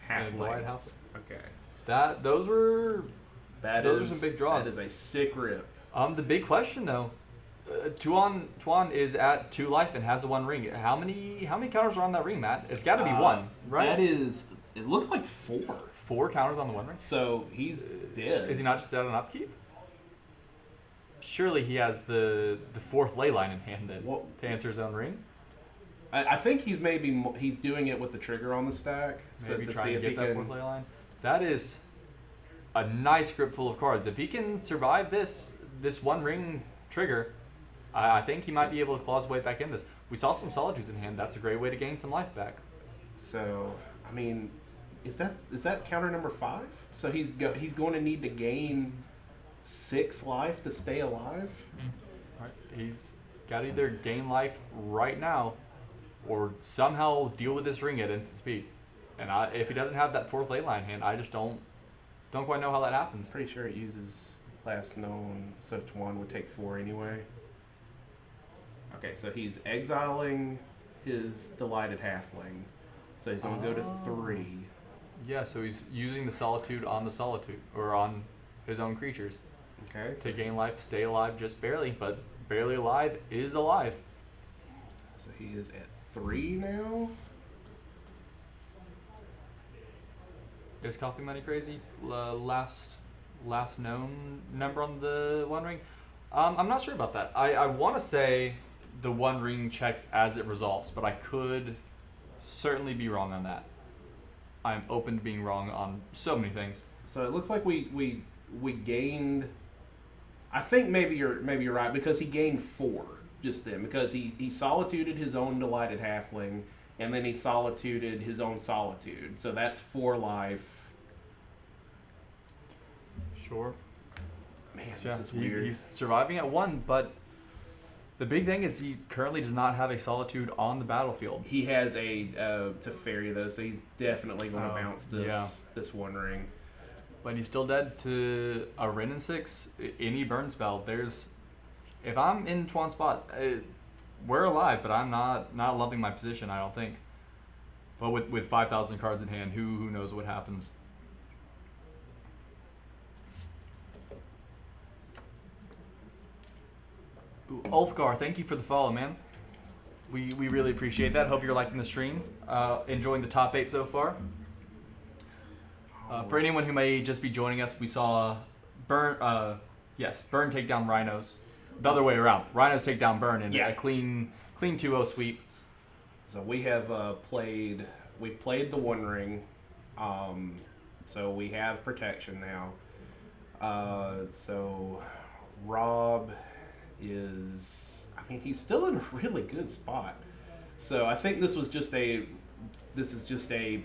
half And ley. Blight Half. Okay. Those were Those are some big draws. That is a sick rip. the big question though. Tuan is at 2 life and has a 1 ring. How many counters are on that ring, Matt? It's got to be 1, right? That is. It looks like 4. 4 counters on the 1 ring. So he's dead. Is he not just out on upkeep? Surely he has the 4th ley line in hand then to answer his own ring. I think he's doing it with the trigger on the stack. Maybe to try see and if get he that can. 4th ley line. That is a nice script full of cards. If he can survive this 1 ring trigger, I think he might be able to claw his way back in this. We saw some Solitudes in hand. That's a great way to gain some life back. So I mean, is that counter number 5? So he's going to need to gain 6 life to stay alive. All right, he's got to either gain life right now, or somehow deal with this ring at instant speed. And if he doesn't have that 4th ley line in hand, I just don't quite know how that happens. Pretty sure it uses last known, so Twan would take 4 anyway. Okay, so he's exiling his Delighted Halfling. So he's going to go to 3. Yeah, so he's using the Solitude on the Solitude, or on his own creatures. Okay. To gain life, stay alive just barely, but barely alive is alive. So he is at 3 now. Is Coffee Money Crazy last known number on the One Ring? I'm not sure about that. I want to say the One Ring checks as it resolves, but I could certainly be wrong on that. I'm open to being wrong on so many things. So it looks like we gained. I think maybe you're right, because he gained 4 just then, because he solituded his own Delighted Halfling, and then he solituded his own Solitude. So that's 4 life. Sure. Man, So this is weird. He's surviving at 1, but the big thing is he currently does not have a Solitude on the battlefield. He has a Teferi though, so he's definitely going to bounce this One Ring. But he's still dead to a Ren and 6. Any burn spell. If I'm in Twan's spot, we're alive, but I'm not loving my position, I don't think. But with 5,000 cards in hand, who knows what happens? Ooh, Ulfgar, thank you for the follow, man. We really appreciate that. Hope you're liking the stream. Enjoying the top 8 so far. For anyone who may just be joining us, we saw Burn take down Rhinos. The other way around. Rhinos take down Burn in a clean 2-0 sweep. So we have we've played the One Ring, so we have protection now. So Rob is, he's still in a really good spot. So I think this is just a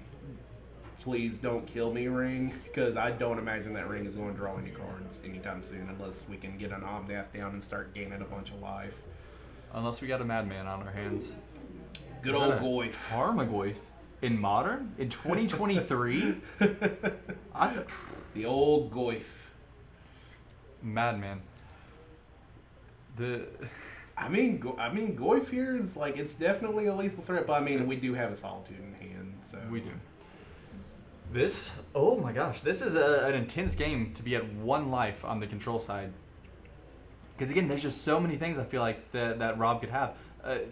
please don't kill me ring, because I don't imagine that ring is going to draw any cards anytime soon, unless we can get an Omnath down and start gaining a bunch of life. Unless we got a Madman on our hands. Good old Goyf. Armagoyf. In Modern? In 2023? The old Goyf. Madman. Goyf here is it's definitely a lethal threat, but we do have a Solitude in hand, so. We do. Oh my gosh, this is an intense game to be at 1 life on the control side. Because again, there's just so many things I feel like that Rob could have.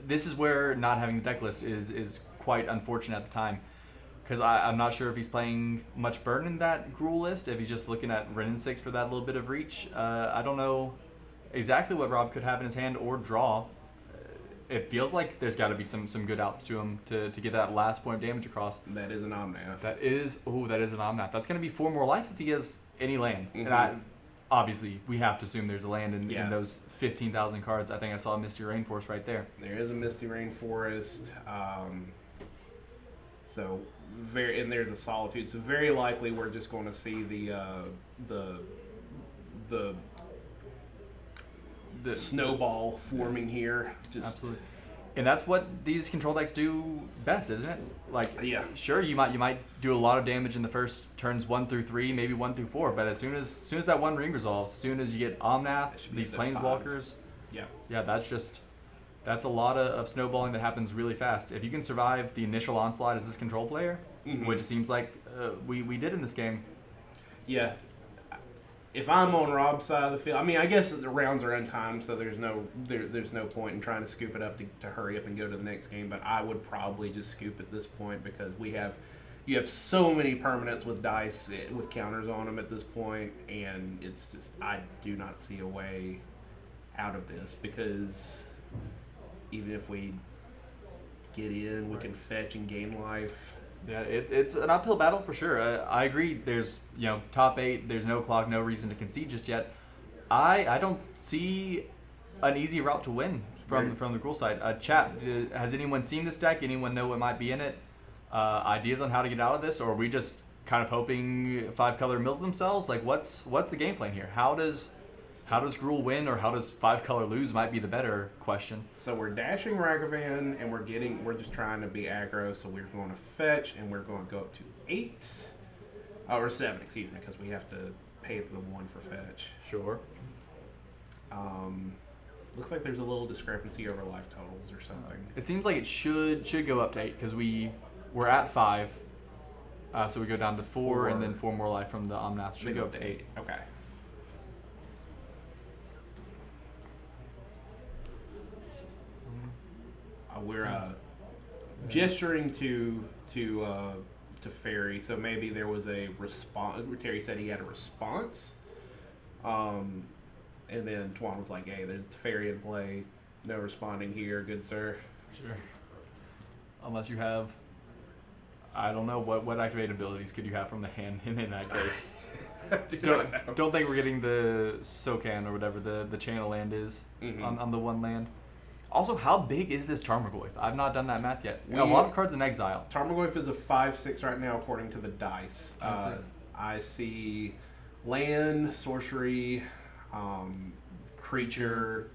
This is where not having the deck list is quite unfortunate at the time. Because I'm not sure if he's playing much burn in that Gruul list, if he's just looking at Ren and 6 for that little bit of reach. I don't know exactly what Rob could have in his hand or draw. It feels like there's got to be some good outs to him to get that last point of damage across. That is an Omnath. That is an Omnath. That's going to be 4 more life if he has any land. Mm-hmm. And obviously, we have to assume there's a land in those 15,000 cards. I think I saw a Misty Rainforest right there. There is a Misty Rainforest. And there's a Solitude. So very likely we're just going to see the snowball forming here. Absolutely. And that's what these control decks do best, isn't it? Sure, you might do a lot of damage in the first turns 1 through 3, maybe 1 through 4, but as soon as that One Ring resolves, as soon as you get Omnath, these Planeswalkers, that's a lot of snowballing that happens really fast. If you can survive the initial onslaught as this control player, which it seems like we did in this game. Yeah. If I'm on Rob's side of the field, I guess the rounds are untimed, so there's no point in trying to scoop it up to hurry up and go to the next game. But I would probably just scoop at this point, because you have so many permanents with dice with counters on them at this point, and it's just, I do not see a way out of this, because even if we get in, we can fetch and gain life. Yeah, it's an uphill battle for sure. I agree. There's top 8. There's no clock, no reason to concede just yet. I don't see an easy route to win from the Gruul side. Chat, has anyone seen this deck? Anyone know what might be in it? Ideas on how to get out of this, or are we just kind of hoping 5-color mills themselves? What's the game plan here? How does Gruul win, or how does 5-color lose? Might be the better question. So we're dashing Ragavan, and we're just trying to be aggro. So we're going to fetch, and we're going to go up to 8 or 7, excuse me, because we have to pay the 1 for fetch. Sure. Looks like there's a little discrepancy over life totals or something. It seems like it should go up to 8, because we we're at 5. So we go down to 4, and then 4 more life from the Omnath. They Should go go up to 8. Okay. We're gesturing to Ferry, so maybe there was a response. Terry said he had a response, and then Twan was like, "Hey, there's the Ferry in play. No responding here, good sir." Sure. Unless you have, I don't know, what activated abilities could you have from the hand in that case? Don't think we're getting the Sokan or whatever the channel land is on the one land. Also, how big is this Tarmogoyf? I've not done that math yet. A lot of cards in exile. Tarmogoyf is a 5/6 right now, according to the dice. 5/6. I see land, sorcery, creature.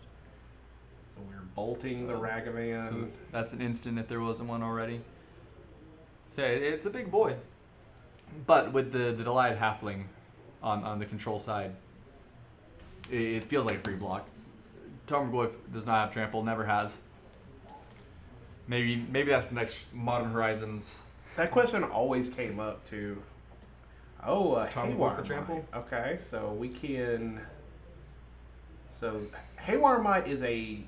So we're bolting the Ragavan. So that's an instant if there wasn't one already. So it's a big boy. But with the Delighted Halfling on the control side, it feels like a free block. Tarmogoyf does not have trample, never has. Maybe that's the next Modern Horizons. That question always came up too. Oh, Tarmogoyf Haywire for trample? Might. Okay, so we can. So Haywire Might is a.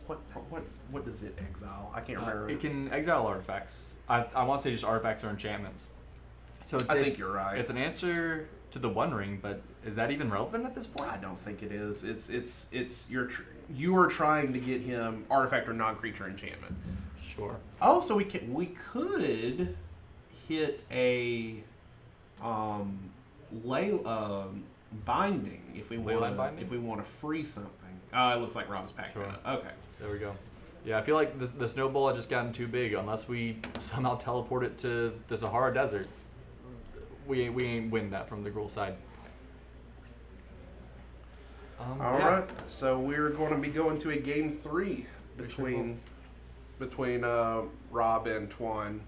What does it exile? I can't remember. It can exile artifacts. I want to say just artifacts or enchantments. So I think you're right. It's an answer to the One Ring, but is that even relevant at this point? I don't think it is. It's you are trying to get him artifact or non-creature enchantment. Sure. Oh, so we could hit a binding if we want to free something. It looks like Rob's packing it up. Okay. There we go. Yeah, I feel like the snowball had just gotten too big. Unless we somehow teleport it to the Sahara Desert, we ain't win that from the Gruul side. All right, so we're going to be going to a game 3 between Rob and Twan.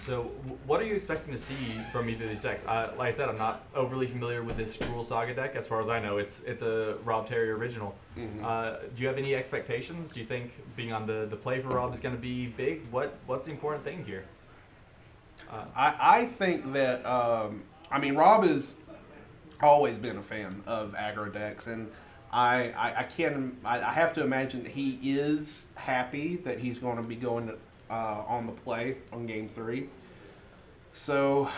So, what are you expecting to see from either of these decks? Like I said, I'm not overly familiar with this Gruul Saga deck. As far as I know, it's a Rob Terrier original. Mm-hmm. Do you have any expectations? Do you think being on the play for Rob is going to be big? What's the important thing here? I think that Rob has always been a fan of aggro decks, and I have to imagine that he is happy that he's going to be going on the play on game 3. So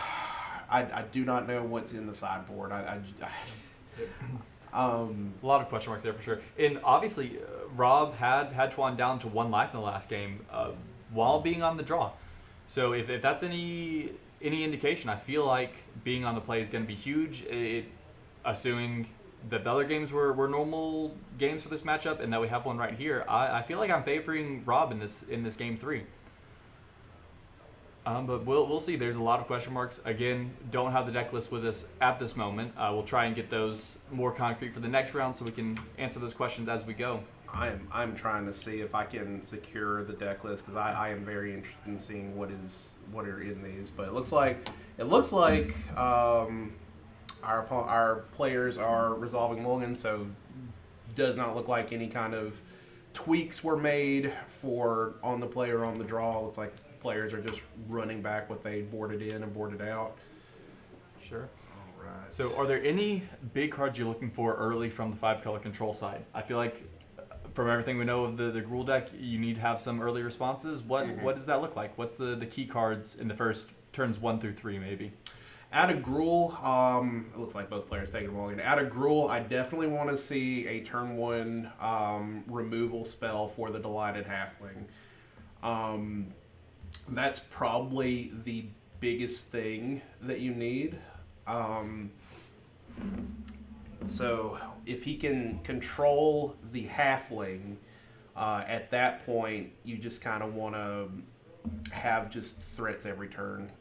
I do not know what's in the sideboard. A lot of question marks there for sure. And obviously, Rob had Twan down to 1 life in the last game while being on the draw. So if that's any indication, I feel like being on the play is going to be huge. Assuming that the other games were normal games for this matchup, and that we have one right here, I feel like I'm favoring Rob in this game 3. But we'll see. There's a lot of question marks. Again, don't have the deck list with us at this moment. We'll try and get those more concrete for the next round, so we can answer those questions as we go. I'm trying to see if I can secure the deck list, because I am very interested in seeing what are in these. But it looks like our players are resolving Mulligan, so does not look like any kind of tweaks were made for on the play or on the draw. Looks like players are just running back what they boarded in and boarded out. Sure. All right. So are there any big cards you're looking for early from the 5-color control side? I feel like from everything we know of the Gruul deck, you need to have some early responses. What does that look like? What's the key cards in the first turns 1 through 3 maybe? Out of Gruul, it looks like both players taking them all. Out of Gruul, I definitely want to see a turn 1 removal spell for the Delighted Halfling. That's probably the biggest thing that you need. So if he can control the Halfling, at that point, you just kind of want to have just threats every turn.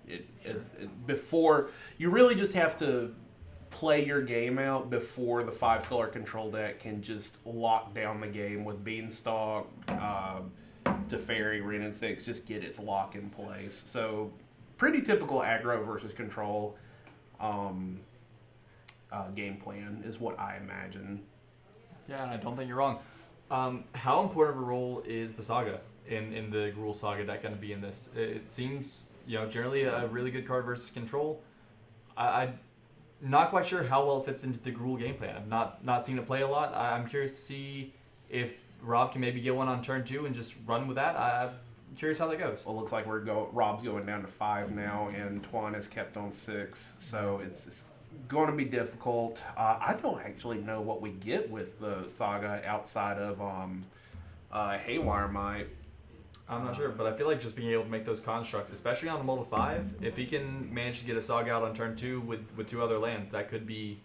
Before you really just have to play your game out before the 5-color control deck can just lock down the game with Beanstalk, Teferi, Ren and 6, just get its lock in place. So pretty typical aggro versus control game plan is what I imagine. Yeah, I don't think you're wrong. How important of a role is the Saga in the Gruul Saga deck going to be in this? It seems, generally a really good card versus control. I'm not quite sure how well it fits into the Gruul game plan. I've not seen it play a lot. I'm curious to see if Rob can maybe get one on turn 2 and just run with that. I'm curious how that goes. Well, it looks like Rob's going down to 5 now, and Twan is kept on 6, so it's going to be difficult. I don't actually know what we get with the Saga outside of Haywire Might. I'm not sure, but I feel like just being able to make those constructs, especially on the Mold 5, if he can manage to get a Saga out on turn 2 with 2 other lands, that could be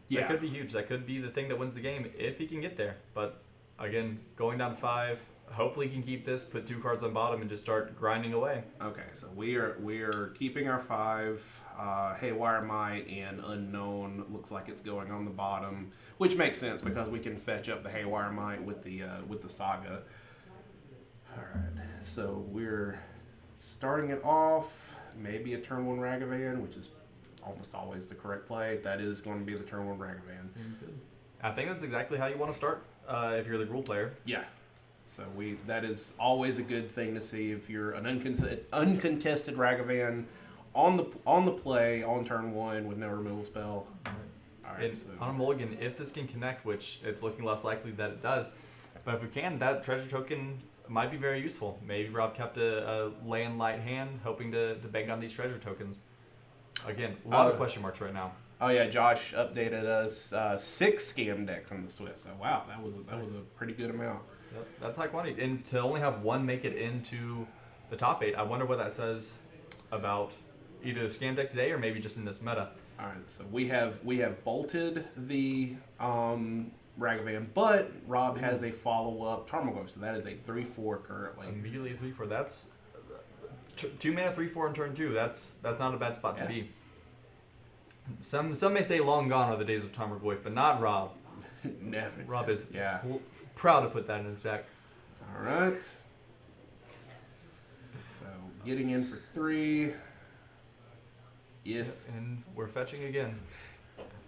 that could be huge. That could be the thing that wins the game if he can get there. But again, going down to 5, hopefully he can keep this, put 2 cards on bottom, and just start grinding away. Okay, so we are keeping our 5. Haywire Might and Unknown looks like it's going on the bottom, which makes sense because we can fetch up the Haywire Might with the Saga. All right, so we're starting it off. Maybe a turn 1 Ragavan, which is almost always the correct play. That is going to be the turn 1 Ragavan. I think that's exactly how you want to start if you're the Gruul player. Yeah. So that is always a good thing to see if you're an uncontested Ragavan on the play on turn 1 with no removal spell. All right. So on a mulligan, if this can connect, which it's looking less likely that it does, but if we can, that treasure token might be very useful. Maybe Rob kept a land light hand, hoping to bank on these treasure tokens. Again, a lot of question marks right now. Oh yeah, Josh updated us 6 scam decks on the Swiss. So wow, that was a pretty good amount. Yep, that's high quantity, and to only have 1 make it into the top 8, I wonder what that says about either the scam deck today or maybe just in this meta. All right, so we have bolted the Ragavan, but Rob has a follow-up Tarmogoyf, so that is a 3/4 currently. Immediately 3/4. That's 2 mana 3/4 on turn 2. That's not a bad spot to be. Some may say long gone are the days of Tarmogoyf, but not Rob. Never. Rob is proud to put that in his deck. All right. So getting in for 3. And we're fetching again.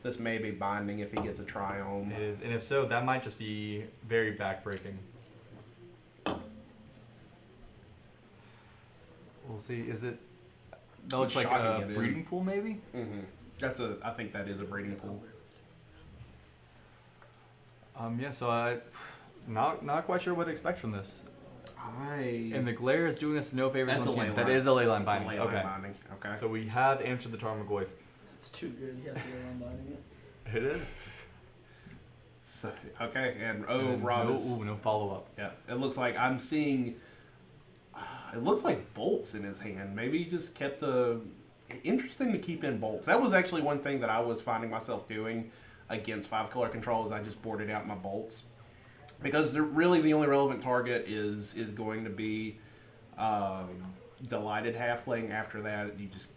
This may be binding if he gets a Triome. It is, and if so, that might just be very backbreaking. We'll see. Is it? That looks like a breeding pool, maybe. Mm-hmm. I think that is a breeding pool. Yeah. So not quite sure what to expect from this. And the glare is doing us no favors. That's a ley line. That is a ley line binding. Okay. So we have answered the Tarmogoyf. It's too good. You have to go on binding it. It is. So, okay, and Rob no follow up. Yeah, it looks like I'm seeing. It looks like bolts in his hand. Maybe he just kept interesting to keep in bolts. That was actually one thing that I was finding myself doing against 5-color control is I just boarded out my bolts. Because really the only relevant target is going to be Delighted Halfling. After that, you just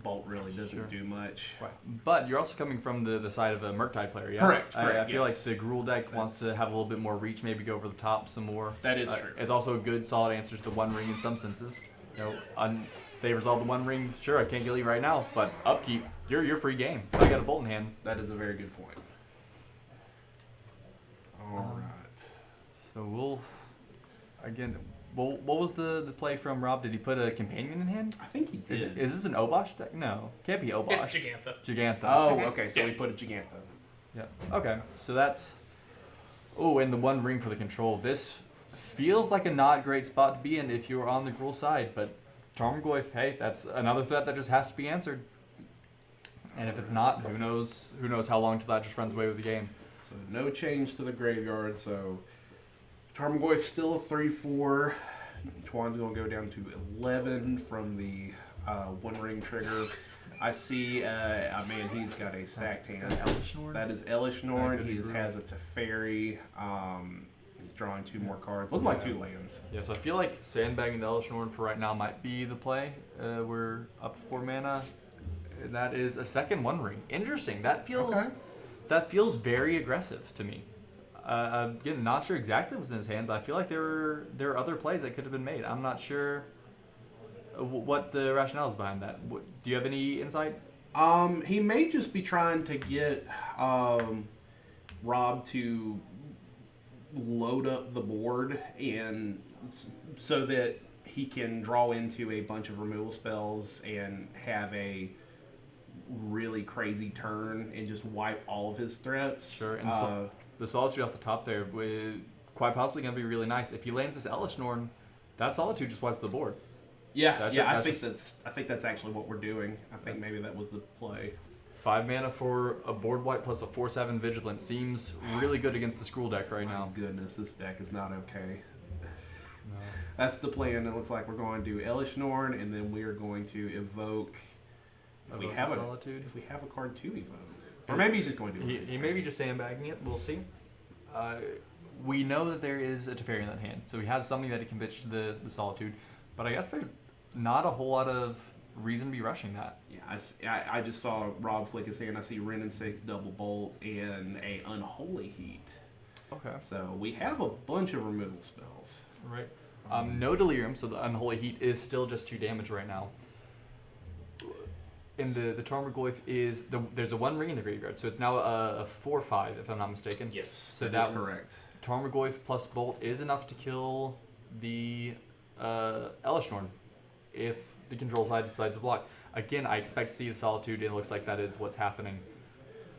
bolt really doesn't do much. Right. But you're also coming from the side of a Murktide player, yeah? Correct. I feel like the Gruul deck wants to have a little bit more reach, maybe go over the top some more. That is true. It's also a good, solid answer to the One Ring in some senses. They resolve the One Ring. Sure, I can't kill you right now, but upkeep, you're free game. I got a bolt in hand. That is a very good point. All right. So we'll, again, what was the play from Rob? Did he put a companion in hand? I think he did. Is this an Obosh deck? No, can't be Obosh. It's Gigantha. Gigantha. Oh, okay. So we put a Gigantha. Yeah. Okay. So that's. Oh, and the One Ring for the control. This feels like a not great spot to be in if you're on the Gruul side, but Tarmogoyf, hey, that's another threat that just has to be answered. And if it's not, who knows how long till that just runs away with the game. So no change to the graveyard. So Tarmogoyf's still a 3/4. Twan's going to go down to 11 from the One Ring trigger. I see, he's got a stacked hand. That is Elishnorn. He has a Teferi. He's drawing 2 more cards. Look like 2 lands. Yeah, so I feel like sandbagging the Elishnorn for right now might be the play. We're up to 4 mana. That is a second One Ring. Interesting. That feels very aggressive to me. Again, not sure exactly what was in his hand, but I feel like there are other plays that could have been made. I'm not sure what the rationale is behind that. Do you have any insight? He may just be trying to get Rob to load up the board and so that he can draw into a bunch of removal spells and have a really crazy turn and just wipe all of his threats. Sure, and so the Solitude off the top there with quite possibly going to be really nice. If he lands this Elishnorn, that Solitude just wipes the board. Yeah, I think that's actually what we're doing. I think maybe that was the play. 5 mana for a board wipe plus a 4/7 Vigilant seems really good against the Skrull deck right now. My goodness, this deck is not okay. No. That's the plan. It looks like we're going to do Elishnorn, and then we are going to evoke. If we have a card to evoke, or maybe he's just going to do it. He may be just sandbagging it. We'll see. We know that there is a Teferi in that hand, so he has something that he can pitch to the Solitude. But I guess there's not a whole lot of reason to be rushing that. Yeah, I just saw Rob flick his hand. I see Wrenn and 6, Double Bolt, and a Unholy Heat. Okay. So we have a bunch of removal spells. Right. No Delirium, so the Unholy Heat is still just 2 damage right now. And the Tarmogoyf is there's a 1 ring in the graveyard, so it's now a 4/5 if I'm not mistaken. Yes, so that is correct. Tarmogoyf plus Bolt is enough to kill the Elishnorn if the control side decides to block. Again, I expect to see the Solitude, and it looks like that is what's happening.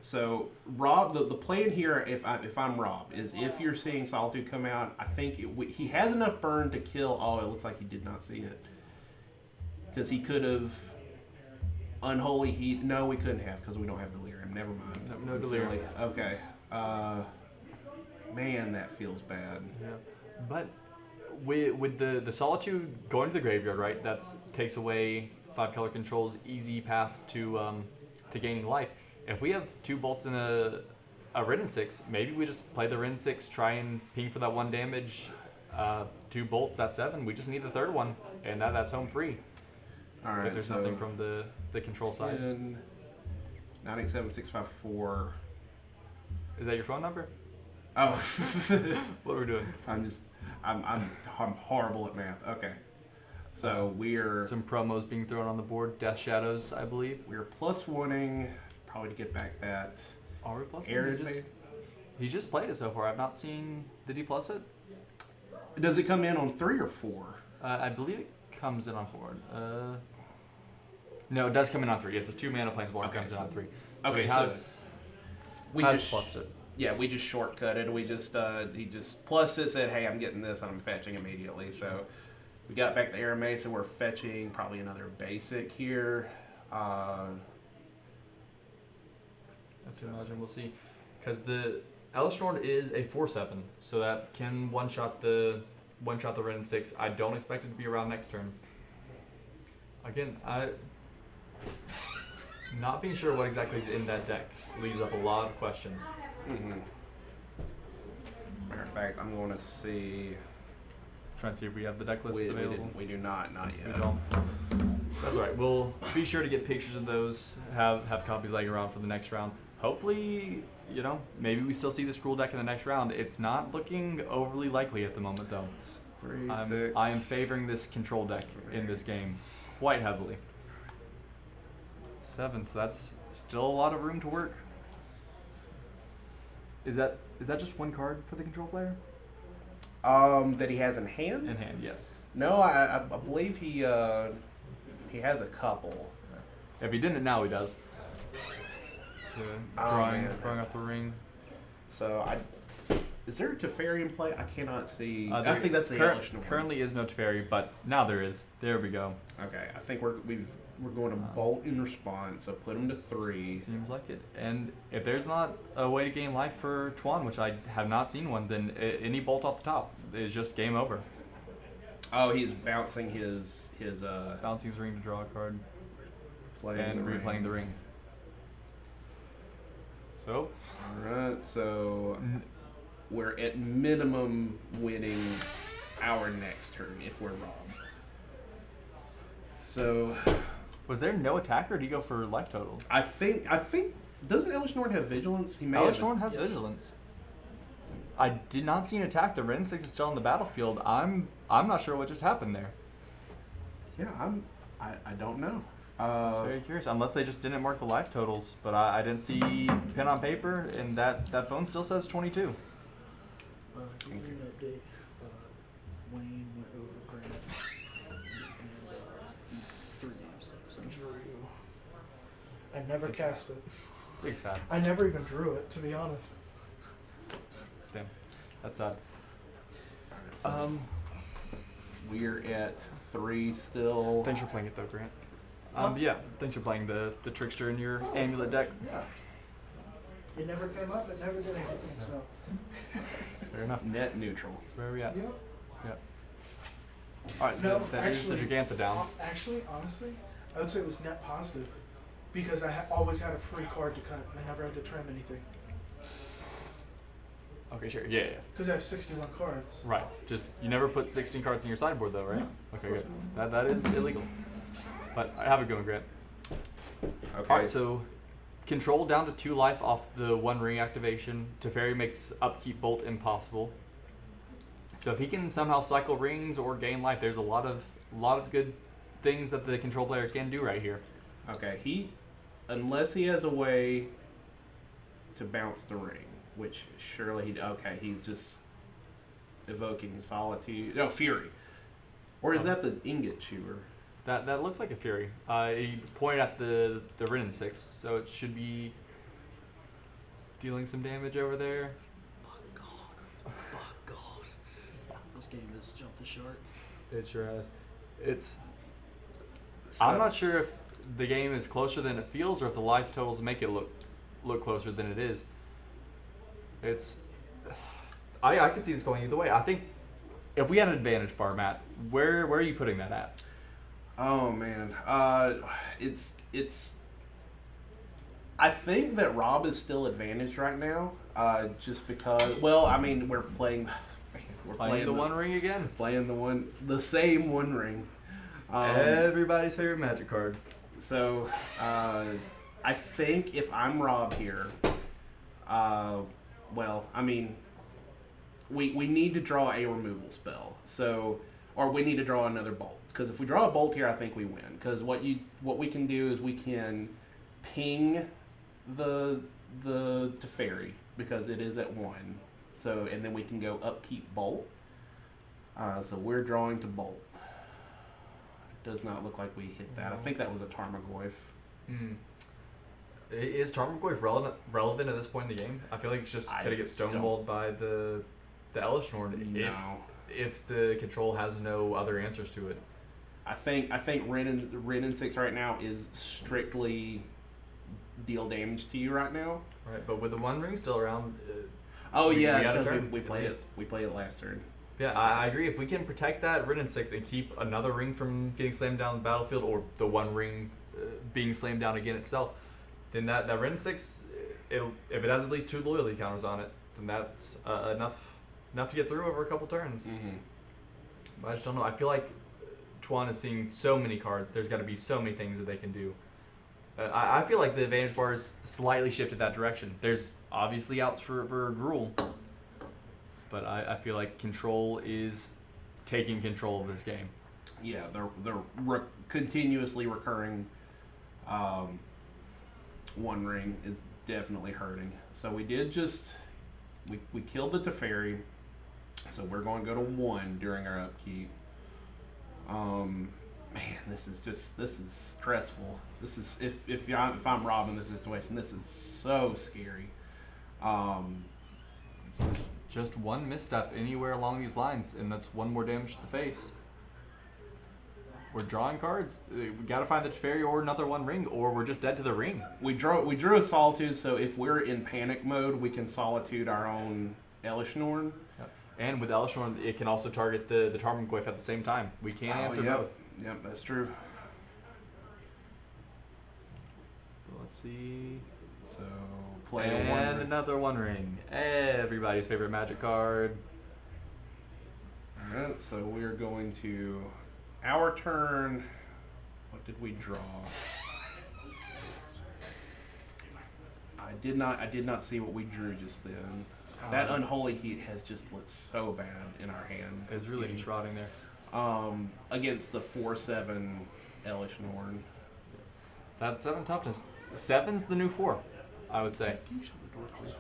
So Rob, the plan here, if I'm Rob, is if you're seeing Solitude come out, I think he has enough burn to kill. Oh, it looks like he did not see it because he could have. Unholy Heat. No, we couldn't have because we don't have Delirium. Never mind. No Delirium. Silly. Okay. Man, that feels bad. Yeah. But with the Solitude going to the graveyard, right? That takes away 5-color control's easy path to gaining life. If we have 2 bolts and a Wrenn and 6, maybe we just play the Wrenn 6, try and ping for that 1 damage. 2 bolts, that's 7. We just need the 3rd one, and that's home free. All right, if there's nothing from the control side. 987-654. Is that your phone number? Oh. What are we doing? I'm horrible at math. Okay. So we're some promos being thrown on the board. Death Shadows, I believe. We're +1ing probably to get back that. Are we plus? Air He just played it so far. I've not seen. Did he plus it? Does it come in on 3 or 4? I believe it comes in on 4. No, it does come in on 3. It's a 2 mana planeswalker comes in on 3. So okay, he has plussed it. Yeah, we just shortcutted. We just he just plus it, said, "Hey, I'm getting this, and I'm fetching immediately." So we got back the Aramay, so we're fetching probably another basic here. Let's imagine we'll see, because the Elishnorn is a 4/7, so that can one-shot the Wrenn 6. I don't expect it to be around next turn. Again, not being sure what exactly is in that deck leaves up a lot of questions. Mm-hmm. Matter of fact, I'm going to see. Trying to see if we have the deck lists available. We do not yet. We don't. That's all right. We'll be sure to get pictures of those. Have copies laying around for the next round. Hopefully, maybe we still see the Skrull deck in the next round. It's not looking overly likely at the moment, though. 3, 6. I am favoring this control deck in this game quite heavily. 7, so that's still a lot of room to work. Is that just 1 card for the control player? That he has in hand? In hand, yes. No, I believe he has a couple. If he didn't now, he does. Drawing off the ring. So is there a Teferi in play? I cannot see. I think that's the Elishnorn. Currently is no Teferi, but now there is. There we go. Okay, I think we're going to bolt in response, so put him to 3. Seems like it. And if there's not a way to gain life for Tuan, which I have not seen one, then any bolt off the top is just game over. Oh, he's bouncing his bouncing his ring to draw a card. And replaying the ring. So. Alright, so we're at minimum winning our next turn if we're wrong. So. Was there no attack, or did he go for life total? I think doesn't Elishnorn have vigilance? Elishnorn has vigilance. I did not see an attack. The Wrenn 6 is still on the battlefield. I'm not sure what just happened there. Yeah, I don't know. Very curious. Unless they just didn't mark the life totals, but I didn't see pen on paper, and that phone still says 22. Update. Wayne never cast it. Big sad. I never even drew it, to be honest. Damn. That's sad. We're at 3 still. Thanks for playing it though, Grant. Yeah, thanks for playing the trickster in your amulet deck. Yeah. It never came up. It never did anything. So. Fair enough. Net neutral. That's where we at. Yep. Yep. All right, No, that is the actually, Giganta down. Actually, honestly, I would say it was net positive because I always had a free card to cut. I never had to trim anything Okay, sure. Yeah. because I have 61 cards. Right. Just you never put 16 cards in your sideboard though, right? No, Okay, of good. course That is illegal. But I have a good one, Grant. Okay. All right, so control down to 2 life off the 1 ring activation. Teferi makes upkeep bolt impossible. So if he can somehow cycle rings or gain life, there's a lot of good things that the control player can do right here. Okay, unless he has a way to bounce the ring, which surely he's just evoking solitude. No, fury. Or is that the ingot chewer? That looks like a fury. He pointed at the Rin 6, so it should be dealing some damage over there. By God. This game has jumped the shark. It sure has. It's. So- I'm not sure if the game is closer than it feels, or if the life totals make it look closer than it is. It's. I can see this going either way. I think if we had an advantage bar, Matt, where are you putting that at? Oh man, it's. I think that Rob is still advantaged right now, just because. Well, I mean, we're playing Playing the One Ring again. Playing the same One Ring. Everybody's favorite Magic card. So, I think if I'm Rob here, well, I mean, we need to draw a removal spell. So, or we need to draw another bolt. Because if we draw a bolt here, I think we win. Because what we can do is we can ping the Teferi because it is at 1. So, and then we can go upkeep bolt. So we're drawing to bolt. It does not look like we hit that. I think that was a Tarmogoyf. Mm. Is Tarmogoyf relevant at this point in the game? I feel like it's just going to get stonewalled by the Elishnorn if the control has no other answers to it. I think Rin and 6 right now is strictly deal damage to you right now. Right, but with the One Ring still around. We we played it last turn. Yeah, I agree. If we can protect that Rin and 6 and keep another ring from getting slammed down the battlefield, or the One Ring being slammed down again itself, then that Rin and 6, if it has at least 2 loyalty counters on it, then that's enough to get through over a couple turns. Mm-hmm. But I just don't know. I feel like Tuan is seeing so many cards. There's got to be so many things that they can do. I feel like the advantage bar is slightly shifted that direction. There's obviously outs for Gruul, but I feel like control is taking control of this game. Yeah, the continuously recurring One Ring is definitely hurting. So we did we killed the Teferi, so we're going to go to 1 during our upkeep. Man, this is stressful. This is if I'm Rob in this situation, this is so scary. Just one misstep anywhere along these lines, and that's 1 more damage to the face. We're drawing cards. We gotta find the Teferi or another One Ring, or we're just dead to the ring. We drew a Solitude, so if we're in panic mode, we can Solitude our own Elishnorn. Yep. And with Elishnorn, it can also target the Tarmogoyf at the same time. We can't answer both. Yep, that's true. Let's see. So play and a One Ring. another One Ring. Everybody's favorite Magic card. Alright, so we're going to our turn. What did we draw? I did not see what we drew just then. That Unholy Heat has just looked so bad in our hand. It's really just rotting there. Against the 4/7 Elishnorn. That 7 toughness. 7's the new 4, I would say. Can you shut the door, please?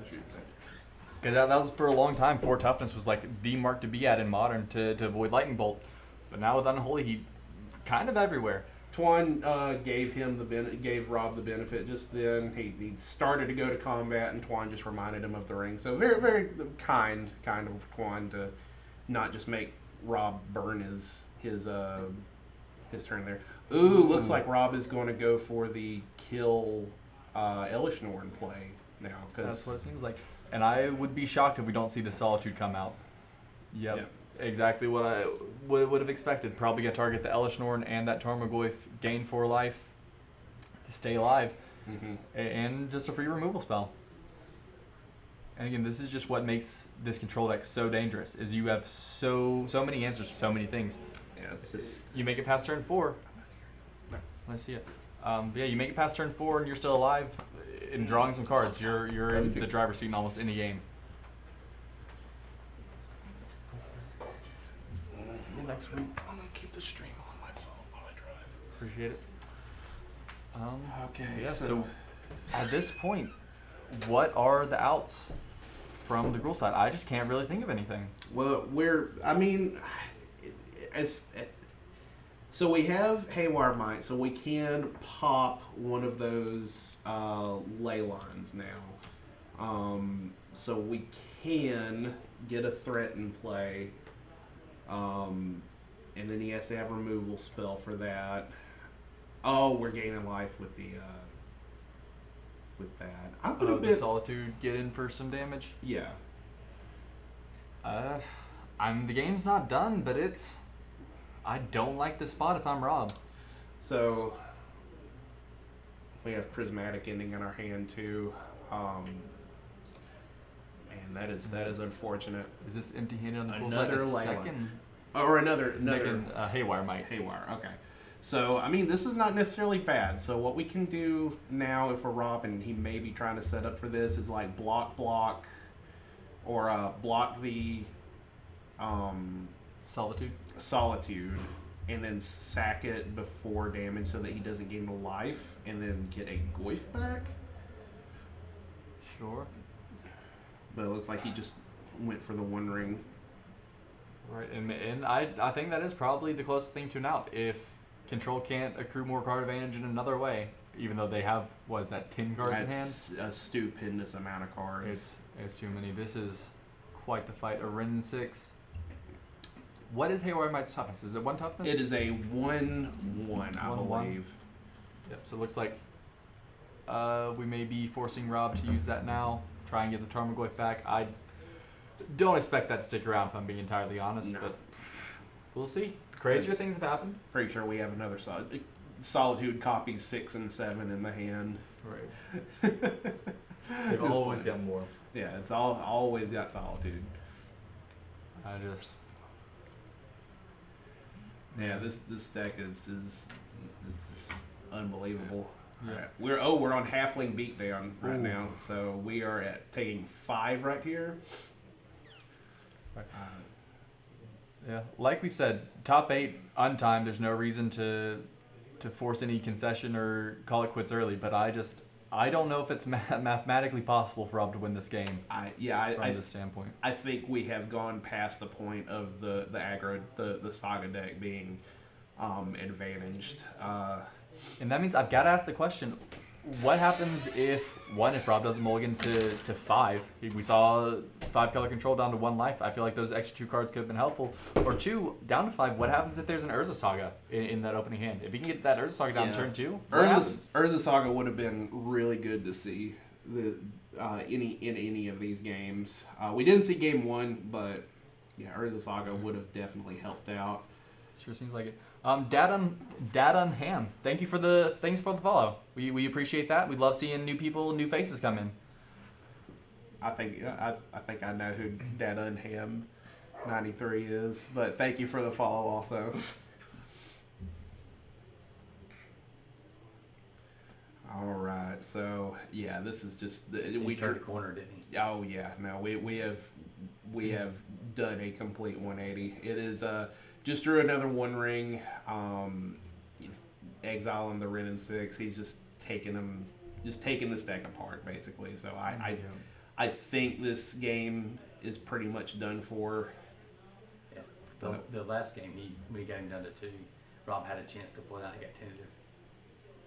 Because that was for a long time. 4 toughness was like the mark to be at in Modern to avoid Lightning Bolt. But now with Unholy Heat, kind of everywhere. Twan gave Rob the benefit just then. He started to go to combat, and Twan just reminded him of the ring. So very, very kind of Twan to not just make Rob burn his turn there. Ooh, looks like Rob is going to go for the kill Elishnorn play now. That's what it seems like. And I would be shocked if we don't see the Solitude come out. Yep. Yeah. Exactly what I would have expected. Probably going to target the Elishnorn and that Tarmogoyf, gain 4 life to stay alive. And just a free removal spell. And again, this is just what makes this control deck so dangerous, is you have so many answers to so many things. Yeah, it's just... You make it past turn 4. Let's see it. Yeah, you make it past turn 4 and you're still alive and drawing some cards. You're in the driver's seat in almost any game. See you next week. I'm gonna keep the stream on my phone while I drive. Appreciate it. Okay. Yeah. So at this point, what are the outs from the Gruul side? I just can't really think of anything. Well, so we have Haywire Might, so we can pop one of those ley lines now. So we can get a threat in play. And then he has to have a removal spell for that. Oh, we're gaining life with the with that. I would have the been Solitude get in for some damage. Yeah. The game's not done, but I don't like this spot if I'm Rob. So we have Prismatic Ending in our hand too. And that is unfortunate. Is this empty-handed on the Gruul Another side? ley Second. line. Or another Haywire Might. Haywire. Okay. So this is not necessarily bad. So what we can do now, if we're Rob and he may be trying to set up for this, is like block, or block the Solitude, and then sack it before damage so that he doesn't gain a life, and then get a Goyf back. Sure. But it looks like he just went for the One Ring. Right, and I think that is probably the closest thing to an out. If Control can't accrue more card advantage in another way, even though they have, 10 cards in hand? That's a stupendous amount of cards. It's too many. This is quite the fight. A Ren 6. What is Haywire Might's toughness? Is it 1 toughness? It is a 1/1, I believe. Yep, so it looks like we may be forcing Rob to use that now. Try and get the Tarmogoyf back. I don't expect that to stick around, if I'm being entirely honest, but we'll see. Crazier things have happened. Pretty sure we have another Solitude copies 6 and 7 in the hand. Right. They've always got more. Yeah, it's always got Solitude. Yeah, this deck is just unbelievable. Yeah. Right. We're on Halfling Beatdown right now, so we are at taking 5 right here. Right. Yeah, like we've said, top 8 untimed. There's no reason to force any concession or call it quits early. But I don't know if it's mathematically possible for Rob to win this game. From this standpoint, I think we have gone past the point of the aggro, the Saga deck being advantaged. And that means I've got to ask the question: what happens if Rob doesn't mulligan to 5? We saw 5 color control down to 1 life. I feel like those extra 2 cards could have been helpful. Or 2 down to 5. What happens if there's an Urza Saga in that opening hand? If he can get that Urza Saga down to turn 2, Urza Saga would have been really good to see in any of these games. We didn't see game 1, but yeah, Urza Saga would have definitely helped out. Sure seems like it. Dad on Ham. Thanks for the follow. We appreciate that. We love seeing new people, new faces come in. I think I know who Dad on Ham 93 is, but thank you for the follow also. All right, so yeah, this is just we turned a corner, didn't he? Oh yeah, no, we have done a complete 180. It is just drew another One Ring. He's exiling the Ren and 6. He's just taking this deck apart basically. So I think this game is pretty much done for. Yeah. The last game when he got him down to 2, Rob had a chance to pull it out. He got tentative.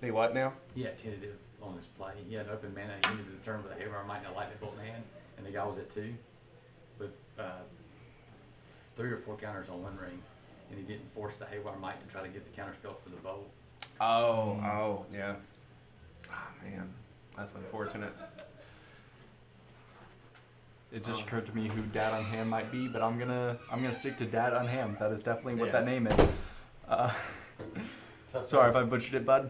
Hey, what now? He had tentative on his play. He had open mana. He needed to turn with a Haywire Might and a Lightning Bolt in hand, and the guy was at 2 with 3 or 4 counters on 1 ring, and he didn't force the Haywire Might to try to get the counter spell for the bolt. Oh, yeah. Oh, man. That's unfortunate. It just occurred to me who Dad on Ham might be, but I'm gonna stick to Dad on Ham. That is definitely what that name is. Sorry if I butchered it, bud.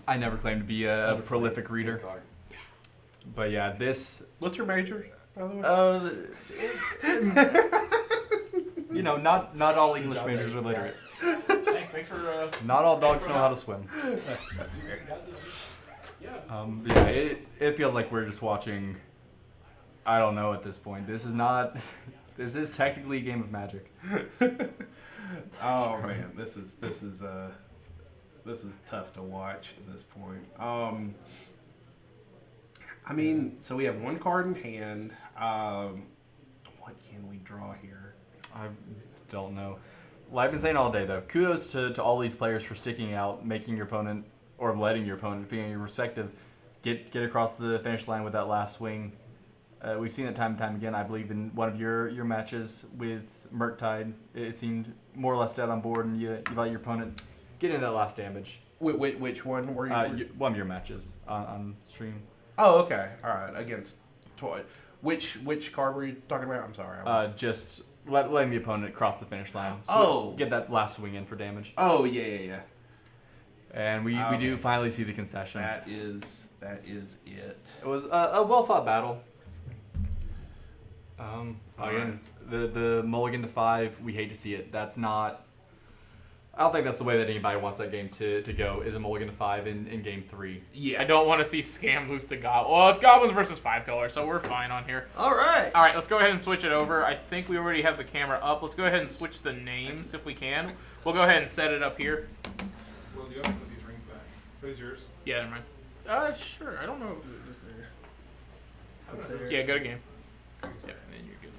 I never claimed to be a prolific reader. But yeah, this. What's your major, by the way? Not all English majors are literate. Thanks for. Not all dogs know how to swim. That's fair. Yeah, it feels like we're just watching. I don't know at this point. This is not. This is technically a game of Magic. Oh man, this is tough to watch at this point. I mean, so we have 1 card in hand. What can we draw here? I don't know. Well, I've been saying all day though. Kudos to all these players for sticking out, making your opponent or letting your opponent, being your respective, get across the finish line with that last swing. We've seen it time and time again. I believe in one of your matches with Murktide, it seemed more or less dead on board, and you let your opponent get in that last damage. Which one were you? One of your matches on stream. Oh, okay. All right. Against Toy. Which card were you talking about? I'm sorry. Just letting the opponent cross the finish line. Get that last swing in for damage. Oh, yeah. And we do finally see the concession. That is it. It was a well-fought battle. Again, the mulligan to 5, we hate to see it. That's not... I don't think that's the way that anybody wants that game to go, is a mulligan to 5 in game 3. Yeah, I don't want to see Scam lose to Goblin. Well, it's Goblins versus 5 color, so we're fine on here. All right. All right, let's go ahead and switch it over. I think we already have the camera up. Let's go ahead and switch the names if we can. We'll go ahead and set it up here. Well, do you have to put these rings back? Who's yours? Yeah, never mind. Sure. I don't know if it was there. Yeah, go to game. Yeah, and then you're good.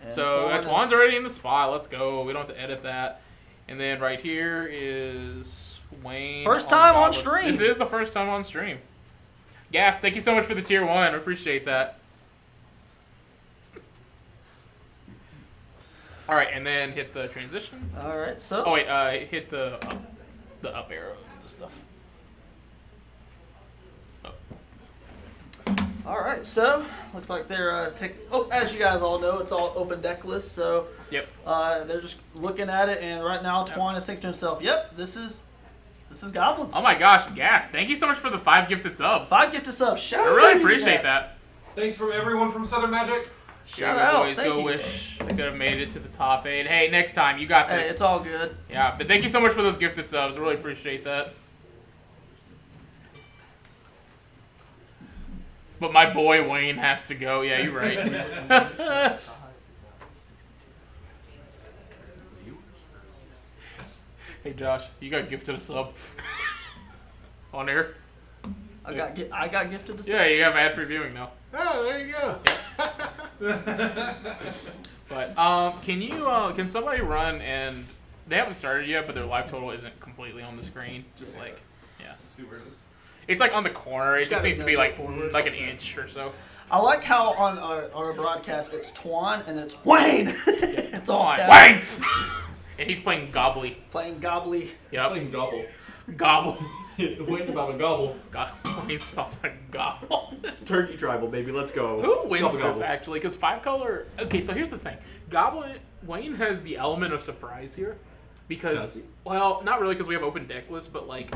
And So Twan Twan's already in the spot. Let's go. We don't have to edit that. And then right here is Wayne. First time on Goblins. stream. This is the first time on stream. Gas, thank you so much for the tier 1. I appreciate that. All right, and then hit the transition. All right, so. Oh wait, hit the up arrow and the stuff. All right, so looks like they're taking. Oh, as you guys all know, it's all open deck list. So Yep. they're just looking at it, and right now Twan is thinking to himself, "Yep, this is Goblins." Oh my gosh, Gas, thank you so much for the 5 gifted subs. 5 gifted subs. Shout I out, really Easy appreciate Mac. that. Thanks from everyone from Southern Magic. Shout Yeah, out. boys, Thank go you. wish they could have made it to the top 8. Hey, next time you got Hey, this. it's all good. Yeah, but thank you so much for those gifted subs. Really appreciate that. But my boy Wayne has to go. Yeah, you're right. Hey Josh, you got gifted a sub on air. I got gifted a sub. Yeah, you have ad-free viewing now. Oh, there you go. But can somebody run and they haven't started yet, but their live total isn't completely on the screen. Just like, yeah. Let's see where it is. It's like on the corner. It just gotta needs to be nudge like it forward. like an inch or so. I like how on our broadcast it's Twan and it's Wayne. It's all Come on, caps. Wayne! And he's playing Gobbly. Playing Gobbly. Yep. Playing gobble. Gobble. Wayne's about a gobble. Wayne spells like gobble. Turkey tribal, baby. Let's go. Who wins Gobble, this gobble. actually? Because 5 color. Okay, so here's the thing. Goblin Wayne has the element of surprise here, because Does he? well, not really because we have open deck lists, but like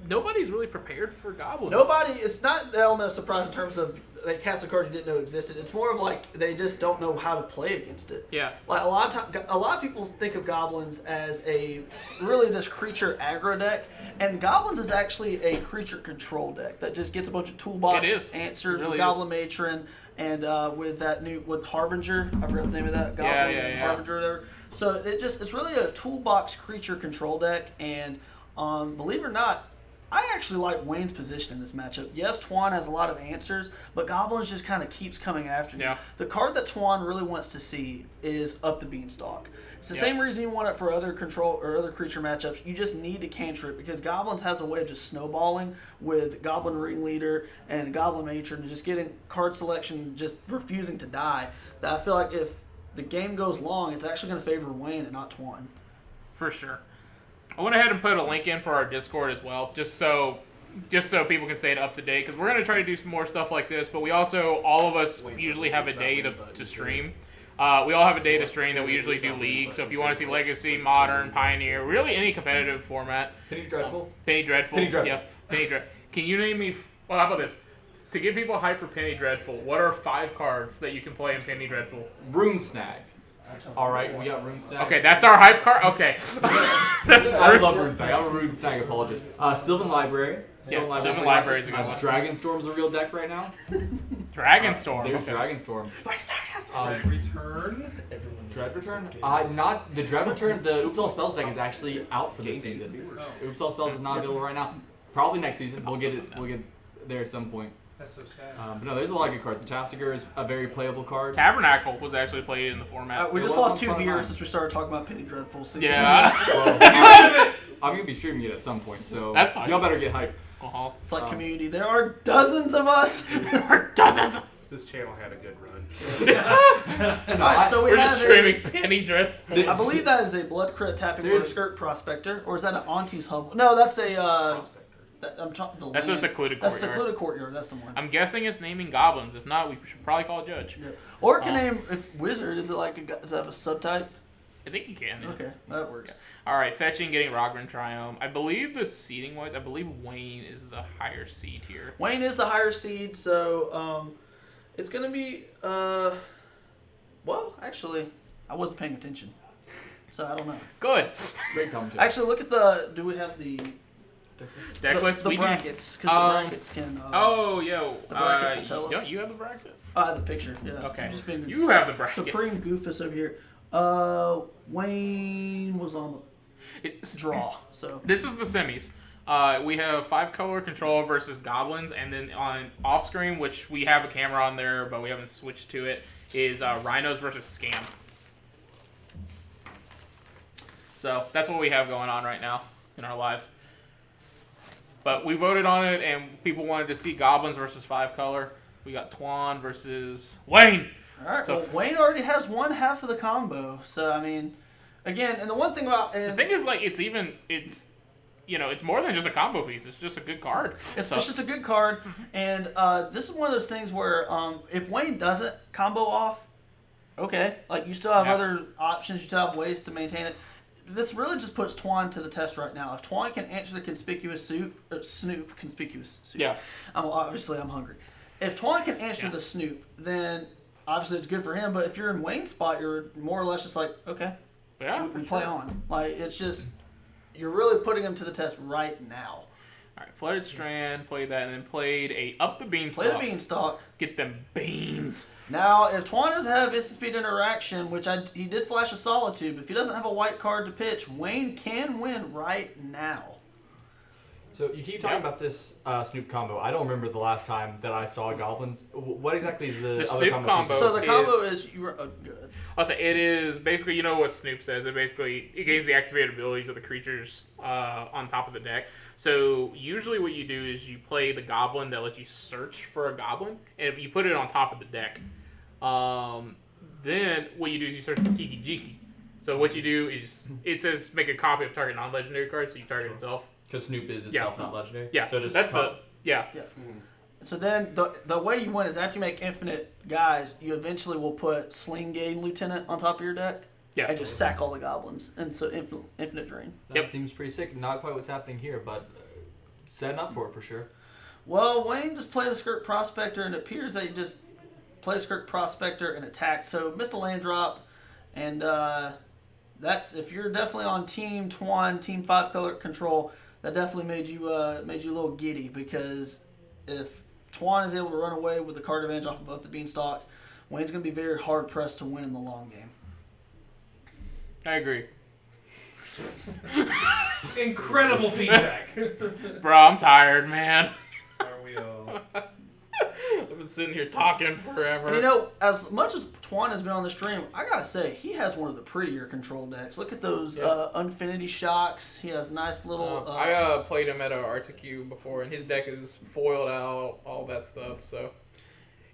nobody's really prepared for goblins. Nobody. It's not the element of surprise in terms of they cast a card you didn't know existed. It's more of like they just don't know how to play against it. Yeah. Like a lot of people think of goblins as really this creature aggro deck, and goblins is actually a creature control deck that just gets a bunch of toolbox It is. answers It really with Goblin Matron and with Harbinger. I forgot the name of that. Goblin Yeah. Harbinger or whatever. So it's really a toolbox creature control deck, and believe it or not, I actually like Wayne's position in this matchup. Yes, Twan has a lot of answers, but Goblins just kind of keeps coming after you. Yeah. The card that Twan really wants to see is Up the Beanstalk. It's the same reason you want it for other control or other creature matchups. You just need to cantrip it because Goblins has a way of just snowballing with Goblin Ringleader and Goblin Matron and just getting card selection, just refusing to die. That I feel like if the game goes long, it's actually going to favor Wayne and not Twan. For sure. I went ahead and put a link in for our Discord as well, just so people can stay up to date, because we're going to try to do some more stuff like this, but we also, all of us usually have a day to stream. We all have a day to stream that we usually do league, so if you want to see Legacy, Modern, Pioneer, really any competitive format. Penny Dreadful? Penny Dreadful. Penny Dreadful. Yeah, Penny Dreadful. Can you name me, well, how about this? To get people hyped for Penny Dreadful, what are 5 cards that you can play in Penny Dreadful? Rune Snag. Alright, we got Rune Snag. Okay, that's our hype card? Okay. I love Rune Snag. I'm a Rune Snag apologist. Sylvan Library. Sylvan Library is a good one. Dragonstorm's a real deck right now. Dragonstorm. There's Okay. Dragonstorm. Return. Dread Return? Not the Dread Return. The Oops All Spells deck is actually out for this season. Oops All Spells is not available right now. Probably next season. We'll get it. We'll get there at some point. That's so sad. But no, there's a lot of good cards. The Tassiger is a very playable card. Tabernacle was actually played in the format. We It just was lost on 2 front viewers line. since we started talking about Penny Dreadful. So Yeah. I'm gonna be streaming it at some point, so That's fine. y'all better get hyped. Uh-huh. It's like Community. There are dozens of us. There are dozens. This channel had a good run. Alright, so we We're have just streaming Penny Dreadful. I believe that is a blood crit tapping for a There's- skirt prospector, or is that an Auntie's Hub? No, that's a. I'm trying. That's a secluded That's courtyard. secluded courtyard. That's the one. I'm guessing it's naming goblins. If not, we should probably call a judge. Yeah. Or it can name if wizard. Is it like does it have a subtype? I think you can. Yeah. Okay, that works. All right, fetching, getting Rogran Triumph. I believe the seeding wise, I believe Wayne is the higher seed here. Wayne is the higher seed, so it's gonna be. Well, actually, I wasn't paying attention, so I don't know. Good. Great commentary. Actually, look at the. Do we have the Deck list. the we do- brackets? Because the brackets can. Oh, yo. The brackets will tell us. Don't you have the bracket? The picture. Yeah. Okay. I'm just being You have the brackets. supreme goofus over here. Wayne was on the It's, draw, so. This is the semis. We have 5-color control versus goblins, and then on off screen, which we have a camera on there, but we haven't switched to it, is rhinos versus scam. So that's what we have going on right now in our lives. But we voted on it, and people wanted to see goblins versus 5-color. We got Twan versus Wayne. All right. So- Well, Wayne already has one half of the combo, so I mean, again, and the one thing about The thing is, like, it's more than just a combo piece. It's just a good card. it's So- just a good card, and this is one of those things where if Wayne doesn't combo off, okay, like you still have Yeah. other options, you still have ways to maintain it. This really just puts Twan to the test right now. If Twan can answer the conspicuous Snoop, conspicuous soup. Yeah. I'm hungry. If Twan can answer the Snoop, then obviously it's good for him. But if you're in Wayne's spot, you're more or less just like, okay, Yeah, we for play sure. on. Like it's just you're really putting him to the test right now. All right, Flooded Strand, played that, and then played a Up the Beanstalk. Play the Beanstalk. Get them beans. Now, if Twan doesn't have instant speed interaction, which he did flash a Solitude, but if he doesn't have a white card to pitch, Wayne can win right now. So you keep talking Yeah. about this Snoop combo. I don't remember the last time that I saw goblins. What exactly is the The other Snoop combo. So the combo is- is you were good. I'll say it is basically, you know what Snoop says. It gains the activated abilities of the creatures on top of the deck. So usually what you do is you play the goblin that lets you search for a goblin, and you put it on top of the deck. Then what you do is you search for Kiki Jiki. So what you do is it says make a copy of target non-legendary card, so you target itself. Because Snoop is itself not legendary. Yeah, So just that's the yeah. So then the way you win is after you make infinite guys, you eventually will put Sling Game Lieutenant on top of your deck. Yeah. And just sack all the goblins. And so infinite drain. That Yep. seems pretty sick. Not quite what's happening here, but setting up for it for sure. Well, Wayne just played a Skirk Prospector, and it appears that he just played a Skirk Prospector and attacked. So missed a land drop, and that's if you're definitely on Team Twan, Team 5-color control. That definitely made you a little giddy, because if Twan is able to run away with the card advantage off of both the Beanstalk, Wayne's going to be very hard pressed to win in the long game. I agree. Incredible feedback. Bro, I'm tired, man. Are we all? I've been sitting here talking forever. And you know, as much as Twan has been on the stream, I gotta say he has one of the prettier control decks. Look at those Infinity Shocks. He has nice little. I played him at a RCQ before, and his deck is foiled out, all that stuff. So,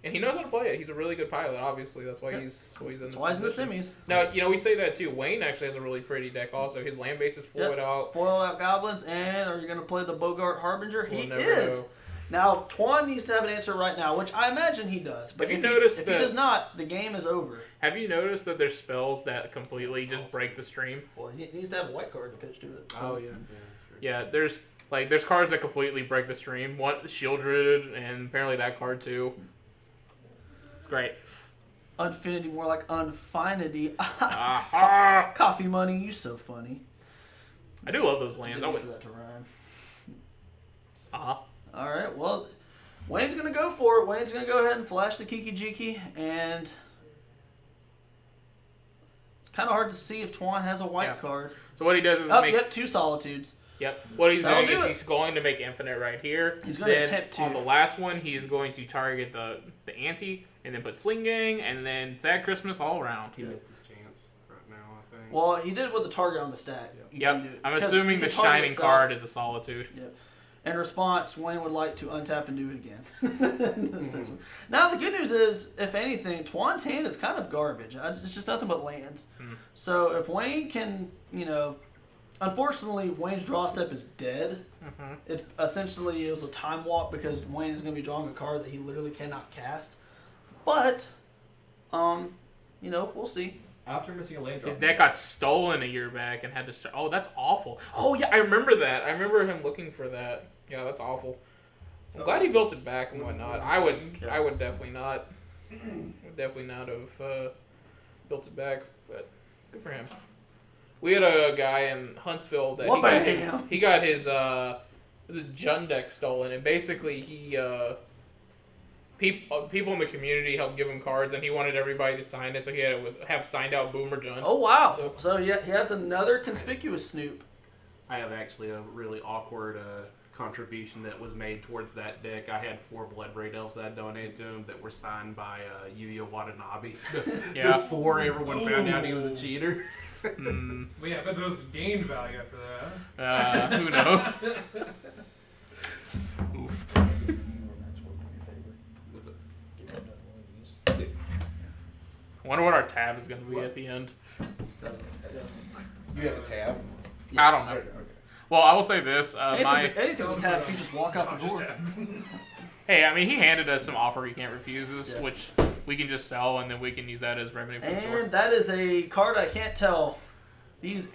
and he knows how to play it. He's a really good pilot. Obviously, that's why he's in this. That's why he's in the position. semis. Now, you know, we say that too. Wayne actually has a really pretty deck. Also, his land base is foiled out. Foiled out goblins, and are you gonna play the Bogart Harbinger? We'll He never is. know. Now, Twan needs to have an answer right now, which I imagine he does. But Have if you noticed if he that- does not, the game is over. Have you noticed that there's spells that completely just break the stream? Well, he needs to have a white card to pitch to it. Oh yeah. Yeah, there's cards that completely break the stream. One Shieldred, and apparently that card too. It's great. Unfinity, more like Unfinity. Aha! Coffee money, you so funny. I do love those lands. I Didn't would. for that to rhyme. Uh-huh. All right, well, Wayne's going to go for it. Wayne's going to go ahead and flash the Kiki Jiki, and it's kind of hard to see if Twan has a white card. So what he does is Oh, makes. yep, 2 Solitudes. Yep. What he's That'll doing is do it. he's going to make infinite right here. He's going to Then attempt to. on the last one, he's going to target the ante, and then put Sling Gang, and then Sad Christmas all around. He missed his chance right now, I think. Well, he did it with the target on the stack. You Yep. can do it. I'm Because assuming you the can target shining yourself. card is a Solitude. Yep. In response, Wayne would like to untap and do it again. Now, the good news is, if anything, Twan's hand is kind of garbage. It's just nothing but lands. So if Wayne can, unfortunately, Wayne's draw step is dead. It essentially is a time walk because Wayne is going to be drawing a card that he literally cannot cast. But, we'll see. After missing a lane drop. His deck got stolen a year back and had to start. Oh, that's awful. Oh, yeah, I remember that. I remember him looking for that. Yeah, that's awful. I'm glad he built it back and whatnot. I would definitely not. Would definitely not have built it back, but good for him. We had a guy in Huntsville that he got his Jund deck stolen, and basically he people in the community helped give him cards, and he wanted everybody to sign it, so he had to have signed out Boomer Jund. Oh, wow. So yeah, he has another conspicuous Snoop. I have actually a really awkward contribution that was made towards that deck. I had 4 Bloodbraid Elves that I donated to him that were signed by Yuya Watanabe before everyone found out he was a cheater. But yeah, but those gained value after that. Who knows? Oof. Wonder what our tab is going to be at the end. You have a tab? I don't know. Well, I will say this. Anything's a tab if you just walk out the door. Hey, I mean, he handed us some offer he can't refuse, which we can just sell, and then we can use that as revenue for the store. And that is a card I can't tell. These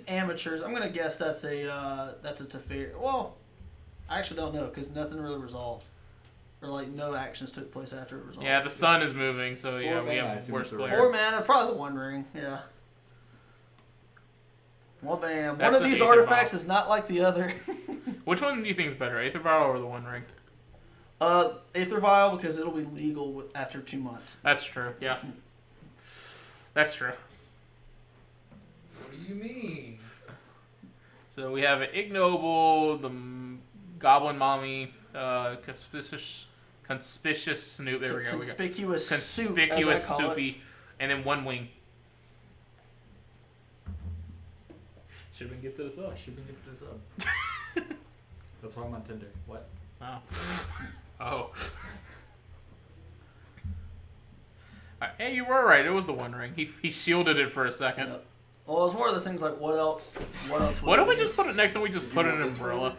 amateurs, I'm gonna guess that's a Teferi. Well, I actually don't know because nothing really resolved, or like no actions took place after it resolved. Yeah, the sun is moving, so yeah, we mana, I have assume worse it's a player. 4 mana, probably the One Ring. Yeah. Well, bam. One That's of an these Aether artifacts Vial. is not like the other. Which one do you think is better, Aether Vial or the One Ring? Aether Vial because it'll be legal after 2 months. That's true. Yeah, that's true. What do you mean? So we have an Ignoble, the Goblin Mommy, conspicuous Snoop. There we go. Conspicuous Conspicuous soup, as I call it. Soupy, and then One Wing. Should have been gifted us up. That's why I'm on Tinder. What? Oh. Oh. Hey, you were right. It was the One Ring. He shielded it for a second. Yep. Well, it's one of those things like what else? Why don't we just put it next time? We just put it in an umbrella.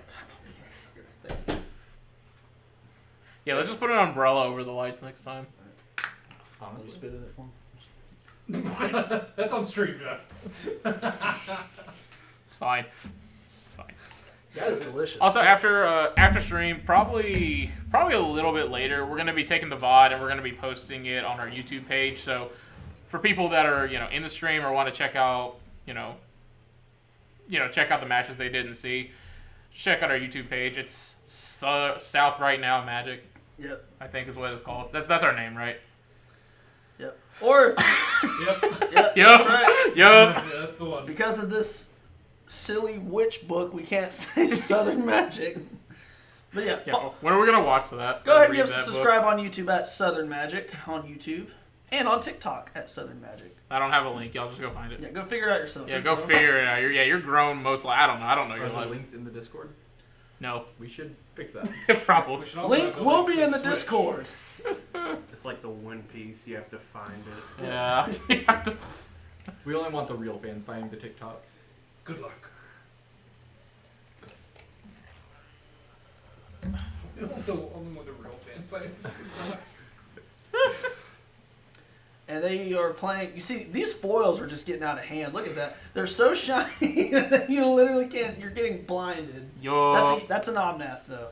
Yeah, let's just put an umbrella over the lights next time. Honestly. Spit in it for him. That's on stream, Josh. It's fine. It's fine. That is delicious. Also, after stream, probably a little bit later, we're gonna be taking the VOD and we're gonna be posting it on our YouTube page. So, for people that are in the stream or want to check out check out the matches they didn't see, check out our YouTube page. It's South Right Now Magic. Yep. I think is what it's called. That's our name, right? Yep. Or Yep. yep. Yup. That's right. Yup. Yeah, that's the one. Because of this silly witch book, we can't say Southern Magic. But yeah, Yeah. When are we gonna watch that? go ahead and Read give us that a book? subscribe on YouTube at Southern Magic on YouTube and on TikTok at Southern Magic. I don't have a link. Y'all just go find it. Yeah, go figure it out yourself. Yeah, go figure it out. You're grown most. I don't know. I don't know Are your the life. links in the Discord? No, We should fix that. probably. We should also Link have the will links be in the Twitch. Discord. It's like the One Piece. You have to find it. Yeah. You have to. We only want the real fans finding the TikTok. Good luck. The only one the real fans play. And they are playing. You see, these foils are just getting out of hand. Look at that. They're so shiny that you literally can't. You're getting blinded. Yo. That's an Omnath, though.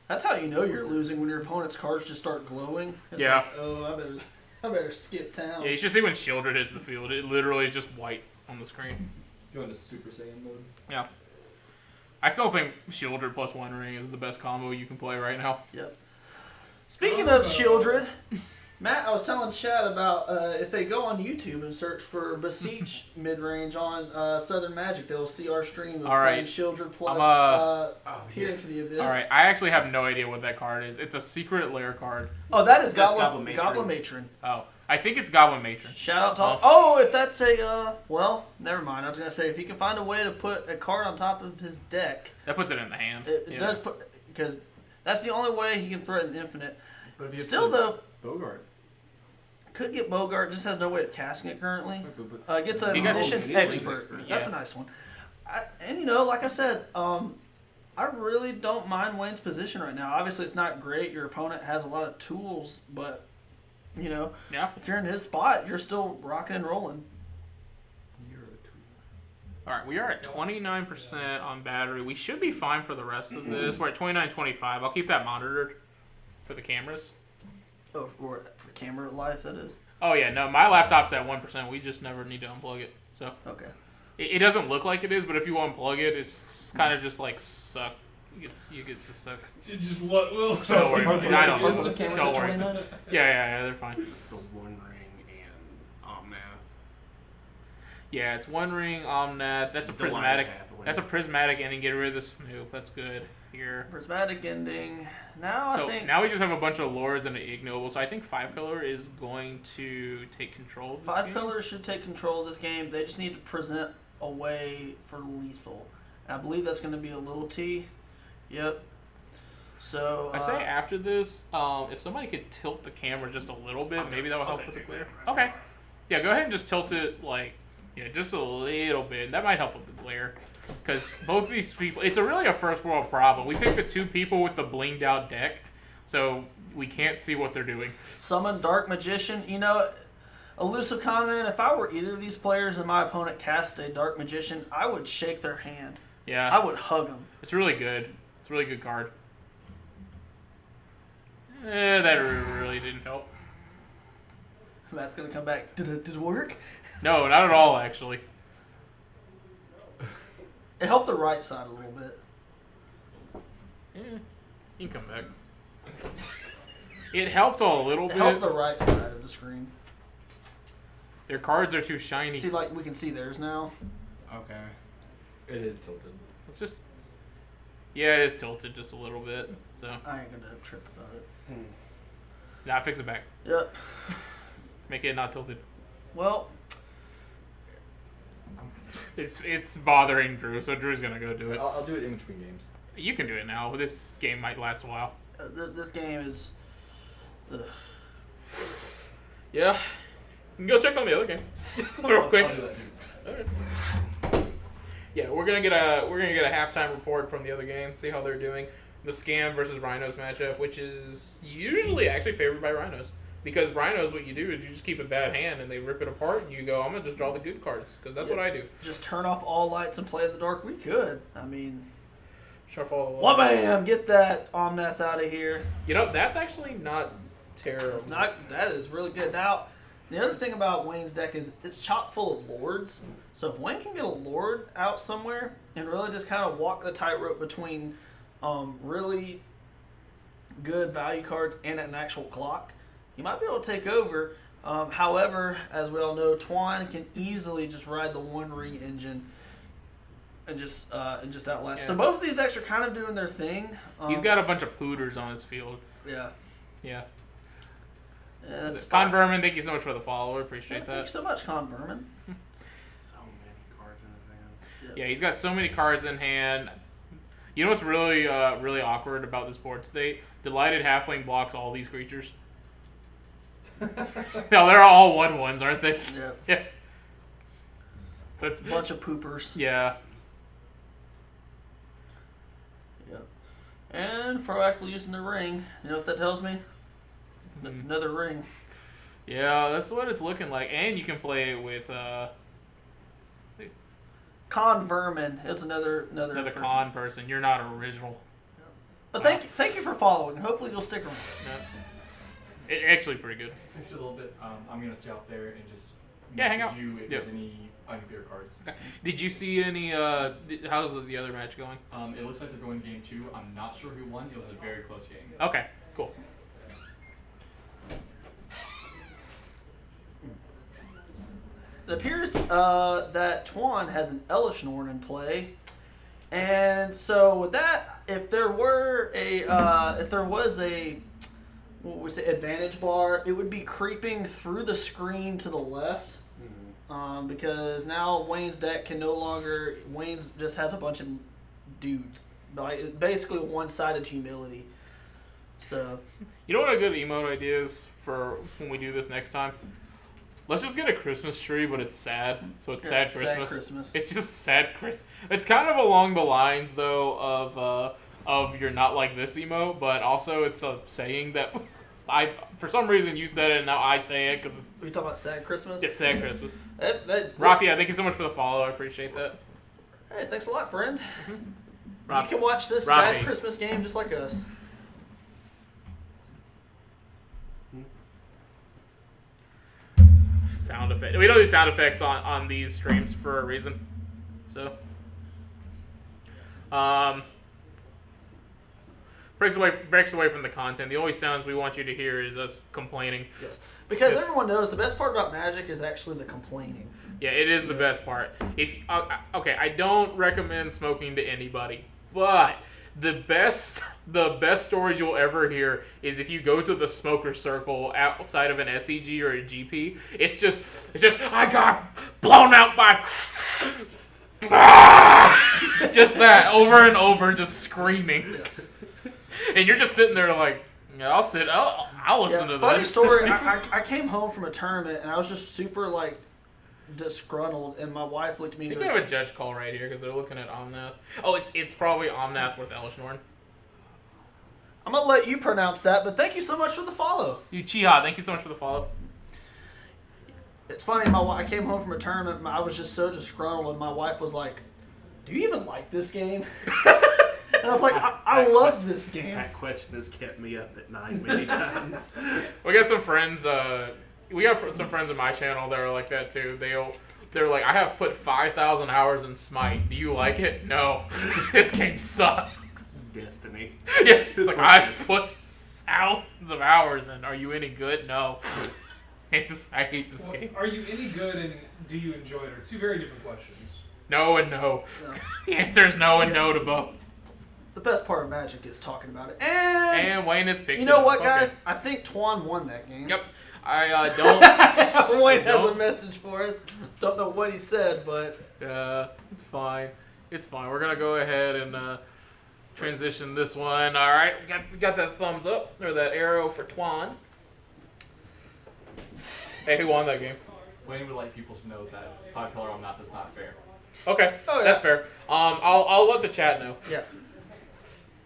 That's how you know you're losing when your opponent's cards just start glowing. It's Yeah. like, oh, I better skip town. Yeah, you should see when Shieldred hits the field. It literally is just white on the screen. Go into Super Saiyan mode. Yeah. I still think Shieldred plus One Ring is the best combo you can play right now. Yep. Speaking of Shieldred, Matt, I was telling Chad about if they go on YouTube and search for Beseech mid-range on Southern Magic, they'll see our stream of All right. playing Shieldred plus Peer into the Abyss. All right, I actually have no idea what that card is. It's a secret lair card. Oh, that is That's Goblin Goblin Goblin Matron. Matron. Oh, I think it's Goblin Matron. Shout out to all. Oh, if that's a well, never mind. I was gonna say if you can find a way to put a card on top of his deck, That puts it in the hand. it Yeah. does put because that's the only way he can threaten infinite. But if you Still though, Bogart. could get Bogart. Just has no way of casting it currently. Gets a He got munitions Munitions expert. Expert, That's a yeah. nice one. And like I said, I really don't mind Wayne's position right now. Obviously, it's not great. Your opponent has a lot of tools, but Yeah. if you're in his spot, you're still rocking and rolling. All right, we are at 29% on battery. We should be fine for the rest of this. We're at 29.25. I'll keep that monitored for the cameras. Oh, for camera life, that is. Oh yeah, no, my laptop's at 1%. We just never need to unplug it. So Okay. it doesn't look like it is, but if you unplug it, it's kind of just like suck. You get the suck. Just what will? Don't worry about it. I don't know. Both cameras Don't at worry. 29? Yeah, they're fine. It's the One Ring and Omnath. Yeah, it's One Ring, Omnath. That's a The line prismatic. pathway. That's a prismatic ending. Get rid of the Snoop. That's good. Here. Prismatic ending. Now So I think now we just have a bunch of Lords and an Ignoble. So I think 5-color is going to take control of this five game. colors should take control of this game. They just need to present a way for lethal. And I believe that's going to be a little T. Yep. So I say after this, if somebody could tilt the camera just a little bit, maybe that will help with the glare. Okay. Yeah, go ahead and just tilt it just a little bit. That might help with the glare. Because both these people, it's really a first world problem. We picked the two people with the blinged out deck, so we can't see what they're doing. summon Dark Magician. Elusive comment. If I were either of these players and my opponent cast a Dark Magician, I would shake their hand. Yeah, I would hug them. it's really good. It's a really good card. That really didn't help. Matt's gonna come back. Did it work? No, not at all, actually. It helped the right side a little bit. You can come back. It helped a little It bit. helped the right side of the screen. Their cards are too shiny. See, like we can see theirs now. Okay. It is tilted. It's just... Yeah, it is tilted just a little bit. So, I ain't gonna trip about it. nah, fix it back. Yep. Make it not tilted. Well, It's bothering Drew, so Drew's gonna go do it. I'll do it in between games. You can do it now. This game might last a while. this game is. Ugh. Yeah. You can go check on the other game real quick. I'll do that too. Alright. Yeah, we're gonna get a halftime report from the other game. See how they're doing. The Scam versus Rhinos matchup, which is usually actually favored by Rhinos. Because Rhinos, what you do is you just keep a bad hand and they rip it apart and you go, I'm going to just draw the good cards. Because that's what I do. Just turn off all lights and play in the dark. We could. I mean, Shuffle. wha-bam! Get that Omnath out of here. You know, that's actually not terrible. It's not. That is really good. Now, the other thing about Wayne's deck is it's chock full of lords. So if Wayne can get a lord out somewhere and really just kind of walk the tightrope between really good value cards and an actual clock, you might be able to take over. However, as we all know, Twan can easily just ride the One Ring engine and just outlast. Yeah. So both of these decks are kind of doing their thing. He's got a bunch of pooters on his field. Yeah. Yeah. That's Con Vermin, thank you so much for the follow. Appreciate Thank you that. so much, Con Vermin. So many cards in his hand. Yeah, he's got so many cards in hand. You know what's really really awkward about this board state? Delighted Halfling blocks all these creatures. No, they're all 1/1s, aren't they? Yeah. Yeah. So it's Bunch of poopers. yeah. Yep. And proactively using the ring. You know what that tells me? Another ring. Yeah, that's what it's looking like. And you can play it with Con Vermin. It's another person. con person. You're not original. But thank you for following. Hopefully you'll stick around. Yeah. Actually pretty good. Thanks for a little bit. I'm gonna stay out there and just Yeah, hang message out. you if Yep. there's any unclear cards. Did you see any how's the other match going? It looks like they're going game 2. I'm not sure who won. It was a very close game. Okay, cool. It appears that Twan has an Elishnorn in play, and so with that, if there was a what would we say advantage bar, it would be creeping through the screen to the left, because now Wayne's deck can no longer. Wayne's just has a bunch of dudes, like basically one-sided humility. So You know what a good emote idea is for when we do this next time? Let's just get a Christmas tree, but it's sad. So it's sad Christmas. Christmas. It's just sad Christmas. It's kind of along the lines though of you're not like this emote, but also it's a saying that for some reason you said it and now I say it because We talking about sad Christmas? it's sad Christmas. This- Rafi, thank you so much for the follow. I appreciate that. Hey, thanks a lot, friend. Rafi. You can watch this Rafi. sad Christmas game just like us. Sound effect. We don't do sound effects on these streams for a reason. So, breaks away from the content. The only sounds we want you to hear is us complaining. Yes. Because Yes. everyone knows the best part about Magic is actually the complaining. Yeah, it is the best part. If okay, I don't recommend smoking to anybody, but the best stories you'll ever hear is if you go to the smoker circle outside of an SEG or a GP. It's just I got blown out by just that over and over, just screaming, and you're just sitting there like, yeah, I'll listen to funny this. story. I came home from a tournament and I was just super like disgruntled, and my wife looked at me I and think we goes, have a judge call right here because they're looking at Omnath. Oh, it's probably Omnath with Elishnorn. "I'm gonna let you pronounce that, but thank you so much for the follow." You Chiha, thank you so much for the follow. It's funny. I came home from a tournament. I was just so disgruntled, and my wife was like, "Do you even like this game?" And I was like, "I love this game." That question has kept me up at night many times. We got some friends. We got some friends in my channel that are like that too. They're like, I have put 5,000 hours in Smite. Do you like it? No, this game sucks. It's destiny. Yeah, it's like I've put thousands of hours in. Are you any good? No. I hate this game. Are you any good and do you enjoy it? Are two very different questions. No and no. No. The answer is no and no to both. The best part of Magic is talking about it. And And Wayne has picked you know it what, up. guys? Okay. I think Twan won that game. Yep. I don't. Wayne has a Don't. message for us. Don't know what he said, but It's fine. It's fine. We're gonna go ahead and transition this one. All right, we got that thumbs up or that arrow for Twan. Hey, who won that game? Wayne would like people to know that 5-color on map is not fair. Okay, Oh, yeah. that's fair. I'll let the chat know. yeah.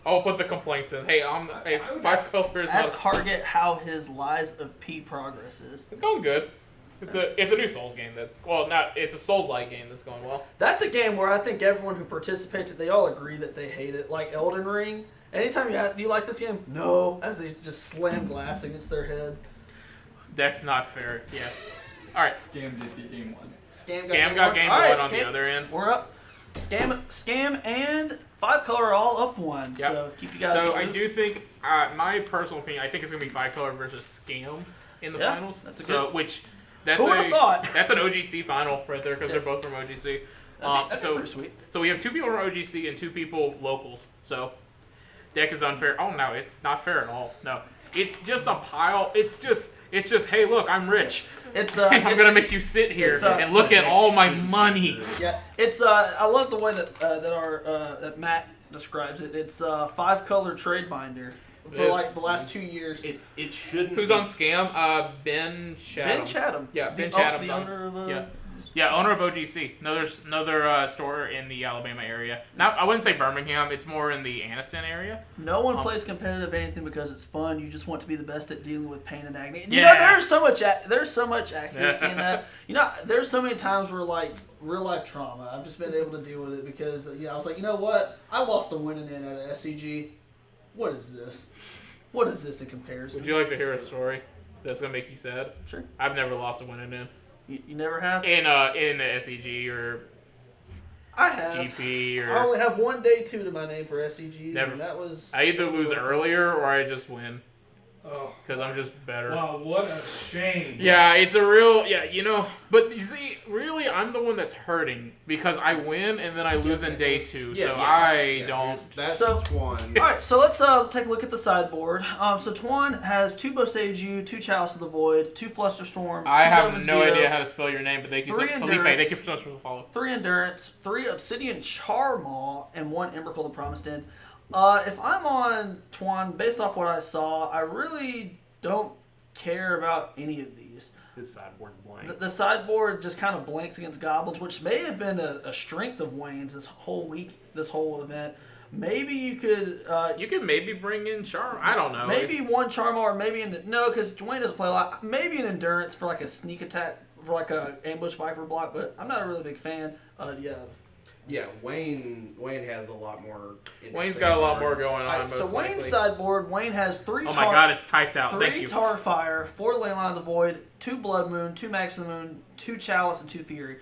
I'll put the complaints in. Hey, hey, 5 colors. Ask Hargett how his Lies of P progress is. It's going good. It's a new Souls game it's a Souls-like game that's going well. That's a game where I think everyone who participates, they all agree that they hate it. Like Elden Ring. Anytime you like this game? No. As they just slam glass against their head. Deck's not fair. Yeah. All right. Scam did beat game 1. Scam got game All right, one on the Scam- other end. We're up. Scam and 5-color all up one. Yep. So keep you guys. So in the I loop. do think, my personal opinion, I think it's gonna be 5-color versus Scam. in the Yeah, finals. that's a so good- which that's Who would've thought? That's an OGC final right there because Yeah. they're both from OGC. That'd be So pretty sweet. so we have 2 people from OGC and 2 people locals. So deck is unfair. Oh no, it's not fair at all. No, it's just a pile. It's just hey, look, I'm rich. It's I'm gonna make you sit here it's, and look at all my money. Yeah, it's I love the way that Matt describes it. It's 5-color trade binder for It is. like the last 2 years. It shouldn't. Who's be- on Scam? Ben Chatham. Ben Chatham. Yeah, Ben the, Chatham's the on. owner of Yeah, owner of OGC. Another store in the Alabama area. Not, I wouldn't say Birmingham. It's more in the Anniston area. No one plays competitive anything because it's fun. You just want to be the best at dealing with pain and agony. And you Yeah. know, there's so much accuracy in that. You know, there's so many times where like real life trauma. I've just been able to deal with it because I was like, you know what? I lost a winning in at SCG. What is this? What is this in comparison? Would you like to hear a story that's gonna make you sad? Sure. I've never lost a winning in You never have? in the SEG or I have. GP I or. only have one day 2 to my name for SCGs, Never. and that was. I either lose earlier or I just win Oh, because I'm just better. wow, what a shame. Yeah, it's a real but you see, really, I'm the one that's hurting because I win and then I lose in day 2, so I don't. That's So- Twan. All right, so let's take a look at the sideboard. So Twan has 2 Boseiju, 2 Chalice of the Void, 2 Flusterstorm. I 2 have Levin's no Veto, idea how to spell your name, but thank you, 3 Felipe. endurance. Thank you so much for the follow. 3 Endurance, 3 Obsidian Charmaw, and 1 Embercold the Promised End. If I'm on Twan, based off what I saw, I really don't care about any of these. His sideboard blank. The sideboard just kind of blanks against goblins, which may have been a strength of Wayne's this whole week, this whole event. Maybe you could. You could maybe bring in Charm. I don't know. Maybe 1 Charm or maybe no, because Dwayne doesn't play a lot. Maybe an Endurance for like a sneak attack, for like a ambush Viper block, but I'm not a really big fan. Yeah, Wayne has a lot more. Wayne's got a lot more cards. going on. Alright, so most Wayne's likely. sideboard, Wayne has 3 Oh my God, it's typed out. Thank 3 you. Tarfire, 4 Leyline of the Void, 2 Blood Moon, 2 Max of the Moon, 2 Chalice, and 2 Fury.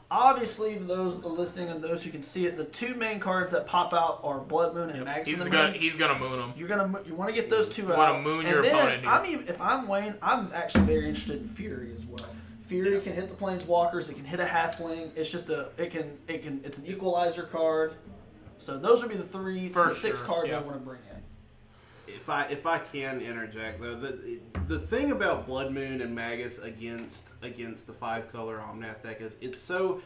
Obviously, for those listening and those who can see it, the 2 main cards that pop out are Blood Moon and Max of the Moon. He's gonna moon him. You want to get those 2 You out. wanna moon and your then, opponent, if I'm Wayne, I'm actually very interested in Fury as well. Fury can hit the planeswalkers. It can hit a halfling. It's just it's an equalizer card. So those would be the 3 to For the 6 sure, cards yeah. I want to bring in. If I can interject though, the thing about Blood Moon and Magus against the 5-color Omnath deck is it's so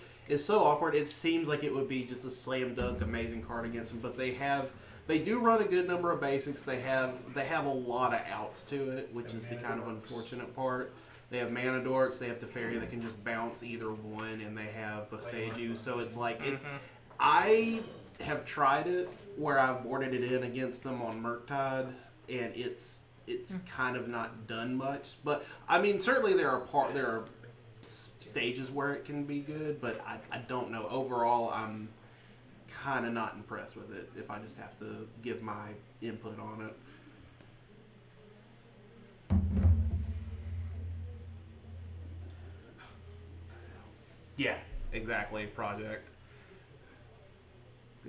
awkward. It seems like it would be just a slam dunk amazing card against them, but they do run a good number of basics. They have a lot of outs to it, which is the kind of unfortunate part. They have Mana Dorks, they have Teferi that can just bounce either one, and they have Boseiju. So it's like I have tried it where I've boarded it in against them on Murktide, and it's kind of not done much. But I mean, certainly there are stages where it can be good, but I don't know. Overall, I'm kind of not impressed with it. If I just have to give my input on it. Yeah, exactly. Project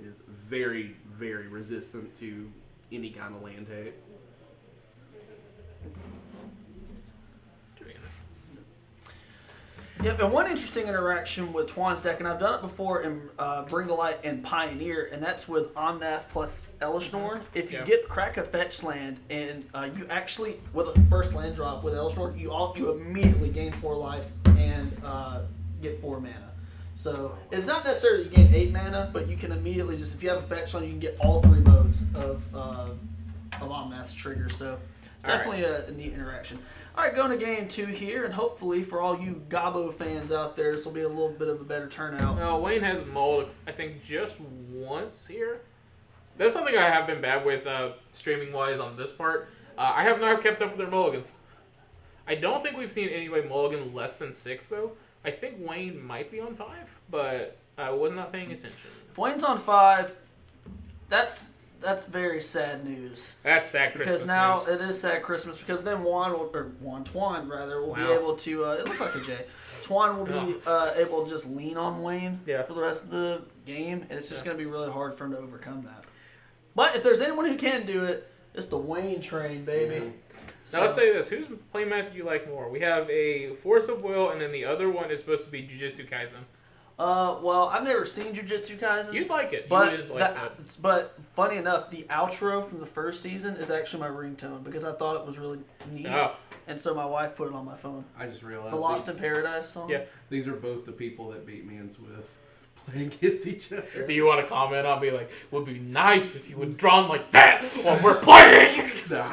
is very, very resistant to any kind of land take. Yep, and one interesting interaction with Twan's deck, and I've done it before in Bring to Light and Pioneer, and that's with Omnath plus Elishnorn. If you get Crack a Fetch land, and you actually, with a first land drop with Elishnorn, you immediately gain 4 life and get 4 mana. So it's not necessarily you gain 8 mana, but you can immediately just, if you have a fetch land, you can get all 3 modes of Omnath's trigger. So it's definitely a neat interaction. All right, going to game 2 here, and hopefully for all you Gabo fans out there, this will be a little bit of a better turnout. No, Wayne has mulled, I think, just once here. That's something I have been bad with streaming-wise on this part. I have not kept up with their mulligans. I don't think we've seen anybody mulligan less than 6, though. I think Wayne might be on 5, but I was not paying attention. If Wayne's on 5, that's very sad news. That's sad Christmas because now news. it is sad Christmas because then Twan will be Wow. able to. It looked like a J. Twan will be able to just lean on Wayne for the rest of the game, and it's just going to be really hard for him to overcome that. But if there's anyone who can do it, it's the Wayne train, baby. Now let's say this: whose playmat do you like more? We have a Force of Will, and then the other one is supposed to be Jujutsu Kaisen. Well, I've never seen Jujutsu Kaisen. You'd like it, but you would like that. but funny enough, the outro from the first season is actually my ringtone because I thought it was really neat, and so my wife put it on my phone. I just realized The Lost in Paradise song. Yeah, these are both the people that beat me in Swiss playing against each other. Do you want to comment? I'll be like, would be nice if you would draw them like that while we're playing. Nah.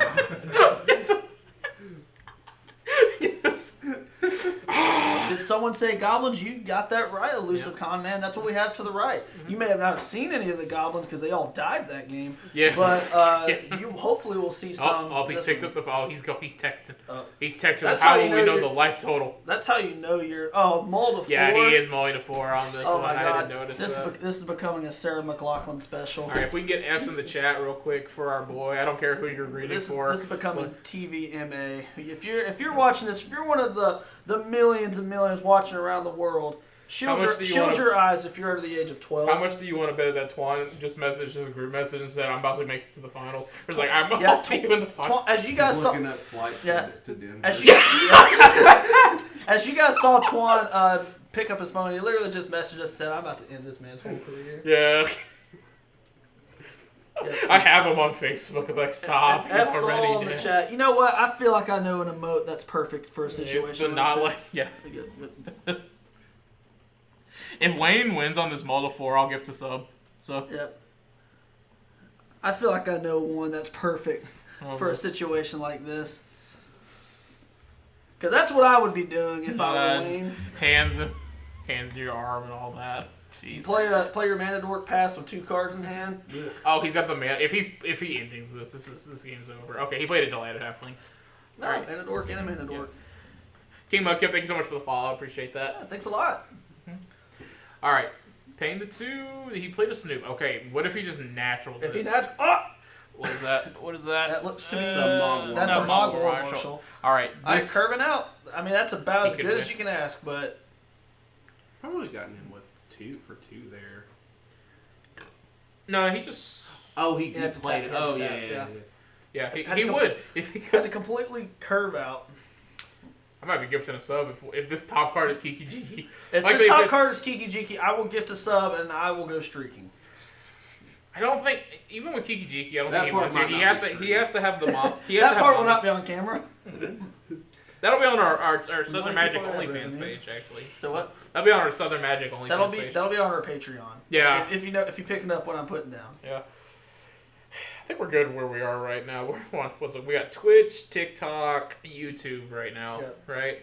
Did someone say goblins? You got that right, Elusive Con Man. That's what we have to the right. You may have not seen any of the goblins because they all died that game. Yeah. But you hopefully will see some. He's picked up the phone. He's texting. He's texting. That's How how will you we know know the life total? That's how you know you're. Oh, Mull to 4. Yeah, he is mulling to 4 on this Oh one. my I God. didn't notice This that. is becoming a Sarah McLachlan special. All right, if we can get F's in the chat real quick for our boy. I don't care who you're reading for. This is becoming TVMA. If you're watching this, if you're one of the millions and millions watching around the world, shield your eyes if you're under the age of 12. How much do you want to bet that Twan just messaged his group message and said, "I'm about to make it to the finals"? It's like I'll see you in the finals. As you guys saw, looking at flights to Denver. As you guys saw Twan pick up his phone, he literally just messaged us and said, "I'm about to end this man's whole career." Yeah. I have him on Facebook. I'm like, stop. He's F's already all in the dead. chat. You know what? I feel like I know an emote that's perfect for a situation. It's the not like, yeah. If Wayne wins on this Model 4, I'll gift a sub. So. Yep. I feel like I know one that's perfect for a situation like this. Because that's what I would be doing if I were Wayne. Hands in your arm and all that. Jeez. Play your mana dork pass with 2 cards in hand. Oh, he's got the mana. If he endings this game's over. Okay, he played a Delighted Halfling. No, right. Mana dork and a mana dork. King Mudkip, thank you so much for the follow. I appreciate that. Yeah, thanks a lot. All right, paying the 2. He played a Snoop. Okay, what if he just naturals If it? he naturals, What is that? What is that? That looks to me. That's a Mogwai. That's a Mogwai Mogwai. Marshal. All right, Alright, curving out. I mean, that's about as He good could as win. you can ask, but Probably gotten in with 2 there. No, he just. Oh, he had to played tap, it. Oh, he yeah, had to tap, yeah. Yeah, Had he to would if he had could. to completely curve out. I might be gifting a sub if this top card is Kiki Jiki. If Like, this if top it's- card is Kiki Jiki, I will gift a sub and I will go streaking. I don't think even with Kiki Jiki, I don't That think he part wants it. might He not has be to. true. He has to have the mom. He has That to have part will mommy. not be on camera. That'll be on our Southern Monkey Magic forever, OnlyFans man. page actually. So what? That'll be on our Southern Magic OnlyFans That'll page. be on our Patreon. Yeah. If you picking up what I'm putting down. Yeah. I think we're good where we are right now. We got Twitch, TikTok, YouTube right now, right?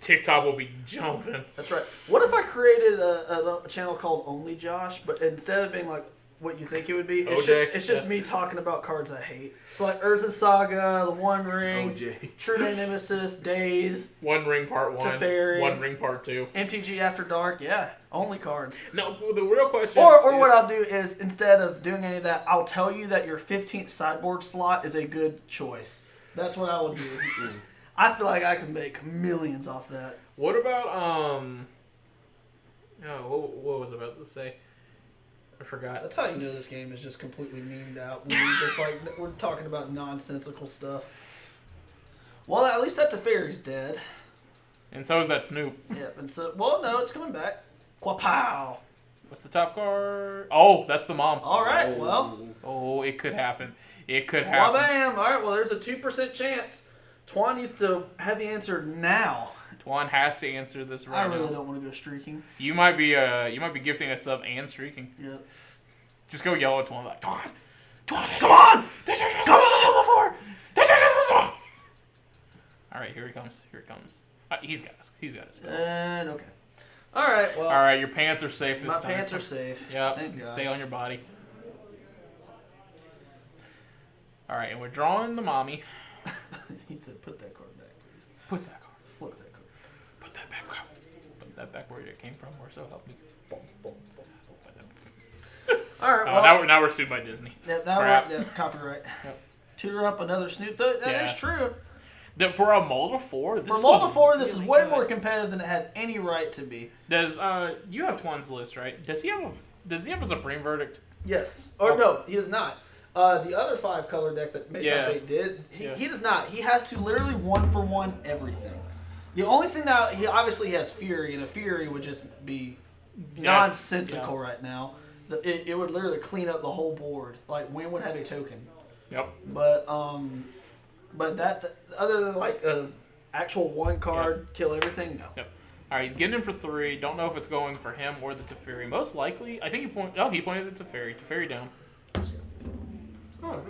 TikTok will be jumping. That's right. What if I created a channel called Only Josh, but instead of being like what you think it would be, it's just me talking about cards I hate. So like Urza Saga, The One Ring, OJ. True Name Nemesis, Days, One Ring Part 1, Teferi, One Ring Part 2. MTG After Dark. Yeah, only cards. No, the real question Or is, what I'll do is instead of doing any of that, I'll tell you that your 15th sideboard slot is a good choice. That's what I will do. I feel like I can make millions off that. What about what was I about to say? I forgot. That's how you know this game is just completely memed out. When we're talking about nonsensical stuff. Well, at least that Teferi's dead. And so is that Snoop. Yeah, and so no, it's coming back. Quapow. What's the top card? Oh, that's the mom. All right, well. Oh, it could happen. It could happen. Bam. All right, well, there's a 2% chance. Twan needs to have the answer now. Twan has to answer this right now. I really don't want to go streaking. You might be gifting a sub and streaking. Yeah. Just go yell at Twan like, Twan, come on! Come on! All right, here he comes. He's got us. And okay. All right. Well. All right, your pants are safe this my time. pants are safe. Yeah. Thank God. Stay on your body. All right, and we're drawing the mommy. He said, "Put that card back, please. Put that card. Flip that card. Put that back. Put that back where it came from. Or so help me. All right. Well, now we're sued by Disney. Yep, now Crap. we're copyright. Yep. Tutor up another Snoop. That is true. For a Molda 4, For Molda 4, this is way more competitive than it had any right to be. Does you have Twan's list, right? Does he have a Supreme Verdict? Yes. Or no, he does not. The other 5 color deck that Mid Yeah. Top 8 did, Yeah. he does not. He has to literally 1-for-1 everything. The only thing that he obviously has Fury, and a Fury would just be nonsensical right now. It would literally clean up the whole board. Like Win would have a token. Yep. But that other than like a actual 1 card kill everything, no. Yep. All right, he's getting in for 3. Don't know if it's going for him or the Teferi. Most likely, I think he pointed at the Teferi. Teferi down. Oh,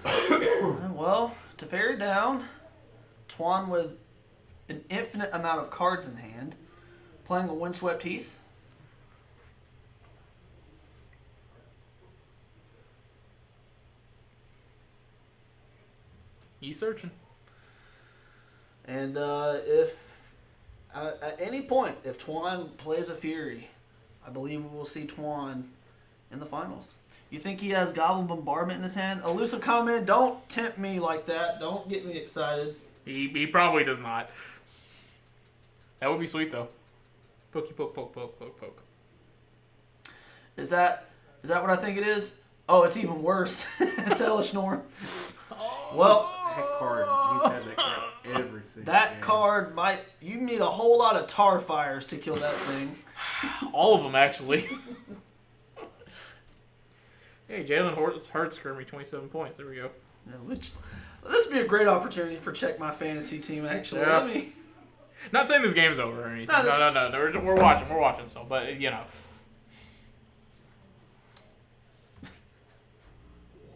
good. Well, Teferi down. Twan with an infinite amount of cards in hand, playing a Windswept Heath. He's searching. And if at any point, if Twan plays a Fury, I believe we will see Twan in the finals. You think he has Goblin Bombardment in his hand? Elusive comment, don't tempt me like that. Don't get me excited. He probably does not. That would be sweet though. Pokey poke poke poke poke poke. Is that what I think it is? Oh, it's even worse. It's Elishnorn. Well, That card, he's had that card every single that game. card might. You need a whole lot of tar fires to kill that thing. All of them actually. Hey, Jalen Hurts scored me 27 points. There we go. Yeah, this would be a great opportunity for Check My Fantasy Team. Actually, Yeah. let me. Not saying this game's over or anything. No, this- No. We're watching still. But you know.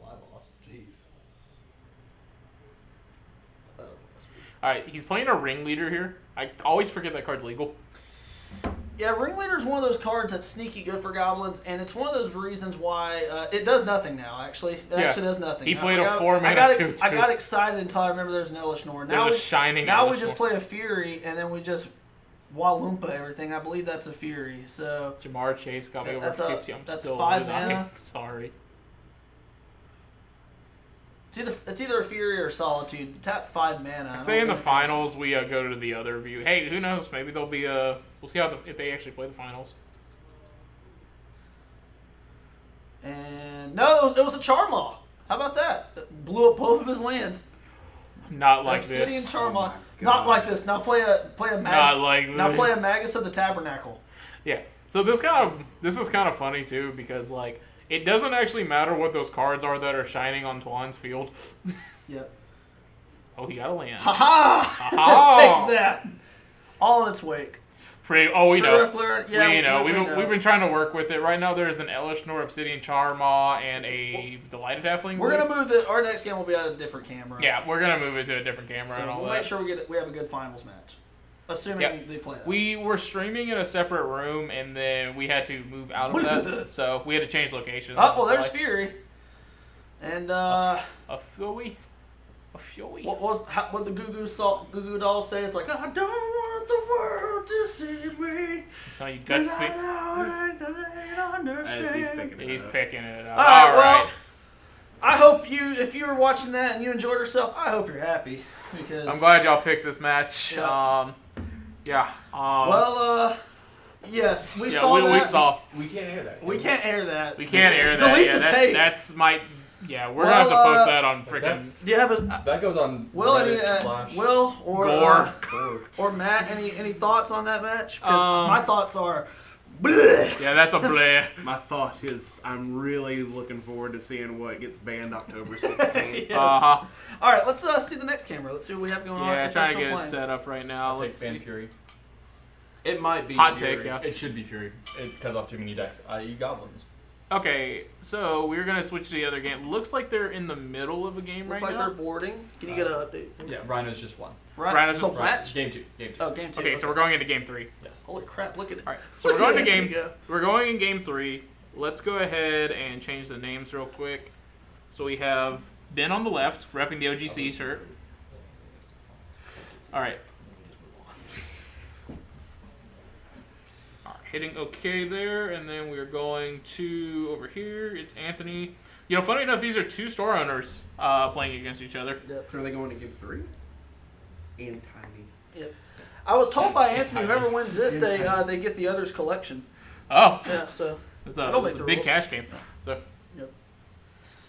Well, I lost. Jeez. All right, he's playing a ringleader here. I always forget that card's legal. Yeah, Ringleader is one of those cards that's sneaky good for goblins, and it's one of those reasons why it does nothing now. Actually, it actually does nothing. He I played a forgot- 4-mana I got 2/2. I got excited until I remember there's an Elishnorn. There's a shining. Now we Elishnorn. just play a Fury, and then we just Walloompa everything. I believe that's a Fury. So Jamar Chase got me over That's a- 50. I'm that's still 5 I'm mana. sorry. it's either a Fury or Solitude. Tap 5 mana. I say in the finals we go to the other view. Hey, who knows? Maybe there'll be a. We'll see if they actually play the finals. And no, it was a Charmaw. How about that? It blew up both of his lands. Not like Obsidian this. Charmaw. Not like this. Now play a Not like Now play a Magus of the Tabernacle. Yeah. So this is kind of funny too because like it doesn't actually matter what those cards are that are shining on Twan's field. Yep. Oh, he got a land. Ha ha! Ha-ha! Take that. All in its wake. We know. Yeah, we know. we We've been trying to work with it. Right now, there's an Elishnorn, Obsidian Charmaw, and a Delighted Halfling. We're gonna move it. Our next game will be at a different camera. Yeah, we're gonna move it to a different camera So and all we'll that. make sure we have a good finals match, assuming Yep. they play that. We were streaming in a separate room, and then we had to move out of that, so we had to change locations. Oh well, there's Fury. And a Fury. what the Goo Goo doll say? It's like I don't want the world to see me. So you guts I speak. know they understand. He's picking it up. All right, All well, right. I hope if you were watching that and you enjoyed yourself, I hope you're happy because I'm glad y'all picked this match. Yeah. Yes, we yeah, saw that. we saw. We can't hear that. We can't air that. We can't air that. Delete yeah, the tape. That's my. Yeah, we're Well, gonna have to post that on freaking. That's, Do you have a that goes on Will Reddit / Will or Gore. or Matt? Any thoughts on that match? Because my thoughts are. Yeah, that's a bleh. My thought is I'm really looking forward to seeing what gets banned October 16th. Yes. Uh-huh. All right, let's see the next camera. Let's see what we have going on. Yeah, if they're trying to still get it playing. set up right now. I'll Let's take Fan see. Fury. It might be Hot Fury. take, yeah. It should be Fury. It cuts off too many decks, i.e. goblins. Okay, so we're gonna switch to the other game. Looks like they're in the middle of a game Looks right like now. they're boarding. Can you get an update? Yeah, Rhino's just one. Right. Rhino's the just match. Game 2. Game 2. Oh, game 2. Okay, so we're going into game 3. Yes. Holy crap! Look at it. All right, so Look we're going at to it. game. There you go. We're going in game 3. Let's go ahead and change the names real quick. So we have Ben on the left, repping the OGC shirt. All right. All right, hitting OK there, and then we're going to over here. It's Anthony. You know, funny enough, these are two store owners playing against each other. So are they going to game 3? And Tiny. Yep. I was told by Anthony, whoever wins this, they get the others collection. Oh, Yeah. So it's That'll a make the big rules. cash game. So Yep.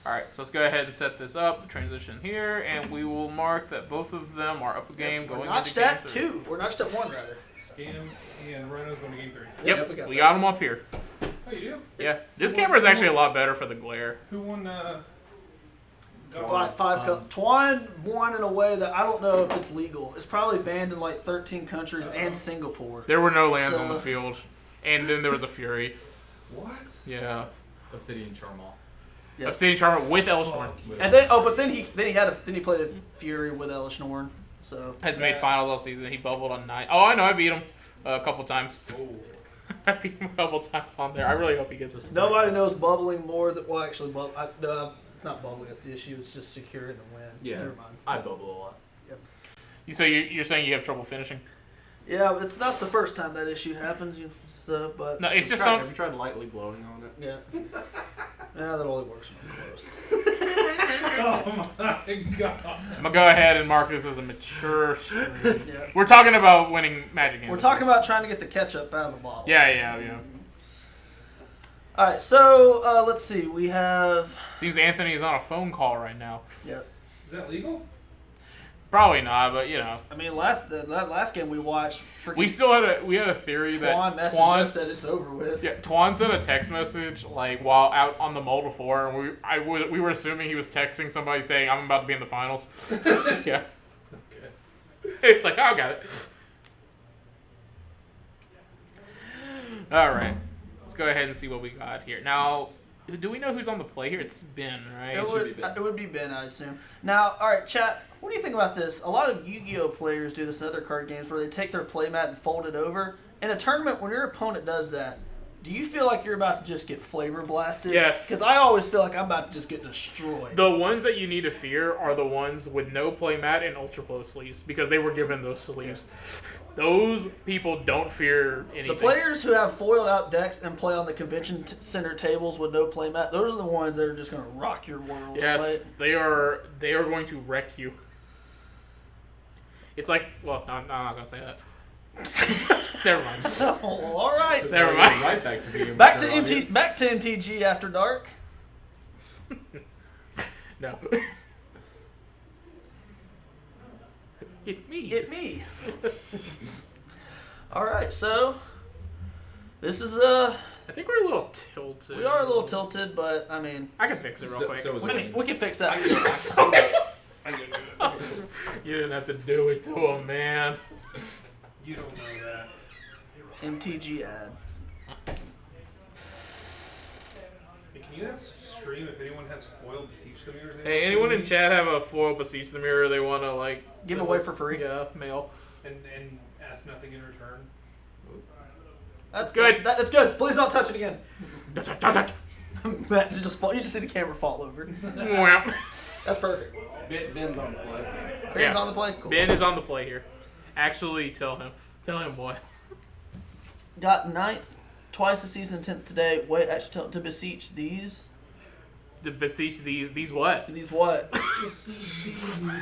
All right, so let's go ahead and set this up, transition here, and we will mark that both of them are up a game We're going notched into game at 3. 2. We're notched at 1, rather. Scam and Rhino's going to game 3. Yep, we we got got them up here. Oh, you do? Yeah, this camera is actually a lot better for the glare. Who won? Twan won in a way that I don't know if it's legal. It's probably banned in like 13 countries and Singapore. There were no lands on So- the field, and then there was a Fury. What? Yeah, Obsidian Charmal. Yeah. Obsidian Charmer with Elishnorn. And then but then he played a Fury with Elishnorn. So Has made finals all season. He bubbled on 9. Oh, I know. I beat him a couple times. I beat him a couple times on there. I really hope he gets this. nobody knows bubbling more than actually it's not bubbling. That's the issue. It's just securing the win. Yeah. Never mind. I bubble a lot. So you're saying you have trouble finishing? Yeah, it's not the first time that issue happens. But No, it's just Have you tried lightly blowing on it? yeah. Yeah, that only works when I'm close. Oh my god. I'm gonna go ahead and mark this as a mature stream. Yeah. We're talking about winning Magic games. We're talking about trying to get the ketchup out of the bottle. Yeah. All right, so let's see. We have. Seems Anthony is on a phone call right now. Yeah. Is that legal? Probably not, but you know. I mean, that last game we watched. We still had a theory that Twan messaged Twan us that it's over with. Yeah, Twan sent a text message like while out on the Moldal floor, and we were assuming he was texting somebody saying, "I'm about to be in the finals." Yeah. Okay. It's like, oh, I got it. All right, let's go ahead and see what we got here. Now, do we know who's on the play here? It's Ben, right? It would be Ben, I assume. Now, all right, chat. What do you think about this? A lot of Yu-Gi-Oh players do this in other card games where they take their playmat and fold it over. In a tournament, when your opponent does that, do you feel like you're about to just get flavor blasted? Yes. Because I always feel like I'm about to just get destroyed. The ones that you need to fear are the ones with no playmat and ultra close sleeves because they were given those sleeves. Those people don't fear anything. The players who have foiled out decks and play on the convention center tables with no playmat, those are the ones that are just going to rock your world. Yes, they are going to wreck you. It's like, well, I'm not going to say that. Never mind. Oh, all right. Never mind. Right back to being Back to MTG After Dark. No. It me. All right, so this is I think we're a little tilted. we are a little tilted, but I mean I can fix it real quick. So is we can fix that. You didn't have to do it to him, man. You don't know that. MTG ad. Hey, can you guys stream if anyone has foil beseech the mirrors? Hey, anyone in chat have a foil beseech the mirror they want to like Give send away us? for free? Yeah, mail. And ask nothing in return. That's good. That's good. Please don't touch it again. Matt, you just see the camera fall over. That's perfect. Ben's on the play. Ben's on the play. Cool. Ben is on the play here. Actually, tell him, boy. Got 9th twice this season and 10th today. Wait, actually, to beseech these. To beseech these what? These what?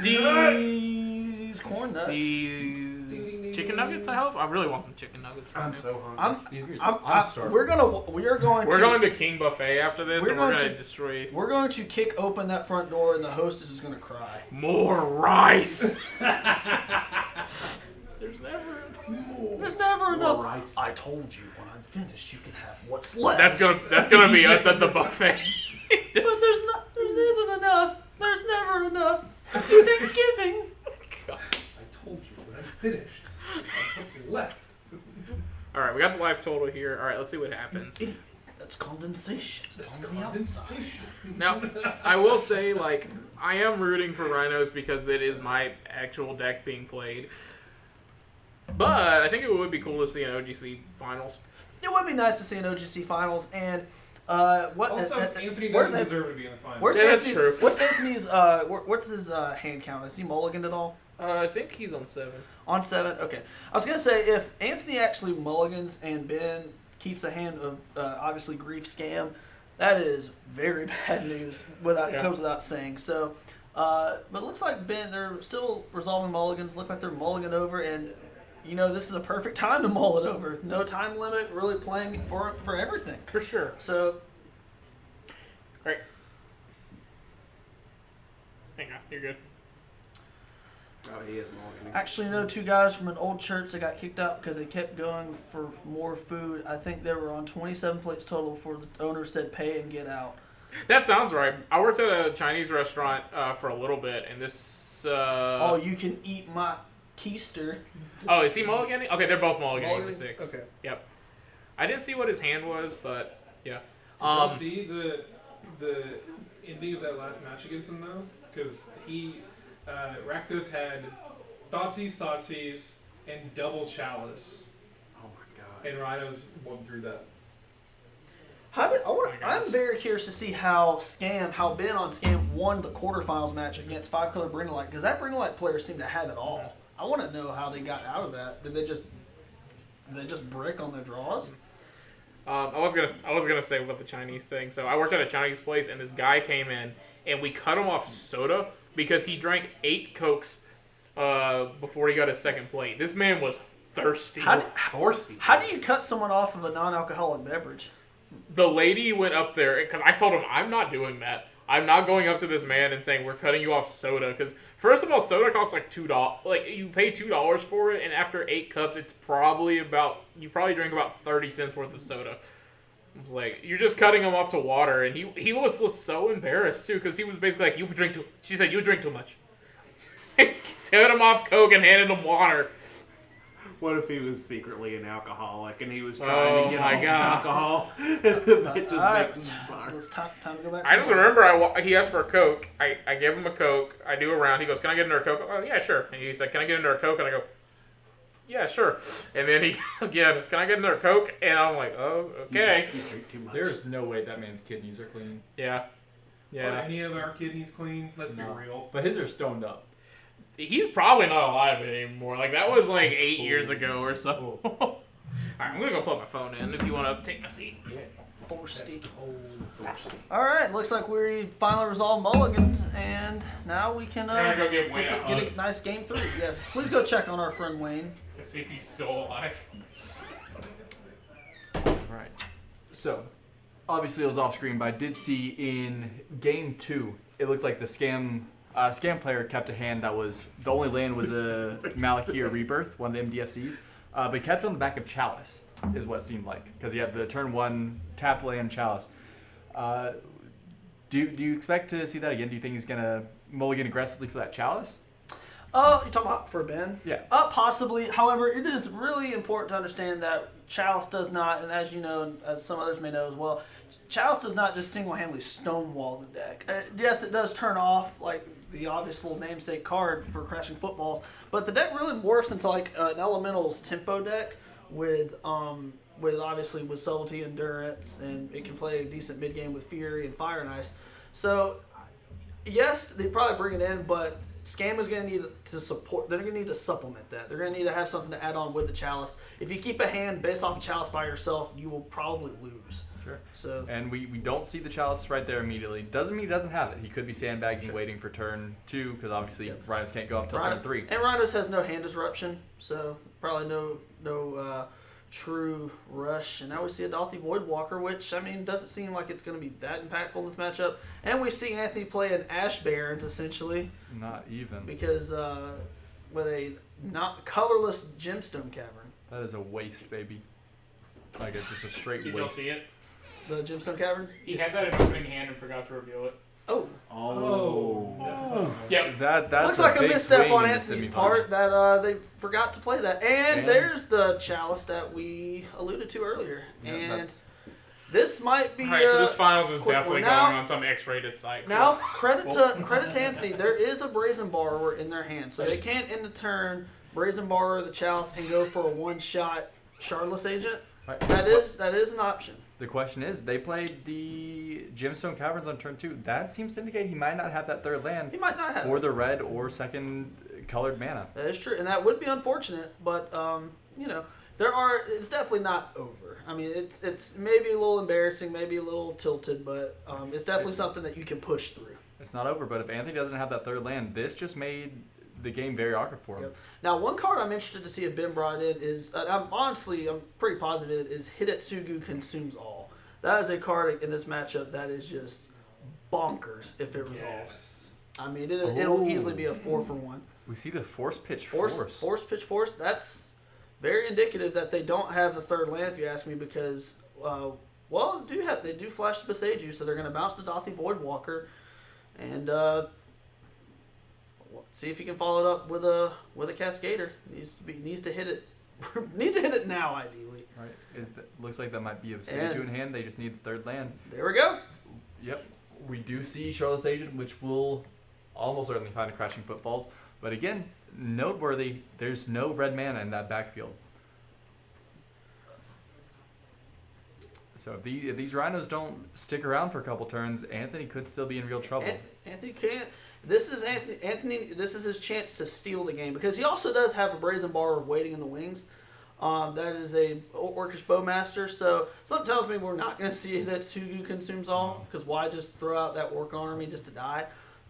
These corn nuts. These chicken nuggets. I hope. I really want some chicken nuggets. Right I'm now. so hungry. I'm starving. We're going to King Buffet after this, and we're gonna destroy. We're going to kick open that front door, and the hostess is going to cry. More rice. There's never enough. Rice. I told you when I'm finished, you can have what's left. That's gonna be us at the buffet. But there isn't enough. There's never enough. Happy Thanksgiving. God. I told you when I'm finished. What's left? All right, we got the life total here. All right, let's see what happens. That's condensation. That's on the outside. condensation. Now, I will say, like, I am rooting for Rhinos because it is my actual deck being played. But I think it would be cool to see an OGC finals. It would be nice to see an OGC finals, and what? Also, Anthony where's doesn't deserve to be in the finals. Where's Yeah, that's Anthony, true. What's Anthony's? What's his hand count? Is he mulliganed at all? I think he's on 7. On 7. Okay. I was gonna say if Anthony actually mulligans and Ben keeps a hand of obviously grief scam, that is very bad news. Goes without saying. So, but it looks like Ben, they're still resolving mulligans. Look like they're mulligan over, and you know this is a perfect time to mull it over. No time limit. Really playing for everything. For sure. So. Right. Hang on, you're good. Oh, he is mulliganing. Actually, know two guys from an old church that got kicked out because they kept going for more food. I think they were on 27 plates total before the owner said pay and get out. That sounds right. I worked at a Chinese restaurant for a little bit, and this. Oh, you can eat my keister. Oh, is he mulliganing? Okay, they're both mulliganing the Mulliganing? 6. Okay. Yep. I didn't see what his hand was, but yeah. Did y'all see the ending of that last match against him though? Because Rakdos had Thoughtseize, and double Chalice, Oh my god. and Rhinos won through that. I'm very curious to see how Ben on Scam won the quarterfinals match against 5-color Brindlelight, because that Brindlelight player seemed to have it all. I want to know how they got out of that. Did they just brick on their draws? I was gonna say about the Chinese thing. So I worked at a Chinese place, and this guy came in, and we cut him off soda because he drank 8 Cokes before he got his second plate. This man was thirsty. How do you cut someone off of a non-alcoholic beverage? The lady went up there because I told him I'm not doing that. I'm not going up to this man and saying we're cutting you off soda because first of all, soda costs like $2. Like you pay $2 for it, and after 8 cups, it's probably you probably drink about 30 cents worth of soda. I was like, you're just cutting him off to water, and he was so embarrassed too because he was basically like, she said you drink too much. Cut him off Coke and handed him water. What if he was secretly an alcoholic and he was trying to get off alcohol? It just makes him smart. It's time to go back. I just remember he asked for a Coke. I gave him a Coke. I do a round. He goes, "Can I get another Coke?" Oh, yeah, sure. And he's like, "Can I get another Coke?" And I go, "Yeah, sure." And then he again, "Can I get another Coke?" And I'm like, "Oh, okay." You drink too much. There's no way that man's kidneys are clean. Yeah. Are any of our kidneys clean? Let's No. be real. But his are stoned up. He's probably not alive anymore. Like, that was like 8 years ago or so. Alright, I'm going to go plug my phone in if you want to take my seat. Thirsty. All right, looks like we finally resolved mulligans, and now we can I'm gonna go give Wayne a get hug. a nice game 3. Yes, please go check on our friend Wayne. To see if he's still alive. Right. So, obviously it was off screen, but I did see in game 2, it looked like the scam player kept a hand that was, the only land was a Malakir Rebirth, one of the MDFCs, but he kept it on the back of Chalice, is what it seemed like, because he had the turn 1 tapped land Chalice. Do you expect to see that again? Do you think he's going to mulligan aggressively for that Chalice? You talking about for Ben? Yeah. Possibly. However, it is really important to understand that Chalice does not, and as you know, and as some others may know as well, Chalice does not just single-handedly stonewall the deck. Yes, it does turn off like the obvious little namesake card for crashing footballs, but the deck really morphs into like an elementals tempo deck with obviously with subtlety and endurance, and it can play a decent mid game with fury and fire and ice. So yes, they probably bring it in, but Scam is going to need to support. They're going to need to supplement that. They're going to need to have something to add on with the Chalice. If you keep a hand based off of Chalice by yourself, you will probably lose. Sure. So And we don't see the Chalice right there immediately. Doesn't mean he doesn't have it. He could be sandbagging, waiting for turn 2, because obviously Rhinos can't go up until turn 3. And Rhinos has no hand disruption, so probably no true rush. And now we see a Dalthy Voidwalker, which, I mean, doesn't seem like it's going to be that impactful in this matchup. And we see Anthony play an Ash Barons, essentially, Not even. because with a not colorless Gemstone Cavern. That is a waste, baby. Like, it's just a straight Did waste. y'all see it? The Gemstone Cavern? He had that in opening hand and forgot to reveal it. Yep. That's Looks like a big misstep swing on in the Anthony's semifinals. part that they forgot to play that. And And- there's the Chalice that we alluded to earlier. Yeah, and that's- this might be Alright, so this finals is quick definitely one. Now- going on some X-rated site. now credit to Anthony. There is a Brazen Borrower in their hand, so they can't end the turn Brazen Borrower the Chalice and go for a one-shot Shardless Agent. Right. That is an option. The question is, they played the Gemstone Caverns on turn 2. That seems to indicate he might not have that third land He might not have for it. the red or second colored mana. That is true, and that would be unfortunate. But you know, it's definitely not over. I mean, it's maybe a little embarrassing, maybe a little tilted, but it's definitely something that you can push through. It's not over, but if Anthony doesn't have that third land, this just made the game very awkward for him. Yep. Now, one card I'm interested to see if Ben brought in is, I'm pretty positive, is Hidetsugu Consumes All. That is a card in this matchup that is just bonkers if it resolves. I mean, it'll Ooh. easily be a 4-for-1. We see the force pitch Force pitch force. That's very indicative that they don't have the third land, if you ask me, because they do flash the Besage, so they're going to bounce the Dothy Voidwalker, and see if he can follow it up with a Cascader. Needs to hit it. Needs to hit it now, ideally. Right. It looks like that might be a Besage in hand. They just need the third land. There we go. Yep. We do see Charlotte's Agent, which will almost certainly find a Crashing Footfalls. But again, noteworthy, there's no red mana in that backfield. So if these Rhinos don't stick around for a couple turns, Anthony could still be in real trouble. Anthony can't. This is Anthony. This is his chance to steal the game, because he also does have a Brazen Bar waiting in the wings. That is a Orcish Bowmaster, so something tells me we're not going to see that Sugu consumes all, because why just throw out that Orc army just to die?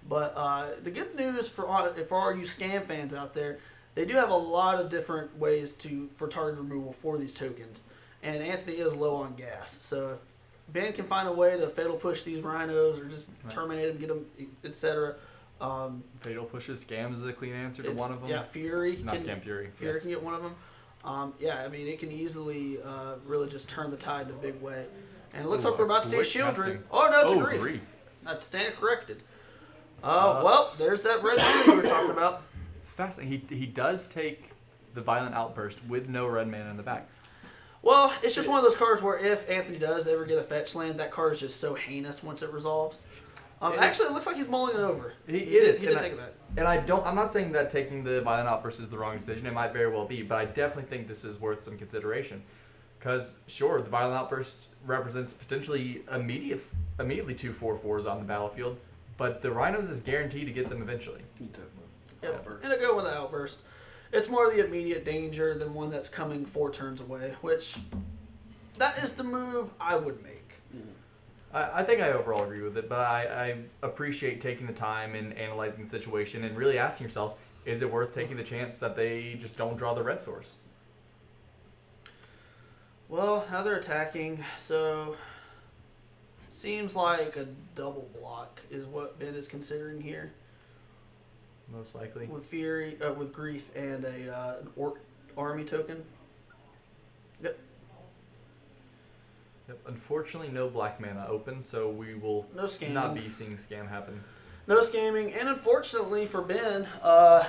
But the good news for all you Scam fans out there, they do have a lot of different ways for target removal for these tokens, and Anthony is low on gas, so if Ben can find a way to fatal push these Rhinos or just terminate them, get them, etc. Fatal pushes, Scam is a clean answer to one of them. Yeah, Fury. Fury. Fury Yes. can get one of them. I mean, it can easily really just turn the tide in a big way. And it looks like we're about to see a Shieldred. casting. Oh, no, it's a Oh, Grief. grief. Not stand corrected. Well, there's that red mana we were talking about. Fascinating. He does take the Violent Outburst with no red mana in the back. Well, it's just one of those cards where if Anthony does ever get a fetch land, that card is just so heinous once it resolves. Actually, it looks like he's mulling it over. He did take it back. And I'm not saying that taking the Violent Outburst is the wrong decision. It might very well be, but I definitely think this is worth some consideration. Because, sure, the Violent Outburst represents potentially immediately 2 4/4s on the battlefield, but the Rhinos is guaranteed to get them eventually. Yep. And I go with the Outburst. It's more the immediate danger than one that's coming 4 turns away, which that is the move I would make. I think I overall agree with it, but I appreciate taking the time and analyzing the situation and really asking yourself, is it worth taking the chance that they just don't draw the red source? Well, now they're attacking, so seems like a double block is what Ben is considering here. Most likely. With Fury, with Grief and a an Orc army token. Yep. Unfortunately, no black mana open, so we will No scamming. not be seeing scam happen. No scamming, and unfortunately for Ben, the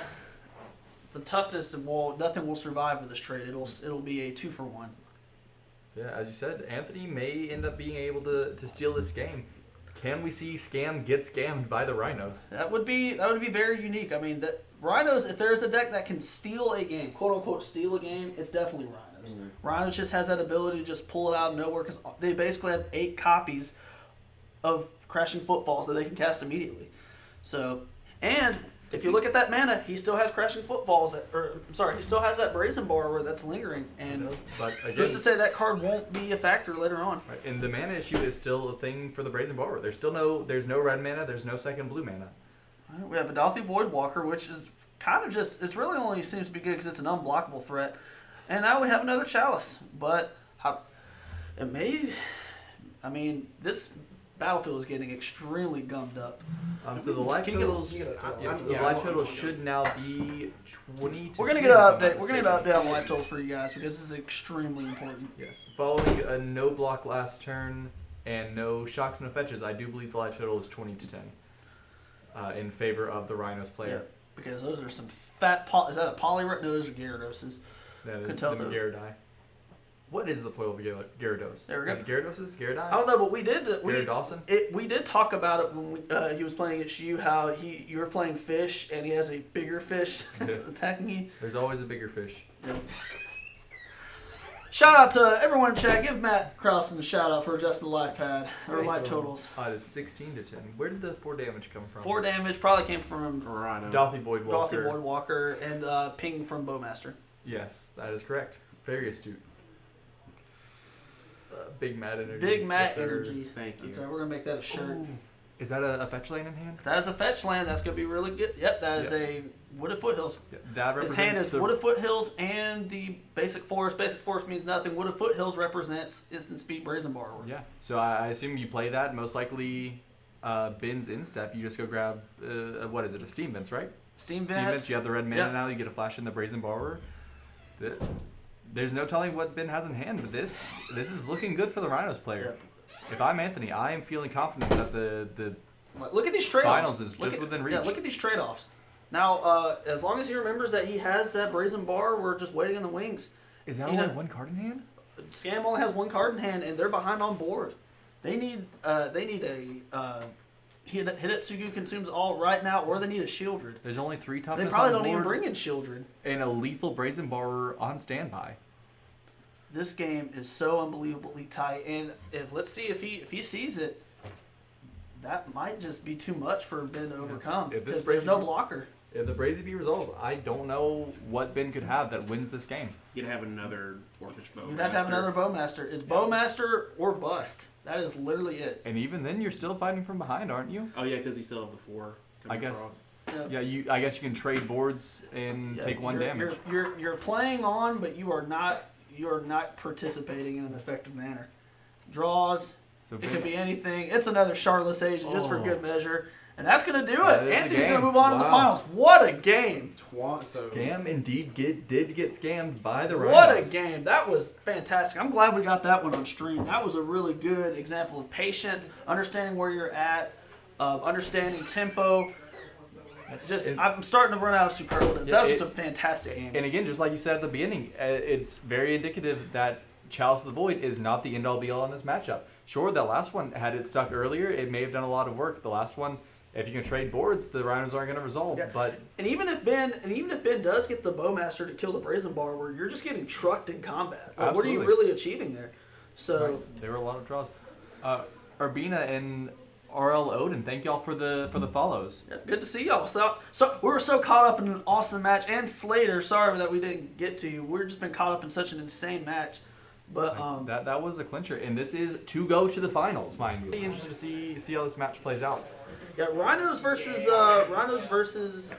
toughness nothing will survive with this trade. It'll be a 2-for-1. Yeah, as you said, Anthony may end up being able to steal this game. Can we see Scam get scammed by the Rhinos? That would be very unique. I mean, that Rhinos, if there's a deck that can steal a game, quote unquote steal a game, it's definitely Rhinos. Rhinos just has that ability to just pull it out of nowhere because they basically have 8 copies of Crashing Footfalls that they can cast immediately. So, and if you look at that mana, he still has Crashing Footfalls, he still has that Brazen Bar where that's lingering. And But again, who's to say that card won't be a factor later on? right, and the mana issue is still a thing for the Brazen Bar. There's no red mana, there's no second blue mana. All right, we have a Dothy Voidwalker, which is kind of just, it's really only seems to be good because it's an unblockable threat. And now we have another Chalice. But this battlefield is getting extremely gummed up. So the life totals, life totals should now be 20 to We're gonna 10, get an if I'm update. not We're gonna get an mistaken. update on life totals for you guys because this is extremely important. Yes. Following a no block last turn and no shocks, no fetches, I do believe the life total is 20 to 10 in favor of the Rhinos player. Yeah, because those are some fat. Is that a poly? No, those are Gyarados. That Could is tell the though. Gyarados. What is the plural of Gyarados? There we go. Is it Gyaradoses? Gyarados? I don't know, but we did. Dawson? We did talk about it when he was playing against you. How you were playing fish and he has a bigger fish that's attacking you. There's always a bigger fish. Yep. Shout out to everyone in chat. Give Matt Krausen a shout out for adjusting the life pad or life totals. It is 16 to 10. Where did the 4 damage come from? 4 damage probably came from Rhino. Dothy Voidwalker. Dothy Voidwalker and ping from Bowmaster. Yes, that is correct. Very astute. Big Mad Energy. Big Matt Yes, sir. Energy. Thank you. That's right, we're gonna make that a shirt. Ooh. Is that a fetch lane in hand? That is a fetch land. That's gonna be really good. Yep, that is a Wooded Foothills. Yeah, that His represents hand is the Wooded Foothills and the Basic Forest. Basic Forest means nothing. Wooded Foothills represents instant speed Brazen Bar. Yeah. So I assume you play that most likely Ben's instep, you just go grab, what is it, a Steam Vince, right? Steam Steam Vince, Vince. you have the red mana Yep. now, you get a flash in the Brazen Borrower. There's no telling what Ben has in hand, but this is looking good for the Rhinos player. If I'm Anthony, I am feeling confident that the Look at these trade-offs. finals is just within reach. Yeah, look at these trade-offs. Now, as long as he remembers that he has that Brazen Bar, we're just waiting in the wings. Is that You only know- one card in hand? Scam only has one card in hand, and they're behind on board. They need a Hidetsugu consumes all right now, or they need a Shieldred. There's only 3 They toughness probably on don't even board bring in Shieldred. and a lethal Brazen Borrower on standby. This game is so unbelievably tight, and let's see if he sees it. That might just be too much for Ben to overcome If this because there's no Brazen- blocker. If the Brazy B resolves, I don't know what Ben could have that wins this game. You'd have another Orcish Bow. You'd have to have another Bowmaster. It's Bowmaster or bust. That is literally it. And even then, you're still fighting from behind, aren't you? Oh yeah, because you still have the 4 coming I guess. across. Yeah. Yeah, I guess you can trade boards and Yeah, take 1 you're- damage. You're playing on, but you are not participating in an effective manner. Draws. So It Ben, could be anything. It's another Charlotte Agent just for Oh. good measure. And that's going to do That is it. the Anthony's going to game. move on to the Wow. finals. What a game. Scam indeed did get scammed by the Rhinos. What a game. That was fantastic. I'm glad we got that one on stream. That was a really good example of patience, understanding where you're at, understanding tempo. I'm starting to run out of superlatives. Yeah, That was just a fantastic game. And again, just like you said at the beginning, it's very indicative that Chalice of the Void is not the end-all be-all in this matchup. Sure, that last one, had it stuck earlier, it may have done a lot of work. The last one, if you can trade boards, the Rhinos aren't going to resolve. Yeah. But And even if Ben does get the Bowmaster to kill the Brazen Bar, where you're just getting trucked in combat. Like, what are you Absolutely. really achieving there? So right, there were a lot of draws. Urbina and RL Odin, thank y'all for the follows. yeah, good to see y'all. So we were so caught up in an awesome match, and Slater. Sorry that we didn't get to you. We've just been caught up in such an insane match. But That was a clincher, and this is to go to the finals, mind you. Be interested to see how this match plays out. yeah, Rhinos versus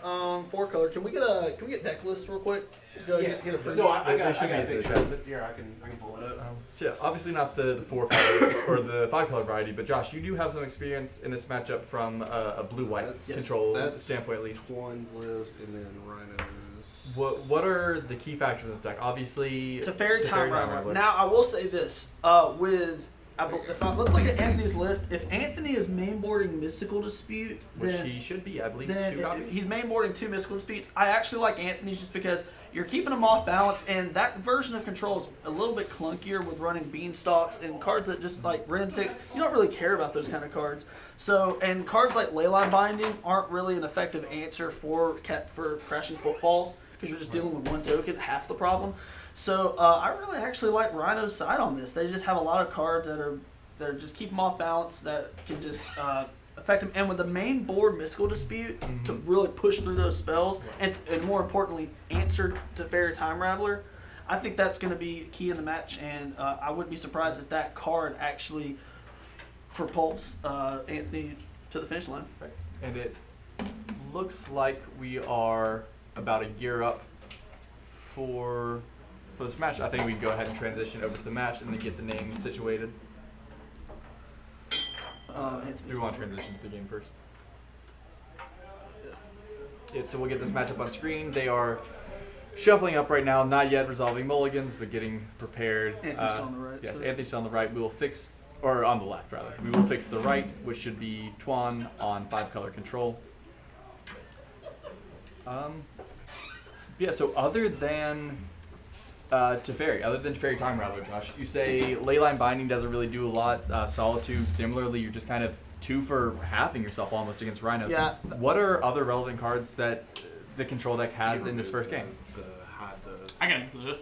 4-color. Can we get deck lists real quick? Get a preview. No, I They got should a be picture good. of it. Here, I can pull it up. So yeah, obviously not the 4-color or the 5-color variety, but Josh, you do have some experience in this matchup from a blue-white That's- control that's standpoint at least. Swans list and then Rhinos. What are the key factors in this deck? Obviously, Teferi Time Rattler. Rattler. Now, I will say this. Let's look at Anthony's list. If Anthony is mainboarding Mystical Dispute, which then he should be, I believe, then 2 copies. he's mainboarding 2 Mystical Disputes. I actually like Anthony's just because you're keeping him off balance, and that version of Control is a little bit clunkier with running Beanstalks and cards that just like Ren 6. You don't really care about those kind of cards. So, and cards like Leyline Binding aren't really an effective answer for Crashing Footfalls because you're just dealing with 1 token, half the problem. So, I really actually like Rhino's side on this. They just have a lot of cards that are just keep them off balance that can just affect them. And with the main board Mystical Dispute to really push through those spells and more importantly answer to Fairy Time Raveler, I think that's going to be key in the match. And I wouldn't be surprised if that card actually propulses Anthony to the finish line. Right. And it looks like we are about to gear up for this match. I think we can go ahead and transition over to the match and then get the names situated. Anthony. Do we want to transition to the game first? Yeah, so we'll get this matchup on screen. They are shuffling up right now, not yet resolving mulligans, but getting prepared. Anthony's still on the right. Yes, so- Anthony's still on the right. We will fix, or on the left rather. We will fix the right, which should be Tuan on 5-color control. Yeah, so other than Teferi Time Rattler, Josh, you say Leyline Binding doesn't really do a lot. Solitude, similarly, you're just kind of 2 for halving yourself almost against Rhinos. Yeah. What are other relevant cards that the control deck has in this first game? I can answer this.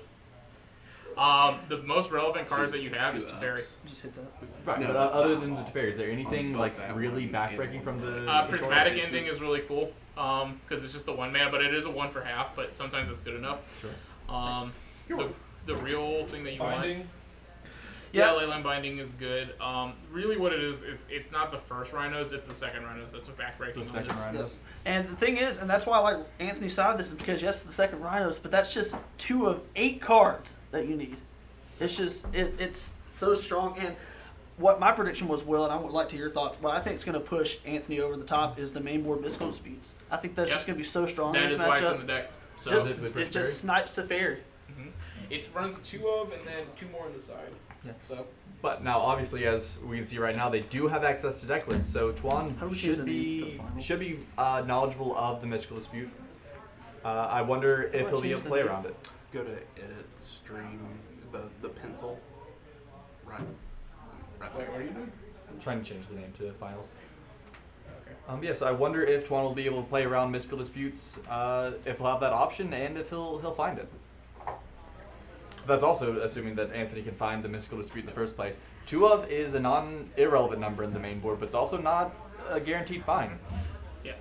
The most relevant cards that you have is Teferi. Just hit that. Right, No, but but other than the Teferi, is there anything like really backbreaking from the control Prismatic deck? Ending is really cool because it's just the 1 mana, but it is a 1 for half. But sometimes it's good enough. Sure. The real thing that you Binding. want. Yeah. Yeah, Leyline Binding is good. Really, what it is, it's not the first Rhinos, it's the second Rhinos that's backbreaking. The second on this. Rhinos. And the thing is, and that's why I like Anthony's side of this, is because yes, it's the second Rhinos, but that's just 2 of 8 cards that you need. It's just it's so strong. And what my prediction was, Will, and I would like to hear your thoughts. What I think is going to push Anthony over the top is the main board mystical disputes. I think that's just going to be so strong in That this is why it's in matchup. the deck. So Just, Is it with it just snipes to Fairy. It runs 2 of and then 2 more on the side. Yeah. So But now, obviously, as we can see right now, they do have access to deck lists. So Tuan How do we choose should a name for the be finals? knowledgeable of the mystical dispute. I wonder if he'll be able to play around it. Go to edit, stream, the pencil. Right wait, there. what are you doing? I'm trying to change the name to finals. Okay. Yes, I wonder if Tuan will be able to play around mystical disputes, if he'll have that option, and if he'll find it. That's also assuming that Anthony can find the mystical dispute in the first place. 2 of is a non-irrelevant number in the main board, but it's also not a guaranteed find. Yeah.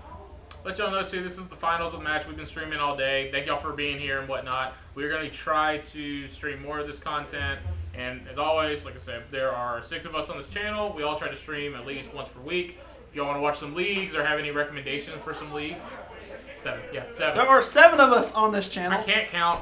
Let y'all know too, this is the finals of the match. We've been streaming all day. Thank y'all for being here and whatnot. We're going to try to stream more of this content. And as always, like I said, there are 6 of us on this channel. We all try to stream at least once per week. If y'all want to watch some leagues or have any recommendations for some leagues, 7. Yeah, 7. There are 7 of us on this channel. I can't count.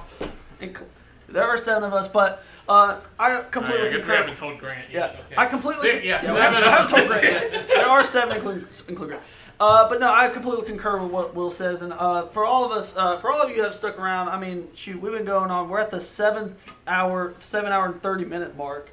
There are 7 of us, but I completely I guess we concur. haven't told Grant Yeah, yet. Okay. I completely. 6, yeah, we 7 haven't of told us. Grant yet. There are 7 include Grant. But no, I completely concur with what Will says, and for all of us, for all of you who have stuck around, I mean, shoot, we've been going on. We're at the 7 hour and 30-minute mark.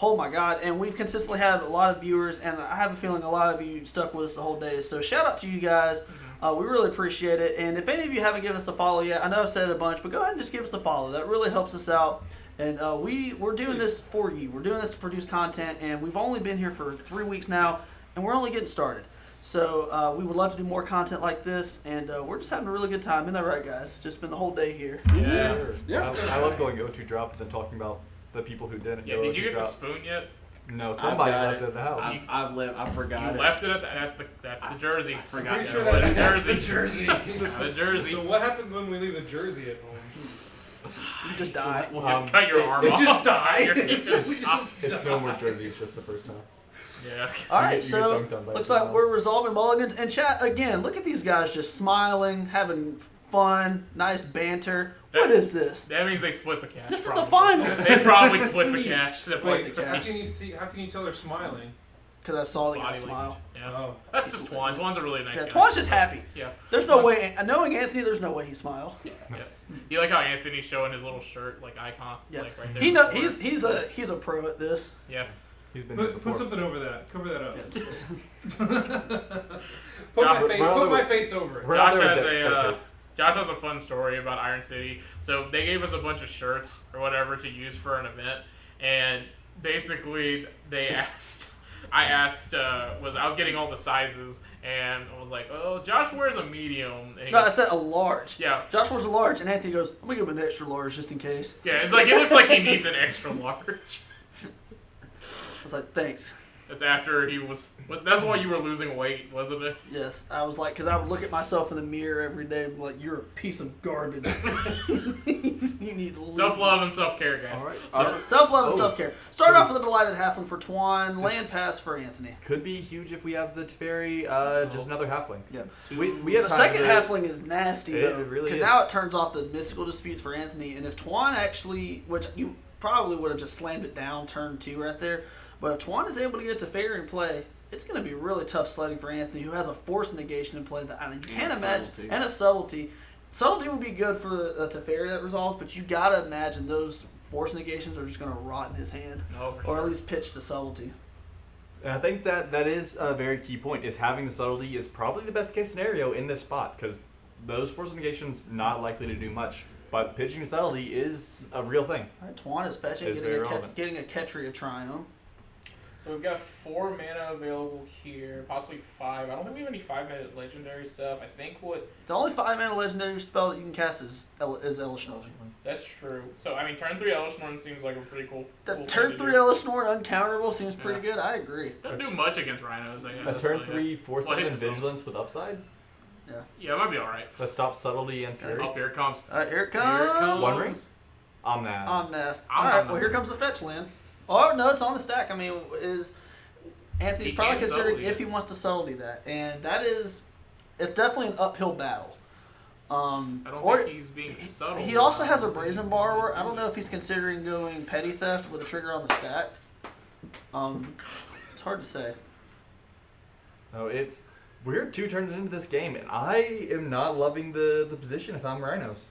Oh my God! And we've consistently had a lot of viewers, and I have a feeling a lot of you stuck with us the whole day. So shout out to you guys. We really appreciate it. And if any of you haven't given us a follow yet, I know I've said it a bunch, but go ahead and just give us a follow. That really helps us out. And we're doing this for you. We're doing this to produce content, and we've only been here for 3 weeks now, and we're only getting started. So we would love to do more content like this, and we're just having a really good time. Isn't that right, guys? Just been the whole day here. Yeah. Yeah. I love going O2 drop and then talking about the people who didn't Yeah, go did you O2 get the drop. spoon yet? No, somebody got left it at the house. I forgot You it. left it at that's the jersey. Forgot Pretty that. sure The that's jersey. The jersey. So what happens when we leave a jersey at home? You just die. Just cut your arm it off. just died. It's no more jersey, it's just the first time. Yeah. All right, You get so dunked on by looks everyone like we're else. resolving mulligans. And chat, again, look at these guys just smiling, having fun, nice banter. What is this? That means they split the cash. This is the probably. finals. They probably split the cash. Split the How cash. can you see? How can you tell they're smiling? Because I saw the guy Body smile. language. Yeah. Oh. That's just Twan. Twan's a really nice Yeah, guy. Twan's just happy. Yeah. There's no Twan's- way, knowing Anthony, there's no way he smiled. Yeah. You like how Anthony's showing his little shirt, like icon, Yeah. like right there. He know, in the he's a pro at this. Yeah. He's been here Put before. something over that. Cover that up. Josh, Put my face over it. We're not Josh there has with a that. Josh has a fun story about Iron City. So they gave us a bunch of shirts or whatever to use for an event, and basically they asked. I was getting all the sizes, and I was like, "Oh, Josh wears a medium." And he No, I goes, said a large. yeah, Josh wears a large, and Anthony goes, I'm going to give him an extra large just in case. yeah. It's like it looks like he needs an extra large. I was like, thanks. That's after he was. That's why you were losing weight, wasn't it? Yes, I was like, because I would look at myself in the mirror every day and be like, you're a piece of garbage. You need to leave. Self-love and self-care, guys. All right. So, self-love and Oh. self-care. Start off with a delighted halfling for Twan, land pass for Anthony. Could be huge if we have the Teferi, just another halfling. Yeah. We have The time second to- halfling is nasty, It though. really Because is. now it turns off the mystical disputes for Anthony. And if Twan actually, which you probably would have just slammed it down turn 2 right there. But if Twan is able to get Teferi in play, it's going to be really tough sledding for Anthony, who has a force negation in play that I mean, you can't imagine. subtlety. And a subtlety. Subtlety would be good for the Teferi that resolves, but you got to imagine those force negations are just going to rot in his hand. No, for Or sure. at least pitch to subtlety. And I think that is a very key point, is having the subtlety is probably the best case scenario in this spot, because those force negations not likely to do much. But pitching to subtlety is a real thing. All right, Twan is fetching, It's very relevant. getting a Ketria Triumph. So we've got 4 mana available here, possibly 5. I don't think we have any 5-minute legendary stuff. I think what The only 5-mana legendary spell that you can cast is Elish Norn. that's true. So I mean, turn 3 Elish Norn seems like a pretty cool. The cool turn thing to 3 do. Elish Norn uncounterable seems pretty Yeah. good. I agree. Doesn't do much against rhinos. I guess. A turn but, 3 force Well, it 7 hits us all. vigilance with upside Yeah, it might be all right. that stops subtlety and fury. Oh, here it comes. All right, here it Here comes. it comes. One ring? Omnath. Omnath. All right, well, here comes the fetch land. Oh, no, it's on the stack. I mean, Anthony's He probably can considering subtlety if he wants to subtlety that. And it's definitely an uphill battle. I don't or think he's being subtle. he also has a Brazen Borrower. I don't know if he's considering going Petty Theft with a trigger on the stack. It's hard to say. No, we're 2 turns into this game, and I am not loving the position if I'm Rhinos.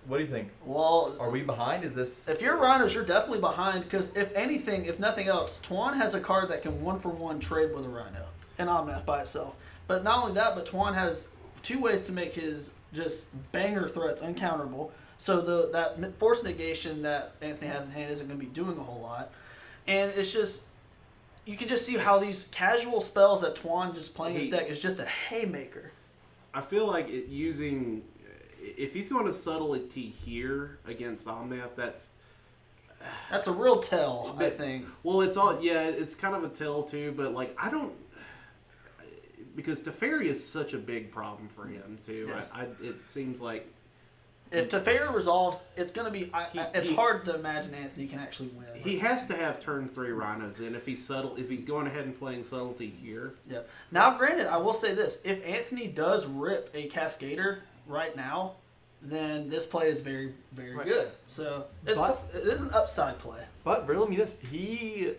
What do you think? Well, Are we behind? Is this... if you're Rhinos, you're definitely behind because if anything, if nothing else, Tuan has a card that can 1-for-1 trade with a Rhino and Omnath by itself. But not only that, but Tuan has 2 ways to make his just banger threats uncounterable. So that force negation that Anthony has in hand isn't going to be doing a whole lot. And it's just, you can just see how these casual spells that Tuan just playing his deck is just a haymaker. I feel like if he's going to subtlety here against Omnath, that's a real tell, I think. Well, it's kind of a tell too, but like I don't, because Teferi is such a big problem for him too. Yes. It seems like if Teferi resolves, it's going to be. It's hard to imagine Anthony can actually win. He has to have turn 3 Rhinos in if he's going ahead and playing subtlety here. Yeah. Now, granted, I will say this: if Anthony does rip a Cascader right now, then this play is very, very good. So it is an upside play. But riddle me this: he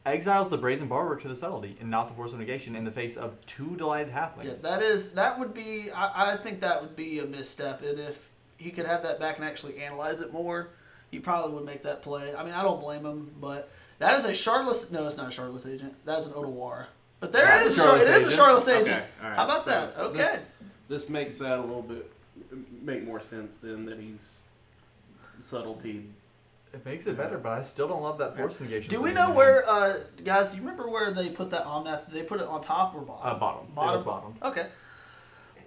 exiles the Brazen Barber to the subtlety and not the Force of Negation in the face of 2 Delighted Halflings. Yes, that would be. I think that would be a misstep, and if he could have that back and actually analyze it more, he probably would make that play. I mean, I don't blame him, but that is a Shardless. No, it's not a Shardless agent. That is an Otawara. But it is a Shardless agent. Okay, all right. How about So that? Okay. This makes that a little bit make more sense then that he's subtlety. It makes it better, but I still don't love that Force Negation. Do we know where, guys? Do you remember where they put that Omnath? Did they put it on top or bottom? Bottom. It was bottom. Okay.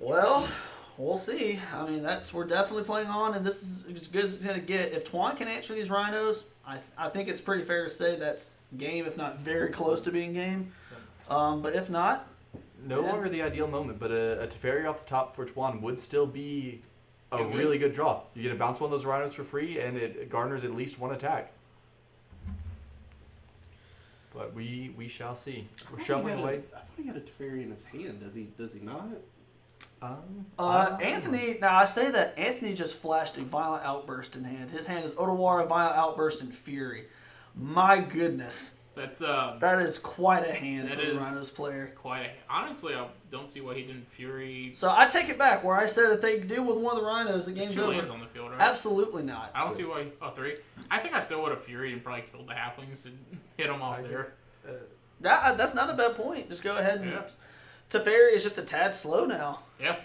Well, we'll see. I mean, we're definitely playing on, and this is as good as it's gonna get. If Tuan can answer these Rhinos, I think it's pretty fair to say that's game, if not very close to being game. But if not, no longer the ideal moment. But a Teferi off the top for Tuan would still be a really good draw. You get to bounce one of those Rhinos for free, and it garners at least 1 attack. But we shall see. We're shuffling away. I thought he had a Teferi in his hand. Does he not? Anthony. Now I say that Anthony just flashed a Violent Outburst in hand. His hand is Otawara, Violent Outburst, and Fury. My goodness, that is quite a hand for the Rhinos player. Honestly, I don't see why he didn't Fury. So I take it back where I said if they deal with one of the Rhinos, the game's 2 over. lands on the field, right? Absolutely not. I don't see why. 3. I think I still would have Fury and probably killed the Halflings and hit them off there. That's not a bad point. Just go ahead and. Teferi is just a tad slow now. Yeah.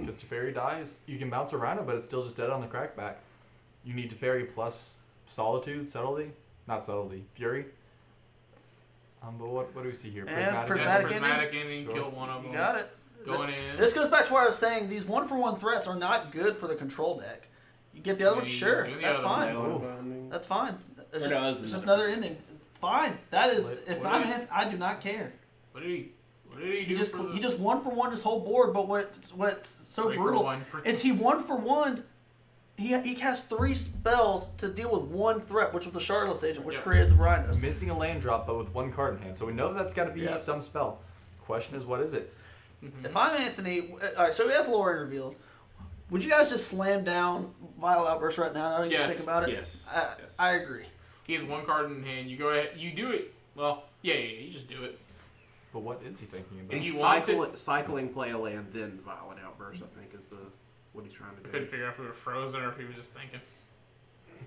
Because Teferi dies, you can bounce a Rhino, but it's still just dead on the crackback. You need Teferi plus Solitude, Subtlety? Not Subtlety, Fury. But what do we see here? Prismatic ending, Sure. kill one of them. You got it. Going in. This goes back to where I was saying these 1-for-1 threats are not good for the control deck. You get the other one, sure, that's fine. That's fine. It's just another ending. Fine. That is. I do not care. What did he do? He just 1-for-1 his whole board. But what's so brutal is he 1-for-1. He cast 3 spells to deal with 1 threat, which was the Shardless agent, which created the Rhinos. Missing a land drop, but with 1 card in hand. So we know that's got to be some spell. Question is, what is it? If I'm Anthony, all right. So he has Lore revealed. Would you guys just slam down Vital Outburst right now? Now you think about it. Yes. I agree. He has 1 card in hand. You go ahead. You do it. Well, yeah. You just do it. But what is he thinking about? He's cycling play a land, then Violent Outburst, I think, is what he's trying to do. I couldn't figure out if we were frozen or if he was just thinking.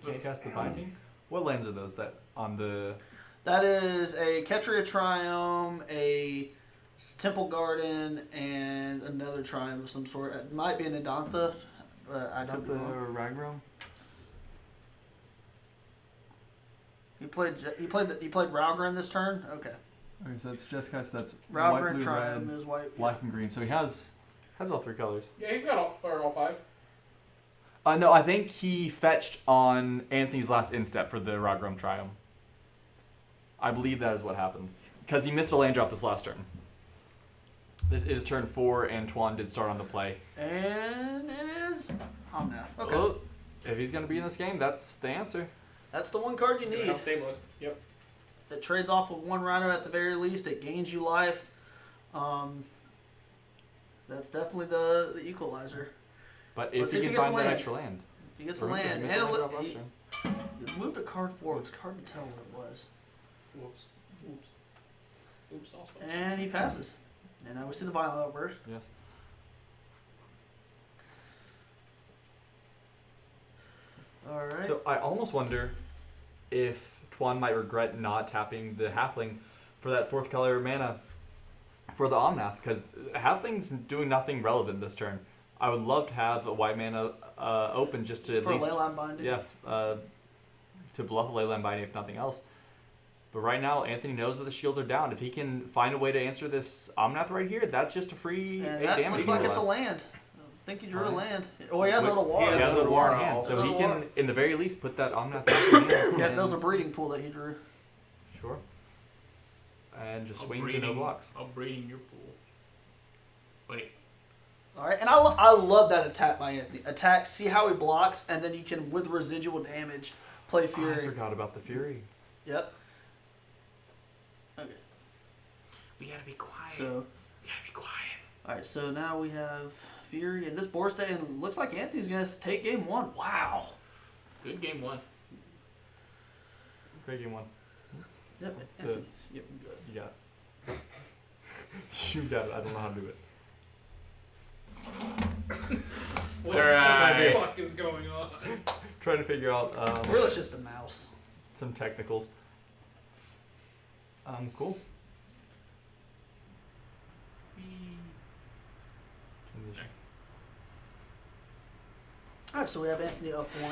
He can't cast the Binding? What lands are those that on the... That is a Ketria Triome, a Temple Garden, and another Triome of some sort. It might be an Adantha, but I don't know. Ragrum? He played Ralgren this turn? Okay. Okay, so it's just cast that's Ralgren, white, blue, Triome red, is white. black, and green. So he has all 3 colors. Yeah, he's got all 5. No, I think he fetched on Anthony's last instep for the Ragrum Triumph. I believe that is what happened. Because he missed a land drop this last turn. This is turn 4, and Tuan did start on the play. And it is Omnath. Okay. Well, if he's going to be in this game, that's the answer. That's the 1 card you need. Help stabilize. Yep. It trades off with 1 Rhino at the very least. It gains you life. That's definitely the equalizer. But if he can find that extra land. If he gets a land. moved a card forward. It's hard to tell what it was. Whoops. Oops. Oops. Also. And he passes. And now we see the violent outburst. Yes. All right. So I almost wonder if Tuan might regret not tapping the halfling for that 4th color mana for the Omnath, because halfling's doing nothing relevant this turn. I would love to have a white mana open just to at for least a Leyline Binding. to bluff a Leyline Binding if nothing else. But right now, Anthony knows that the shields are down. If he can find a way to answer this Omnath right here, that's just a free And 8 that damage. looks like more or it's a less. land. I think he drew a land. Oh, he has Wait, Odawara. He has Yeah, Odawara in Odawara hand, also. so he Odawara. can, in the very least, put that Omnath back in hand. Yeah, and- that was a breeding pool that he drew. Sure. And just I'm swing to breeding- no blocks. I'm breeding your pool. Wait. All right, and I love that attack by Anthony. Attack, see how he blocks, and then you can, with residual damage, play I Fury. forgot about the Fury. Yep. Okay. We gotta be quiet. So, We gotta be quiet. all right, so now we have Fury and this board state, and it looks like Anthony's going to take game 1. Wow. Good game 1. Great game 1. Yep, Good. Anthony. Yep, good. You got it. You got it. I don't know how to do it. What Alright. the fuck is going on? Trying to figure out Really, it's just a mouse. some technicals. Cool. Transition. All right, so we have Anthony up 1.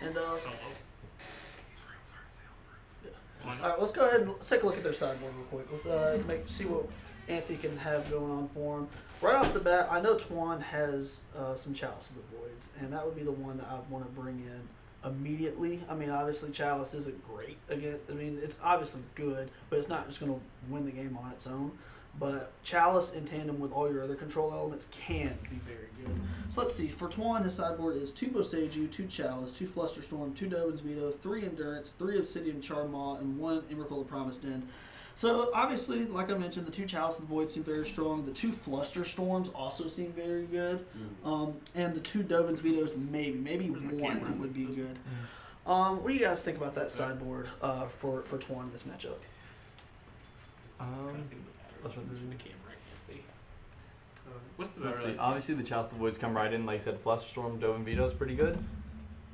And, Solo. all right, let's go ahead and let's take a look at their sideboard real quick. Let's see what Anthony can have going on for him. Right off the bat, I know Tuan has some Chalice of the Voids, and that would be the one that I'd want to bring in immediately. I mean, obviously Chalice isn't great again. I mean, it's obviously good, but it's not just going to win the game on its own. But Chalice in tandem with all your other control elements can be very good. So let's see. For Tuan, his sideboard is 2 Boseiju, 2 Chalice, 2 Flusterstorm, 2 Dovin's Veto, 3 Endurance, 3 Obsidian Charmaw, and 1 Emrakul the Promised End. So obviously, like I mentioned, the 2 Chalice of the Void seem very strong. The 2 Flusterstorms also seem very good. And the 2 Dovin's Vetoes maybe one would be good. What do you guys think about that sideboard for Tuan in this matchup? Let's run through The camera, I can't see. What's the So let's see. Obviously, the Chalice of the Voids come right in. Like you said, Flusterstorm, Dovin Veto is pretty good.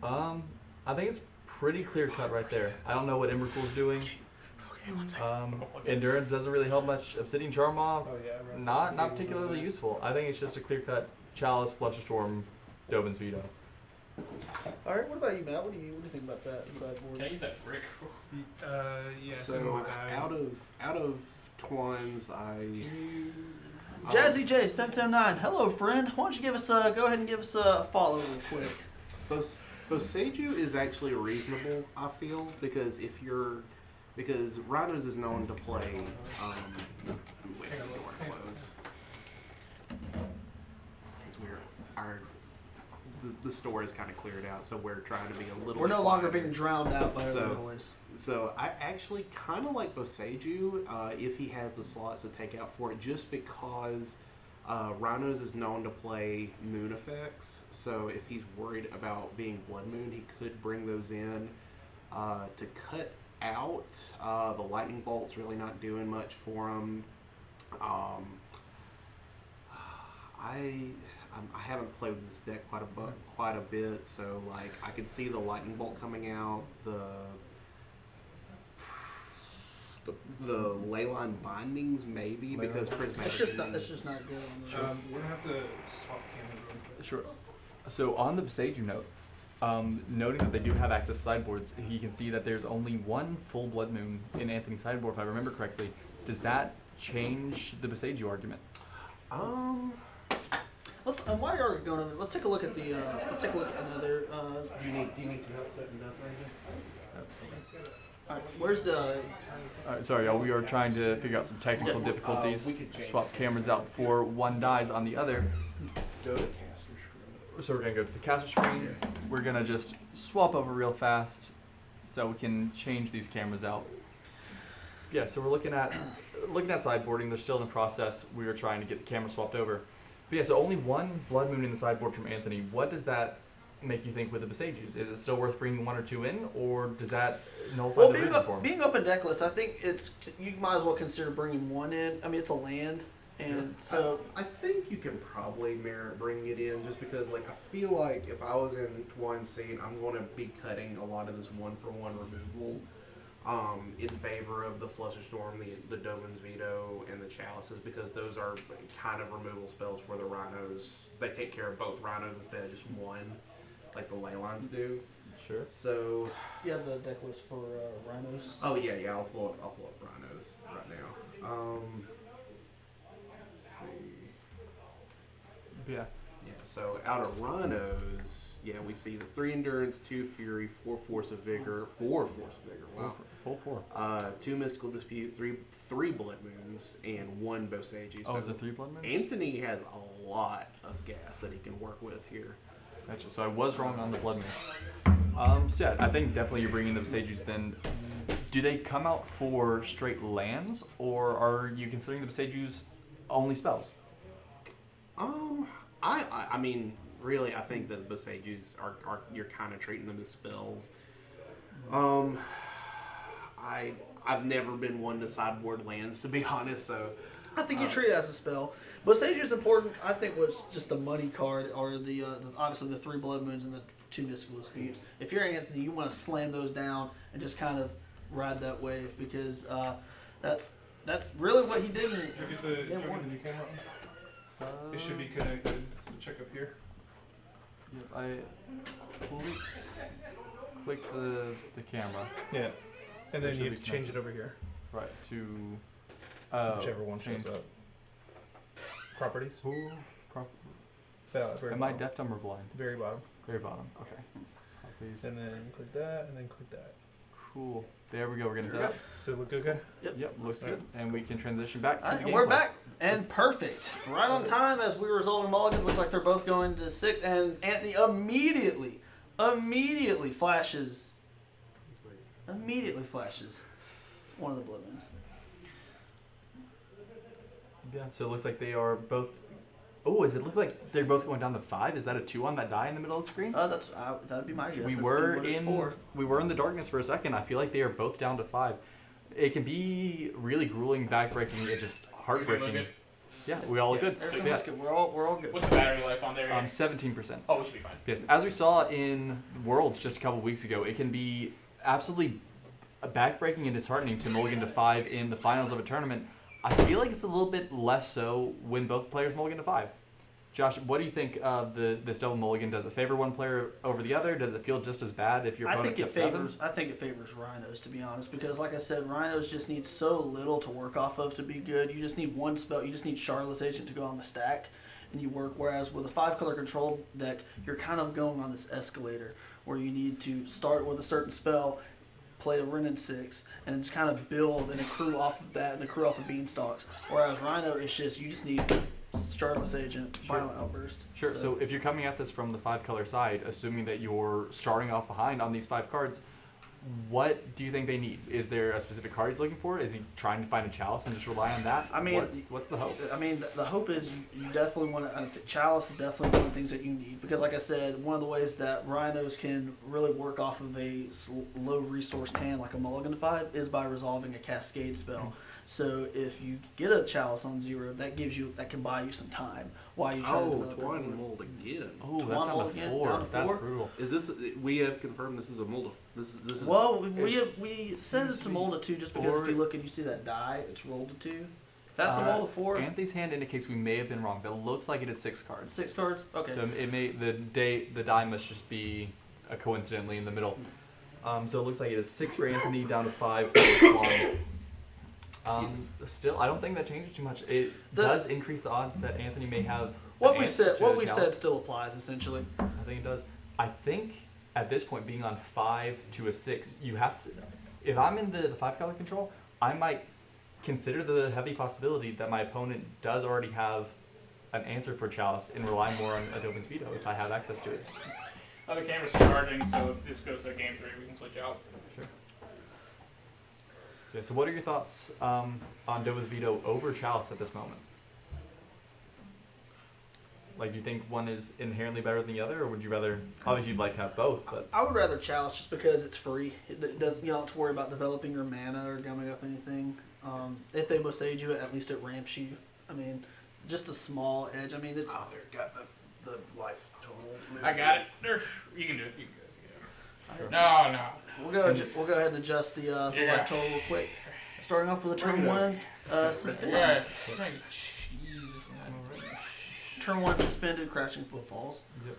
I think it's pretty clear cut right there. I don't know what Emrakul's doing. Okay, 1 second. Endurance doesn't really help much. Obsidian Charmaw, Oh yeah. I read not the particularly tables useful. I think it's just a clear cut Chalice, Flusterstorm, Dovin's Veto. All right, what about you, Matt? What do you think about that sideboard? Can I use that brick? Yeah. it's in my So bag. out of Twins, Jazzy J, 779. Hello, friend. Why don't you go ahead and give us a follow real quick? Boseiju is actually reasonable, I feel, because because Rhinos is known to play wait for the door to close. Because the store is kind of cleared out, so we're trying to be a little. We're no longer quieter. being drowned out by So- other noise. So I actually kind of like Boseiju if he has the slots to take out for it, just because Rhinos is known to play moon effects. So if he's worried about being Blood Moon, he could bring those in to cut out. The Lightning Bolt's really not doing much for him. I haven't played with this deck quite a bit, so like I could see the Lightning Bolt coming out, the Leyline Bindings maybe, because Prismatic. It's just not good on the We're gonna have to swap cameras real quick. Sure. So on the Boseiju note, noting that they do have access to sideboards, you can see that there's only 1 full Blood Moon in Anthony's sideboard, if I remember correctly. Does that change the Boseiju argument? While you're going over, let's take a look at the. Let's take a look at another. Do you need some help setting it up right here? All right, where's the? Sorry, y'all. We are trying to figure out some technical difficulties. we could change Swap cameras out before one dies on the other. Go to caster screen. So we're gonna go to the caster screen. We're gonna just swap over real fast, so we can change these cameras out. Yeah. So we're looking at sideboarding. They're still in the process. We are trying to get the camera swapped over. But yeah. So only 1 Blood Moon in the sideboard from Anthony. What does that make you think with the Besages? Is it still worth bringing 1 or 2 in, or does that nullify Well, the reason for them? being open deckless, I think you might as well consider bringing 1 in. I mean, it's a land, and so I think you can probably merit bringing it in just because, like, I feel like if I was in Twine's scene, I'm going to be cutting a lot of this 1-for-1 removal in favor of the Flusterstorm, the Doman's Veto, and the Chalices, because those are kind of removal spells for the Rhinos. They take care of both Rhinos instead of just one, like the ley lines do. Sure. So you have the deck list for Rhinos. oh yeah, I'll pull up Rhinos right now. Let's see. Yeah. Yeah, so out of Rhinos, yeah, we see the 3 Endurance, 2 Fury, 4 Force of Vigor, 4 Force of Vigor, wow. Full 4. 2 Mystical Dispute, three Blood Moons, and 1 Bosage. Oh, so is it 3 Blood Moons? Anthony has a lot of gas that he can work with here. Gotcha. So I was wrong on the Blood Moons. So yeah, I think definitely you're bringing the Besages then. Do they come out for straight lands, or are you considering the Besages only spells? I mean, really, I think that the Bosages are you're kind of treating them as spells. I've never been one to sideboard lands, to be honest. So I think you treat it as a spell. But Sage is important. I think what's just the money card are the obviously the 3 Blood Moons and the 2 Mystical Disputes. If you're Anthony, you want to slam those down and just kind of ride that wave because that's really what he did. Did you get the new camera on? It should be connected. So check up here. Yep, I clicked the camera. Yeah. And It then should you be change it over here. Right, to Whichever one change. shows up. Properties. Ooh, Very am I bottom. deaf, dumb, or blind? Very bottom. Very bottom. Okay. Copies. And then click that, and then click that. Cool. There we go. We're gonna set up. Does it look okay? Yep, looks good. And we can transition back to All right, the and gameplay. we're back and perfect, right on time as we resolve in mulligans. Looks like they're both going to 6, and Anthony immediately flashes one of the Blood Moons. Yeah. So it looks like they are both. Oh, does it look like they're both going down to 5? Is that a 2 on that die in the middle of the screen? That'd be my guess. We That'd were be what it's for. we were in the darkness for a second. I feel like they are both down to 5. It can be really grueling, backbreaking. It's just heartbreaking. Good? Yeah, we all look good. Everything Yeah. looks good. We're all good. What's the battery life on there? 17%. Oh, we should be fine. Yes, as we saw in Worlds just a couple weeks ago, it can be absolutely backbreaking and disheartening to mulligan to 5 in the finals of a tournament. I feel like it's a little bit less so when both players mulligan to 5. Josh, what do you think of this double mulligan? Does it favor one player over the other? Does it feel just as bad if your opponent kept 7? I think it favors Rhinos, to be honest, because like I said, Rhinos just need so little to work off of to be good. You just need one spell. You just need Charlotte's Agent to go on the stack, and you work. Whereas with a 5-color control deck, you're kind of going on this escalator where you need to start with a certain spell, play a Renin 6, and just kind of build and accrue off of that and accrue off of Beanstalks. Whereas Rhino, it's just you just need Charlotte's Agent, Violent Outburst. Sure. So if you're coming at this from the 5-color side, assuming that you're starting off behind on these 5 cards, what do you think they need? Is there a specific card he's looking for? Is he trying to find a Chalice and just rely on that? I mean, what's the hope? I mean, the hope is you definitely want to. Chalice is definitely one of the things that you need because, like I said, one of the ways that Rhinos can really work off of a low resourced hand like a Mulligan to 5 is by resolving a Cascade spell. So if you get a Chalice on 0, that can buy you some time while you try to develop your Twine board. mold again. Oh, Twine that's on mold the again, 4. down to That's 4? brutal. Is this? We have confirmed this is a mold. This is. Well, we said it's a mold of 2 just because Or- if you look and you see that die, it's rolled to 2. If that's a mold of 4, Anthony's hand indicates we may have been wrong. That looks like it is 6 cards. 6 cards. Okay. So it may the die must just be coincidentally in the middle. So it looks like it is 6 for Anthony, down to 5 for Swan. Still, I don't think that changes too much. It does increase the odds that Anthony may have. What we said Chalice. still applies essentially. I think it does. I think at this point, being on 5 to a 6, you have to. If I'm in the 5-color control, I might consider the heavy possibility that my opponent does already have an answer for Chalice and rely more on Adobe's Veto if I have access to it. The camera's charging, so if this goes to game 3, we can switch out. Sure. Yeah, so what are your thoughts on Dova's Veto over Chalice at this moment? Like, do you think one is inherently better than the other, or would you rather? Obviously, you'd like to have both, but I would rather chalice just because it's free. It doesn't, you don't have to worry about developing your mana or gumming up anything. If they must age you, at least it ramps you. I mean, just a small edge. I mean, it's. Oh, there got the life total. I got it. You can do it. You can do it. No. We'll go ahead and adjust the life total real quick. Starting off with a turn one suspended. Turn one suspended, crashing footfalls. Yep.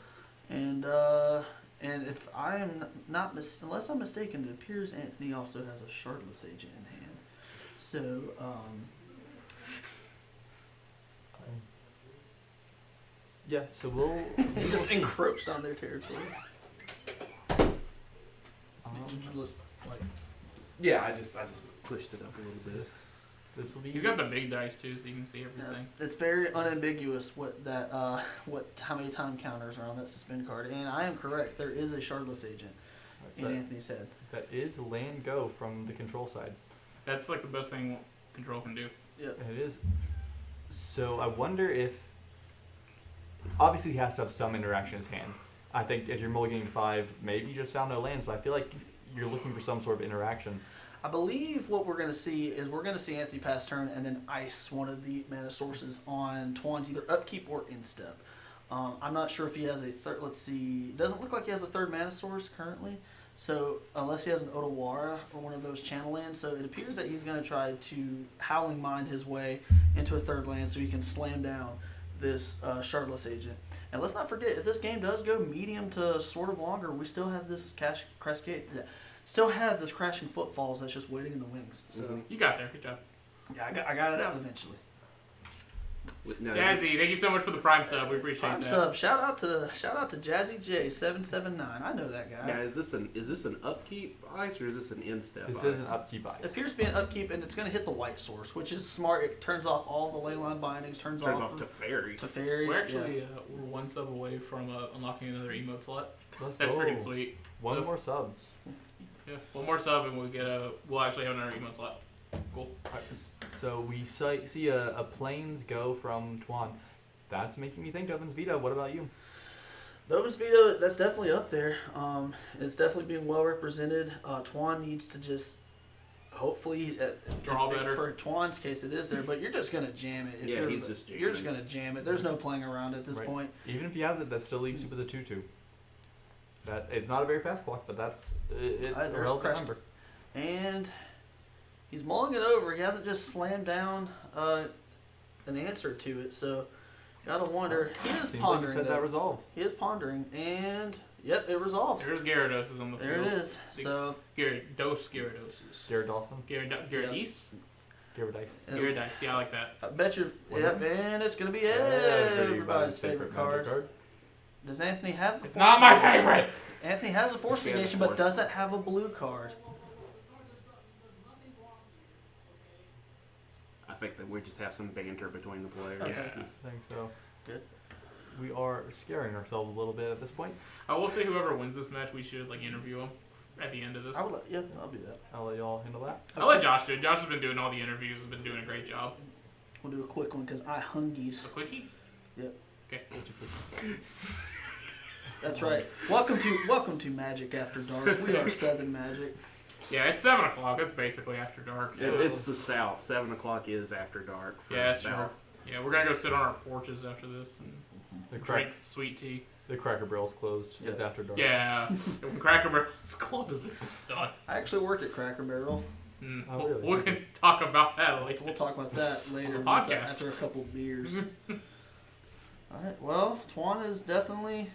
And if I am not unless I'm mistaken, it appears Anthony also has a Shardless agent in hand. So yeah. So we'll. He just encroached on their territory. Yeah, I just pushed it up a little bit. This will be. He's got the big dice too, so you can see everything. It's very unambiguous how many time counters are on that suspend card, and I am correct. There is a Shardless agent in Anthony's head. That is land go from the control side. That's like the best thing control can do. Yep. It is. So I wonder if. Obviously, he has to have some interaction in his hand. I think if you're mulliganing 5, maybe you just found no lands, but I feel like you're looking for some sort of interaction. I believe what we're going to see is we're going to see Anthony pass turn and then ice one of the mana sources on Twan's either upkeep or instep. I'm not sure if he has a third. Let's see. It doesn't look like he has a third mana source currently. So unless he has an Otawara or one of those channel lands, so it appears that he's going to try to Howling Mind his way into a third land so he can slam down this Shardless agent. And let's not forget, if this game does go medium to sort of longer, we still have this Cascade. Still have this Crashing Footfalls that's just waiting in the wings. So You got there. Good job. yeah, I got it out eventually. No, Jazzy, thank you so much for the Prime sub. We appreciate Prime that. sub. Shout out to Jazzy J779. I know that guy. Now, is this an upkeep ice or is this an instep? This ice? is an upkeep It ice. appears to be an upkeep, and it's going to hit the white source, which is smart. It turns off all the leyline bindings, turns off to fairy. to fairy. We're actually we're one sub away from unlocking another emote slot. Let's That's go. freaking sweet. One So- more sub. Yeah, one more sub and we'll actually have another emote slot. Cool. Alright, so we see a plains go from Twan. That's making me think Dovin's Vita. What about you? Dovin's Veto, that's definitely up there. It's definitely being well represented. Twan needs to just hopefully Draw better. For Twan's case, it is there, but you're just gonna jam it. Yeah, he's just You're just jamming. gonna jam it. There's no playing around at this Right. point. Even if he has it, that still leaves you with a 2/2. That it's not a very fast clock, but it's There's a relevant Crest. number. And he's mulling it over. He hasn't just slammed down an answer to it, so gotta wonder. He is Seems like he pondering. said though. that resolves. He is pondering, and yep, it resolves. There's Gyarados is on the There field. it is. So Gyarados. Garrett Dawson, Gyarados? Gyarados. Gyarados. Yeah, I like that. I bet you. What Yep, now? and it's gonna be Everybody's everybody's favorite magic card. Does Anthony have the? It's Force not my Negation? favorite! Anthony has a Force He has a Negation, but Force. doesn't have a blue card. I think that we just have some banter between the players. Okay. Yeah. I think so. Good. We are scaring ourselves a little bit at this point. I will say whoever wins this match, we should interview him at the end of this. I will. Yeah, I'll do that. I'll let y'all handle that. I'll let Josh do it. Josh has been doing all the interviews, has been doing a great job. We'll do a quick one because I hungies. A quickie? Yep. Okay. That's right. Welcome to Magic After Dark. We are Southern Magic. Yeah, it's 7 o'clock. It's basically after dark. It's the South. 7 o'clock is after dark for Yeah, the that's true. South. Yeah, we're gonna go sit on our porches after this and The drink sweet tea. Cracker Barrel's closed. It's after dark. Yeah, when Cracker Barrel's closed, it's done. I actually worked at Cracker Barrel. Oh, We'll- really? We can talk about that later. We'll talk about that later On the podcast. after a couple of beers. All right. Well, Twan is definitely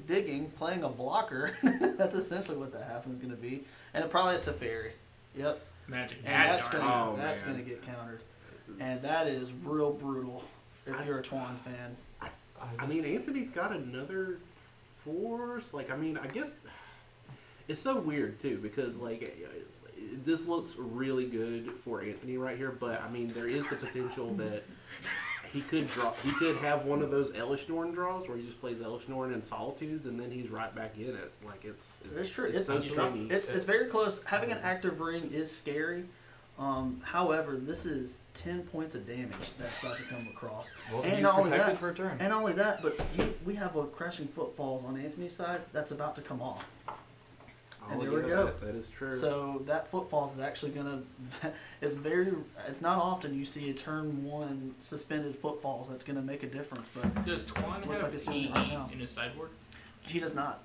digging, playing a blocker. That's essentially what that half is going to be, and it probably it's a fairy. Yep. Magic And Mad that's Dark. gonna Oh, that's man. gonna get countered, This is- and that is real brutal if you're a Twan fan. I mean, Anthony's got another force. Like, I mean, I guess it's so weird too because this looks really good for Anthony right here. But I mean, there is the potential that he could draw. He could have one of those Elishnorn draws where he just plays Elishnorn and Solitudes, and then he's right back in it. Like it's It's true. It's so stringy. It's very close. Having an active ring is scary. However, this is 10 points of damage that's about to come across. Well, And he's not only protected that- for a turn. And not only that, but we have a crashing footfalls on Anthony's side that's about to come off. And there we go. That is true. So that footfalls is actually gonna. It's not often you see a turn 1 suspended footfalls that's gonna make a difference, but Does Twan Looks have like it's doing it right now. in his sideboard? he does not.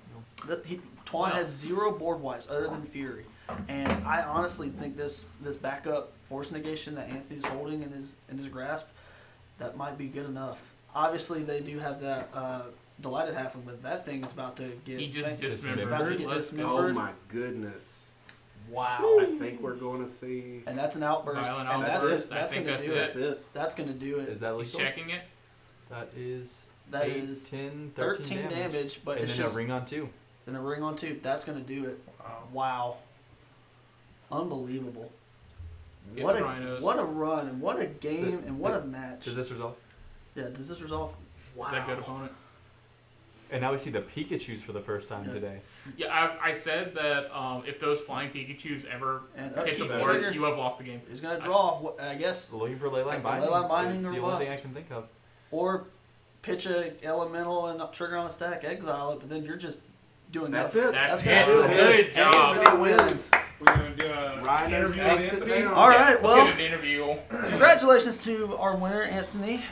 Twan has 0 board wipes other than Fury, and I honestly think this backup force negation that Anthony's holding in his grasp, that might be good enough. Obviously, they do have that delighted halfling, but that thing is about to get. He just about to dismembered. get Let's go. dismembered. Oh my goodness. Wow. I think we're going to see. And that's an outburst. Violent and outburst. that's I think gonna that's do it. it. That's it. That's gonna do it. Is that He's legal? checking it. That is That 8, is 10, 13 damage, but and it's then just a ring on 2. and a ring on 2. That's gonna do it. Wow. Unbelievable. Get What a Rhinos. what a run and what a game and what a match. Does this resolve? Yeah, does this resolve? Wow. Is that good opponent? And now we see the Pikachus for the first time Yeah. today. Yeah, I said that if those flying Pikachus ever And hit the keep board, trigger. you have lost the game. He's gonna draw. I guess, Looking for Leyline Like Binding. Leyline Binding It's or the only thing bust. I can think of. or pitch a elemental and trigger on the stack, exile it, but then you're just doing That's nothing. it. That's gonna it. do it. Good job. Anthony wins. We're gonna do a Rhinos interview with takes it Anthony. down. All right, Let's well, get an interview. congratulations to our winner, Anthony,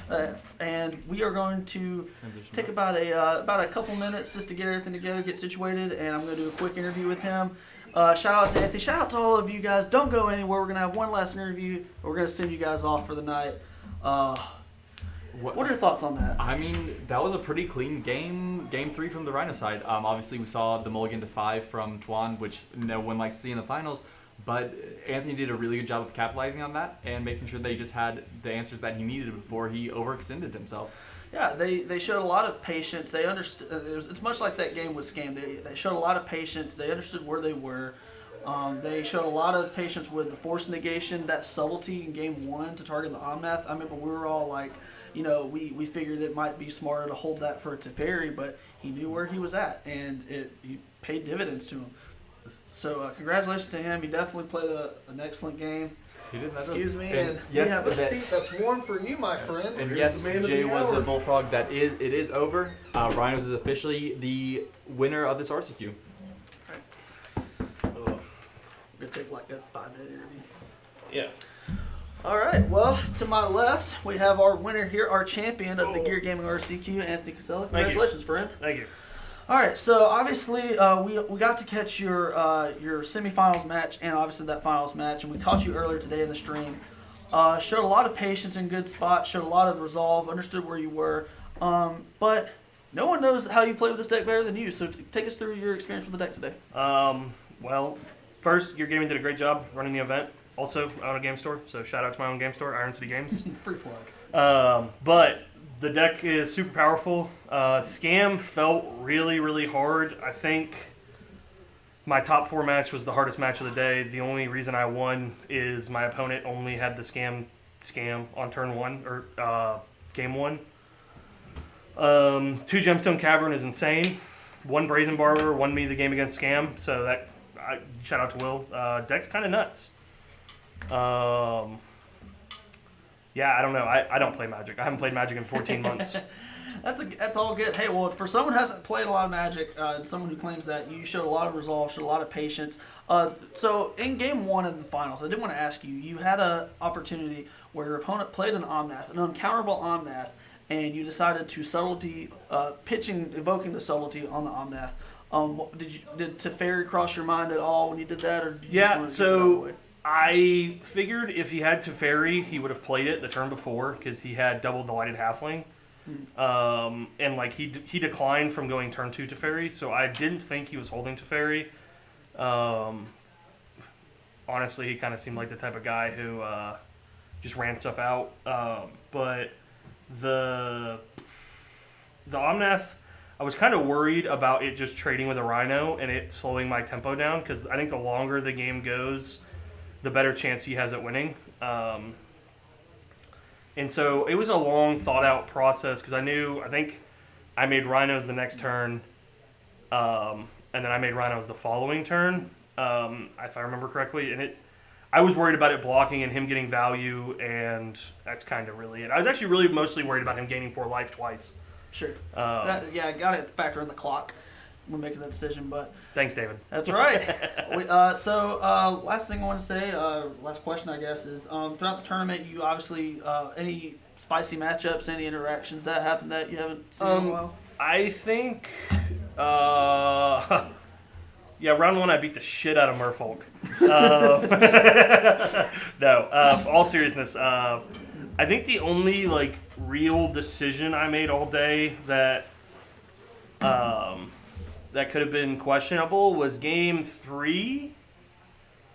and we are going to Transition take back. about a couple minutes just to get everything together, get situated, and I'm going to do a quick interview with him. Shout out to Anthony. Shout out to all of you guys. Don't go anywhere. We're going to have one last interview. We're going to send you guys off for the night. What are your thoughts on that? I mean, that was a pretty clean game. Game 3 from the Rhino side. Obviously, we saw the mulligan to 5 from Twan, which no one likes to see in the finals. But Anthony did a really good job of capitalizing on that and making sure that he just had the answers that he needed before he overextended himself. Yeah, they showed a lot of patience. They understood. It's much like that game with Scam. They showed a lot of patience. They understood where they were. They showed a lot of patience with the force negation, that subtlety in game 1 to target the Omnath. I remember we were all like, we figured it might be smarter to hold that for Teferi, but he knew where he was at, and he paid dividends to him. So congratulations to him. He definitely played an excellent game. He did that. Excuse me, And and yes, we have a that- seat that's warm for you, my friend. And Here's yes, the man of Jay the was hour. a bullfrog. It is over. Rhinos is officially the winner of this RCQ. We're gonna take like a 5-minute interview. Yeah. All right. Well, to my left, we have our winner here, our champion of the Gear Gaming RCQ, Anthony Casella. Thank you. Congratulations, friend. Thank you. All right. So obviously, we got to catch your semifinals match and obviously that finals match, and we caught you earlier today in the stream. Showed a lot of patience in good spots. Showed a lot of resolve. Understood where you were. But no one knows how you play with this deck better than you. So take us through your experience with the deck today. Well, first, Gear Gaming did a great job running the event. Also, I own a game store, so shout out to my own game store, Iron City Games. Free plug. But the deck is super powerful. Scam felt really, really hard. I think my top 4 match was the hardest match of the day. The only reason I won is my opponent only had the scam on turn 1 or game 1. 2 Gemstone Cavern is insane. 1 Brazen Barber won me the game against Scam, so that shout out to Will. Deck's kind of nuts. Yeah, I don't know. I don't play Magic. I haven't played Magic in 14 months. That's all good. Hey, well, for someone who hasn't played a lot of Magic, and someone who claims that, you showed a lot of resolve, showed a lot of patience. So in game 1 of the finals, I did want to ask you, you had an opportunity where your opponent played an Omnath, an uncounterable Omnath, and you decided to evoking the subtlety on the Omnath. Did Teferi cross your mind at all when you did that, or did you just want to get it out of the way? I figured if he had Teferi, he would have played it the turn before because he had double Delighted Halfling. And like he declined from going turn 2 Teferi, so I didn't think he was holding Teferi. Honestly, he kind of seemed like the type of guy who just ran stuff out. But the Omnath, I was kind of worried about it just trading with a Rhino and it slowing my tempo down because I think the longer the game goes, the better chance he has at winning. And so it was a long, thought-out process because I think I made Rhinos the next turn, and then I made Rhinos the following turn, if I remember correctly. And I was worried about it blocking and him getting value, and that's kind of really it. I was actually really mostly worried about him gaining 4 life twice. Sure. I got to factor in the clock when making that decision, but Thanks, David. that's right. Last thing I want to say, last question I guess is throughout the tournament, you obviously any spicy matchups, any interactions that happened that you haven't seen in a while? I think, round 1 I beat the shit out of Merfolk. No, all seriousness, I think the only like real decision I made all day that that could have been questionable was game 3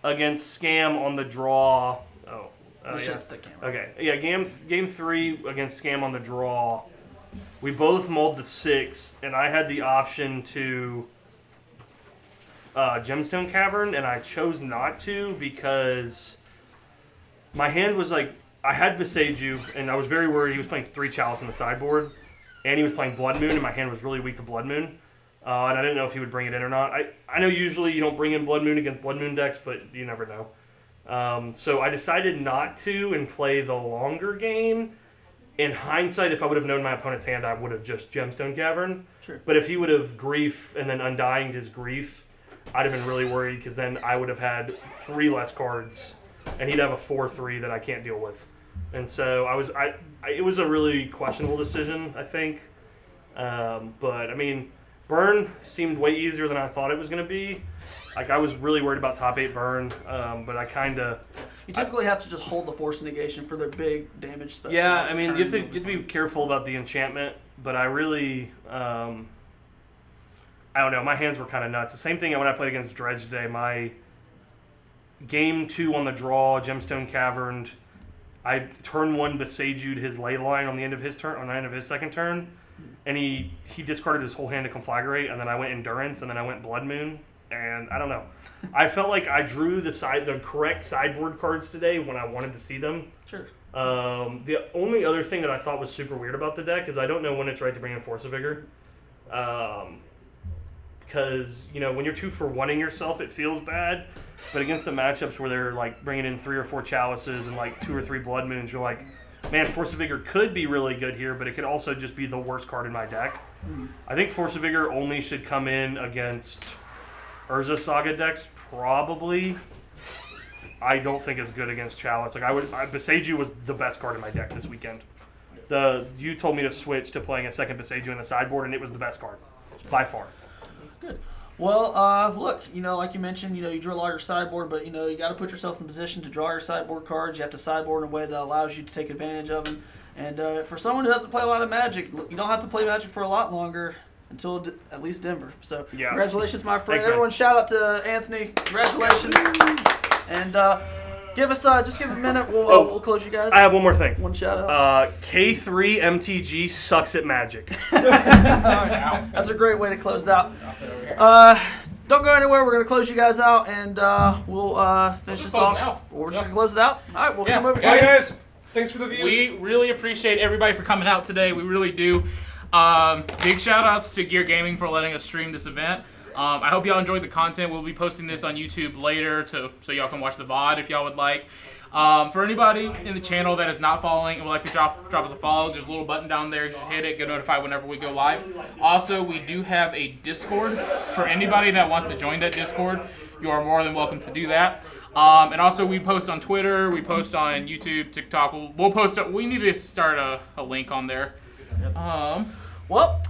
against Scam on the draw. Okay, yeah, game 3 against Scam on the draw. We both mulled the 6, and I had the option to Gemstone Cavern, and I chose not to because my hand was like, I had Beseju, and I was very worried. He was playing 3 Chalice on the sideboard, and he was playing Blood Moon, and my hand was really weak to Blood Moon. And I didn't know if he would bring it in or not. I know usually you don't bring in Blood Moon against Blood Moon decks, but you never know. So I decided not to and play the longer game. In hindsight, if I would have known my opponent's hand, I would have just Gemstone Cavern. Sure. But if he would have Grief and then Undying his Grief, I'd have been really worried because then I would have had 3 less cards, and he'd have a 4/3 that I can't deal with. And so it was a really questionable decision, I think. But I mean, Burn seemed way easier than I thought it was going to be. Like, I was really worried about top 8 Burn, but I kind of... You typically have to just hold the Force Negation for their big damage spell. Yeah, I mean, you have to be careful about the enchantment, but I really... I don't know, my hands were kind of nuts. The same thing when I played against Dredge today. My game 2 on the draw, Gemstone Caverned, I turn 1 Beseju'd his Ley Line on the end of his turn, on the end of his second turn, and he discarded his whole hand to Conflagrate, and then I went Endurance, and then I went Blood Moon, and I don't know. I felt like I drew the correct sideboard cards today when I wanted to see them. Sure. The only other thing that I thought was super weird about the deck is I don't know when it's right to bring in Force of Vigor. Because, when you're 2 for 1-ing yourself, it feels bad. But against the matchups where they're like bringing in 3 or 4 Chalices and like 2 or 3 Blood Moons, you're like, man, Force of Vigor could be really good here, but it could also just be the worst card in my deck. I think Force of Vigor only should come in against Urza Saga decks, probably. I don't think it's good against Chalice. Beseju was the best card in my deck this weekend. You told me to switch to playing a second Beseju in the sideboard, and it was the best card, by far. Good. Well, look, like you mentioned, you drew a lot of your sideboard, but, you got to put yourself in position to draw your sideboard cards. You have to sideboard in a way that allows you to take advantage of them. And for someone who doesn't play a lot of Magic, you don't have to play Magic for a lot longer until at least Denver. So, yeah. Congratulations, my friend. Thanks, everyone, shout out to Anthony. Congratulations. And give a minute. We'll close you guys. I have one more thing. One shout out. K3 MTG sucks at Magic. That's a great way to close it out. Don't go anywhere. We're going to close you guys out, and we'll finish this off. We're just going to close it out. All right, we'll come over. Guys, thanks for the views. We really appreciate everybody for coming out today. We really do. Big shout outs to Gear Gaming for letting us stream this event. I hope y'all enjoyed the content. We'll be posting this on YouTube later so y'all can watch the VOD if y'all would like. For anybody in the channel that is not following and would like to drop us a follow, there's a little button down there. Just hit it, get notified whenever we go live. Also, we do have a Discord. For anybody that wants to join that Discord, you are more than welcome to do that. And also, we post on Twitter, we post on YouTube, TikTok. We'll post. We need to start a link on there. But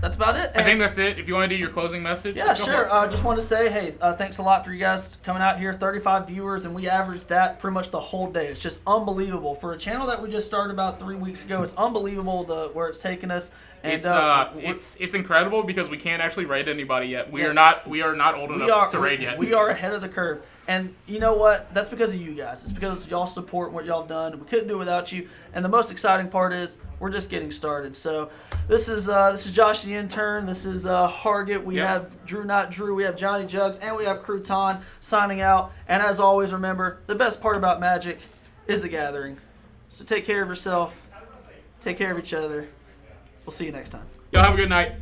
that's about it. I think that's it. If you want to do your closing message. Yeah, sure. Just want to say, hey, thanks a lot for you guys coming out here. 35 viewers, and we averaged that pretty much the whole day. It's just unbelievable. For a channel that we just started about 3 weeks ago, it's unbelievable where it's taken us. And it's incredible because we can't actually raid anybody yet. We are not old enough to raid yet. We are ahead of the curve. And you know what? That's because of you guys. It's because y'all support what y'all done. We couldn't do it without you. And the most exciting part is we're just getting started. So this is Josh the intern. This is Hargett. We have Drew Not Drew. We have Johnny Jugs, and we have Crouton signing out. And as always, remember the best part about Magic is the gathering. So take care of yourself. Take care of each other. We'll see you next time. Y'all have a good night.